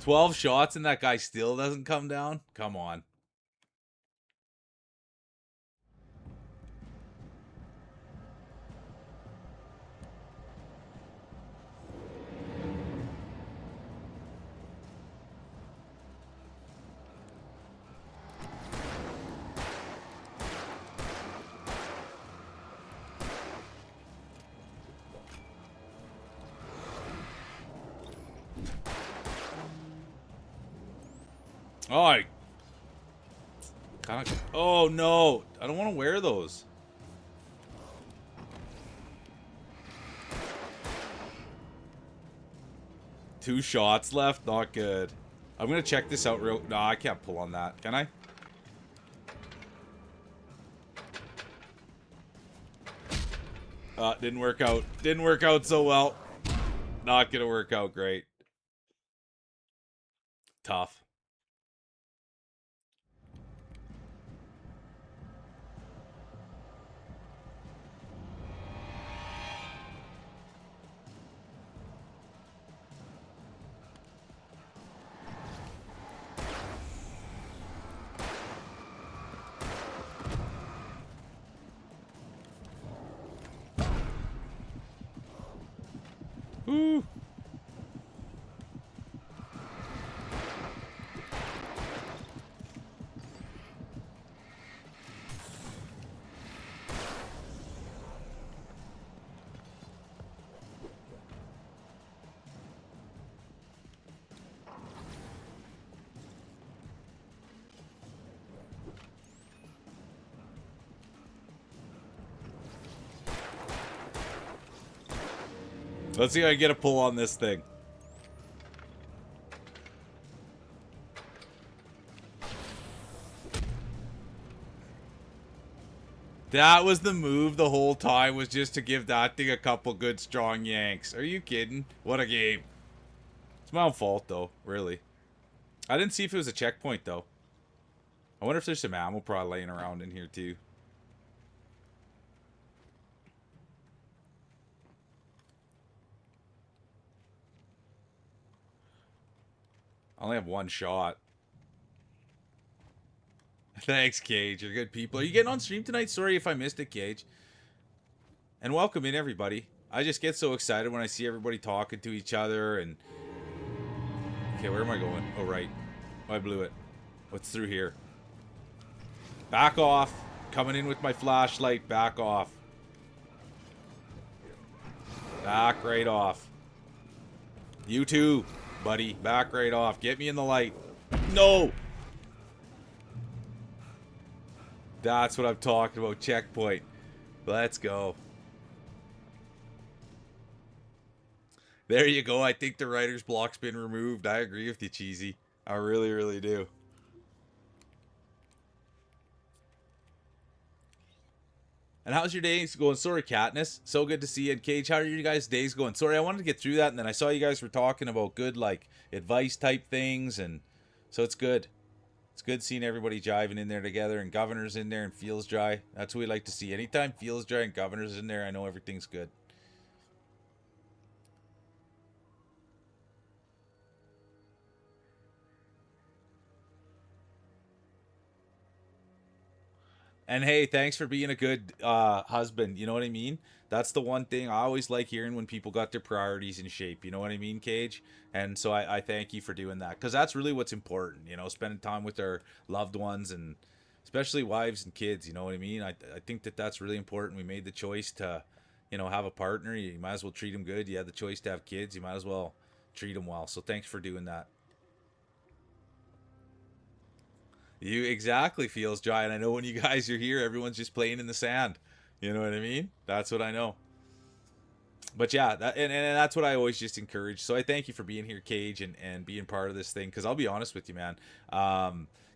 Speaker 14: 12 shots and that guy still doesn't come down? Come on. Oh, I kind of. Oh no, I don't want to wear those. Two shots left, not good. I'm gonna check this out real. No, I can't pull on that. Can I? Didn't work out. Didn't work out so well. Not gonna work out great. Tough. Woo. Let's see if I get a pull on this thing. That was the move the whole time, was just to give that thing a couple good strong yanks. Are you kidding? What a game. It's my own fault though, really. I didn't see if it was a checkpoint though. I wonder if there's some ammo prod laying around in here too. I only have one shot. Thanks, Cage. You're good people. Are you getting on stream tonight? Sorry if I missed it, Cage. And welcome in, everybody. I just get so excited when I see everybody talking to each other and... Okay, where am I going? Oh, right. Oh, I blew it. What's through here? Back off. Coming in with my flashlight. Back off. Back right off. You too, buddy. Back right off. Get me in the light. No! That's what I'm talking about. Checkpoint. Let's go. There you go. I think the writer's block's been removed. I agree with you, Cheesy. I really, really do. And how's your days going? Sorry, Katniss. So good to see you. And Cage, how are you guys' days going? Sorry, I wanted to get through that, and then I saw you guys were talking about good, like, advice type things, and so it's good. It's good seeing everybody jiving in there together, and Governor's in there, and Feels Dry. That's what we like to see. Anytime Feels Dry and Governor's in there, I know everything's good. And hey, thanks for being a good husband. You know what I mean? That's the one thing I always like hearing, when people got their priorities in shape. You know what I mean, Cage? And so I thank you for doing that, because that's really what's important. You know, spending time with our loved ones, and especially wives and kids. You know what I mean? I think that that's really important. We made the choice to, you know, have a partner. You might as well treat them good. You had the choice to have kids. You might as well treat them well. So thanks for doing that. You exactly Feels Dry, and I know when you guys are here, everyone's just playing in the sand. You know what I mean? That's what I know. But yeah, and that's what I always just encourage. So I thank you for being here, Cage, and being part of this thing. Because I'll be honest with you, man.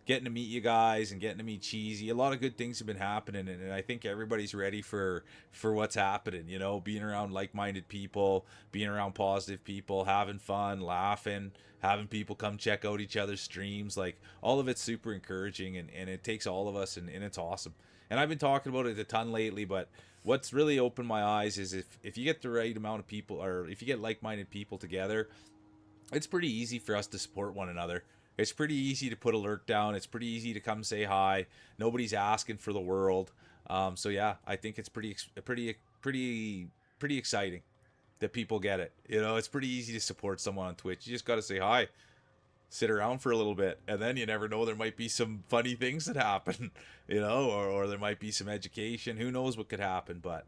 Speaker 14: Getting to meet you guys and getting to meet Cheesy, a lot of good things have been happening, and I think everybody's ready for what's happening. You know, being around like-minded people, being around positive people, having fun, laughing, having people come check out each other's streams. Like, all of it's super encouraging, and it takes all of us, and it's awesome. And I've been talking about it a ton lately, but what's really opened my eyes is if you get the right amount of people, or if you get like-minded people together, it's pretty easy for us to support one another. It's pretty easy to put a lurk down. It's pretty easy to come say hi. Nobody's asking for the world. So yeah, I think it's pretty exciting that people get it. You know, it's pretty easy to support someone on Twitch. You just got to say hi, sit around for a little bit, and then you never know, there might be some funny things that happen, you know, or there might be some education. Who knows what could happen, but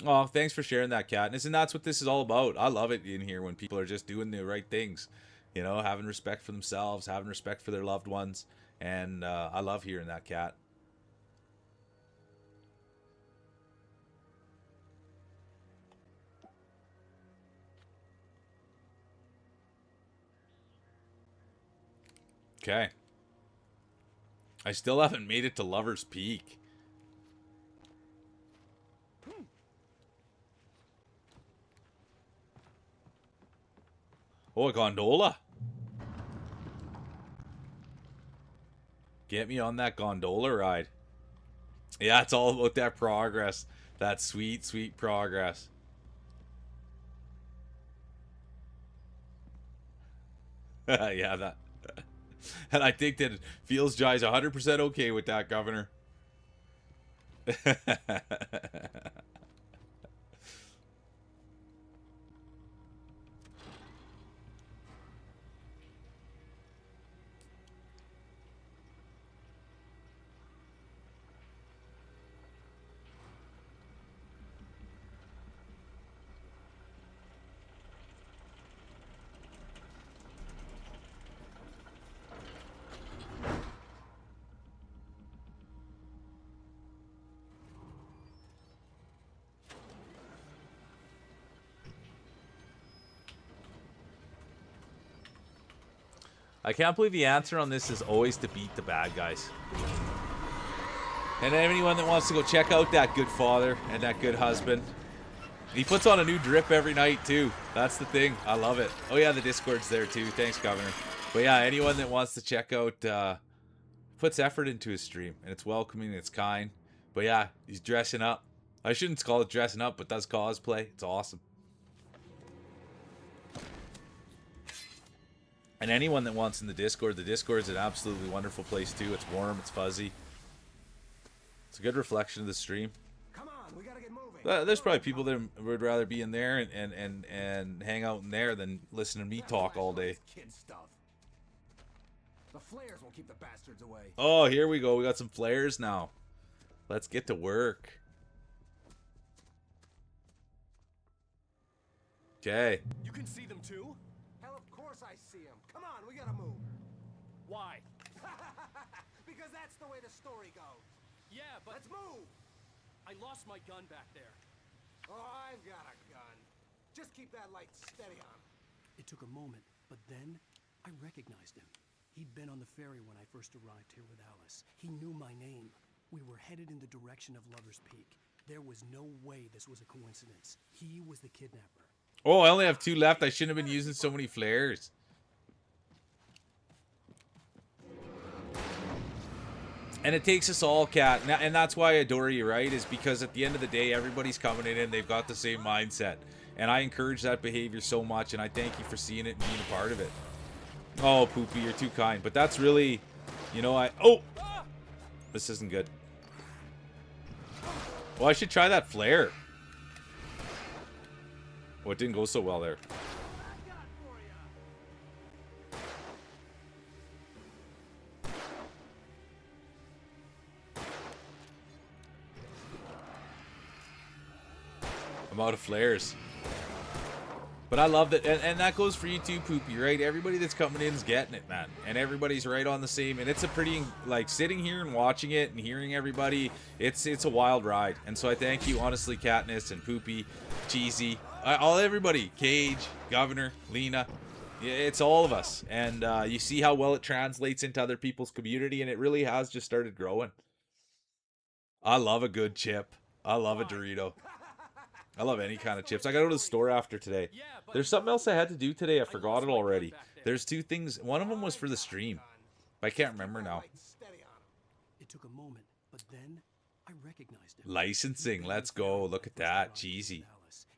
Speaker 14: oh, thanks for sharing that, Katniss. And that's what this is all about. I love it in here when people are just doing the right things, you know, having respect for themselves, having respect for their loved ones. And I love hearing that, Kat. Okay. I still haven't made it to Lover's Peak. Oh, a gondola. Get me on that gondola ride. Yeah, it's all about that progress. That sweet, sweet progress. Yeah, that. And I think that Feels Jai's 100% okay with that, Governor. I can't believe the answer on this is always to beat the bad guys. And anyone that wants to go check out that good father and that good husband, he puts on a new drip every night too. That's the thing. I love it. Oh yeah, the Discord's there too. Thanks, Governor. But yeah, anyone that wants to check out, puts effort into his stream, and it's welcoming, it's kind. But yeah, he's dressing up. I shouldn't call it dressing up, but does cosplay. It's awesome. And anyone that wants in the Discord's an absolutely wonderful place too. It's warm, it's fuzzy. It's a good reflection of the stream.
Speaker 7: Come on, we gotta get moving.
Speaker 14: There's probably people that would rather be in there and hang out in there than listen to me talk all day.
Speaker 7: Kid stuff. The flares won't keep the bastards away.
Speaker 14: Oh, here we go. We got some flares now. Let's get to work. Okay.
Speaker 7: You can see them too? Hell, of course I see them. Come on, we gotta move. Why? Because that's the way the story goes.
Speaker 2: Yeah, but...
Speaker 7: Let's move!
Speaker 2: I lost my gun back there.
Speaker 7: Oh, I've got a gun. Just keep that light steady on.
Speaker 2: It took a moment, but then I recognized him. He'd been on the ferry when I first arrived here with Alice. He knew my name. We were headed in the direction of Lover's Peak. There was no way this was a coincidence. He was the kidnapper.
Speaker 14: Oh, I only have 2 left. I shouldn't have been using so many flares. And it takes us all, Kat. And that's why I adore you, right? Is because at the end of the day, everybody's coming in and they've got the same mindset. And I encourage that behavior so much, and I thank you for seeing it and being a part of it. Oh, Poopy, you're too kind. But that's really, you know, oh! This isn't good. Well, I should try that flare. Oh, it didn't go so well there. I'm out of flares. But I love that, and that goes for you too, Poopy, right? Everybody that's coming in is getting it, man. And everybody's right on the same, and it's a pretty, like, sitting here and watching it and hearing everybody, it's a wild ride. And so I thank you, honestly, Katniss and Poopy, Cheesy, everybody, Cage, Governor, Lena. Yeah, it's all of us. And you see how well it translates into other people's community, and it really has just started growing. I love a good chip. I love a Dorito. I love any kind of chips. I gotta go to the store after today. There's something else I had to do today. I forgot it already. There's 2 things. One of them was for the stream. But I can't remember now.
Speaker 2: It took a moment, but then I recognized him.
Speaker 14: Licensing. Let's go. Look at that. Cheesy.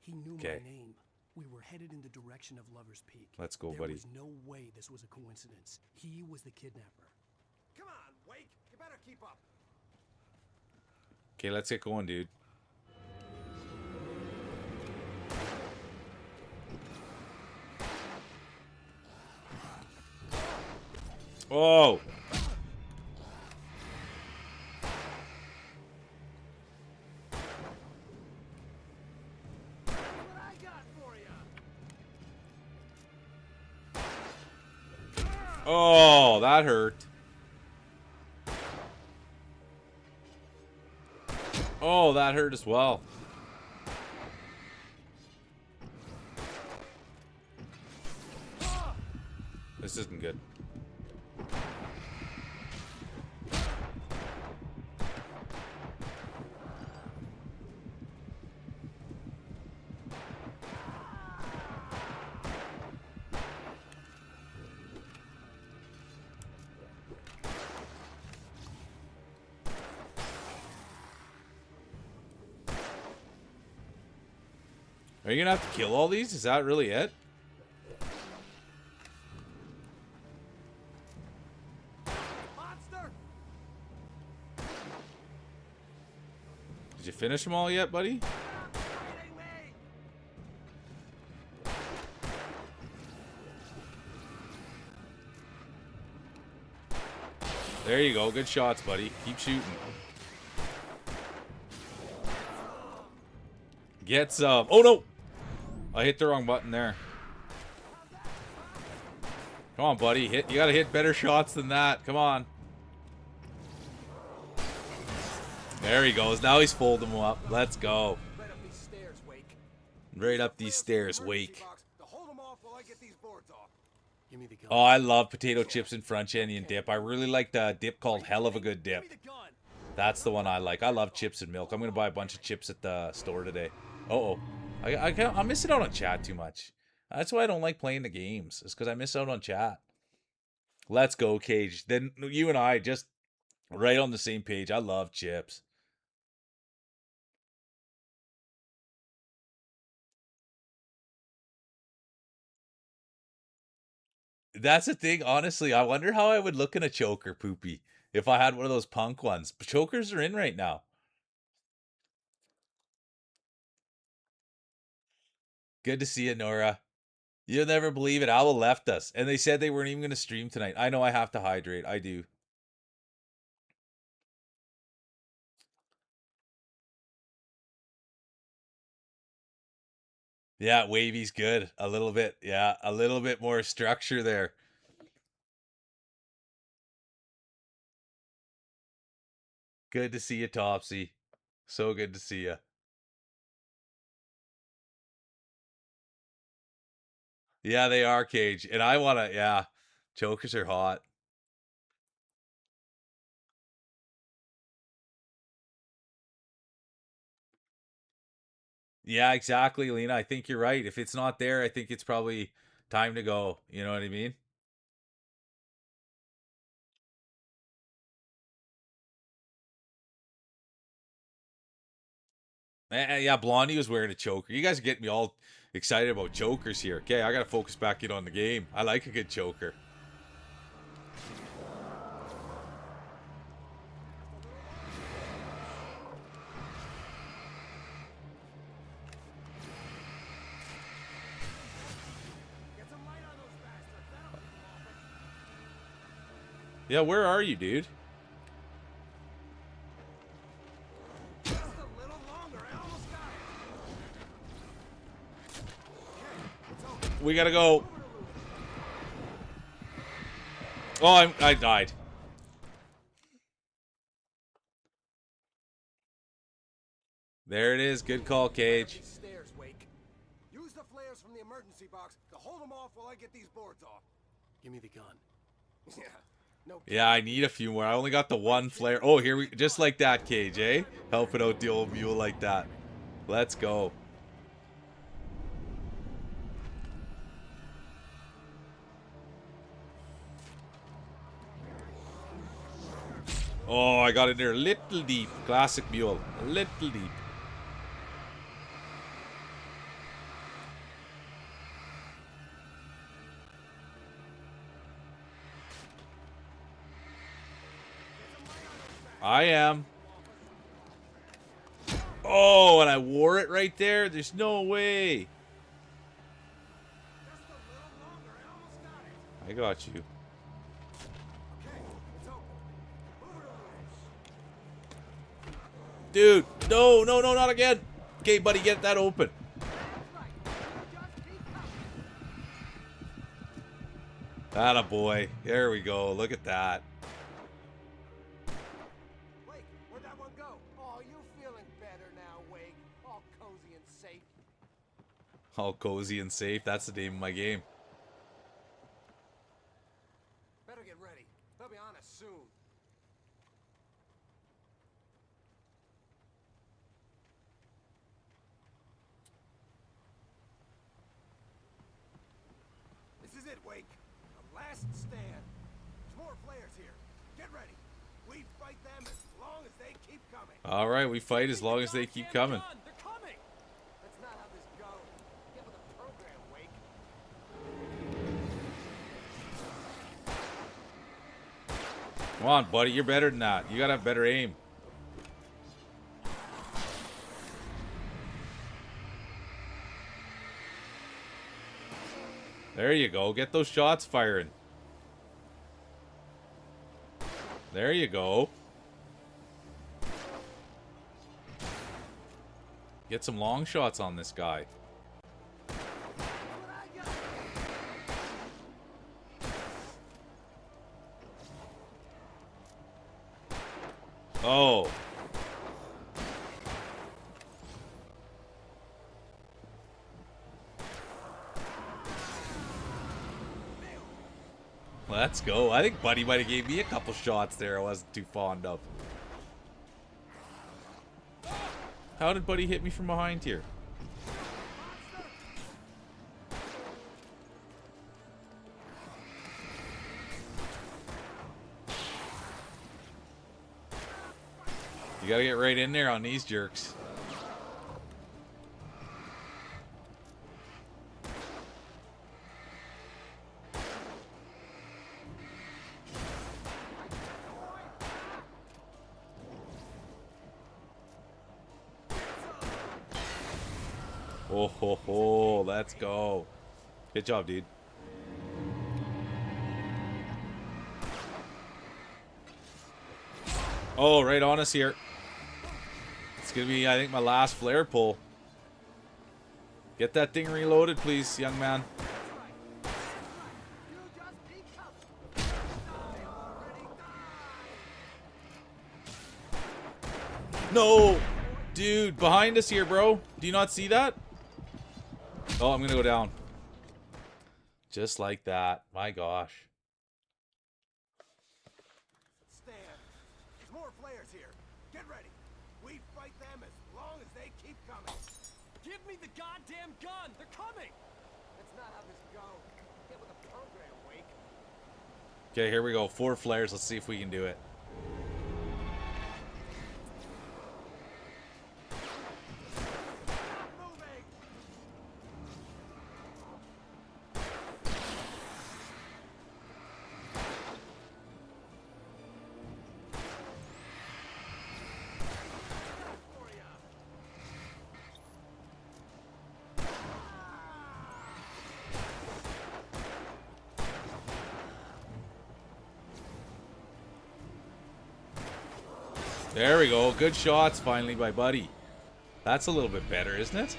Speaker 2: He knew
Speaker 14: Okay.
Speaker 2: my name. We were headed in the direction of Lover's Peak.
Speaker 14: Let's go,
Speaker 2: there
Speaker 14: buddy.
Speaker 2: was no way this was a coincidence. He was the kidnapper.
Speaker 3: Come on, Wake. You better keep up.
Speaker 14: Okay, let's get going, dude. Oh! Oh, that hurt. Oh, that hurt as well. This isn't good. Are you gonna have to kill all these? Is that really it?
Speaker 3: Monster!
Speaker 14: Did you finish them all yet, buddy? There you go. Good shots, buddy. Keep shooting. Get some. Oh, no. I hit the wrong button there. Come on, buddy. You gotta hit better shots than that. Come on. There he goes. Now he's folding them up. Let's go.
Speaker 3: Right up these stairs, Wake.
Speaker 14: Right up these stairs, Wake.
Speaker 3: To hold them off while I get these boards off.
Speaker 2: Give me the gun.
Speaker 14: Oh, I love potato chips and French onion dip. I really like the dip called Hell of a Good Dip. That's the one I like. I love chips and milk. I'm gonna buy a bunch of chips at the store today. Uh-oh. I'm missing out on chat too much. That's why I don't like playing the games. It's because I miss out on chat. Let's go, Cage. Then you and I just right on the same page. I love chips. That's the thing, honestly. I wonder how I would look in a choker, Poopy, if I had one of those punk ones. Chokers are in right now. Good to see you, Nora. You'll never believe it. Owl left us, and they said they weren't even going to stream tonight. I know I have to hydrate. I do. Yeah, Wavy's good. A little bit. Yeah, a little bit more structure there. Good to see you, Topsy. So good to see you. Yeah, they are, Cage. And I want to, yeah. Chokers are hot. Yeah, exactly, Lena. I think you're right. If it's not there, I think it's probably time to go. You know what I mean? Yeah, Blondie was wearing a choker. You guys are getting me all excited about chokers here. Okay, I got to focus back in on the game. I like a good choker. Yeah, where are you, dude? We gotta go. Oh, I died. There it is. Good call, Cage.
Speaker 3: Stairs, Wake. Use the flares from the emergency box to hold them off while I get these boards off.
Speaker 2: Give me the gun.
Speaker 3: Yeah. No.
Speaker 14: Yeah, I need a few more. I only got the one flare. Oh, here we just like that, Cage, eh? Helping out the old mule like that. Let's go. Oh, I got in there a little deep. Classic mule. A little deep. I am. Oh, and I wore it right there? There's no way. I got you. Dude, no, no, no, not again. Okay, buddy, get that open. Atta boy. There we go. Look at that.
Speaker 5: Wake, where'd that one go? Oh, you feeling better now, Wake? All cozy and safe.
Speaker 14: All cozy and safe. That's the name of my game.
Speaker 5: Better get ready. They'll be on us soon. This is it, Wake. The last stand. There's more flares here. Get ready. We fight them as long as they keep coming.
Speaker 14: All right, we fight as long as they keep coming.
Speaker 5: They're coming. That's not how this goes. Get with the program, Wake.
Speaker 14: Come on, buddy. You're better than that. You gotta have better aim. There you go. Get those shots firing. There you go. Get some long shots on this guy. Oh. Let's go. I think Buddy might have gave me a couple shots there I wasn't too fond of. How did Buddy hit me from behind here? You gotta get right in there on these jerks. Oh ho ho, let's go. Good job, dude. Oh, right on us here. It's gonna be, I think, my last flare pull. Get that thing reloaded, please, young man. No! Dude, behind us here, bro. Do you not see that? Oh, I'm gonna go down. Just like that. My gosh.
Speaker 5: Stand. There's more flares here. Get ready. We fight them as long as they keep coming. Give me the goddamn gun. They're coming. That's not how this goes. Get with the program, Wake.
Speaker 14: Okay, here we go. 4 flares. Let's see if we can do it. There we go. Good shots finally by Buddy. That's a little bit better, isn't it?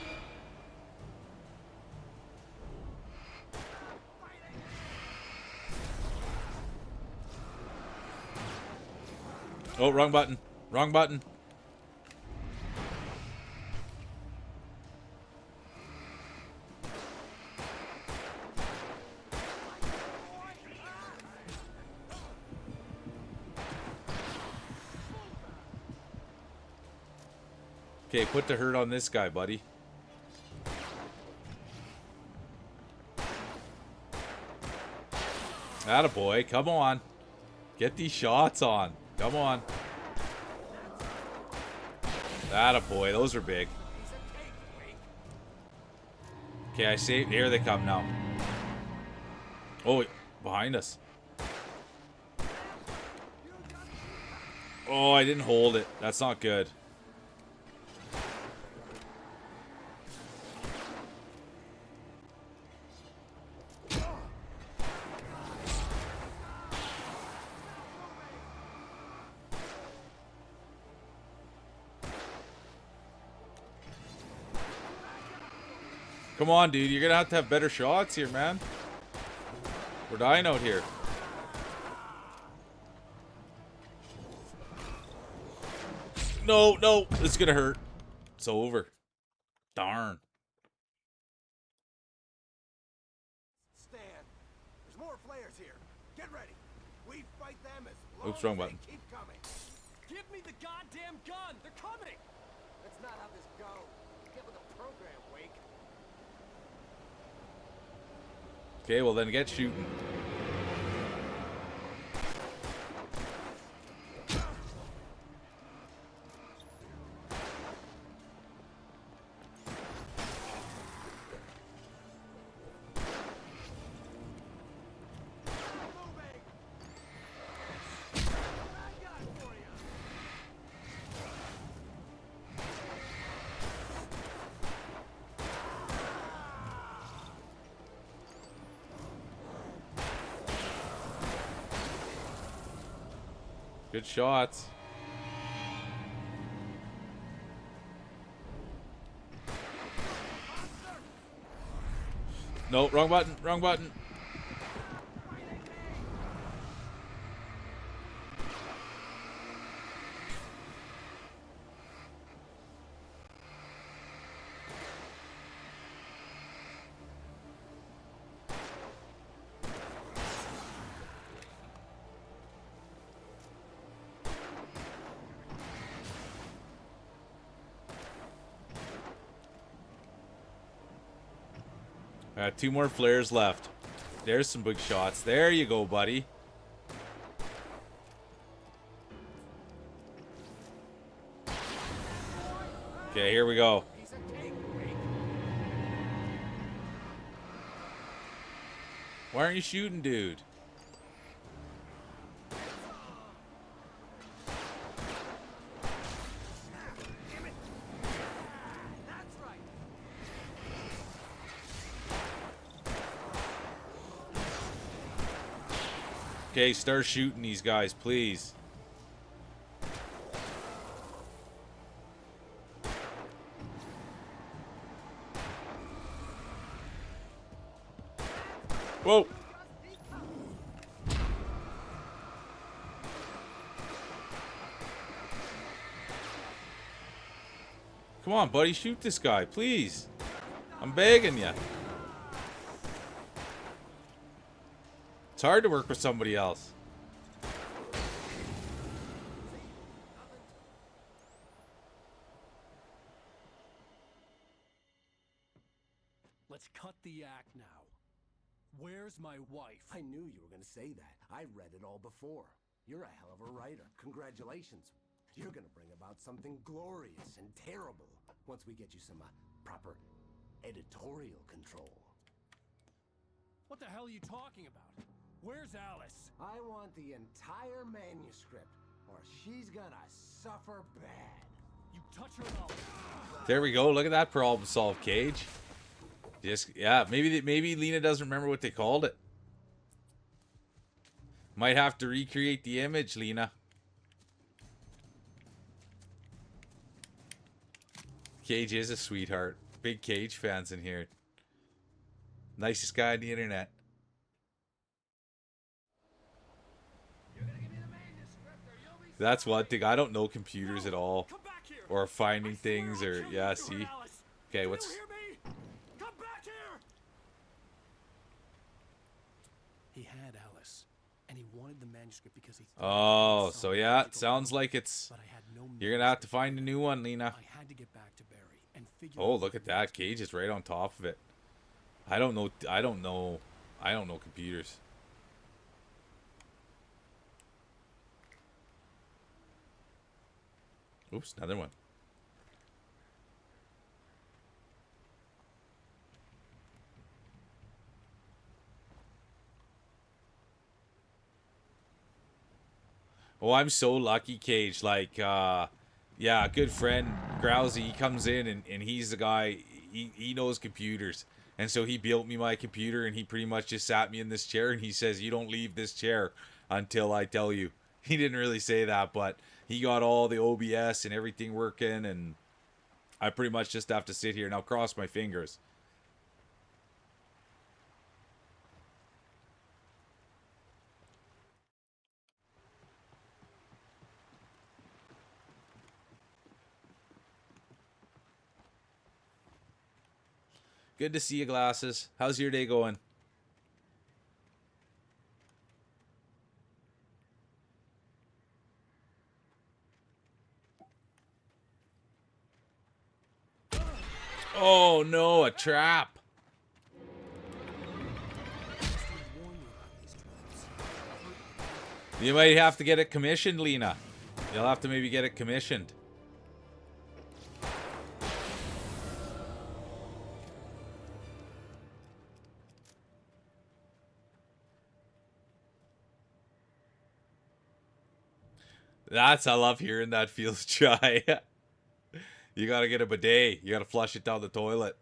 Speaker 14: Oh, wrong button. Wrong button. Okay, put the hurt on this guy, buddy. Attaboy, come on. Get these shots on. Come on. Attaboy, those are big. Okay, I saved. Here they come now. Oh, behind us. Oh, I didn't hold it. That's not good. Come on, dude. You're gonna have better shots here, man. We're dying out here. No, no. It's gonna hurt. It's over. Darn.
Speaker 3: Stand. There's more flares here. Get ready. We fight them as long
Speaker 14: Oops, wrong
Speaker 3: as they
Speaker 14: button.
Speaker 3: keep coming.
Speaker 2: Give me the goddamn gun! They're coming!
Speaker 5: That's not how this goes. Get with the program, Wake.
Speaker 14: Okay, well then get shooting. Good shots. No, wrong button, wrong button. Two more flares left. There's some big shots. There you go, buddy. Okay, here we go. Why aren't you shooting, dude? Okay, start shooting these guys, please. Whoa! Come on, buddy, shoot this guy, please. I'm begging you. It's hard to work with somebody else.
Speaker 2: Let's cut the act now. Where's my wife?
Speaker 5: I knew you were going to say that. I read it all before. You're a hell of a writer. Congratulations. You're going to bring about something glorious and terrible once we get you some proper editorial control.
Speaker 2: What the hell are you talking about? Where's Alice?
Speaker 5: I want the entire manuscript, or she's gonna suffer bad.
Speaker 2: You touch her up.
Speaker 14: There we go. Look at that problem solved, Cage. Just yeah, maybe Lena doesn't remember what they called it. Might have to recreate the image, Lena. Cage is a sweetheart. Big Cage fans in here. Nicest guy on the internet. That's one thing. I don't know computers at all. Or finding things or... Yeah, see? Okay, what's...
Speaker 2: Come back here! He had Alice, and he wanted the manuscript because he thought
Speaker 14: Oh, so yeah, it sounds like it's... You're gonna have to find a new one, Lena.
Speaker 2: I had to get back to Barry and figure
Speaker 14: Oh, look at that. Cage is right on top of it. I don't know computers. Oops, another one. Oh, I'm so lucky, Cage. Like, yeah, a good friend, Grousey, he comes in and he's the guy, he knows computers. And so he built me my computer and he pretty much just sat me in this chair and he says, you don't leave this chair until I tell you. He didn't really say that, but he got all the OBS and everything working and I pretty much just have to sit here and I'll cross my fingers. Good to see you, Glasses. How's your day going? Oh no, a trap. You might have to get it commissioned, Lena. You'll have to maybe get it commissioned. I love hearing that feels dry. You gotta get a bidet. You gotta flush it down the toilet.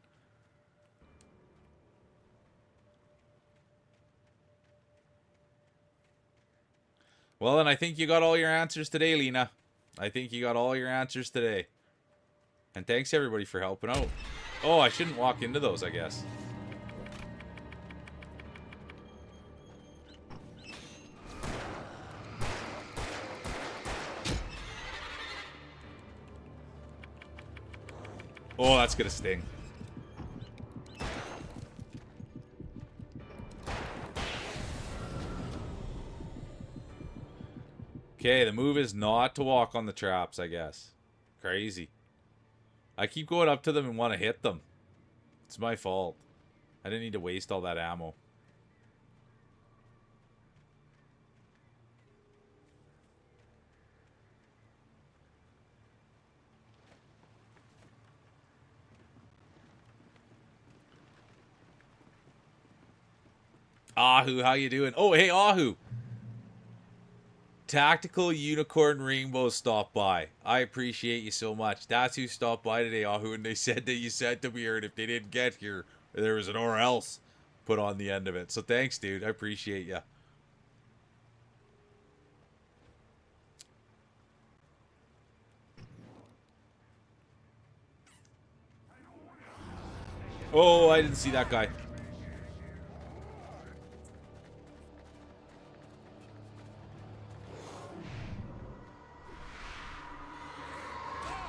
Speaker 14: Well, then I think you got all your answers today, Lena. I think you got all your answers today. And thanks everybody for helping out. Oh, I shouldn't walk into those, I guess. Oh, that's gonna sting. Okay, the move is not to walk on the traps, I guess. Crazy. I keep going up to them and want to hit them. It's my fault. I didn't need to waste all that ammo. Ahu, how you doing? Oh, hey, Ahu. Tactical Unicorn Rainbow stopped by. I appreciate you so much. That's who stopped by today, Ahu, and they said that you said to me, and if they didn't get here, there was an or else put on the end of it. So thanks, dude. I appreciate you. Oh, I didn't see that guy.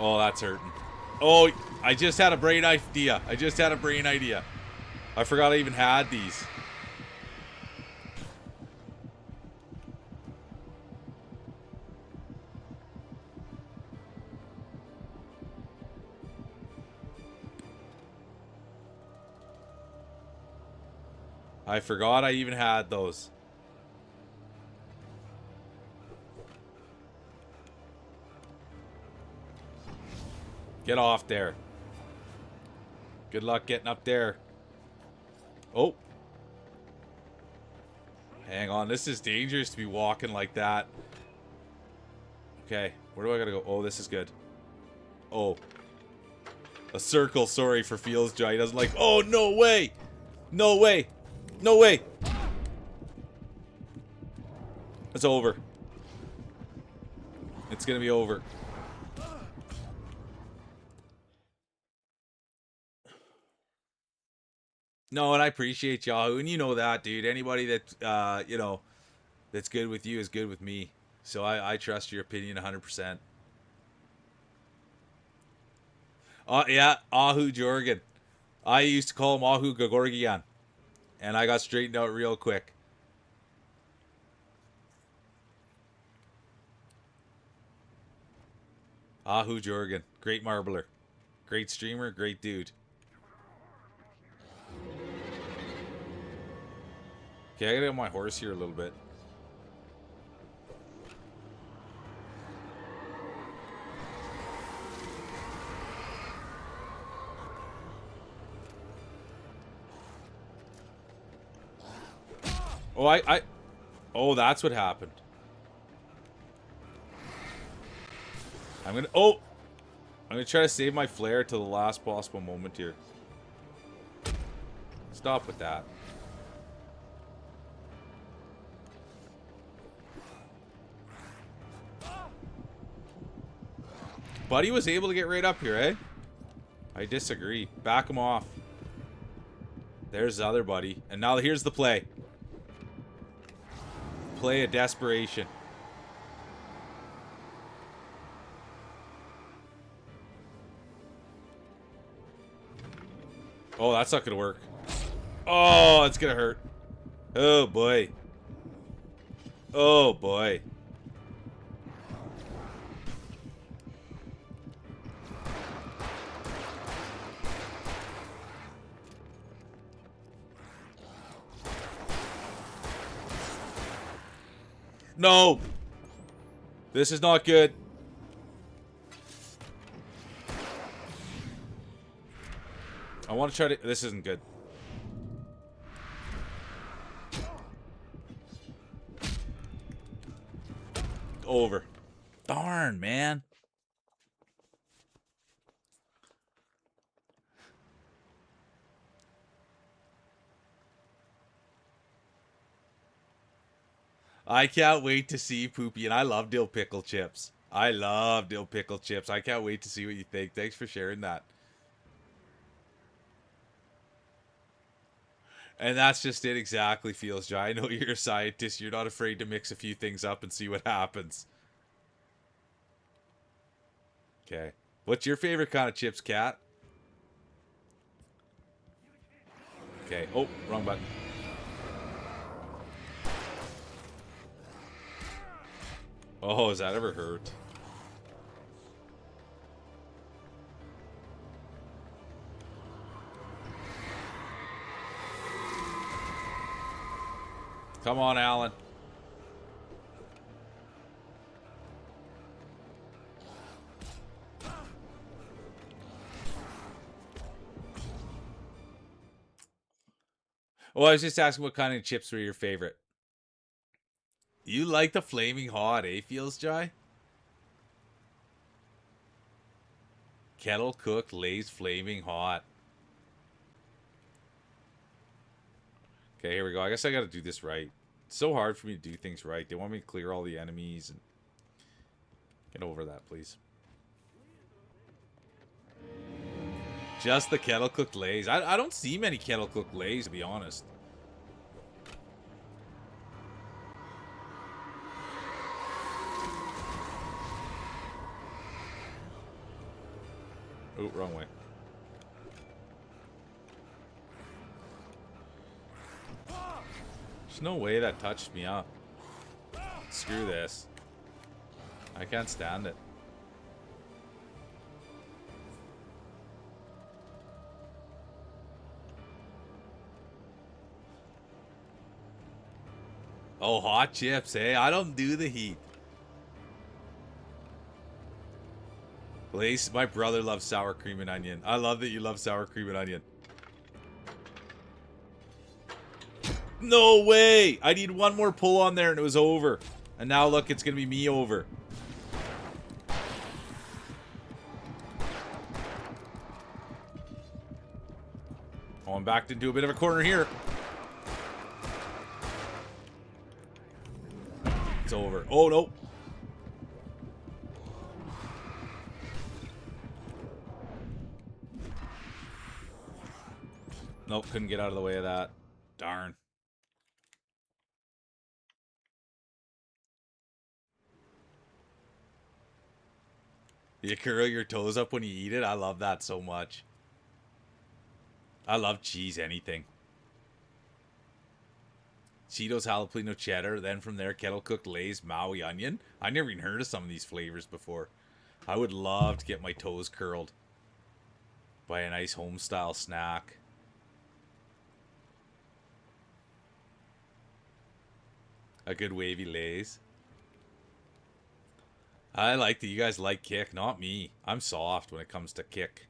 Speaker 14: Oh, that's hurting. Oh, I just had a brain idea. I forgot I even had these. I forgot I even had those. Get off there. Good luck getting up there. Oh. Hang on. This is dangerous to be walking like that. Okay. Where do I gotta go? Oh, this is good. Oh. A circle. Sorry for feels dry. He doesn't like. Oh, no way. No way. No way. It's over. It's gonna be over. No, and I appreciate Yahoo, and you know that, dude. Anybody that, you know, that's good with you is good with me. So I trust your opinion 100%. Yeah, Ahu Jorgen. I used to call him Ahu Gagorgian, and I got straightened out real quick. Ahu Jorgen. Great marbler. Great streamer, great dude. Okay, I gotta get on my horse here a little bit. Oh, oh, that's what happened. I'm gonna try to save my flare to the last possible moment here. Stop with that. Buddy was able to get right up here, eh? I disagree. Back him off. There's the other buddy. And now here's the play. Play of desperation. Oh, that's not gonna work. Oh, it's gonna hurt. Oh boy. Oh boy. No! This is not good. I want to try to... This isn't good. Over. Darn, man. I can't wait to see Poopy, and I love dill pickle chips. I love dill pickle chips. I can't wait to see what you think. Thanks for sharing that. And that's just it exactly, Feels Jai. I know you're a scientist. You're not afraid to mix a few things up and see what happens. Okay. What's your favorite kind of chips, Cat? Okay. Oh, wrong button. Oh, has that ever hurt? Come on, Alan. Oh, I was just asking what kind of chips were your favorite. You like the flaming hot, eh, Feels Jai? Kettle cooked Lay's flaming hot. Okay, here we go. I guess I gotta do this right. It's so hard for me to do things right. They want me to clear all the enemies and get over that, please. Just the kettle cooked Lays. I don't see many kettle cooked Lays, to be honest. Oh, wrong way. There's no way that touched me up. Screw this. I can't stand it. Oh, hot chips, eh? I don't do the heat. Lace, my brother loves sour cream and onion. I love that you love sour cream and onion. No way! I need one more pull on there and it was over. And now look, it's gonna be me over. Oh, I'm backed into a bit of a corner here. It's over. Oh, no. Nope, couldn't get out of the way of that. Darn. You curl your toes up when you eat it? I love that so much. I love cheese, anything. Cheetos jalapeno cheddar, then from there kettle cooked Lay's Maui onion. I never even heard of some of these flavors before. I would love to get my toes curled by a nice home style snack. A good wavy Lay's. I like that you guys like kick, not me. I'm soft when it comes to kick.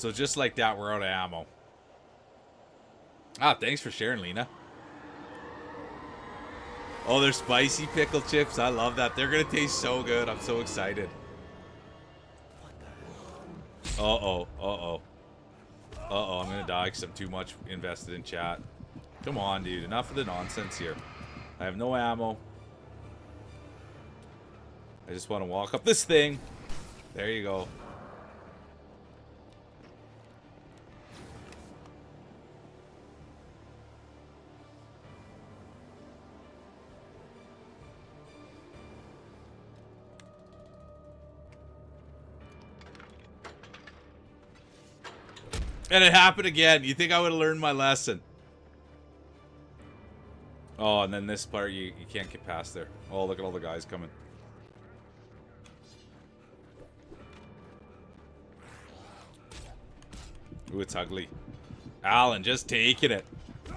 Speaker 14: So just like that, we're out of ammo. Ah, thanks for sharing, Lena. Oh, they're spicy pickle chips. I love that. They're going to taste so good. I'm so excited. Uh-oh. Uh-oh. Uh-oh, I'm going to die because I'm too much invested in chat. Come on, dude. Enough of the nonsense here. I have no ammo. I just want to walk up this thing. There you go. And it happened again. You think I would have learned my lesson? Oh, and then this part, you can't get past there. Oh, look at all the guys coming. Ooh, it's ugly. Alan, just taking it.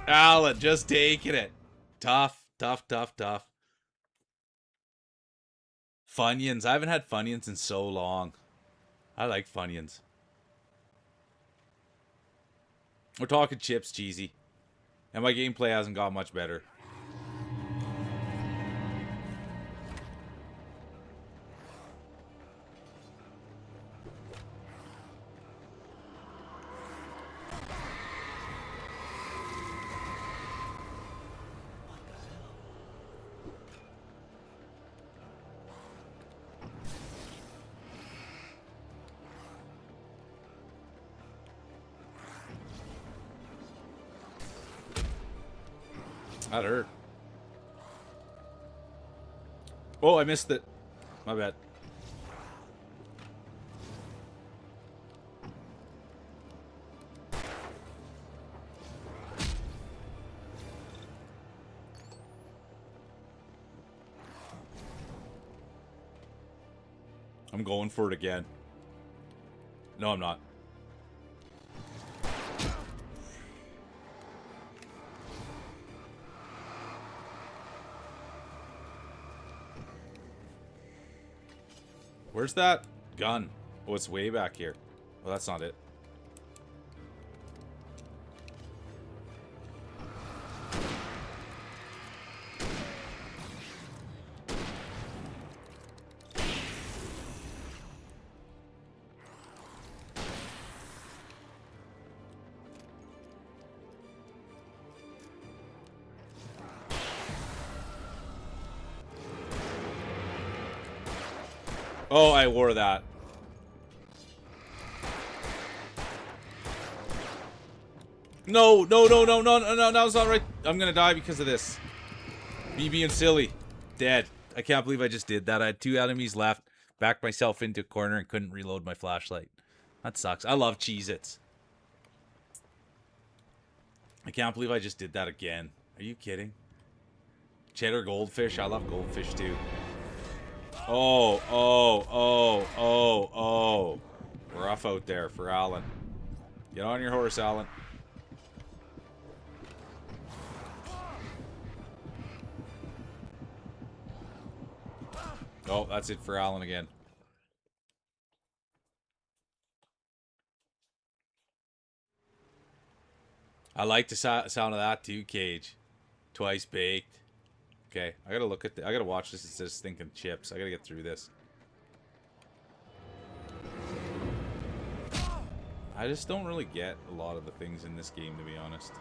Speaker 14: Alan, just taking it. Tough, tough, tough, tough. Funyuns. I haven't had Funyuns in so long. I like Funyuns. We're talking chips, cheesy. And my gameplay hasn't got much better. That hurt. Oh, I missed it. My bad. I'm going for it again. No, I'm not. Where's that gun? Oh, it's way back here. Well, that's not it. Oh, I wore that. No, no, no, no, no, no, no, no, it's not right. I'm gonna die because of this. Me being silly. Dead. I can't believe I just did that. I had 2 enemies left. Backed myself into a corner and couldn't reload my flashlight. That sucks. I love Cheez-Its. I can't believe I just did that again. Are you kidding? Cheddar goldfish. I love goldfish too. Oh, oh, oh, oh, oh. Rough out there for Alan. Get on your horse, Alan. Oh, that's it for Alan again. I like the sound of that too, Cage. Twice baked. Okay, I gotta look at I gotta watch this instead of thinking chips. I gotta get through this. I just don't really get a lot of the things in this game, to be honest.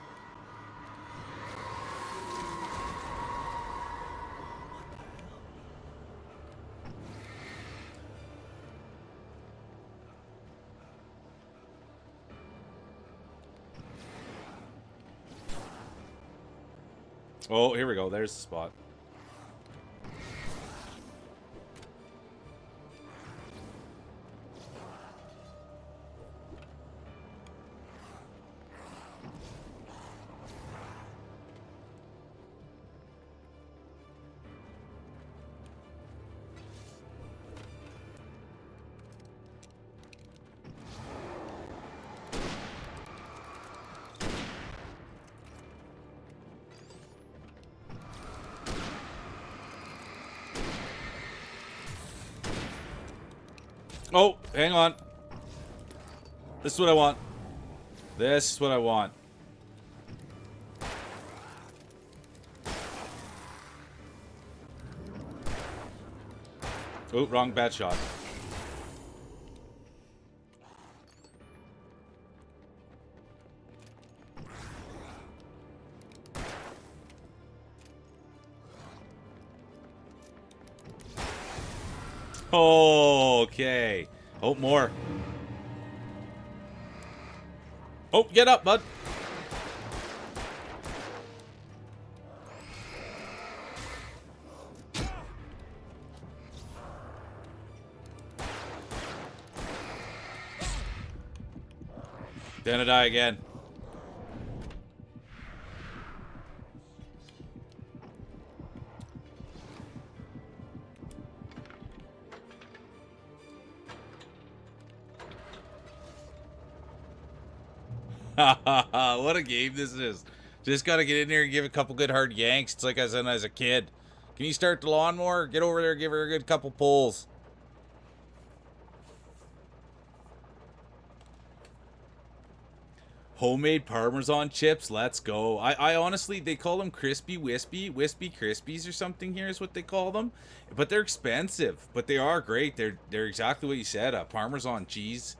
Speaker 14: Oh, here we go. There's the spot. Oh, hang on. This is what I want. This is what I want. Oh, wrong bad shot. Okay. Oh, more. Oh, get up, bud. Gonna die again. What a game this is. Just gotta get in there and give a couple good hard yanks. It's like I said as a kid. Can you start the lawnmower? Get over there, give her a good couple pulls. Homemade Parmesan chips, let's go. I honestly, they call them Crispy Wispy Krispies or something here is what they call them. But they're expensive, but they are great. They're exactly what you said, a Parmesan cheese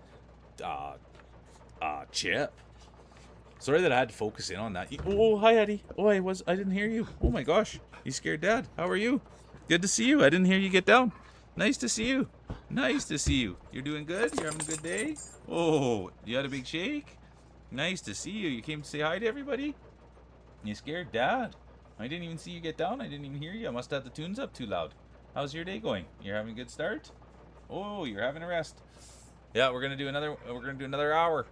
Speaker 14: chip. Sorry that I had to focus in on that. Oh, hi, Eddie. Oh, I didn't hear you. Oh my gosh. You scared Dad. How are you? Good to see you. I didn't hear you get down. Nice to see you. Nice to see you. You're doing good? You're having a good day? Oh, you had a big shake? Nice to see you. You came to say hi to everybody? You scared Dad. I didn't even see you get down. I didn't even hear you. I must have the tunes up too loud. How's your day going? You're having a good start? Oh, you're having a rest. Yeah, we're gonna do another hour.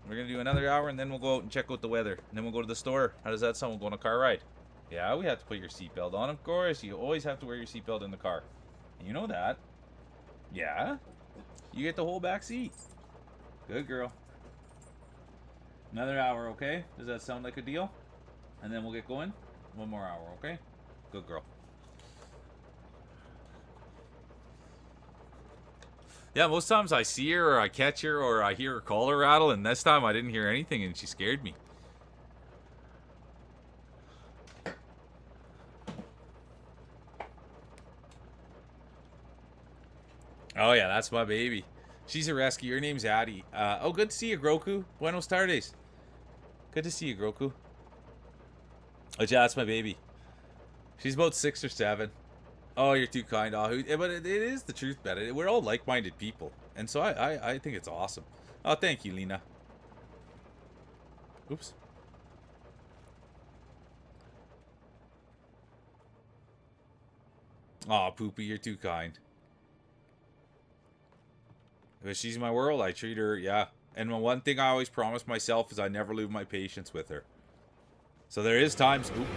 Speaker 14: We're gonna do another hour and then we'll go out and check out the weather. And then we'll go to the store. How does that sound? We'll go on a car ride. Yeah, we have to put your seatbelt on, of course. You always have to wear your seatbelt in the car. You know that. Yeah. You get the whole back seat. Good girl. Another hour, okay? Does that sound like a deal? And then we'll get going. One more hour, okay? Good girl. Yeah, most times I see her or I catch her or I hear her collar rattle, and this time I didn't hear anything and she scared me. Oh yeah, that's my baby. She's a rescue. Your name's Addie. Oh, good to see you, Groku. Buenos tardes. Good to see you, Groku. Oh, yeah, that's my baby. She's about 6 or 7. Oh, you're too kind. Oh, but it is the truth, Ben. We're all like-minded people. And so I think it's awesome. Oh, thank you, Lena. Oops. Oh, Poopy, you're too kind. But she's my world. I treat her, yeah. And the one thing I always promise myself is I never lose my patience with her. So there is times... Oop.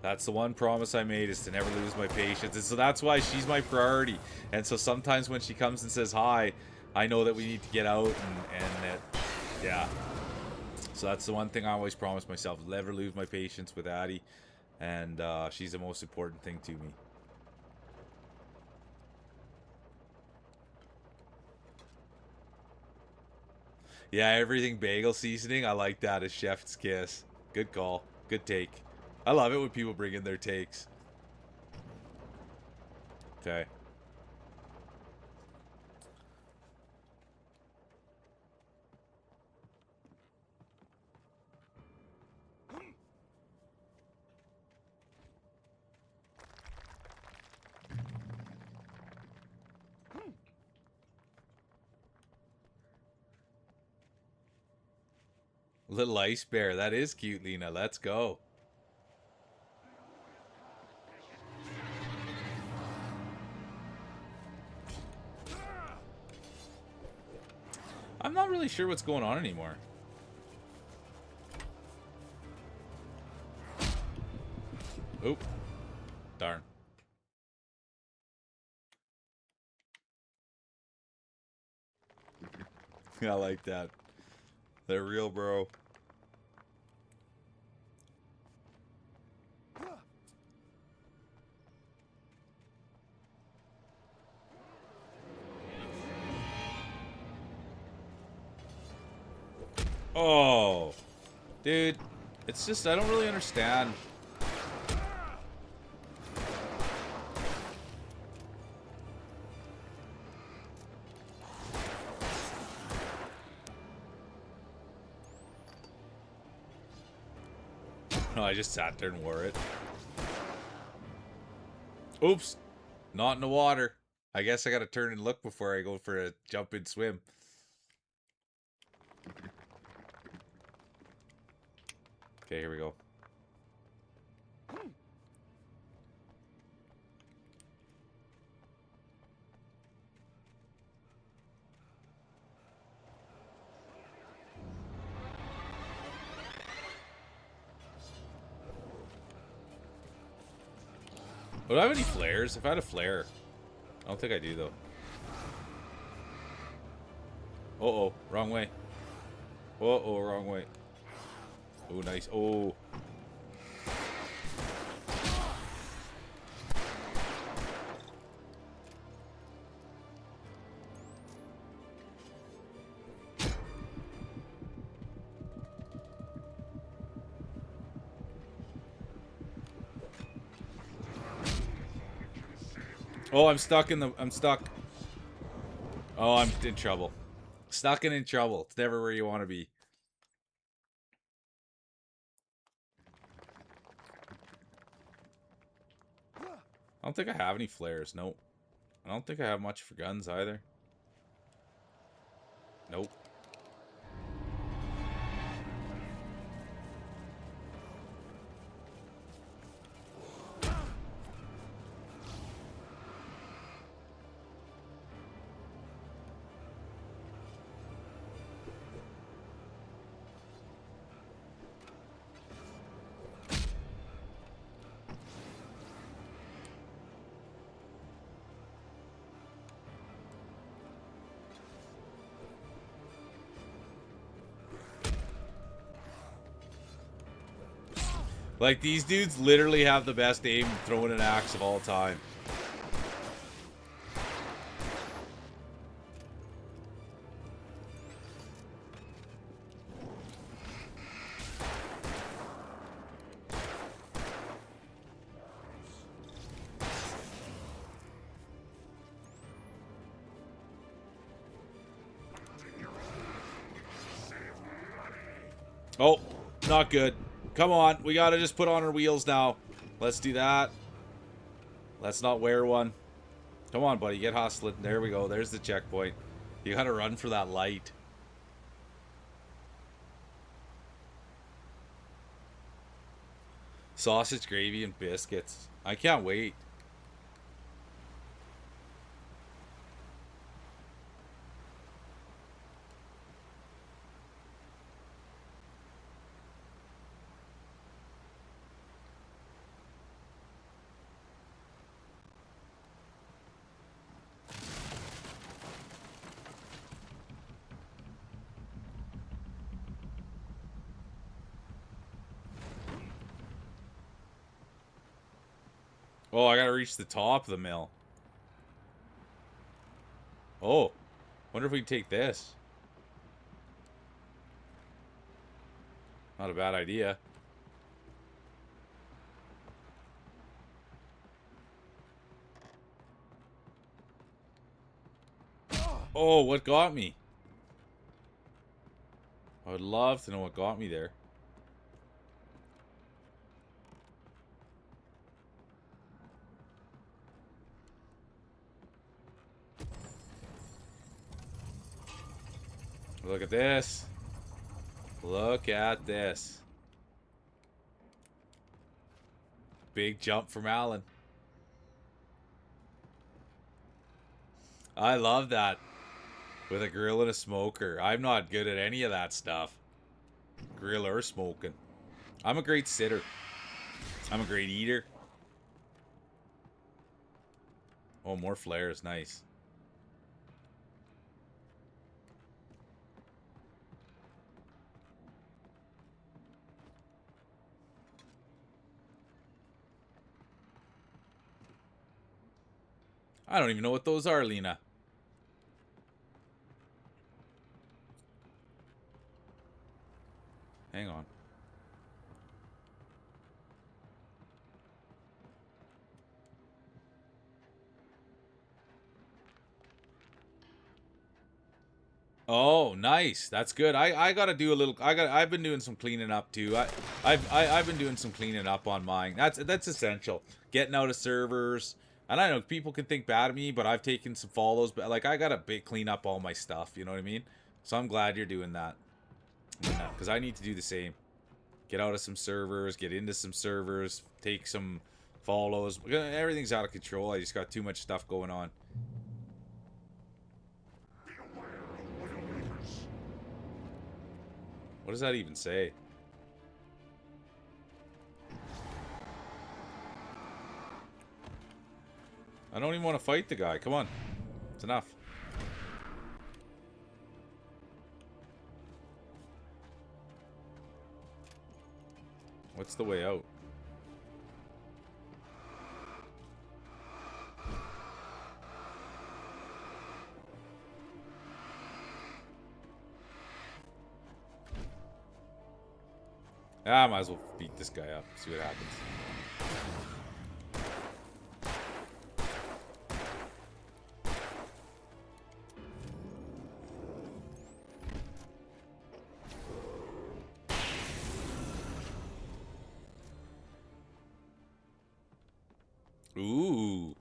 Speaker 14: That's the one promise I made, is to never lose my patience. And so that's why she's my priority. And so sometimes when she comes and says hi, I know that we need to get out and that, yeah. So that's the one thing I always promise myself, never lose my patience with Addie. And she's the most important thing to me. Yeah, everything bagel seasoning. I like that as chef's kiss. Good call. Good take. I love it when people bring in their takes. Okay. Little ice bear. That is cute, Lena. Let's go. I'm not really sure what's going on anymore. Oop. Darn. I like that. They're real, bro. Oh. Dude, it's just, I don't really understand. No, I just sat there and wore it. Oops. Not in the water. I guess I gotta turn and look before I go for a jump and swim. Okay, here we go. Do I have any flares? If I had a flare. I don't think I do, though. Uh-oh. Wrong way. Uh-oh, wrong way. Oh, nice. Oh. Oh, I'm stuck in the... I'm stuck. Oh, I'm in trouble. Stuck and in trouble. It's never where you want to be. I don't think I have any flares. Nope. I don't think I have much for guns either. Nope. Like, these dudes literally have the best aim throwing an axe of all time. Oh, not good. Come on, we gotta just put on our wheels now. Let's do that. Let's not wear one. Come on, buddy, get hustling. There we go, there's the checkpoint. You gotta run for that light. Sausage, gravy, and biscuits. I can't wait. Oh, I gotta reach the top of the mill. Oh, wonder if we can take this. Not a bad idea. Oh, what got me? I would love to know what got me there. Look at this. Look at this. Big jump from Alan. I love that. With a grill and a smoker. I'm not good at any of that stuff. Grill or smoking. I'm a great sitter. I'm a great eater. Oh, more flares. Nice. I don't even know what those are, Lena. Hang on. Oh, nice. That's good. I gotta do a little. I've been doing some cleaning up too. I've been doing some cleaning up on mine. That's essential. Getting out of servers. And I know people can think bad of me, but I've taken some follows. But like, I gotta clean up all my stuff. You know what I mean? So I'm glad you're doing that. Because I need to do the same. Get out of some servers. Get into some servers. Take some follows. Everything's out of control. I just got too much stuff going on. What does that even say? I don't even want to fight the guy. Come on. It's enough. What's the way out? I might as well beat this guy up. See what happens. Ooh.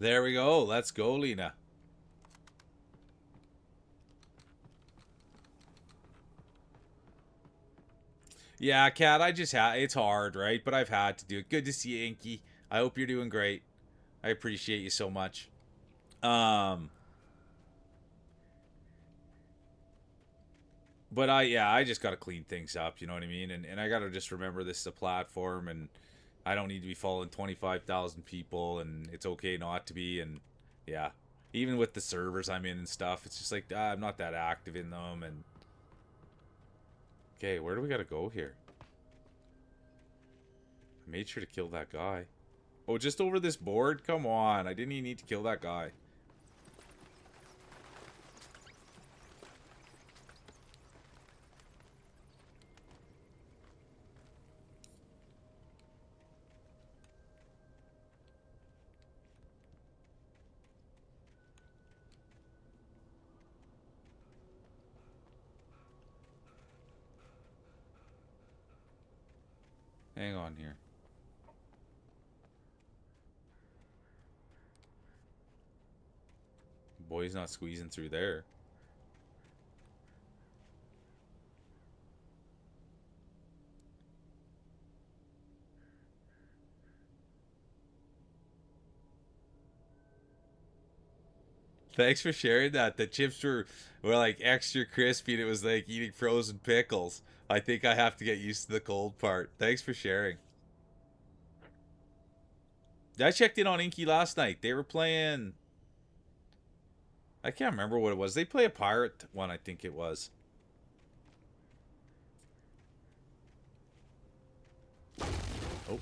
Speaker 14: There we go. Let's go, Lena. Yeah, Kat, it's hard, right? But I've had to do it. Good to see you, Inky. I hope you're doing great. I appreciate you so much. But I just gotta clean things up, you know what I mean? And I gotta just remember this is a platform, and I don't need to be following 25,000 people, and it's okay not to be, and yeah. Even with the servers I'm in and stuff, it's just like, I'm not that active in them, and... Okay, where do we gotta go here? I made sure to kill that guy. Oh, just over this board? Come on, I didn't even need to kill that guy. Hang on here. Boy's not squeezing through there. Thanks for sharing that. The chips were like extra crispy and it was like eating frozen pickles. I think I have to get used to the cold part. Thanks for sharing. I checked in on Inky last night. They were playing... I can't remember what it was. They play a pirate one, I think it was. Oh.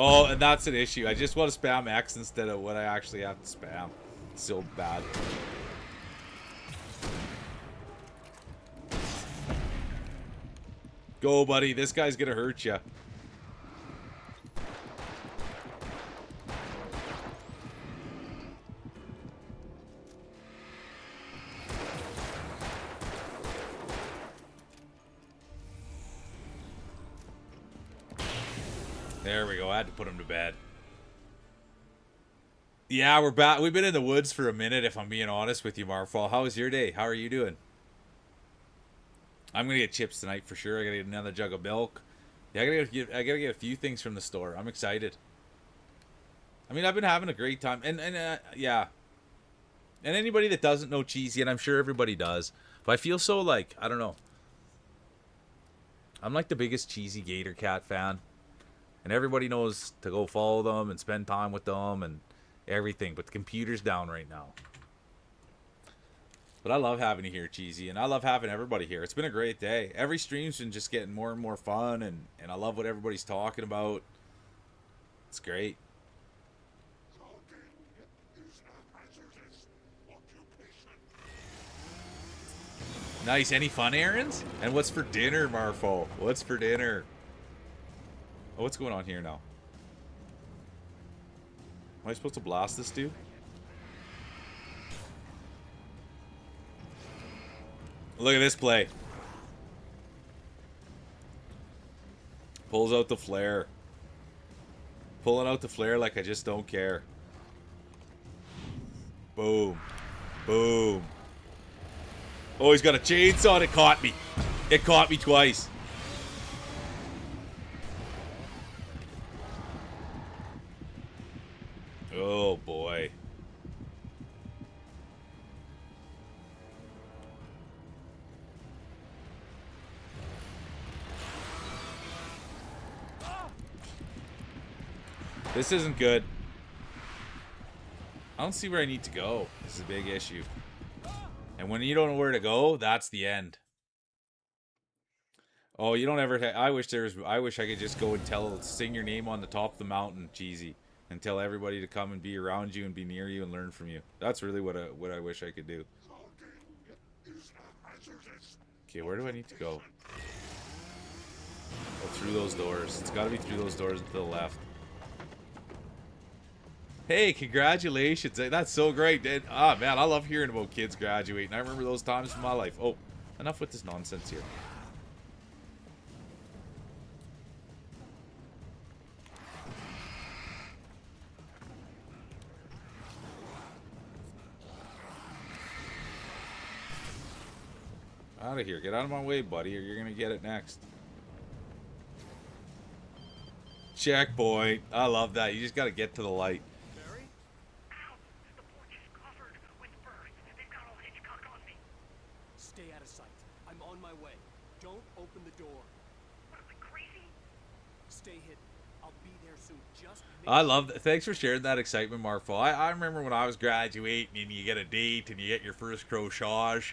Speaker 14: Oh, and that's an issue. I just want to spam X instead of what I actually have to spam. It's so bad. Go, buddy. This guy's gonna hurt you. There we go. I had to put him to bed. Yeah, we're back. We've been in the woods for a minute, if I'm being honest with you, Marfall. How was your day? How are you doing? I'm going to get chips tonight for sure. I got to get another jug of milk. Yeah, I gotta get a few things from the store. I'm excited. I mean, I've been having a great time. And yeah. And anybody that doesn't know Cheesy, and I'm sure everybody does, but I feel so like, I don't know. I'm like the biggest cheesy Gator Cat fan. And everybody knows to go follow them and spend time with them and everything. But the computer's down right now. But I love having you here, Cheesy. And I love having everybody here. It's been a great day. Every stream's been just getting more and more fun. And I love what everybody's talking about. It's great. Nice. Any fun errands? And what's for dinner, Marfo? What's for dinner? Oh, what's going on here now? Am I supposed to blast this dude? Look at this play. Pulls out the flare. Pulling out the flare like I just don't care. Boom. Boom. Oh, he's got a chainsaw and it caught me. It caught me twice. Oh, boy. This isn't good. I don't see where I need to go. This is a big issue. And when you don't know where to go, that's the end. Oh, you don't ever... I wish I could just go and sing your name on the top of the mountain, Cheesy. And tell everybody to come and be around you and be near you and learn from you. That's really what I wish I could do. Okay, where do I need to go? Oh, through those doors. It's got to be through those doors to the left. Hey, congratulations. That's so great. Ah, man, I love hearing about kids graduating. I remember those times in my life. Oh, enough with this nonsense here. Out of here. Get out of my way, buddy, or you're going to get it next. Checkpoint. I love that. You just got to get to the light.
Speaker 2: Stay out of sight. I'm on my way. Don't open the door. What am I, crazy? Stay hidden. I'll be there soon. Just
Speaker 14: I love that. Thanks for sharing that excitement, Marfo. I remember when I was graduating and you get a date and you get your first crochage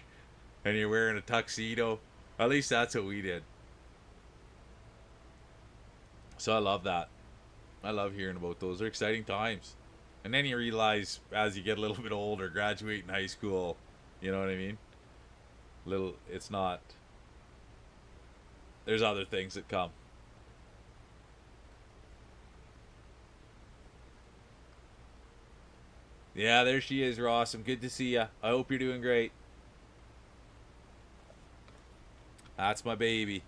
Speaker 14: and you're wearing a tuxedo. At least that's what we did. So I love that. I love hearing about those. They're exciting times. And then you realize as you get a little bit older, graduating high school, you know what I mean? It's not. There's other things that come. Yeah, there she is, Ross. I'm good to see ya. I hope you're doing great. That's my baby.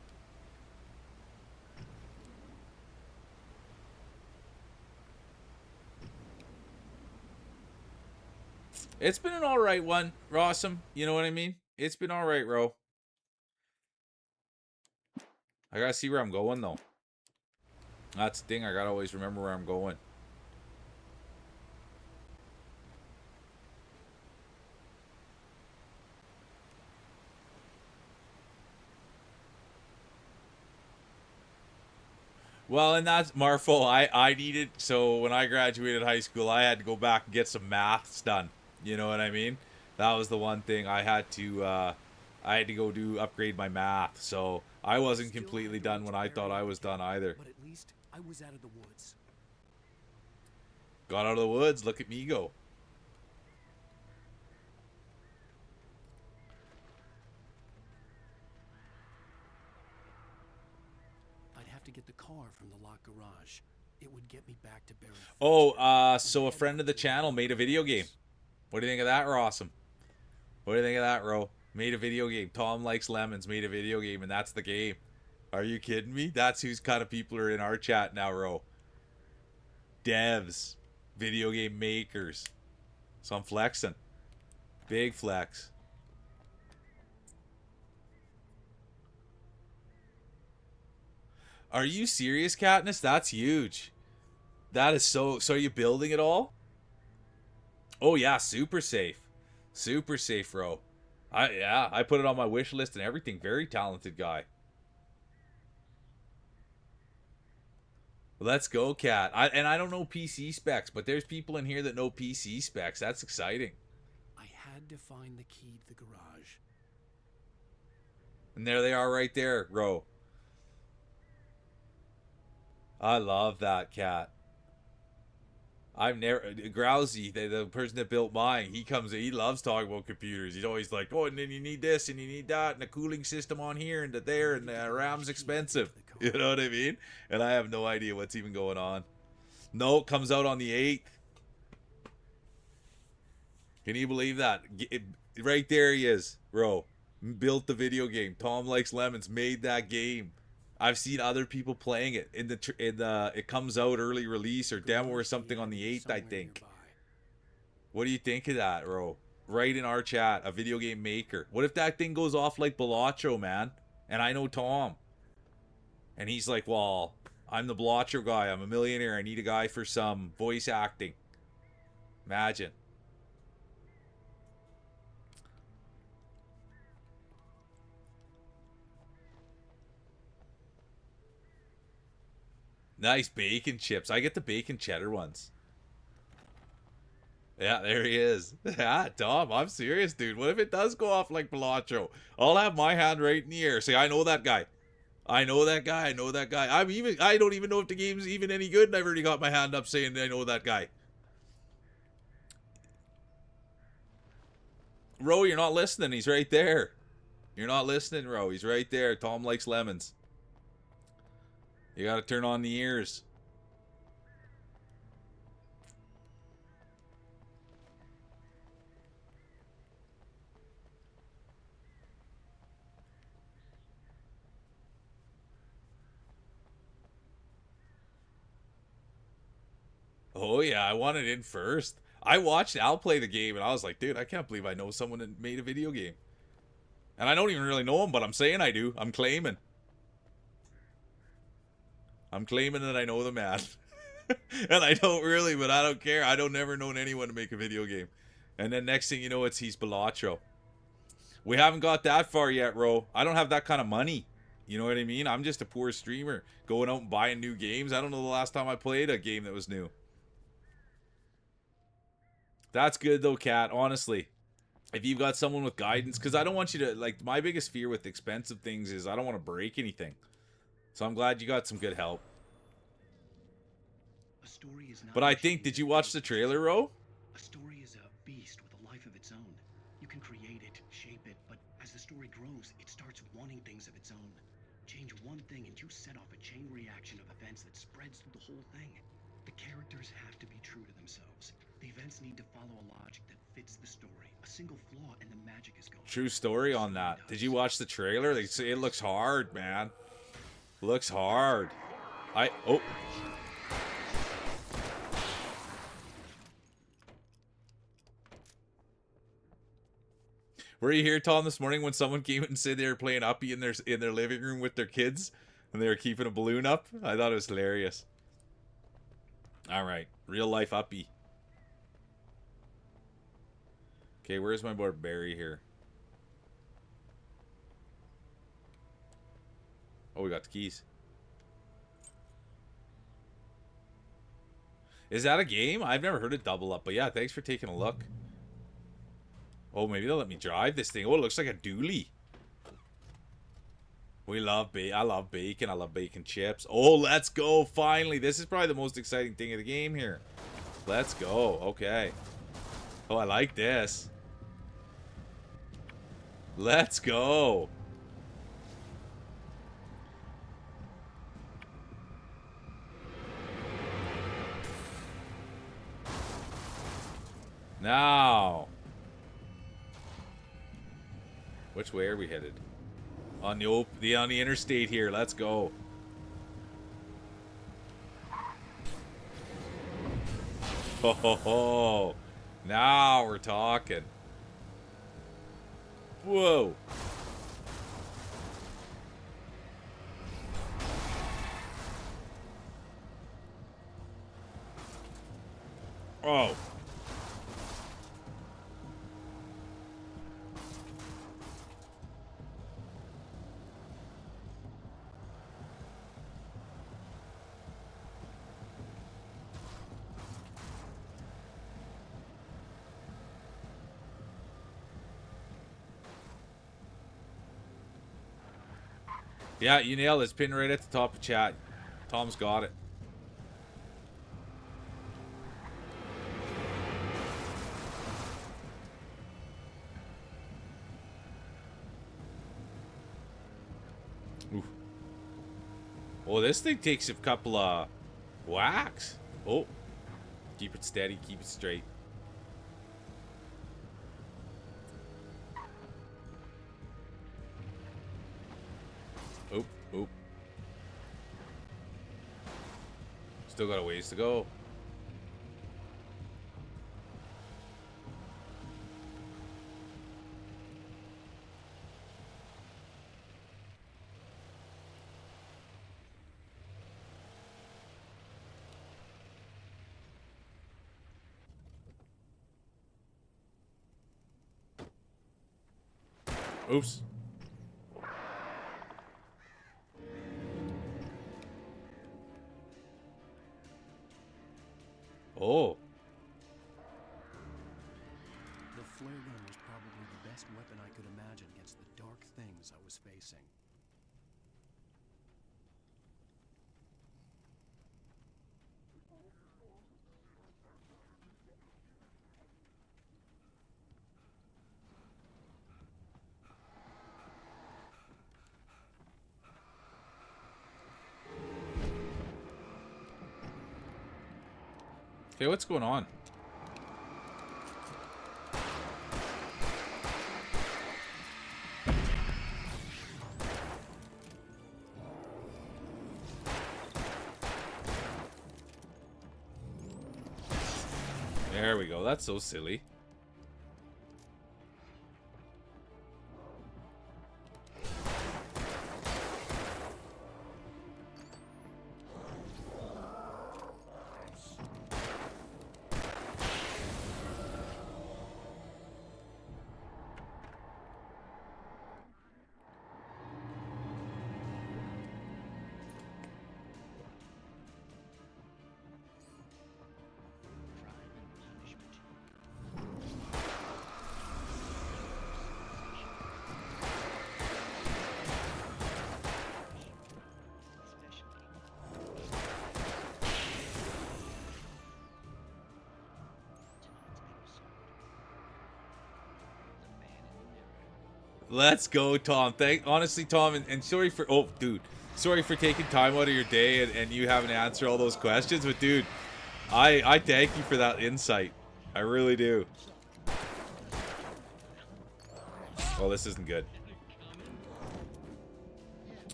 Speaker 14: It's been an alright one, Rossum. You know what I mean? It's been alright, Ro. I gotta see where I'm going, though. That's the thing. I gotta always remember where I'm going. Well, and that's Marfo. I needed, so when I graduated high school, I had to go back and get some maths done. You know what I mean? That was the one thing I had to go upgrade my math. So I wasn't completely done when I thought I was done either.
Speaker 2: But at least I was out of the woods.
Speaker 14: Got out of the woods. Look at me go.
Speaker 2: I'd have to get the car from the locked garage. It would get me back to Barry.
Speaker 14: Oh, so a friend of the channel made a video game. What do you think of that, Rossum? What do you think of that, Ro? Made a video game. Tom Likes Lemons made a video game, and that's the game. Are you kidding me? That's whose kind of people are in our chat now, Ro. Devs. Video game makers. So I'm flexing. Big flex. Are you serious, Katniss? That's huge. That is so... So are you building it all? Oh, yeah. Super safe. Super safe, Ro. I put it on my wish list and everything. Very talented guy. Let's go, Cat. I don't know PC specs, but there's people in here that know PC specs. That's exciting.
Speaker 2: I had to find the key to the garage.
Speaker 14: And there they are right there, Ro. I love that, Cat. I've never Grousey, the person that built mine. He loves talking about computers. He's always like, oh, and then you need this and you need that and a cooling system on here and there and the RAM's expensive. You know what I mean? And I have no idea what's even going on. No, it comes out on the 8th. Can you believe that? Right there he is, bro. Built the video game. Tom Likes Lemons made that game. I've seen other people playing it in the it comes out early release or demo or something on the 8th, I think. What do you think of that, bro? Right in our chat, a video game maker. What if that thing goes off like Balacho, man? And I know Tom. And he's like, well, I'm the Balacho guy. I'm a millionaire. I need a guy for some voice acting. Imagine. Nice bacon chips. I get the bacon cheddar ones. Yeah, there he is. Yeah, Tom, I'm serious, dude. What if it does go off like Balacho? I'll have my hand right in the air. Say, I know that guy. I know that guy. I know that guy. I don't even know if the game's even any good, and I've already got my hand up saying I know that guy. Ro, you're not listening. He's right there. You're not listening, Ro. He's right there. Tom Likes Lemons. You gotta turn on the ears. Oh yeah, I want it in first. I watched Al play the game and I was like, dude, I can't believe I know someone that made a video game. And I don't even really know him, but I'm saying I do. I'm claiming. I'm claiming that I know the man. And I don't really, but I don't care. I don't never known anyone to make a video game. And then next thing you know, he's Balacho. We haven't got that far yet, Ro. I don't have that kind of money. You know what I mean? I'm just a poor streamer going out and buying new games. I don't know the last time I played a game that was new. That's good though, Kat, honestly. If you've got someone with guidance, because I don't want you to, like, my biggest fear with expensive things is I don't want to break anything. So I'm glad you got some good help.
Speaker 13: A story is not
Speaker 14: But I think, did you watch the trailer, Ro?
Speaker 13: A story is a beast with a life of its own. You can create it, shape it, but as the story grows, it starts wanting things of its own. Change one thing and you set off a chain reaction of events that spreads through the whole thing. The characters have to be true to themselves. The events need to follow a logic that fits the story. A single flaw and the magic is gone.
Speaker 14: True story on that. Did you watch the trailer? They say it looks hard, man. Looks hard. Oh. Were you here, Tom, this morning when someone came and said they were playing Uppy in their living room with their kids and they were keeping a balloon up? I thought it was hilarious. All right, real life Uppy. Okay, where's my boy Barry here? Oh, we got the keys. Is that a game? I've never heard it double up, but yeah, thanks for taking a look. Oh, maybe they'll let me drive this thing. Oh, it looks like a dually. I love bacon. I love bacon chips. Oh, let's go. Finally. This is probably the most exciting thing of the game here. Let's go. Okay. Oh, I like this. Let's go. Now. Which way are we headed? On the interstate here. Let's go. Ho ho ho. Now we're talking. Whoa. Oh. Yeah, you nailed it. It's pinned right at the top of chat. Tom's got it. Oof. Oh, this thing takes a couple of whacks. Oh, keep it steady, keep it straight. Oop, oop. Still got a ways to go. Oops. Oh.
Speaker 2: The flare gun was probably the best weapon I could imagine against the dark things I was facing.
Speaker 14: Okay, what's going on? There we go. That's so silly. Let's go, Tom. Honestly, Tom, and sorry for sorry for taking time out of your day and you having to answer all those questions, but dude, I thank you for that insight. I really do. Oh, this isn't good.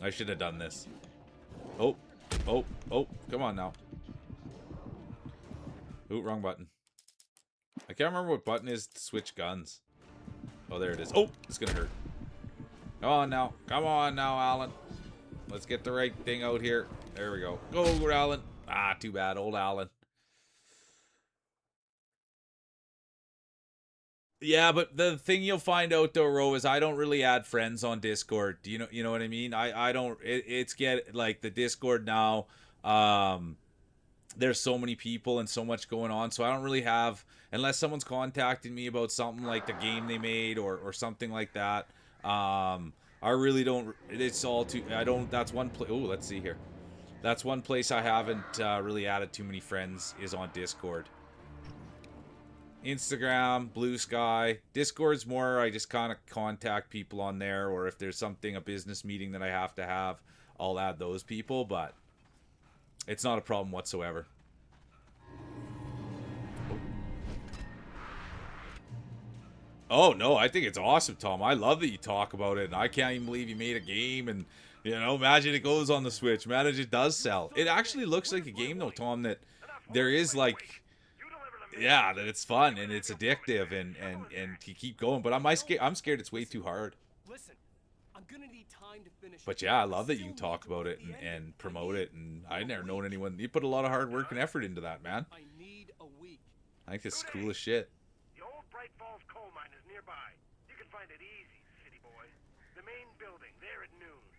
Speaker 14: I should have done this. Oh, come on now. Ooh, wrong button. I can't remember what button is to switch guns. Oh, there it is. Oh, it's gonna hurt. Come on now. Come on now, Alan. Let's get the right thing out here. There we go. Go, Alan. Ah, too bad. Old Alan. Yeah, but the thing you'll find out though, Ro, is I don't really add friends on Discord. Do you know what I mean? I don't. It's get like the Discord now. There's so many people and so much going on, so I don't really have, unless someone's contacting me about something like the game they made or something like that. I really don't. It's all too. I don't. That's one place. Oh, let's see here. That's one place I haven't really added too many friends is on Discord. Instagram, Blue Sky. Discord's more I just kind of contact people on there, or if there's something, a business meeting that I have to have, I'll add those people, but it's not a problem whatsoever. Oh, no, I think it's awesome, Tom. I love that you talk about it, and I can't even believe you made a game, and, you know, imagine it goes on the Switch. Imagine it does sell. It actually looks like a game, though, Tom, that there is, like, yeah, that it's fun, and it's addictive, and you keep going, but I'm scared it's way too hard.
Speaker 2: Listen, I'm gonna need time to finish.
Speaker 14: But yeah, I love that you talk about it and promote it, and I never known anyone. You put a lot of hard work and effort into that, man.
Speaker 2: I need a week.
Speaker 14: I think it's cool as shit.
Speaker 3: The old Bright Falls coal mine is nearby. You can find it easy, city boy. The main building, there at noon.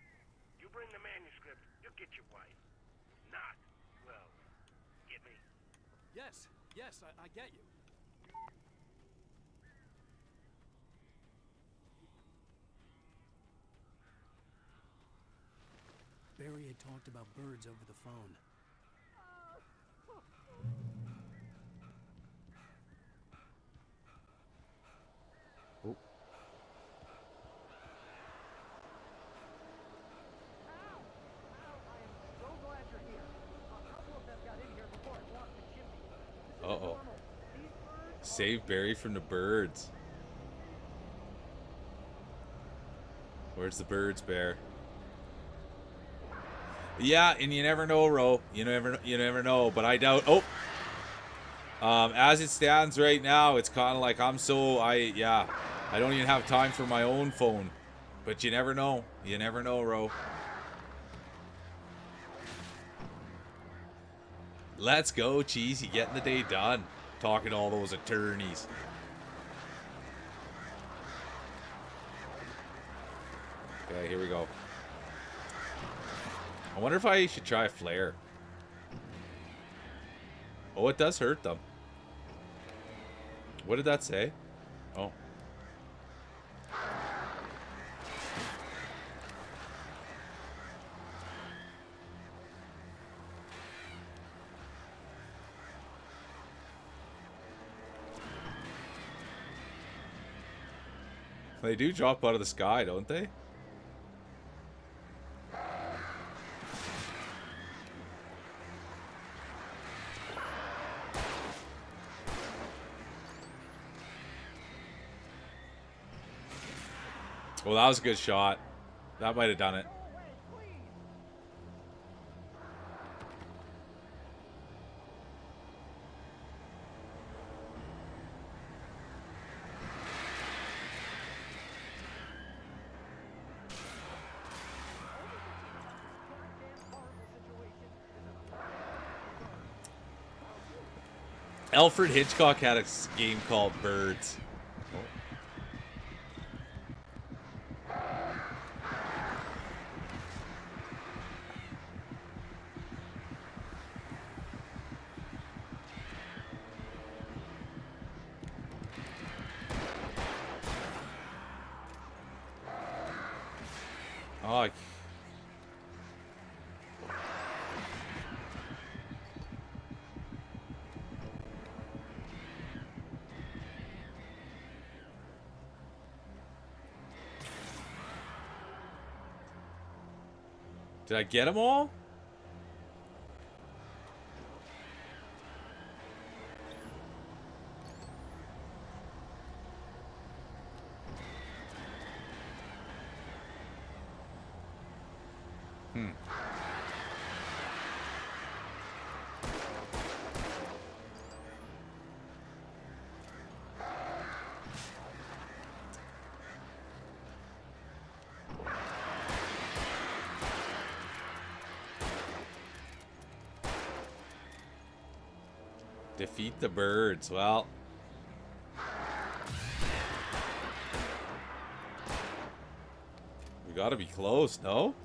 Speaker 3: You bring the manuscript, you'll get your wife. Not, well, get me?
Speaker 2: Yes, I get you. Barry had talked about birds over the phone.
Speaker 14: Oh.
Speaker 11: So glad you're here. A couple of them got in here before I blocked the chimney.
Speaker 14: Uh-oh. Save Barry from the birds. Where's the birds, Bear? Yeah, and you never know, Ro. You never know. But I doubt. Oh, as it stands right now, it's kind of like I don't even have time for my own phone. But you never know. You never know, Ro. Let's go, Cheesy. Getting the day done. Talking to all those attorneys. Okay, here we go. I wonder if I should try a flare. Oh, it does hurt them. What did that say? Oh. They do drop out of the sky, don't they? Well, that was a good shot. That might have done it. Alfred Hitchcock had a game called Birds. Oh, did I get them all? Defeat the birds. Well, we gotta be close, no?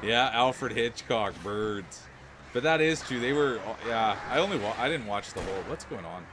Speaker 14: Yeah, Alfred Hitchcock, Birds. But that is true. They were, yeah. I didn't watch the whole. What's going on?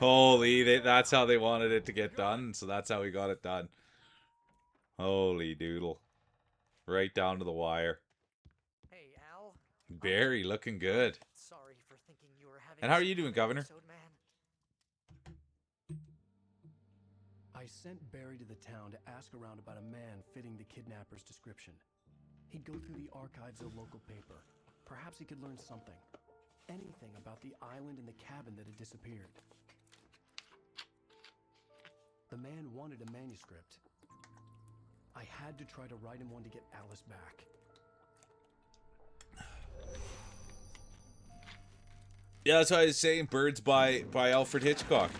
Speaker 14: Holy, that's how they wanted it to get done, so that's how we got it done. Holy doodle. Right down to the wire.
Speaker 11: Hey, Al.
Speaker 14: Barry, looking good.
Speaker 11: Sorry for thinking you were having.
Speaker 14: And how are you doing, Governor?
Speaker 11: Episode, man.
Speaker 2: I sent Barry to the town to ask around about a man fitting the kidnapper's description. He'd go through the archives of the local paper. Perhaps he could learn something. Anything about the island and the cabin that had disappeared. The man wanted a manuscript. I had to try to write him one to get Alice back.
Speaker 14: Yeah, that's what I was saying. Birds by Alfred Hitchcock.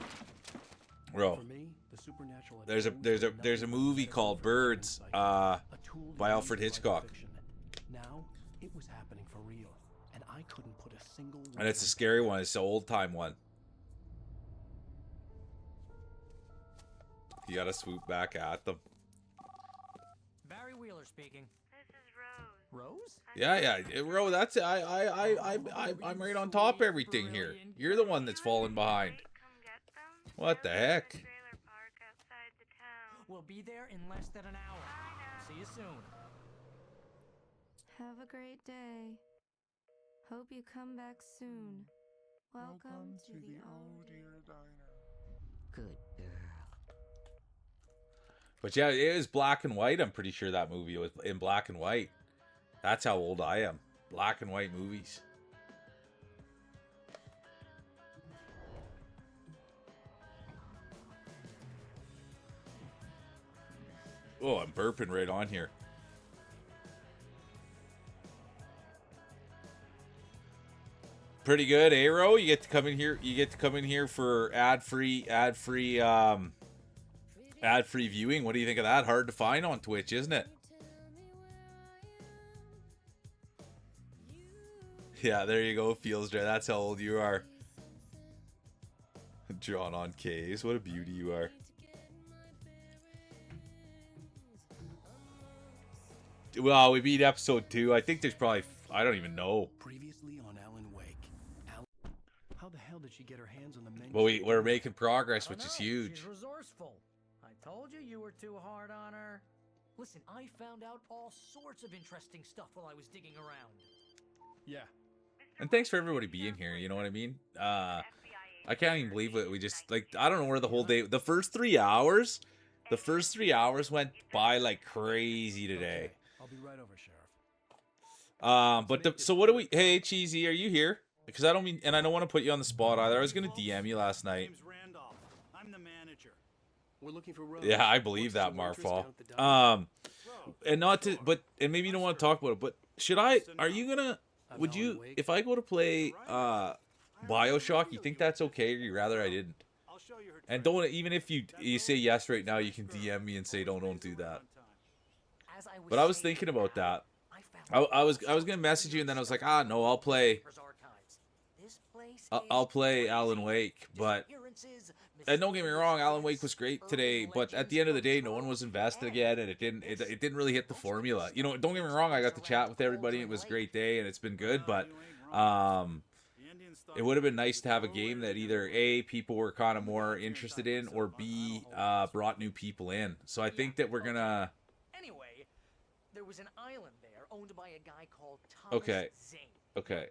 Speaker 14: Bro,
Speaker 2: For me, the supernatural
Speaker 14: there's a movie called Birds by Alfred Hitchcock,
Speaker 2: Now, it was happening for real, and I couldn't put a single
Speaker 14: and it's a scary one. It's an old time one. You gotta swoop back at them.
Speaker 11: Barry Wheeler speaking.
Speaker 6: This is Rose.
Speaker 11: Rose?
Speaker 14: Yeah. Bro, that's I'm right on top of everything here. You're the one that's falling behind. What the heck?
Speaker 11: We'll be there in less than an hour. See you soon.
Speaker 4: Have a great day. Hope you come back soon. Welcome to the old dear diner.
Speaker 11: Good girl.
Speaker 14: But yeah, it was black and white. I'm pretty sure that movie was in black and white. That's how old I am. Black and white movies. Oh, I'm burping right on here. Pretty good, Aero. You get to come in here. You get to come in here for ad-free viewing. What do you think of that? Hard to find on Twitch, isn't it? Yeah, there you go, Feels Dry. That's how old you are. Drawn on K's. What a beauty you are. Well, we beat episode 2. I think there's probably... I don't even know.
Speaker 2: Previously on Alan Wake. How the hell did she get her hands on the menu?
Speaker 14: Well, we're making progress, which is huge.
Speaker 11: She's resourceful. I told you you were too hard on her. Listen, I found out all sorts of interesting stuff while I was digging around.
Speaker 2: Yeah.
Speaker 14: And thanks for everybody being here, you know what I mean? I can't even believe it. We just, like, I don't know where the whole day... The first 3 hours went by like crazy today.
Speaker 2: I'll be right over, Sheriff.
Speaker 14: But so what do we... Hey, Cheesy, are you here? Because I don't mean... And I don't want to put you on the spot either. I was going to DM you last night.
Speaker 7: Randolph. I'm the manager.
Speaker 2: We're looking for Rose.
Speaker 14: Yeah, I believe that, Marfall. And not to... But... And maybe you don't want to talk about it, but should I... Are you going to... Would you... If I go to play BioShock, you think that's okay, or you rather I didn't? And don't... Even if you say yes right now, you can DM me and say, don't do that. But I was thinking about that. I was gonna message you, and then I was like, no, I'll play Alan Wake. But and don't get me wrong, Alan Wake was great today. But at the end of the day, no one was invested again, and it didn't really hit the formula. You know, don't get me wrong, I got to chat with everybody. It was a great day, and it's been good. But it would have been nice to have a game that either A, people were kind of more interested in, or B, brought new people in. So I think that we're gonna.
Speaker 11: Anyway, there was an island there owned by a guy called Thomas Zane.
Speaker 14: Okay.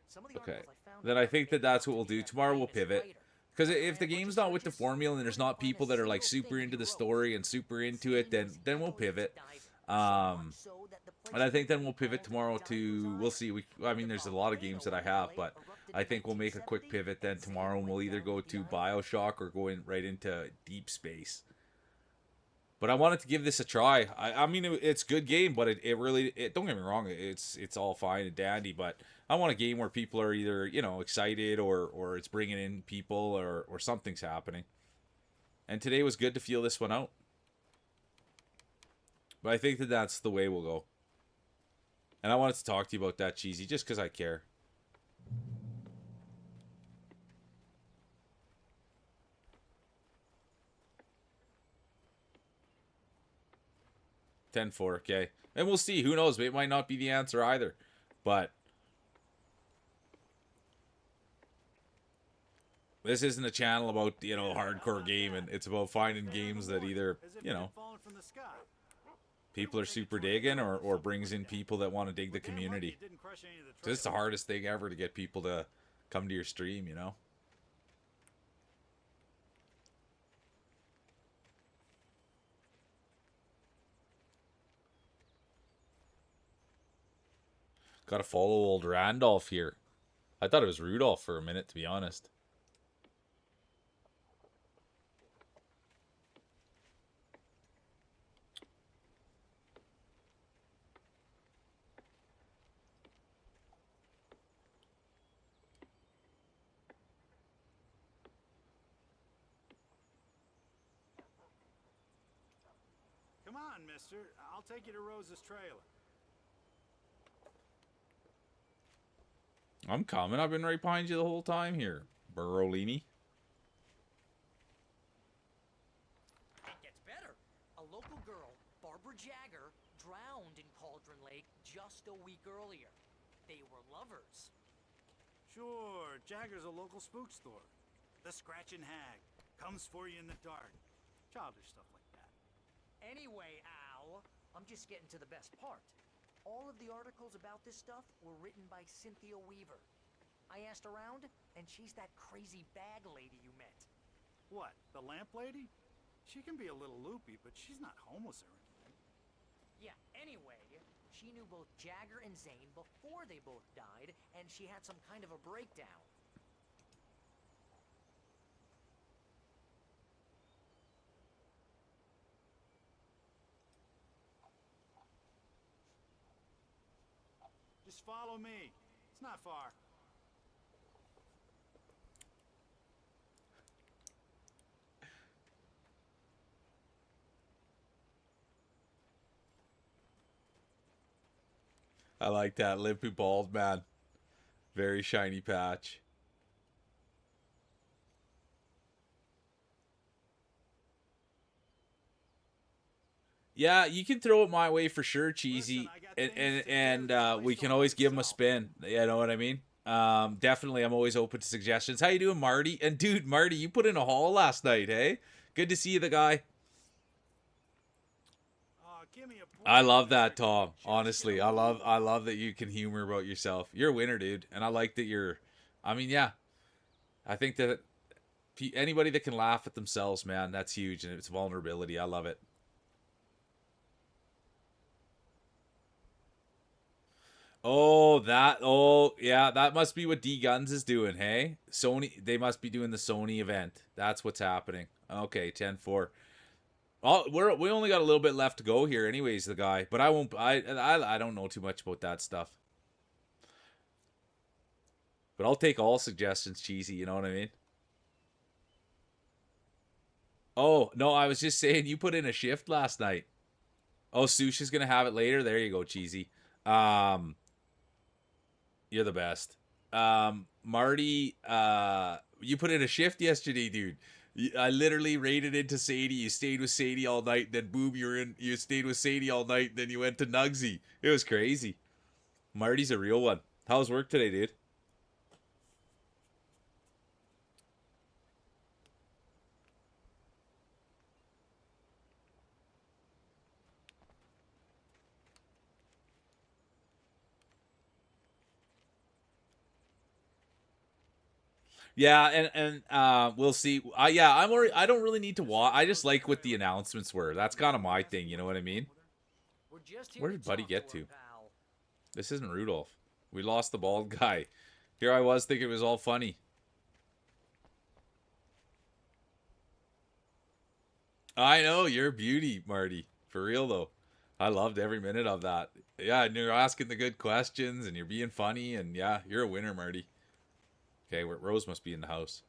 Speaker 14: Then I think that's what we'll do. Tomorrow we'll pivot. Because if the game's not with the formula and there's not people that are like super into the story and super into it, then we'll pivot. And I think then we'll pivot tomorrow to... We'll see. I mean, there's a lot of games that I have, but I think we'll make a quick pivot then tomorrow, and we'll either go to BioShock or go right into Deep Space. But I wanted to give this a try. I mean, it's a good game, but it really... don't get me wrong, it's all fine and dandy, but I want a game where people are either, you know, excited or it's bringing in people or something's happening. And today was good to feel this one out. But I think that's the way we'll go. And I wanted to talk to you about that, Cheesy, just because I care. $10-4, okay. And we'll see. Who knows? It might not be the answer either. But this isn't a channel about, you know, hardcore gaming. It's about finding games that either, you know, people are super digging or brings in people that want to dig the community. So it's the hardest thing ever to get people to come to your stream, you know? Gotta follow old Randolph here. I thought it was Rudolph for a minute, to be honest.
Speaker 19: on, mister. I'll take you to Rose's trailer.
Speaker 14: I'm coming. I've been right behind you the whole time here, Burrolini.
Speaker 11: It gets better. A local girl, Barbara Jagger, drowned in Cauldron Lake just a week earlier. They were lovers.
Speaker 19: Sure, Jagger's a local spook store. The Scratching Hag. Comes for you in the dark. Childish stuff like that.
Speaker 11: Anyway, Al, I'm just getting to the best part. All of the articles about this stuff were written by Cynthia Weaver. I asked around, and she's that crazy bag lady you met.
Speaker 19: What, the lamp lady? She can be a little loopy, but she's not homeless or anything.
Speaker 11: Yeah, anyway, she knew both Jagger and Zane before they both died, and she had some kind of a breakdown.
Speaker 19: Just follow me. It's not far.
Speaker 14: I like that. Limpy bald man. Very shiny patch. Yeah, you can throw it my way for sure, Cheesy, and we can always give him a spin. You know what I mean? Definitely, I'm always open to suggestions. How you doing, Marty? And dude, Marty, you put in a haul last night, hey? Good to see you, the guy. I love that, Tom. Honestly, I love that you can humor about yourself. You're a winner, dude, and I like that you're. I mean, yeah, I think that anybody that can laugh at themselves, man, that's huge, and it's vulnerability. I love it. Oh, yeah, that must be what D Guns is doing, hey? Sony, they must be doing the Sony event. That's what's happening. Okay, 10-4. Oh, we only got a little bit left to go here anyways, the guy. But I don't know too much about that stuff. But I'll take all suggestions, Cheesy, you know what I mean? Oh, no, I was just saying you put in a shift last night. Oh, Sushi's going to have it later. There you go, Cheesy. You're the best. Marty, you put in a shift yesterday, dude. I literally raided into Sadie. You stayed with Sadie all night. Then boom, you stayed with Sadie all night. Then you went to Nugsy. It was crazy. Marty's a real one. How was work today, dude? Yeah, and we'll see. Yeah, I don't really need to watch. I just like what the announcements were. That's kind of my thing. You know what I mean? Where did Buddy get to? This isn't Rudolph. We lost the bald guy. Here I was thinking it was all funny. I know, you're a beauty, Marty. For real, though. I loved every minute of that. Yeah, and you're asking the good questions, and you're being funny, and yeah, you're a winner, Marty. Okay, Rose must be in the house.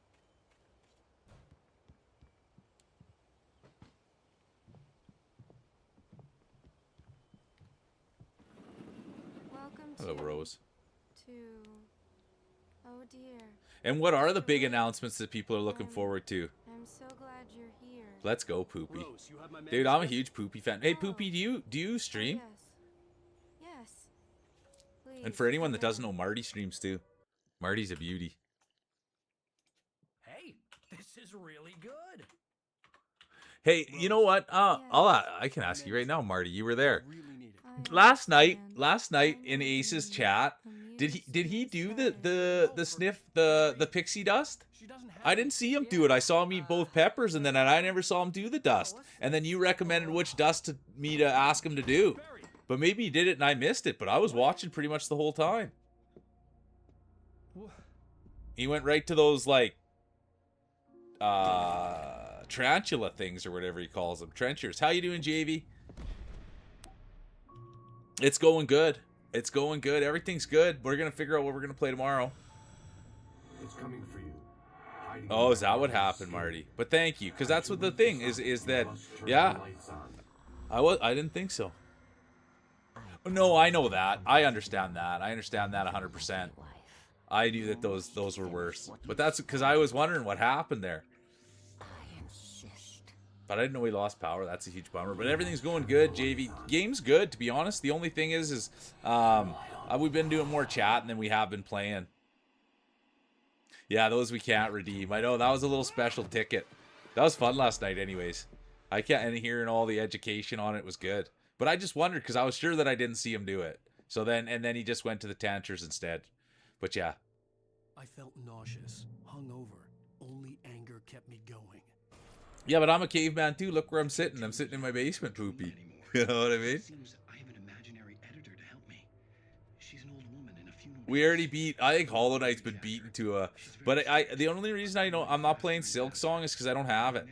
Speaker 4: Welcome
Speaker 14: Hello, Rose.
Speaker 4: Oh dear.
Speaker 14: And what are the big announcements that people are looking forward to?
Speaker 4: I'm so glad you're here.
Speaker 14: Let's go, Poopy. Rose, dude, I'm a huge Poopy fan. Hey, Poopy, do you stream?
Speaker 4: Yes. Please.
Speaker 14: And for anyone that doesn't know, Marty streams too. Marty's a beauty.
Speaker 11: Hey, this is really good.
Speaker 14: Hey, you know what? I can ask you right now, Marty. You were there last night in Ace's chat. Did he do the sniff the pixie dust? I didn't see him do it. I saw him eat both peppers, and then I never saw him do the dust. And then you recommended which dust to me to ask him to do. But maybe he did it and I missed it. But I was watching pretty much the whole time. He went right to those like tarantula things or whatever he calls them. Trenchers. How you doing, JV? It's going good. It's going good. Everything's good. We're going to figure out what we're going to play tomorrow.
Speaker 20: It's coming for you.
Speaker 14: Oh, is that what happened, Marty? But thank you, because that's what the thing is that, yeah. I didn't think so. No, I know that. I understand that. I understand that 100%. I knew that those were worse. But that's because I was wondering what happened there. But I didn't know we lost power. That's a huge bummer. But everything's going good, JV. Game's good, to be honest. The only thing is we've been doing more chatting than we have been playing. Yeah, those we can't redeem. I know, that was a little special ticket. That was fun last night anyways. I can't, and hearing all the education on it was good. But I just wondered because I was sure that I didn't see him do it. So then he just went to the Tanchers instead. But yeah.
Speaker 2: I felt nauseous, hungover. Only anger kept me going.
Speaker 14: Yeah, but I'm a caveman too. Look where I'm sitting. I'm sitting in my basement, Poopy. You know what I mean?
Speaker 13: I have an imaginary editor to help me. She's an old woman in a funeral.
Speaker 14: We already beat. I think Hollow Knight's been beaten to a. But the only reason I know I'm not playing Silk Song is because I don't have it.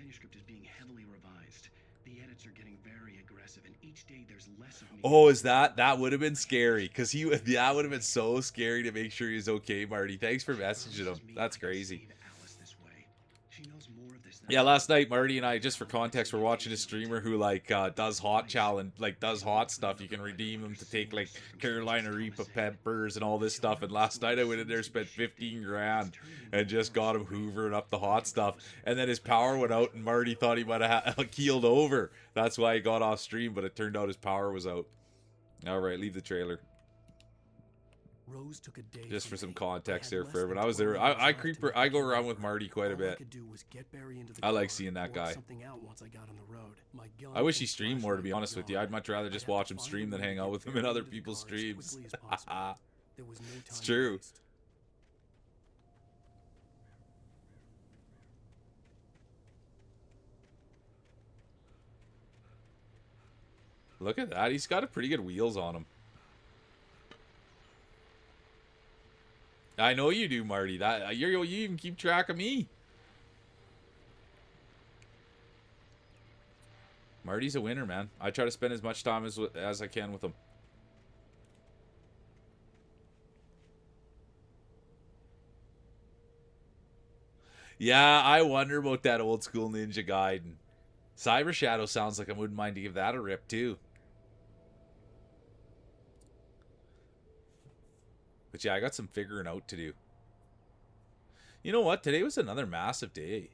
Speaker 14: Oh, is that would have been scary? Because that would have been so scary to make sure he was okay, Marty. Thanks for messaging him. That's crazy. Yeah, last night Marty and I, just for context, we're watching a streamer who does hot challenge, does hot stuff. You can redeem him to take Carolina Reaper peppers and all this stuff. And last night I went in there, spent 15 grand, and just got him hoovering up the hot stuff. And then his power went out, and Marty thought he might have keeled over. That's why he got off stream, but it turned out his power was out. All right, leave the trailer.
Speaker 2: Rose took a day
Speaker 14: just for some context there for everyone. I was there. I go around with Marty quite a bit. I like seeing that guy. I wish he streamed more, to be honest with you. I'd much rather just watch him stream than hang out with him in other people's streams. It's true. Look at that. He's got a pretty good wheels on him. I know you do, Marty. That you even keep track of me. Marty's a winner, man. I try to spend as much time as I can with him. Yeah, I wonder about that old school Ninja Gaiden. Cyber Shadow sounds like I wouldn't mind to give that a rip too. But yeah, I got some figuring out to do. You know what? Today was another massive day.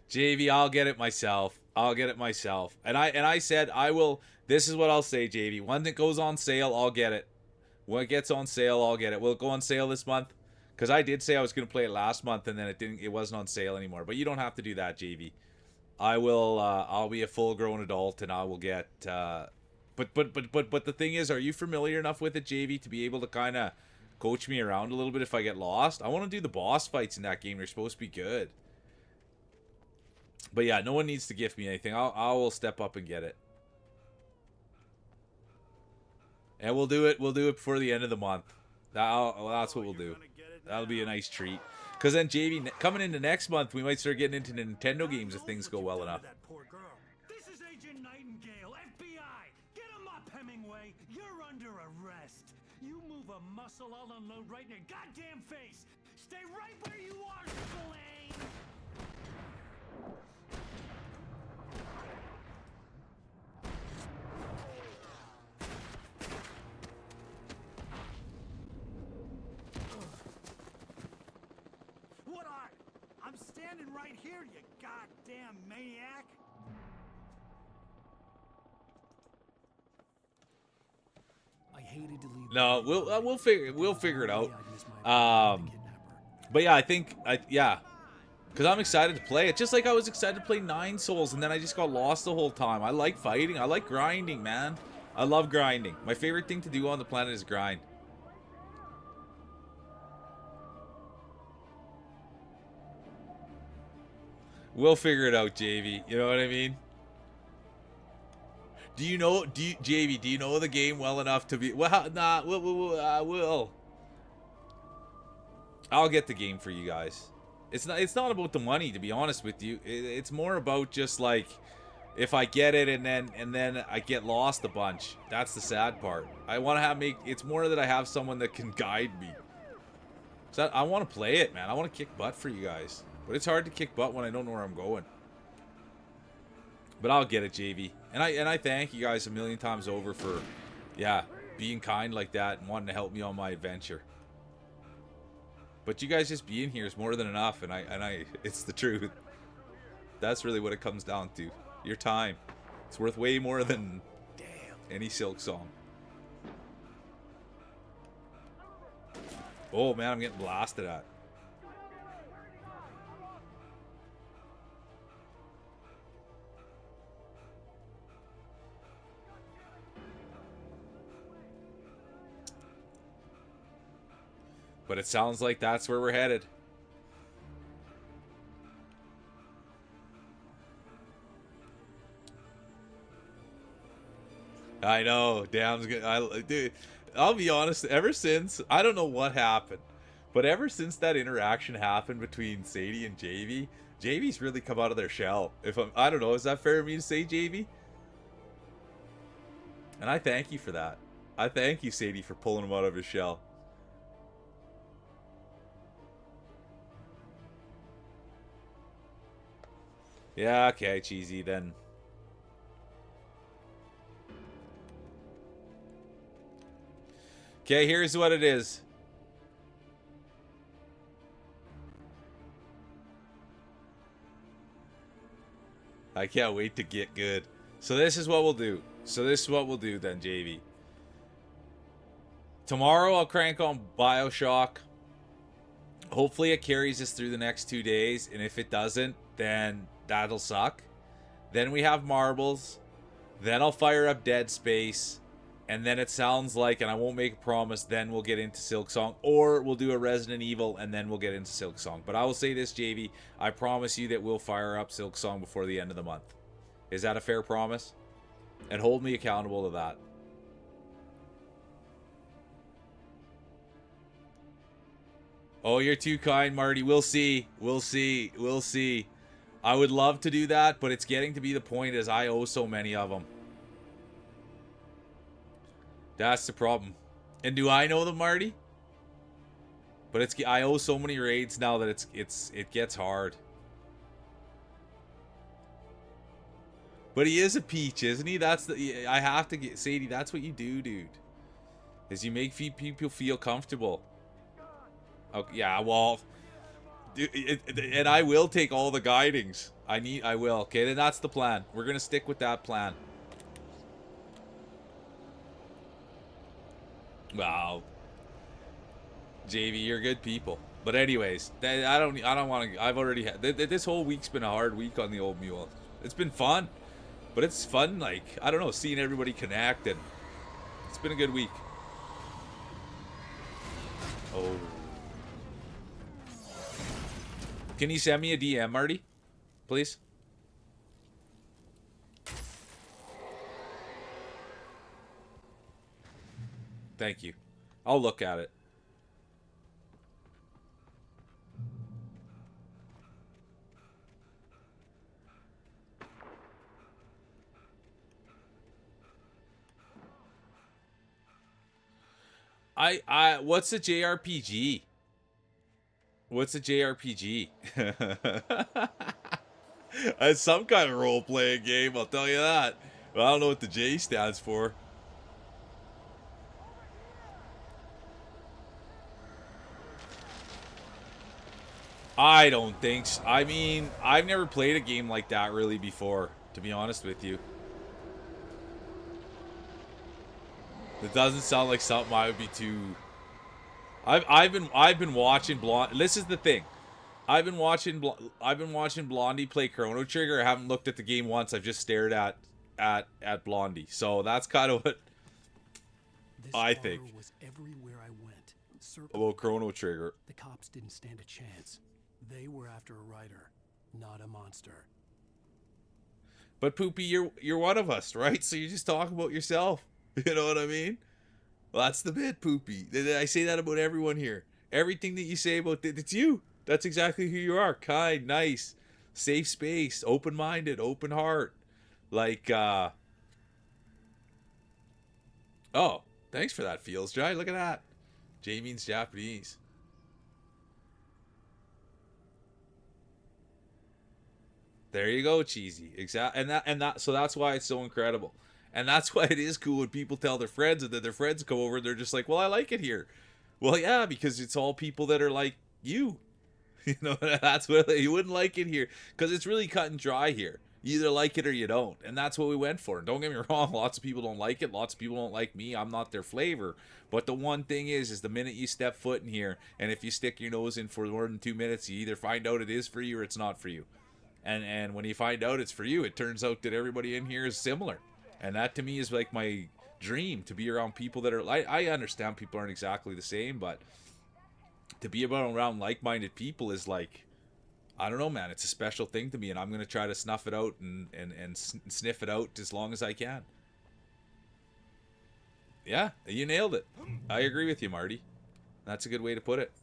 Speaker 14: JV, I'll get it myself. I'll get it myself. And I said I will. This is what I'll say, JV. One that goes on sale, I'll get it. When it gets on sale, I'll get it. Will it go on sale this month? Because I did say I was going to play it last month, and then it wasn't on sale anymore. But you don't have to do that, JV. I will. I'll be a full-grown adult, and I will get. But the thing is, are you familiar enough with it, JV, to be able to kind of coach me around a little bit if I get lost? I want to do the boss fights in that game. They're supposed to be good. But yeah, no one needs to gift me anything. I will step up and get it. And we'll do it. We'll do it before the end of the month. That's what we'll do. That'll be a nice treat. Because then, JV, coming into next month, we might start getting into Nintendo games if things go well enough.
Speaker 19: This is Agent Nightingale, FBI. Get him up, Hemingway. You're under arrest. You move a muscle, I'll unload right in your goddamn face. Stay right where you are, Slane. What are? I'm standing right here, you goddamn maniac!
Speaker 2: I hated to leave.
Speaker 14: No, we'll figure it out. But yeah, I think because I'm excited to play it. Just like I was excited to play Nine Souls, and then I just got lost the whole time. I like fighting. I like grinding, man. I love grinding. My favorite thing to do on the planet is grind. We'll figure it out, JV. You know what I mean? JV, do you know the game well enough to be... Well, nah, we'll. I'll get the game for you guys. It's not about the money, to be honest with you. It's more about just like... If I get it and then I get lost a bunch. That's the sad part. I want to it's more that I have someone that can guide me. So I want to play it, man. I want to kick butt for you guys. But it's hard to kick butt when I don't know where I'm going. But I'll get it, JV. And I thank you guys a million times over for, yeah, being kind like that and wanting to help me on my adventure. But you guys just being here is more than enough, and I it's the truth. That's really what it comes down to. Your time. It's worth way more than any Silk Song. Oh man, I'm getting blasted at. But it sounds like that's where we're headed. I know, Damn's good. Dude, I'll be honest. Ever since, I don't know what happened, but ever since that interaction happened between Sadie and JV, JV's really come out of their shell. I don't know, is that fair of me to say, JV? And I thank you for that. I thank you, Sadie, for pulling him out of his shell. Yeah, okay, cheesy then. Okay, here's what it is. I can't wait to get good. So this is what we'll do. Then, JV. Tomorrow I'll crank on BioShock. Hopefully it carries us through the next 2 days, and if it doesn't, then that'll suck. Then we have Marbles. Then I'll fire up Dead Space. And then it sounds like, and I won't make a promise, then we'll get into Silk Song. Or we'll do a Resident Evil, and then we'll get into Silk Song. But I will say this, JV. I promise you that we'll fire up Silk Song before the end of the month. Is that a fair promise? And hold me accountable to that. Oh, you're too kind, Marty. We'll see. We'll see. We'll see. I would love to do that, but it's getting to be the point as I owe so many of them. That's the problem. And do I know them, Marty? But I owe so many raids now that it gets hard. But he is a peach, isn't he? I have to get Sadie. That's what you do, dude. Is you make people feel comfortable. Okay, yeah, well, and I will take all the guidings. I will. Okay, then that's the plan. We're gonna stick with that plan. Wow, JV, you're good people. But anyways, I don't want to. I've already had this whole week's been a hard week on the old mule. It's been fun, but it's fun. Like, I don't know, seeing everybody connect, and it's been a good week. Oh. Can you send me a DM, Marty? Please? Thank you. I'll look at it. What's a JRPG? What's a JRPG? It's some kind of role-playing game, I'll tell you that. But I don't know what the J stands for. I don't think so. I mean, I've never played a game like that really before, to be honest with you. It doesn't sound like something I would be too... I've been watching Blondie. This is the thing. I've been watching Blondie play Chrono Trigger. I haven't looked at the game once. I've just stared at Blondie. So that's kind of what I think
Speaker 2: was everywhere I went.
Speaker 14: about Chrono Trigger.
Speaker 2: The cops didn't stand a chance. They were after a writer, not a monster.
Speaker 14: But Poopy, you're one of us, right? So you just talk about yourself. You know what I mean? Well, that's the bit, Poopy. I say that about everyone here. Everything that you say about it's you. That's exactly who you are. Kind, nice, safe space, open-minded, open heart. Like, oh, thanks for that, Feels Dry. Look at that. J means Japanese. There you go, cheesy. Exactly. And that so that's why it's so incredible. And that's why it is cool when people tell their friends, and then their friends come over and they're just like, "Well, I like it here." Well, yeah, because it's all people that are like you. You know, that's what you wouldn't like it here, because it's really cut and dry here. You either like it or you don't, and that's what we went for. And don't get me wrong, lots of people don't like it. Lots of people don't like me. I'm not their flavor. But the one thing is the minute you step foot in here, and if you stick your nose in for more than 2 minutes, you either find out it is for you or it's not for you. And when you find out it's for you, it turns out that everybody in here is similar. And that to me is like my dream, to be around people that are like, I understand people aren't exactly the same, but to be around like-minded people is like, I don't know, man, it's a special thing to me, and I'm going to try to snuff it out and sniff it out as long as I can. Yeah, you nailed it. I agree with you, Marty. That's a good way to put it.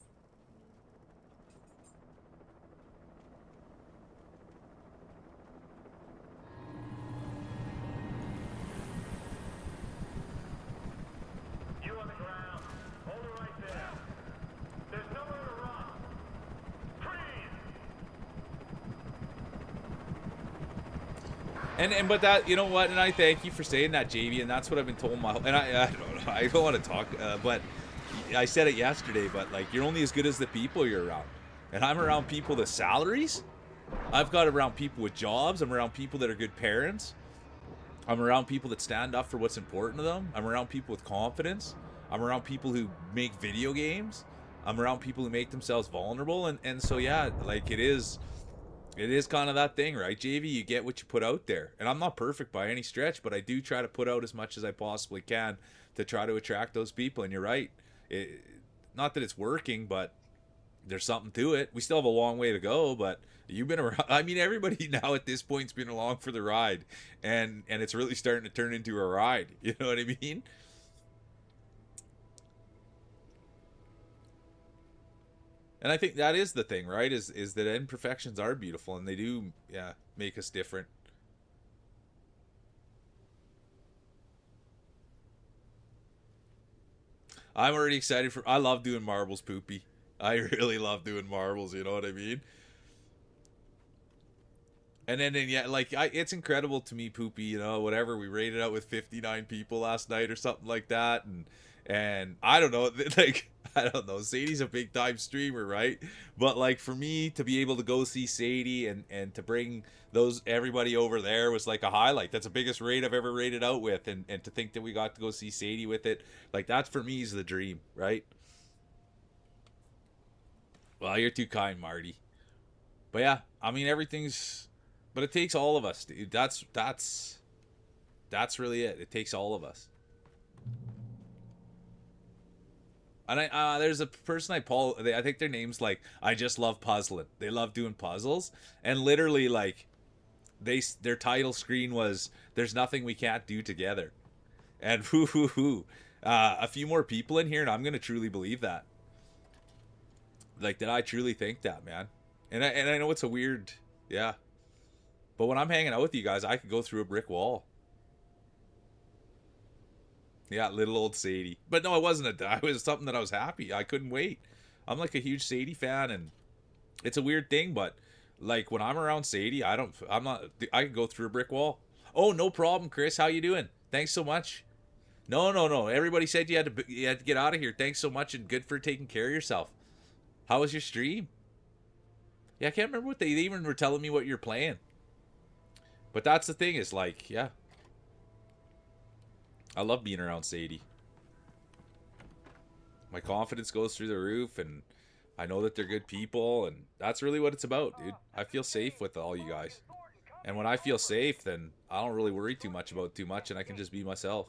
Speaker 14: But that, you know what, and I thank you for saying that, JV, and that's what I've been told my whole, and I don't know, I don't want to talk, but I said it yesterday, but like, you're only as good as the people you're around, and I'm around people with salaries, I've got around people with jobs, I'm around people that are good parents, I'm around people that stand up for what's important to them, I'm around people with confidence, I'm around people who make video games, I'm around people who make themselves vulnerable, and so yeah, like it is kind of that thing, right, JV? You get what you put out there. And I'm not perfect by any stretch, but I do try to put out as much as I possibly can to try to attract those people. And you're right. Not that it's working, but there's something to it. We still have a long way to go, but you've been around. I mean, everybody now at this point's been along for the ride. And it's really starting to turn into a ride. You know what I mean? And I think that is the thing, right? Is that imperfections are beautiful, and they do, yeah, make us different. I'm already excited for. I love doing marbles, Poopy. I really love doing marbles. You know what I mean? And then yeah, like it's incredible to me, Poopy. You know, whatever, we rated out with 59 people last night or something like that, and I don't know, like. I don't know, Sadie's a big time streamer, right? But like for me to be able to go see Sadie and to bring everybody over there was like a highlight. That's the biggest raid I've ever rated out with, and to think that we got to go see Sadie with it, like that for me is the dream, right? Well, you're too kind, Marty. But yeah, I mean but it takes all of us, dude. That's really it. It takes all of us. And there's a person I think their name's like, I just love puzzling. They love doing puzzles, and literally like their title screen was, there's nothing we can't do together. And a few more people in here and I'm gonna truly believe that. Like, that I truly think that, man. And I know it's a weird, yeah, but when I'm hanging out with you guys, I could go through a brick wall. Yeah, little old Sadie. But no, it wasn't it was something that I was happy. I couldn't wait. I'm like a huge Sadie fan, and it's a weird thing, but like when I'm around Sadie, I could go through a brick wall. Oh, no problem, Chris. How you doing? Thanks so much. No. Everybody said you had to get out of here. Thanks so much, and good for taking care of yourself. How was your stream? Yeah, I can't remember what they even were telling me what you're playing. But that's the thing, is like, yeah. I love being around Sadie. My confidence goes through the roof, and I know that they're good people, and that's really what it's about, dude. I feel safe with all you guys. And when I feel safe, then I don't really worry too much, and I can just be myself.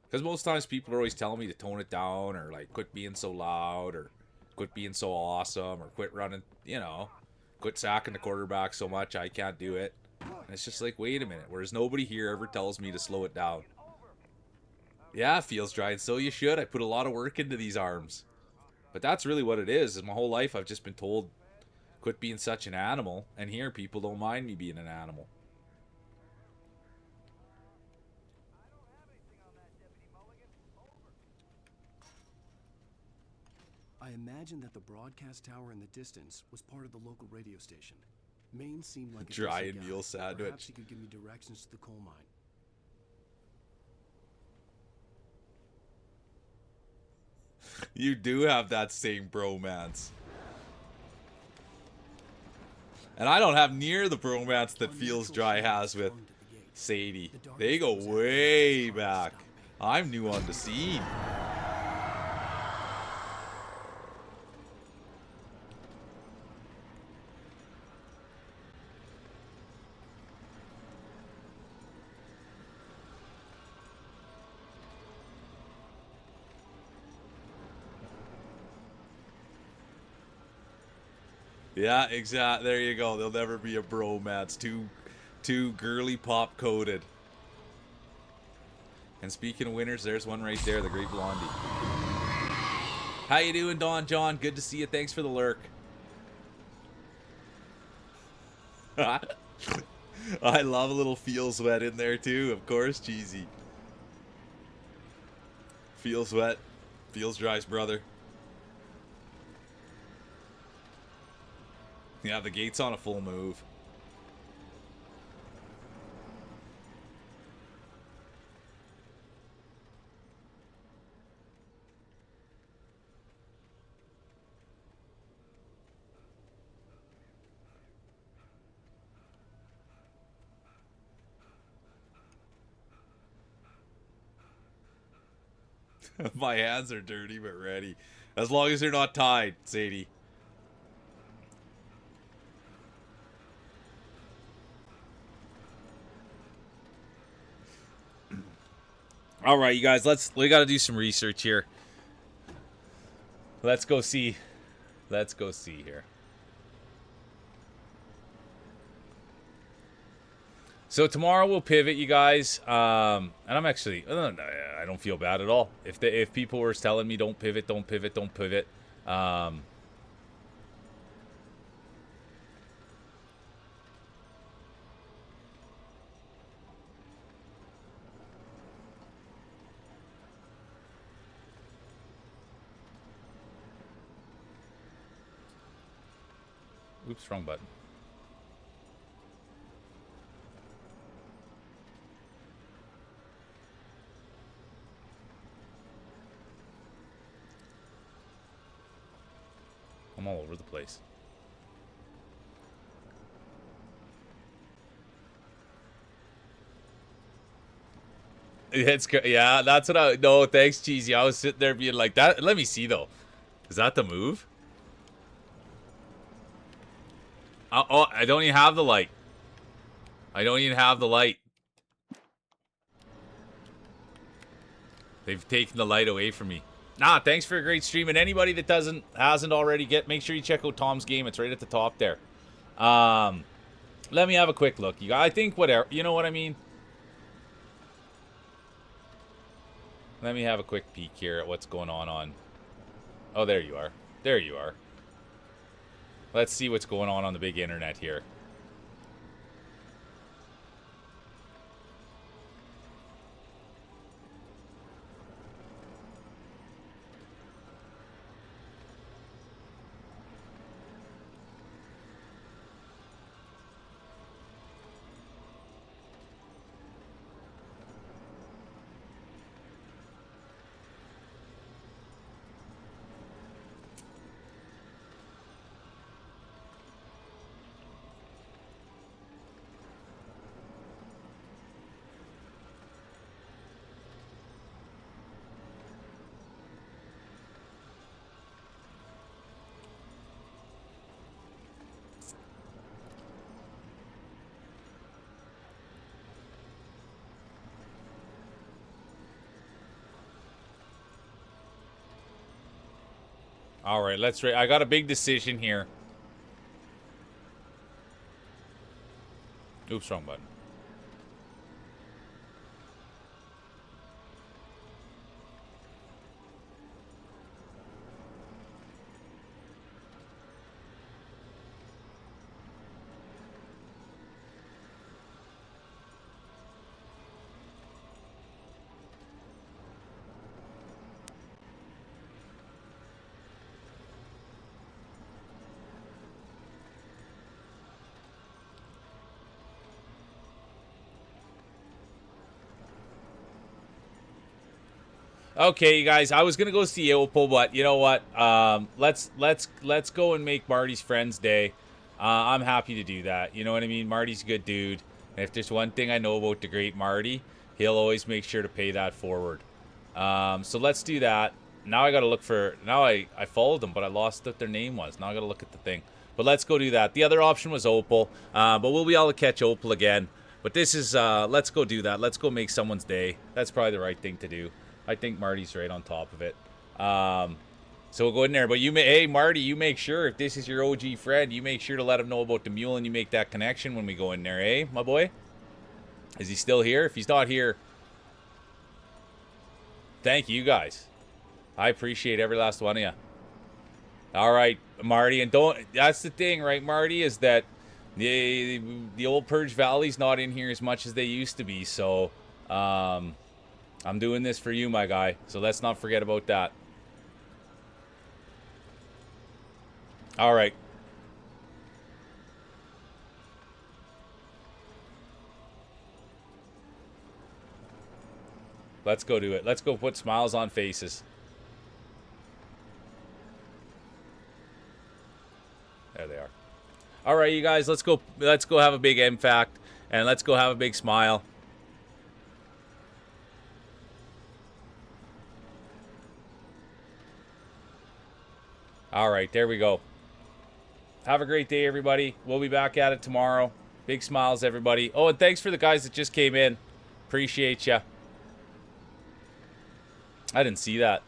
Speaker 14: Because most times people are always telling me to tone it down, or like quit being so loud, or quit being so awesome, or quit running, you know, quit sacking the quarterback so much I can't do it. And it's just like, wait a minute. Whereas nobody here ever tells me to slow it down. Yeah, it feels dry, and so you should. I put a lot of work into these arms. But that's really what it is my whole life I've just been told, quit being such an animal, and here people don't mind me being an animal.
Speaker 2: I imagined that the broadcast tower in the distance was part of the local radio station. Maine seemed like a
Speaker 14: Dry
Speaker 2: decent
Speaker 14: and
Speaker 2: guy.
Speaker 14: meal sandwich.
Speaker 2: Perhaps he could give me directions to the coal mine.
Speaker 14: You do have that same bromance. And I don't have near the bromance that Feels Dry has with Sadie. They go way back. I'm new on the scene. Yeah, exactly. There you go. There'll never be a bromance. Too girly pop coded. And speaking of winners, there's one right there, the Great Blondie. How you doing, Don John? Good to see you. Thanks for the lurk. I love a little Feels Wet in there too, of course, cheesy. Feels Wet, Feels Dry's brother. Yeah, the gate's on a full move. My hands are dirty but ready. As long as they're not tied, Sadie. All right, you guys, we got to do some research here. Let's go see here. So tomorrow we'll pivot, you guys. And I'm actually, I don't feel bad at all. If people were telling me don't pivot, don't pivot, don't pivot. Oops, wrong button. I'm all over the place. It's good. Yeah, that's what I. No, thanks, cheesy. I was sitting there being like that. Let me see though. Is that the move? Oh, I don't even have the light. I don't even have the light. They've taken the light away from me. Nah, thanks for a great stream. And anybody that hasn't already, make sure you check out Tom's game. It's right at the top there. Let me have a quick look. I think whatever. You know what I mean? Let me have a quick peek here at what's going on. Oh, there you are. There you are. Let's see what's going on the big internet here. All right, let's rate. I got a big decision here. Oops, wrong button.
Speaker 1: Okay, you guys, I was gonna go see Opal, but you know what? Let's go and make Marty's Friends Day. I'm happy to do that. You know what I mean? Marty's a good dude, and if there's one thing I know about the great Marty, he'll always make sure to pay that forward. So let's do that. Now I gotta look for. Now I followed them, but I lost what their name was. Now I gotta look at the thing. But let's go do that. The other option was Opal, but we'll be able to catch Opal again. But this is let's go do that. Let's go make someone's day. That's probably the right thing to do. I think Marty's right on top of it. So we'll go in there. But hey Marty, you make sure if this is your OG friend, you make sure to let him know about the mule and you make that connection when we go in there, eh, my boy? Is he still here? If he's not here, thank you guys. I appreciate every last one of you. All right, Marty, and that's the thing, right, Marty, is that the old Purge Valley's not in here as much as they used to be, so I'm doing this for you, my guy, so let's not forget about that. All right. Let's go do it. Let's go put smiles on faces. There they are. All right, you guys, let's go have a big MFAC, and let's go have a big smile. All right, there we go. Have a great day, everybody. We'll be back at it tomorrow. Big smiles, everybody. Oh, and thanks for the guys that just came in. Appreciate ya. I didn't see that.